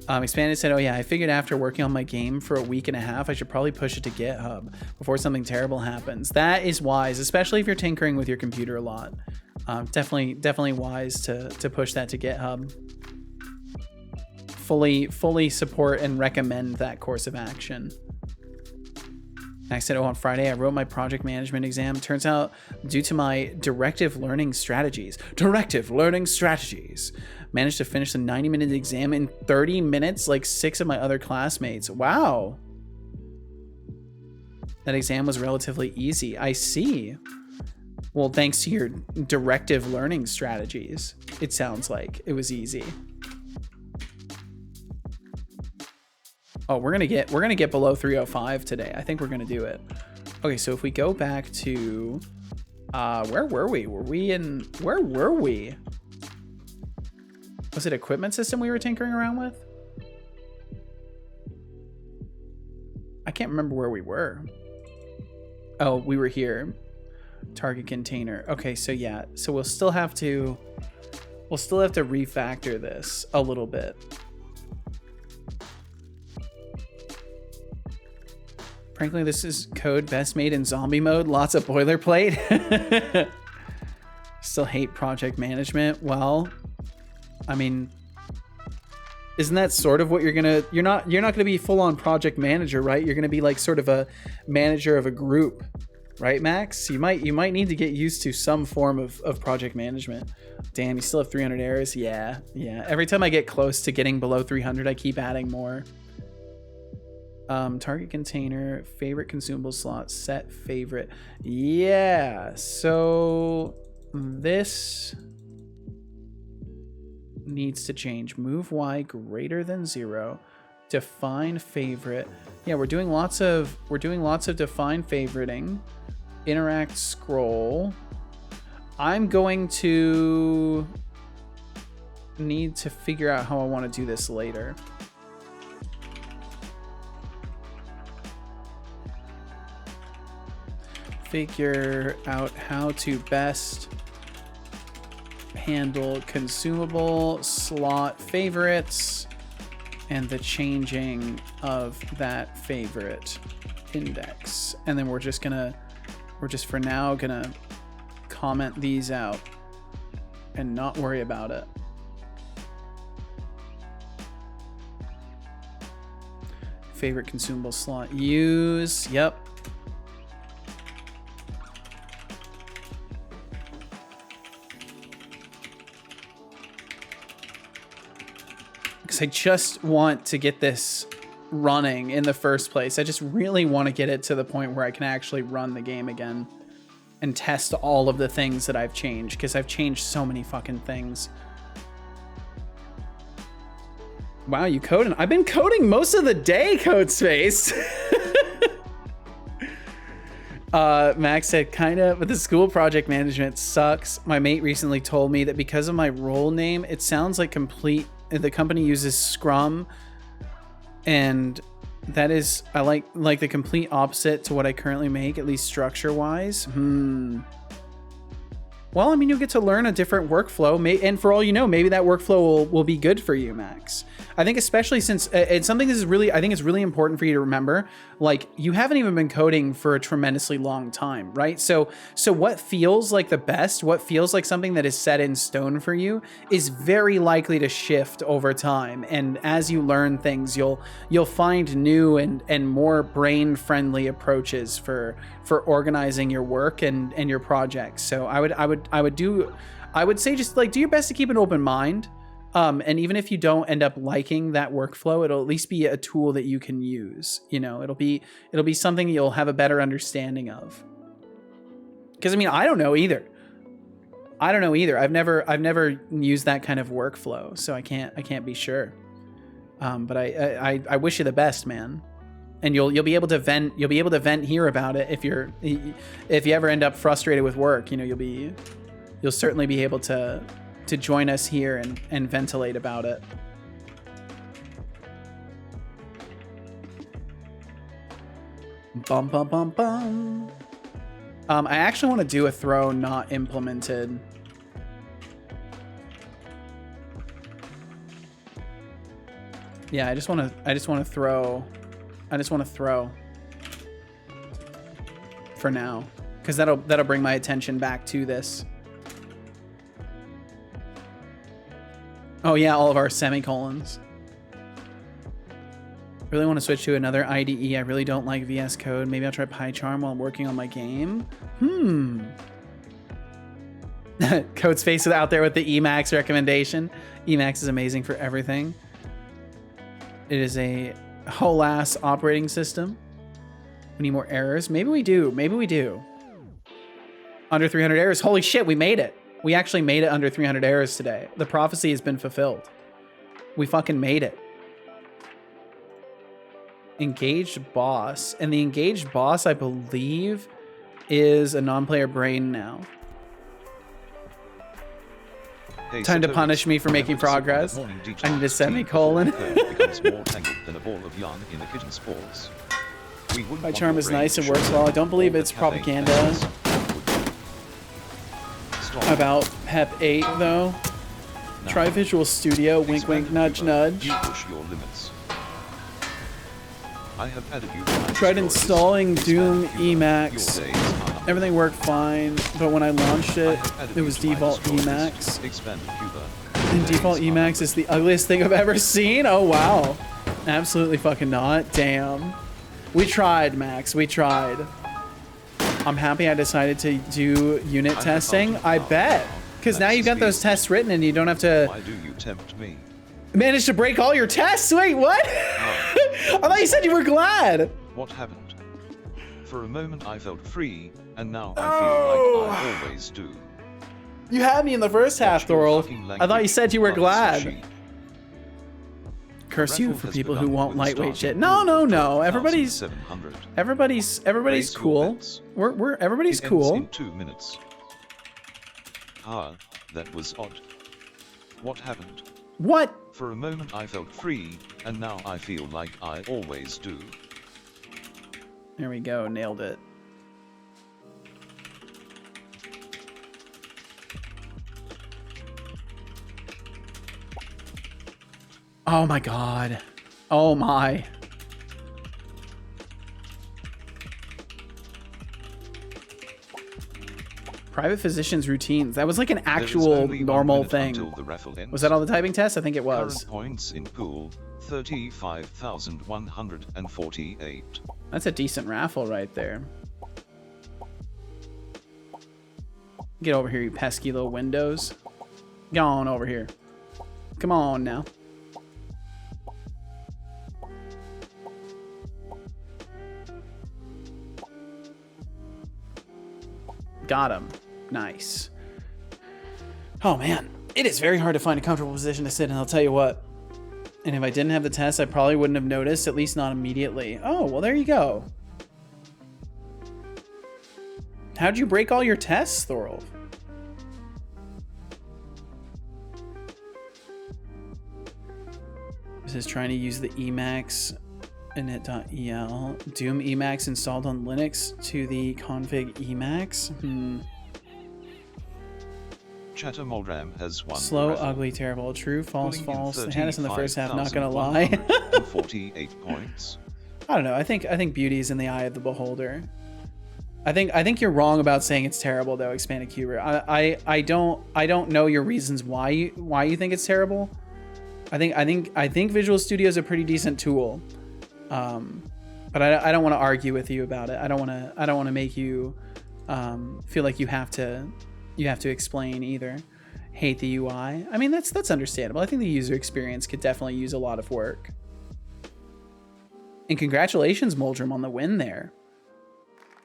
Expanded said, oh yeah, I figured after working on my game for a week and a half, I should probably push it to GitHub before something terrible happens. That is wise, especially if you're tinkering with your computer a lot. Definitely wise to push that to GitHub. Fully support and recommend that course of action. I said, oh, on Friday, I wrote my project management exam. Turns out, due to my directive learning strategies, managed to finish the 90-minute exam in 30 minutes, like 6 of my other classmates. Wow. That exam was relatively easy. I see. Well, thanks to your directive learning strategies, it sounds like it was easy. Oh, we're gonna get below 305 today. I think we're gonna do it. Okay, so if we go back to where were we? Where were we? Was it equipment system we were tinkering around with? I can't remember where we were. Oh, we were here. Target container. Okay, so yeah. So we'll still have to refactor this a little bit. Frankly, this is code best made in zombie mode. Lots of boilerplate. Still hate project management. Well, I mean, isn't that sort of what you're not gonna be full on project manager, right? You're gonna be like sort of a manager of a group, right, Max? You might need to get used to some form of project management. Damn, you still have 300 errors. Yeah. Every time I get close to getting below 300, I keep adding more. Target container, favorite consumable slot, set favorite. Yeah, so this needs to change. Move Y greater than 0. Define favorite. Yeah, we're doing lots of define favoriting. Interact scroll. I'm going to need to figure out how I want to do this later. Figure out how to best handle consumable slot favorites and the changing of that favorite index. And then we're just for now gonna comment these out and not worry about it. Favorite consumable slot use. Yep. I just want to get this running in the first place. I just really want to get it to the point where I can actually run the game again and test all of the things that I've changed, because I've changed so many fucking things. Wow, you coding? I've been coding most of the day, Codespace. Max said, kinda, but the school project management sucks. My mate recently told me that because of my role name, it sounds like the company uses Scrum, and That is, I like the complete opposite to what I currently make, at least structure-wise. Well, I mean, you'll get to learn a different workflow, and for all you know, maybe that workflow will be good for you, Max. I think especially since it's something this is really, I think it's really important for you to remember, like, you haven't even been coding for a tremendously long time, right? So what feels like the best, what feels like something that is set in stone for you is very likely to shift over time. And as you learn things, you'll find new and more brain-friendly approaches for organizing your work and your projects. So I would say just like do your best to keep an open mind. And even if you don't end up liking that workflow, it'll at least be a tool that you can use. You know, it'll be something you'll have a better understanding of. Because I mean, I don't know either. I've never used that kind of workflow, so I can't be sure. But I wish you the best, man. And you'll be able to vent here about it if you ever end up frustrated with work. You know, you'll certainly be able to join us here and ventilate about it. Bum bum bum bum. I actually want to do a throw not implemented. Yeah, I just want to throw for now, because that'll bring my attention back to this. Oh yeah, all of our semicolons. Really want to switch to another IDE. I really don't like VS Code. Maybe I'll try PyCharm while I'm working on my game. Code's Face is out there with the Emacs recommendation. Emacs is amazing for everything. It is a whole ass operating system. We need more errors. Maybe we do. Under 300 errors. Holy shit, we made it. We actually made it under 300 errors today. The prophecy has been fulfilled. We fucking made it. Engaged boss. And the engaged boss, I believe, is a non-player brain now. Hey, Time to Setolyx, punish me for making progress. I need a semicolon. becomes more tangled than a ball of yarn in a kitten's paws. My charm is nice and works well. I don't believe it's propaganda about PEP 8 though. Try Visual Studio, wink wink, nudge nudge. You push your limits. I have added you to my Tried installing Doom Emacs. Your days are Everything worked fine, but when I launched it, it was default Emacs. Expanded Cuba. And default Emacs is the ugliest thing I've ever seen? Oh wow. Absolutely fucking not. Damn. We tried, Max. We tried. I'm happy I decided to do unit testing. I bet. Because now you've got those tests written and you don't have to Why do you tempt me? manage to break all your tests. Wait, what? I thought you said you were glad. What happened? For a moment I felt free, and now I feel like I always do. You had me in the first half, Thorol. I thought you said you were glad. Curse you for people who won't lightweight shit. No. Everybody's cool. Everybody's cool. In 2 minutes. Ah, that was odd. What happened? What? For a moment I felt free, and now I feel like I always do. There we go. Nailed it. Oh my god. Oh my. Private physician's routines. That was like an actual normal thing. Was that all the typing tests? I think it was. Current points in pool, 35,148. That's a decent raffle right there. Get over here, you pesky little windows. Get on over here. Come on now. Got him. Nice. Oh man, it is very hard to find a comfortable position to sit in, I'll tell you what. And if I didn't have the test, I probably wouldn't have noticed, at least not immediately. Oh, well there you go. How'd you break all your tests, Thorolf? This is trying to use the Emacs init.el. Doom Emacs installed on Linux to the config Emacs. Chattermolram has one. Slow, raffle. ugly, terrible. True, false, Pulling in false. They had us in the first half, not gonna lie. 35,148 points. I don't know. I think beauty is in the eye of the beholder. I think you're wrong about saying it's terrible though, Expanded Cuber. I don't know your reasons why you think it's terrible. I think Visual Studio is a pretty decent tool. But I don't want to argue with you about it. I don't want to make you feel like you have to explain either. Hate the UI. I mean, that's understandable. I think the user experience could definitely use a lot of work. And congratulations, Moldrum, on the win there.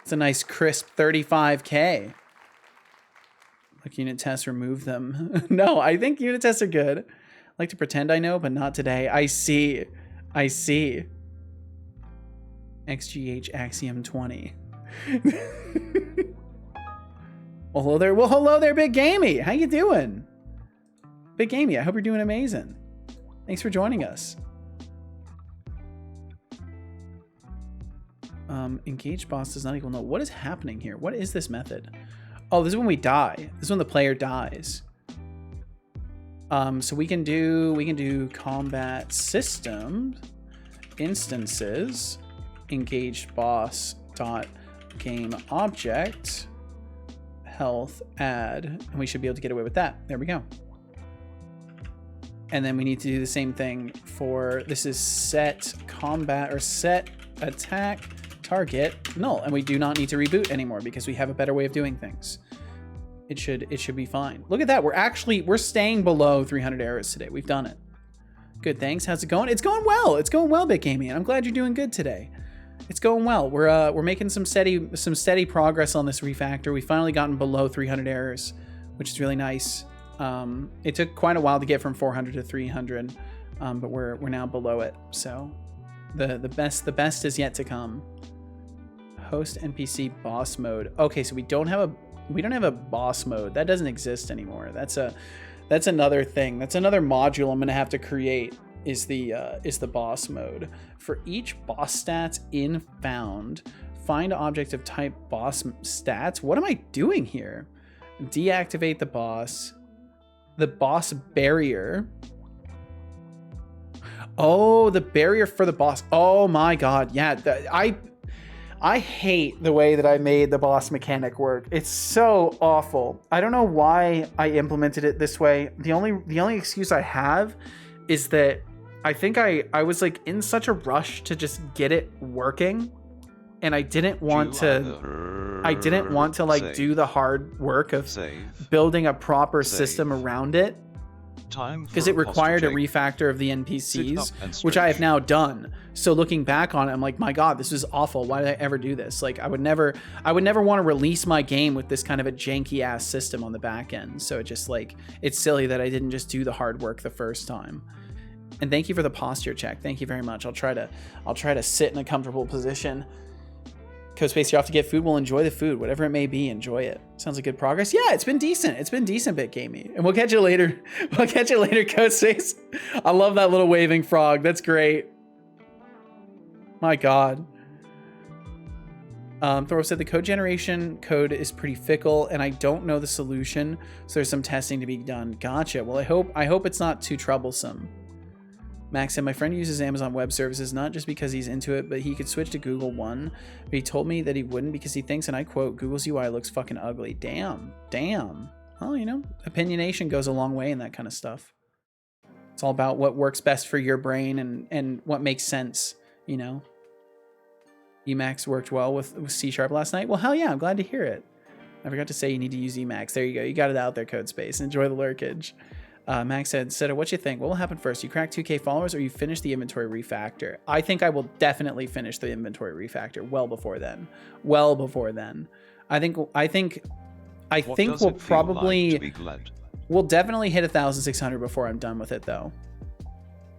It's a nice crisp 35K. Like unit tests, remove them. No, I think unit tests are good. I like to pretend I know, but not today. I see. XGH Axiom 20. Well, hello there, Big Gamey. How you doing? Big Gamey, I hope you're doing amazing. Thanks for joining us. Engaged boss does not equal no. What is happening here? What is this method? Oh, this is when we die. This is when the player dies. So we can do combat system instances engaged boss dot game object health add, and we should be able to get away with that. There we go. And then we need to do the same thing for this is set combat or set attack target null, and we do not need to reboot anymore because we have a better way of doing things. It should be fine. Look at that. We're staying below 300 errors today. We've done it. Good, thanks. How's it going? It's going well. It's going well, Big Gamey, and I'm glad you're doing good today. It's going well. We're making some steady progress on this refactor. We've finally gotten below 300 errors, which is really nice. It took quite a while to get from 400 to 300, but we're now below it. So the best is yet to come. Host NPC boss mode. Okay, so we don't have a boss mode. That doesn't exist anymore. That's another thing. That's another module I'm gonna have to create. Is the boss mode. For each boss stats in found, find object of type boss stats. What am I doing here? Deactivate the boss barrier. Oh, the barrier for the boss. Oh my god, yeah. I hate the way that I made the boss mechanic work. It's so awful. I don't know why I implemented it this way. The only excuse I have is that I think I was like in such a rush to just get it working, and I didn't want to like do the hard work of building a proper system around it, because it required a refactor of the NPCs, which I have now done. So looking back on it, I'm like, my god, this is awful. Why did I ever do this? Like I would never want to release my game with this kind of a janky ass system on the back end. So it just like, it's silly that I didn't just do the hard work the first time. And thank you for the posture check. Thank you very much. I'll try to sit in a comfortable position. CodeSpace, you're off to get food. We'll enjoy the food, whatever it may be. Enjoy it. Sounds like good progress. Yeah, it's been decent. It's been decent, Bit Gamey. And we'll catch you later. We'll catch you later, CodeSpace. I love that little waving frog. That's great. My god. Thor said the code generation code is pretty fickle, and I don't know the solution, so there's some testing to be done. Gotcha. Well, I hope it's not too troublesome. Max said, my friend uses Amazon Web Services not just because he's into it, but he could switch to Google One. But he told me that he wouldn't because he thinks, and I quote, Google's UI looks fucking ugly. Damn. Well, you know, opinionation goes a long way in that kind of stuff. It's all about what works best for your brain and what makes sense, you know. Emacs worked well with C# last night. Well, hell yeah, I'm glad to hear it. I forgot to say you need to use Emacs. There you go. You got it out there, CodeSpace. Enjoy the lurkage. Max said, Seto, what you think? What will happen first? You crack 2K followers or you finish the inventory refactor? I think I will definitely finish the inventory refactor well before then. I think we'll probably we'll definitely hit 1,600 before I'm done with it though.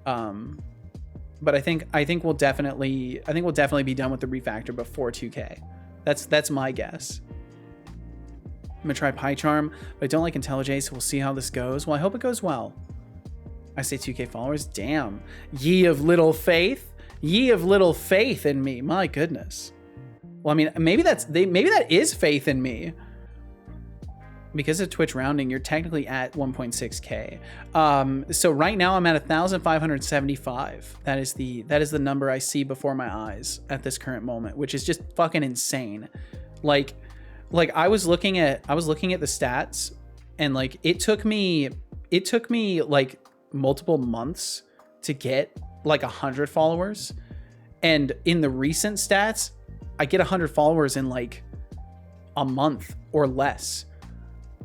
But I think we'll definitely be done with the refactor before 2K. That's my guess. I'm gonna try PyCharm, but I don't like IntelliJ, so we'll see how this goes. Well, I hope it goes well. I say 2K followers. Damn. Ye of little faith. Ye of little faith in me. My goodness. Well, I mean, maybe maybe that is faith in me. Because of Twitch rounding, you're technically at 1.6K. So right now I'm at 1,575. That is the number I see before my eyes at this current moment, which is just fucking insane. Like I was looking at the stats, and like it took me like multiple months to get like 100 followers, and in the recent stats, I get 100 followers in like a month or less.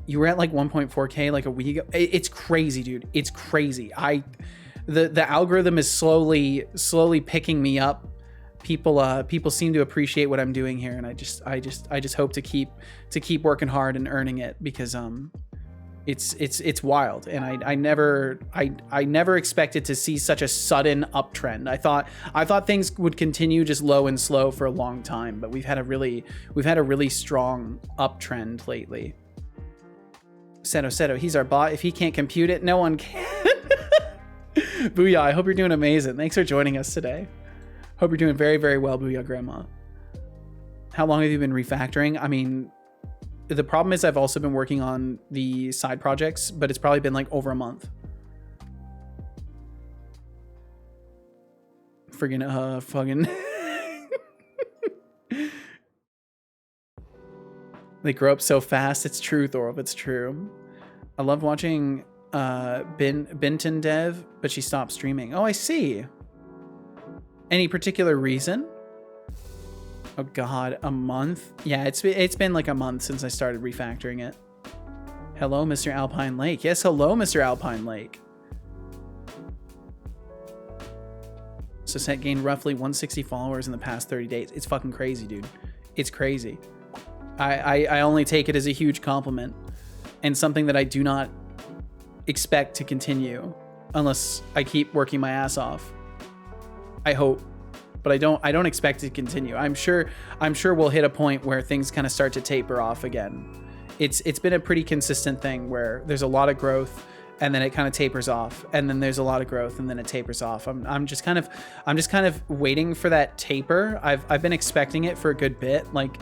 You were at like 1.4K like a week ago. It's crazy, dude. It's crazy. The algorithm is slowly picking me up. People seem to appreciate what I'm doing here, and I just hope to keep working hard and earning it, because it's wild, and I never expected to see such a sudden uptrend. I thought things would continue just low and slow for a long time, but we've had a really strong uptrend lately. Seto, he's our bot. If he can't compute it, no one can. Booyah, I hope you're doing amazing. Thanks for joining us today. Hope you're doing very, very well, Booyah Grandma. How long have you been refactoring? I mean, the problem is I've also been working on the side projects, but it's probably been like over a month. Friggin' fucking... They grow up so fast. It's true, Thorolf. It's true. I love watching Binton Dev, but she stopped streaming. Oh, I see. Any particular reason? Oh God, a month? Yeah, it's been like a month since I started refactoring it. Hello, Mr. Alpine Lake. Yes, hello, Mr. Alpine Lake. So Set gained roughly 160 followers in the past 30 days. It's fucking crazy, dude. It's crazy. I only take it as a huge compliment, and something that I do not expect to continue unless I keep working my ass off. I hope, but I don't expect it to continue. I'm sure we'll hit a point where things kind of start to taper off again. It's been a pretty consistent thing where there's a lot of growth, and then it kind of tapers off, and then there's a lot of growth, and then it tapers off. I'm just kind of waiting for that taper. I've been expecting it for a good bit. Like,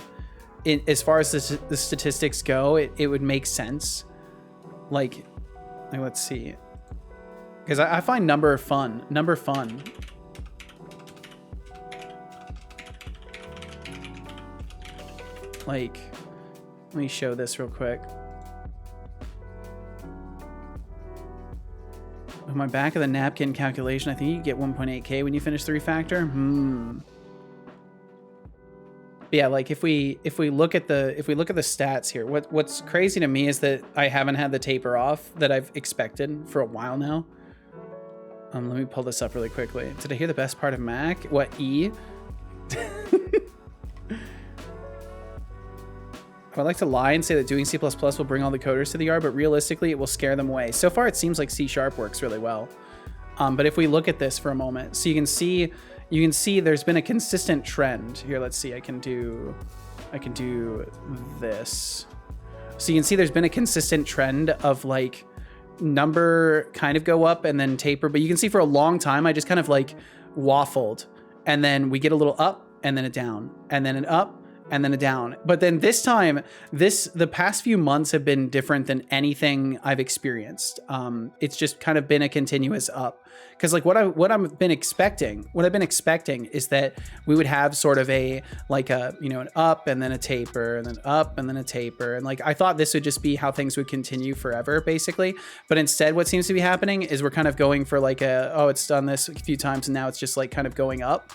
as far as the statistics go, it would make sense. Like let's see, because I find number fun. Like, let me show this real quick. With my back of the napkin calculation, I think you get 1.8K when you finish the refactor. But yeah, like if we look at the stats here, what's crazy to me is that I haven't had the taper off that I've expected for a while now. Let me pull this up really quickly. Did I hear the best part of Mac? What, E? I would like to lie and say that doing C++ will bring all the coders to the yard, but realistically it will scare them away. So far it seems like C# works really well. But if we look at this for a moment, so you can see there's been a consistent trend. Here, let's see, I can do this. So you can see there's been a consistent trend of like number kind of go up and then taper, but you can see for a long time I just kind of like waffled, and then we get a little up and then a down and then an up and then a down. But then this time, the past few months have been different than anything I've experienced. It's just kind of been a continuous up. Because like what I've been expecting is that we would have sort of a like a, you know, an up and then a taper and then up and then a taper, and like I thought this would just be how things would continue forever basically. But instead what seems to be happening is we're kind of going for like a, oh, it's done this a few times and now it's just like kind of going up.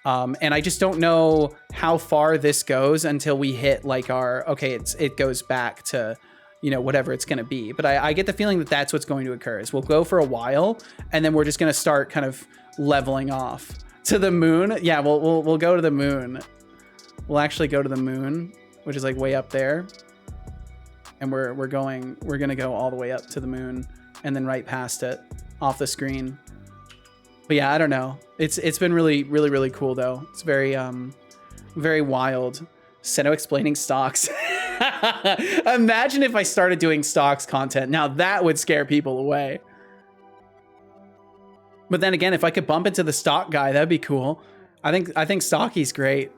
And I just don't know how far this goes until we hit like our, okay, it goes back to, you know, whatever it's going to be. But I get the feeling that that's what's going to occur is we'll go for a while and then we're just going to start kind of leveling off to the moon. Yeah, we'll go to the moon. We'll actually go to the moon, which is like way up there. And we're going to go all the way up to the moon and then right past it off the screen. But yeah, I don't know. It's been really cool though. It's very very wild. Seto explaining stocks. Imagine if I started doing stocks content. Now that would scare people away. But then again, if I could bump into the stock guy, that'd be cool. I think Stocky's great.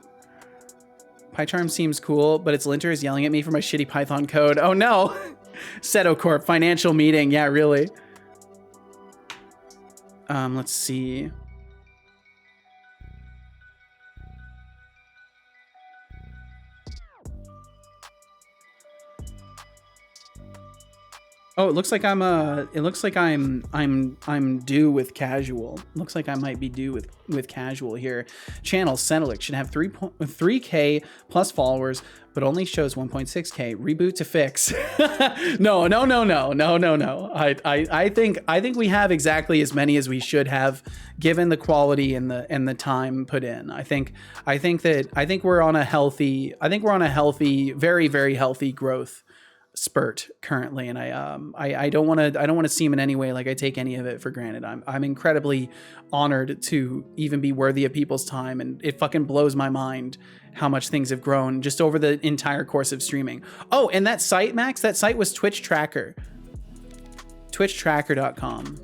PyCharm seems cool, but its linter is yelling at me for my shitty Python code. Oh no! Setocorp, financial meeting. Yeah, really. Let's see. Oh, it looks like I'm due with casual. Looks like I might be due with casual here. Channel Setolyx should have 3K plus followers, but only shows 1.6K. Reboot to fix. No. I think we have exactly as many as we should have, given the quality and the time put in. I think we're on a healthy, very, very healthy growth spurt currently, and I don't want to seem in any way like I take any of it for granted. I'm incredibly honored to even be worthy of people's time, and it fucking blows my mind how much things have grown just over the entire course of streaming. Oh, and that site, Max, that site was Twitch Tracker. twitchtracker.com.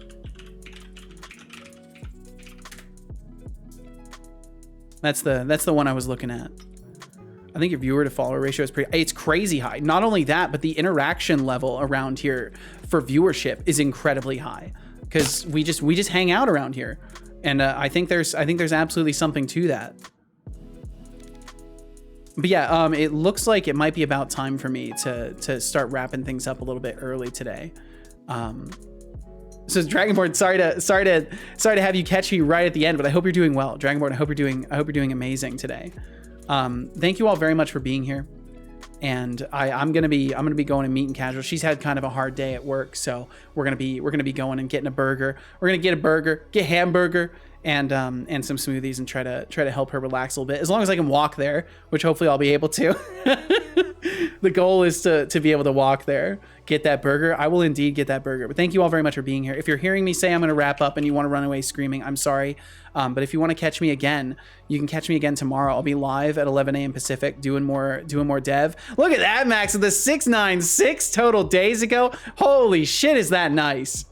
That's the one I was looking at. I think your viewer to follower ratio is it's crazy high. Not only that, but the interaction level around here for viewership is incredibly high, because we just hang out around here. And I think there's absolutely something to that. But yeah, it looks like it might be about time for me to start wrapping things up a little bit early today. So Dragonborn, sorry to have you catch me right at the end, but I hope you're doing well. Dragonborn, I hope you're doing amazing today. Thank you all very much for being here. And I'm gonna be going and meeting casual. She's had kind of a hard day at work, so we're gonna be going and getting a burger. We're gonna get a burger, get hamburger, and some smoothies, and try to help her relax a little bit, as long as I can walk there, which hopefully I'll be able to. The goal is to be able to walk there, get that burger. I will indeed get that burger. But thank you all very much for being here. If you're hearing me say I'm going to wrap up and you want to run away screaming, I'm sorry. But if you want to catch me again, you can catch me again tomorrow. I'll be live at 11 a.m. Pacific doing more dev. Look at that, Max, with the 696 total days ago. Holy shit, is that nice?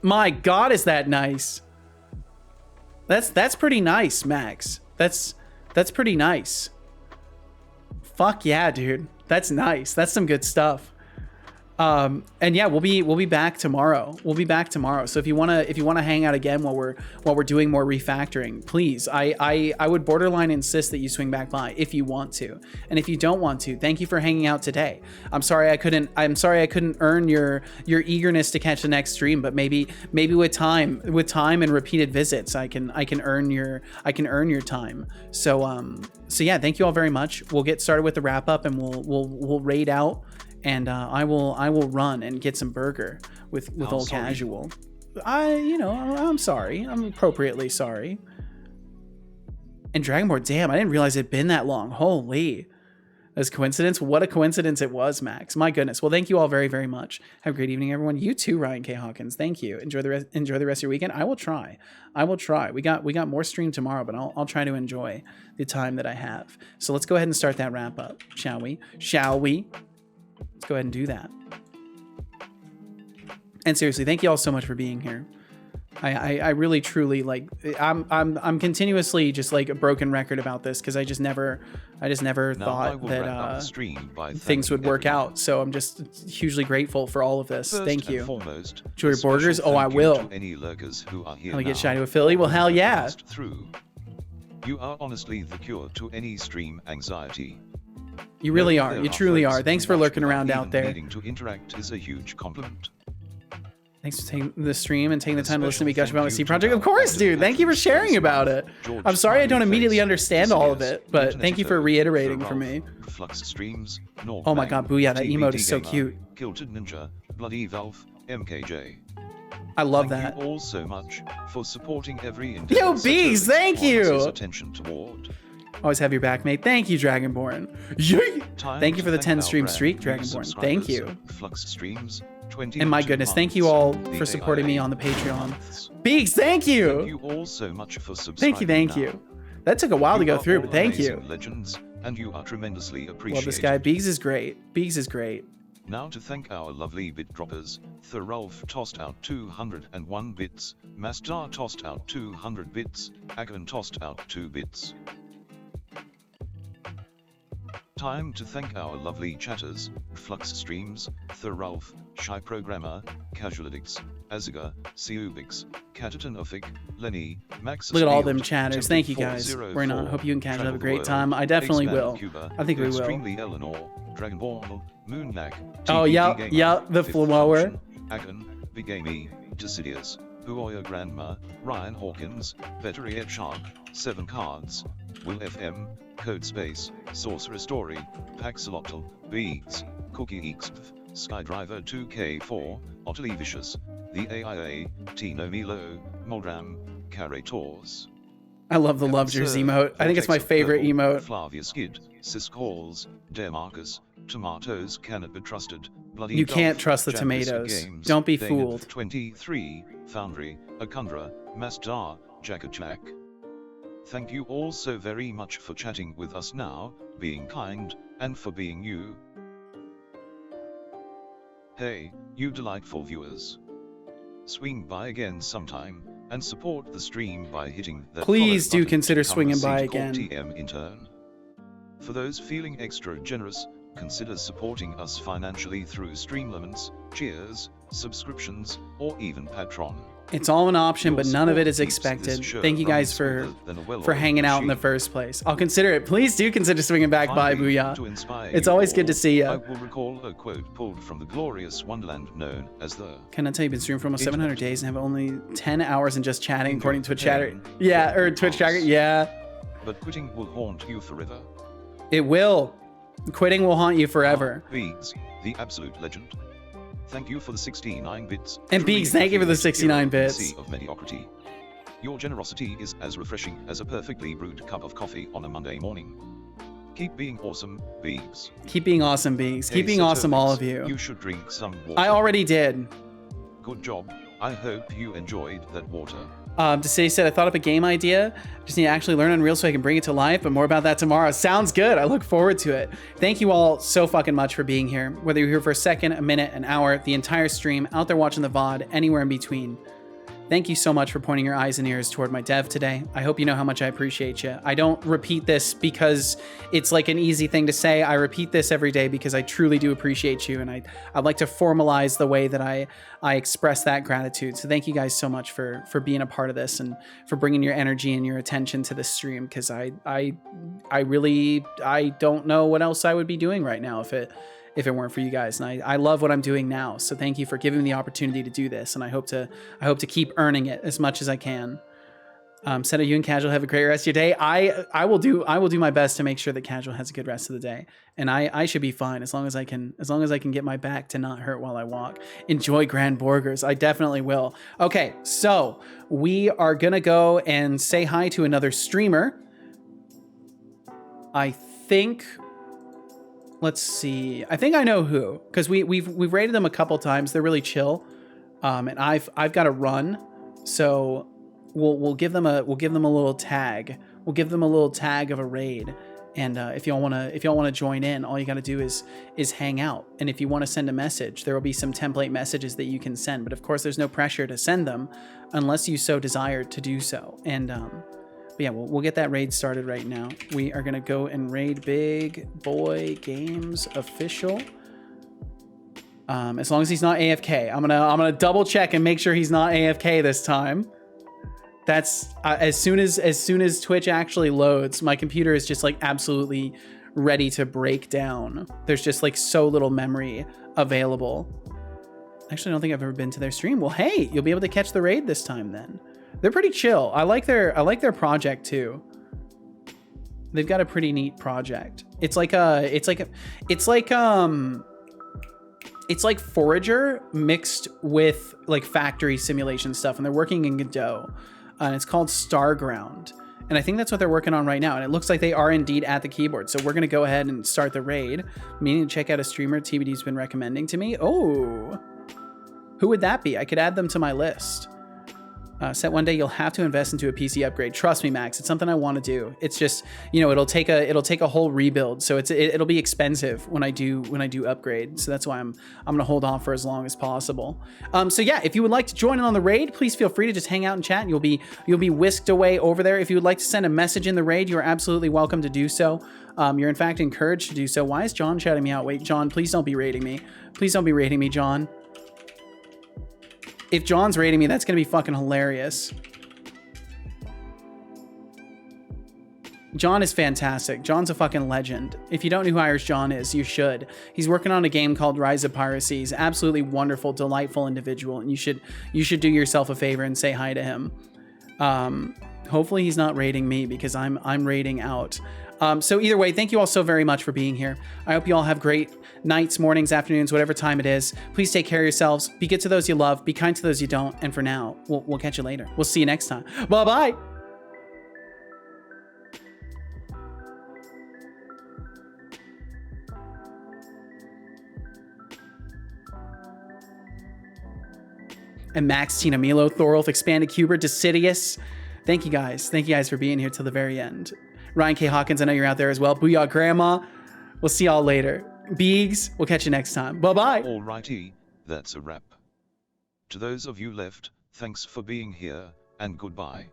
My God, is that nice? That's pretty nice, Max. That's pretty nice. Fuck yeah, dude. That's nice. That's some good stuff. And yeah, we'll be back tomorrow. So if you wanna hang out again while we're doing more refactoring, please. I would borderline insist that you swing back by if you want to. And if you don't want to, thank you for hanging out today. I'm sorry I couldn't earn your eagerness to catch the next stream, but maybe with time and repeated visits, I can earn your time. So yeah, thank you all very much. We'll get started with the wrap up, and we'll raid out. And I will run and get some burger with old sorry. casual. I'm sorry. I'm appropriately sorry. And Dragonborn, damn, I didn't realize it'd been that long. Holy, that's coincidence. What a coincidence it was, Max. My goodness. Well, thank you all very, very much. Have a great evening, everyone. You too, Ryan K. Hawkins. Thank you. Enjoy the rest of your weekend. I will try. We got more stream tomorrow, but I'll try to enjoy the time that I have. So let's go ahead and start that wrap up, shall we? Let's go ahead and do that. And seriously, thank you all so much for being here. I really truly, like, I'm continuously just like a broken record about this, because I just never thought that things would work out. So I'm just hugely grateful for all of this. Thank you. Enjoy your burgers. Oh, I will. Any lurkers who are here I'll get now, shy to a Philly. Well, hell yeah. You are honestly the cure to any stream anxiety. You really are. You truly are. Thanks for lurking around out there. Needing to interact is a huge compliment. Thanks for taking the stream and taking the time to listen to me gush about my C project. Of course, dude. Thank you for sharing about it. I'm sorry I don't immediately understand all of it, but thank you for reiterating for me. Flux streams. Oh my God, Booyah, that emote is so cute. Kilted Ninja, Bloody Valve, MKJ. I love that. Thank you all so much for supporting every Yo, Bees, thank you. Attention toward. Always have your back, mate. Thank you, Dragonborn. Yay! Thank you for the 10 stream streak, Dragonborn. Thank you. Flux streams. And my goodness, thank you all for supporting me on the Patreon. Beaks, thank you. Thank you all so much for subscribing. Thank you. That took a while to go through, but thank you. Legends, and you are tremendously appreciated. Love this guy. Beaks is great. Beaks is great. Now to thank our lovely bit droppers, Thorolf tossed out 201 bits, Mastar tossed out 200 bits, Agan tossed out 2 bits. Time to thank our lovely chatters, Flux Streams, Thorolf, Shy Programmer, Casualidix, Aziga, Seubix, Catatonophic, Lenny, Max. Look at all them chatters. Thank you guys. We're not. Hope you and Casual have a great time. I definitely will. I think we will. Extremely Eleanor, Dragon Ball, Moonlack. Oh yeah, yeah, the flower. Agan, Bigamy, Decidius, Huoya Grandma, Ryan Hawkins, Veterinary Shark, 7 Cards, Will FM, Code Space, Sorcerer Story, Paxolotl, Beats, Cookie Exp, Skydriver 2K4, Ottilie Vicious, The AIA, Tino Milo, Moldram, Carators. I love the Love Yours emote. I think it's my favorite emote. Flavia Skid, Sis Calls, Demarcus, Tomatoes cannot be trusted. Bloody You can't Dolph, trust the Jambus tomatoes. Games, Don't be Dane fooled. 23, Foundry, Akundra, Mastar, Jackajak. Thank you all so very much for chatting with us now, being kind, and for being you. Hey, you delightful viewers. Swing by again sometime, and support the stream by hitting that Please follow do button consider to become a swinging by seat called again. TM in turn. For those feeling extra generous, consider supporting us financially through Streamlaments, cheers, subscriptions, or even Patreon. It's all an option, Your but none of it support is keeps this expected. show Thank you running guys for smoother than a well-oiled hanging out in the machine. first place. I'll consider it. Please do consider swinging back by, Finally, Booyah. to inspire It's you always good to all, see I ya. will recall a quote pulled from the glorious wonderland known as the Can I tell you've been streaming for almost 700 days and have only 10 hours and just chatting according to Twitch chatter? Pain, Yeah, or Twitch chatter. Yeah, but quitting will haunt you forever. it will. Quitting will haunt you forever. Beads, the absolute legend. Thank you for the 69 bits. And truly Beags, thank you for the a 69 hero in the bits. sea of mediocrity. Your generosity is as refreshing as a perfectly brewed cup of coffee on a Monday morning. Keep being awesome, Beags. Keep being awesome, Beags. Keep Hey, being awesome, all Setolyx, of you. You should drink some water. I already did. Good job. I hope you enjoyed that water. Desay said, I thought up a game idea. Just need to actually learn Unreal so I can bring it to life, but more about that tomorrow. Sounds good. I look forward to it. Thank you all so fucking much for being here. Whether you're here for a second, a minute, an hour, the entire stream, out there watching the VOD, anywhere in between. Thank you so much for pointing your eyes and ears toward my dev today. I hope you know how much I appreciate you. I don't repeat this because it's like an easy thing to say. I repeat this every day because I truly do appreciate you, and I'd like to formalize the way that I express that gratitude. So thank you guys so much for being a part of this and for bringing your energy and your attention to this stream, because I really don't know what else I would be doing right now if it weren't for you guys. And I love what I'm doing now. So thank you for giving me the opportunity to do this. And I hope to keep earning it as much as I can. Seto, you and Casual have a great rest of your day. I will do my best to make sure that Casual has a good rest of the day. And I should be fine as long as I can get my back to not hurt while I walk. Enjoy Grand Burgers. I definitely will. Okay, so we are gonna go and say hi to another streamer. I think, let's see. I think I know who, because we've rated them a couple times. They're really chill, and I've got to run, so we'll give them a little tag. We'll give them a little tag of a raid, and if y'all wanna join in, all you got to do is hang out. And if you want to send a message, there will be some template messages that you can send. But of course, there's no pressure to send them unless you so desire to do so. And but yeah, we'll get that raid started right now. We are gonna go and raid Big Boy Games Official. As long as he's not AFK, I'm gonna double check and make sure he's not AFK this time. That's as soon as Twitch actually loads, my computer is just like absolutely ready to break down. There's just like so little memory available. Actually, I don't think I've ever been to their stream. Well, hey, you'll be able to catch the raid this time then. They're pretty chill. I like their project too. They've got a pretty neat project. It's like Forager mixed with like factory simulation stuff, and they're working in Godot. And it's called Starground. And I think that's what they're working on right now. And it looks like they are indeed at the keyboard. So we're going to go ahead and start the raid. Meaning to check out a streamer TBD's been recommending to me. Oh, who would that be? I could add them to my list. Set one day you'll have to invest into a PC upgrade. Trust me, Max. It's something I want to do. It's just, you know, it'll take a whole rebuild. So it'll be expensive when I do upgrade. So that's why I'm gonna hold off for as long as possible. So yeah, if you would like to join in on the raid, please feel free to just hang out and chat. And you'll be whisked away over there. If you would like to send a message in the raid, you are absolutely welcome to do so. You're in fact encouraged to do so. Why is John shouting me out? Wait, John, please don't be raiding me. Please don't be raiding me, John. If John's raiding me, that's gonna be fucking hilarious. John is fantastic. John's a fucking legend. If you don't know who Irish John is, you should. He's working on a game called Rise of Piracy. He's absolutely wonderful, delightful individual, and you should do yourself a favor and say hi to him. Hopefully he's not raiding me because I'm raiding out. So either way, thank you all so very much for being here. I hope you all have great nights, mornings, afternoons, whatever time it is. Please take care of yourselves. Be good to those you love. Be kind to those you don't. And for now, we'll catch you later. We'll see you next time. Bye-bye. And Max, Tina, Milo, Thorolf, Expanded Cuber, Decidius. Thank you guys. Thank you guys for being here till the very end. Ryan K. Hawkins, I know you're out there as well. Booyah Grandma. We'll see y'all later. Beegs, we'll catch you next time. Bye-bye. Alrighty, that's a wrap. To those of you left, thanks for being here, and goodbye.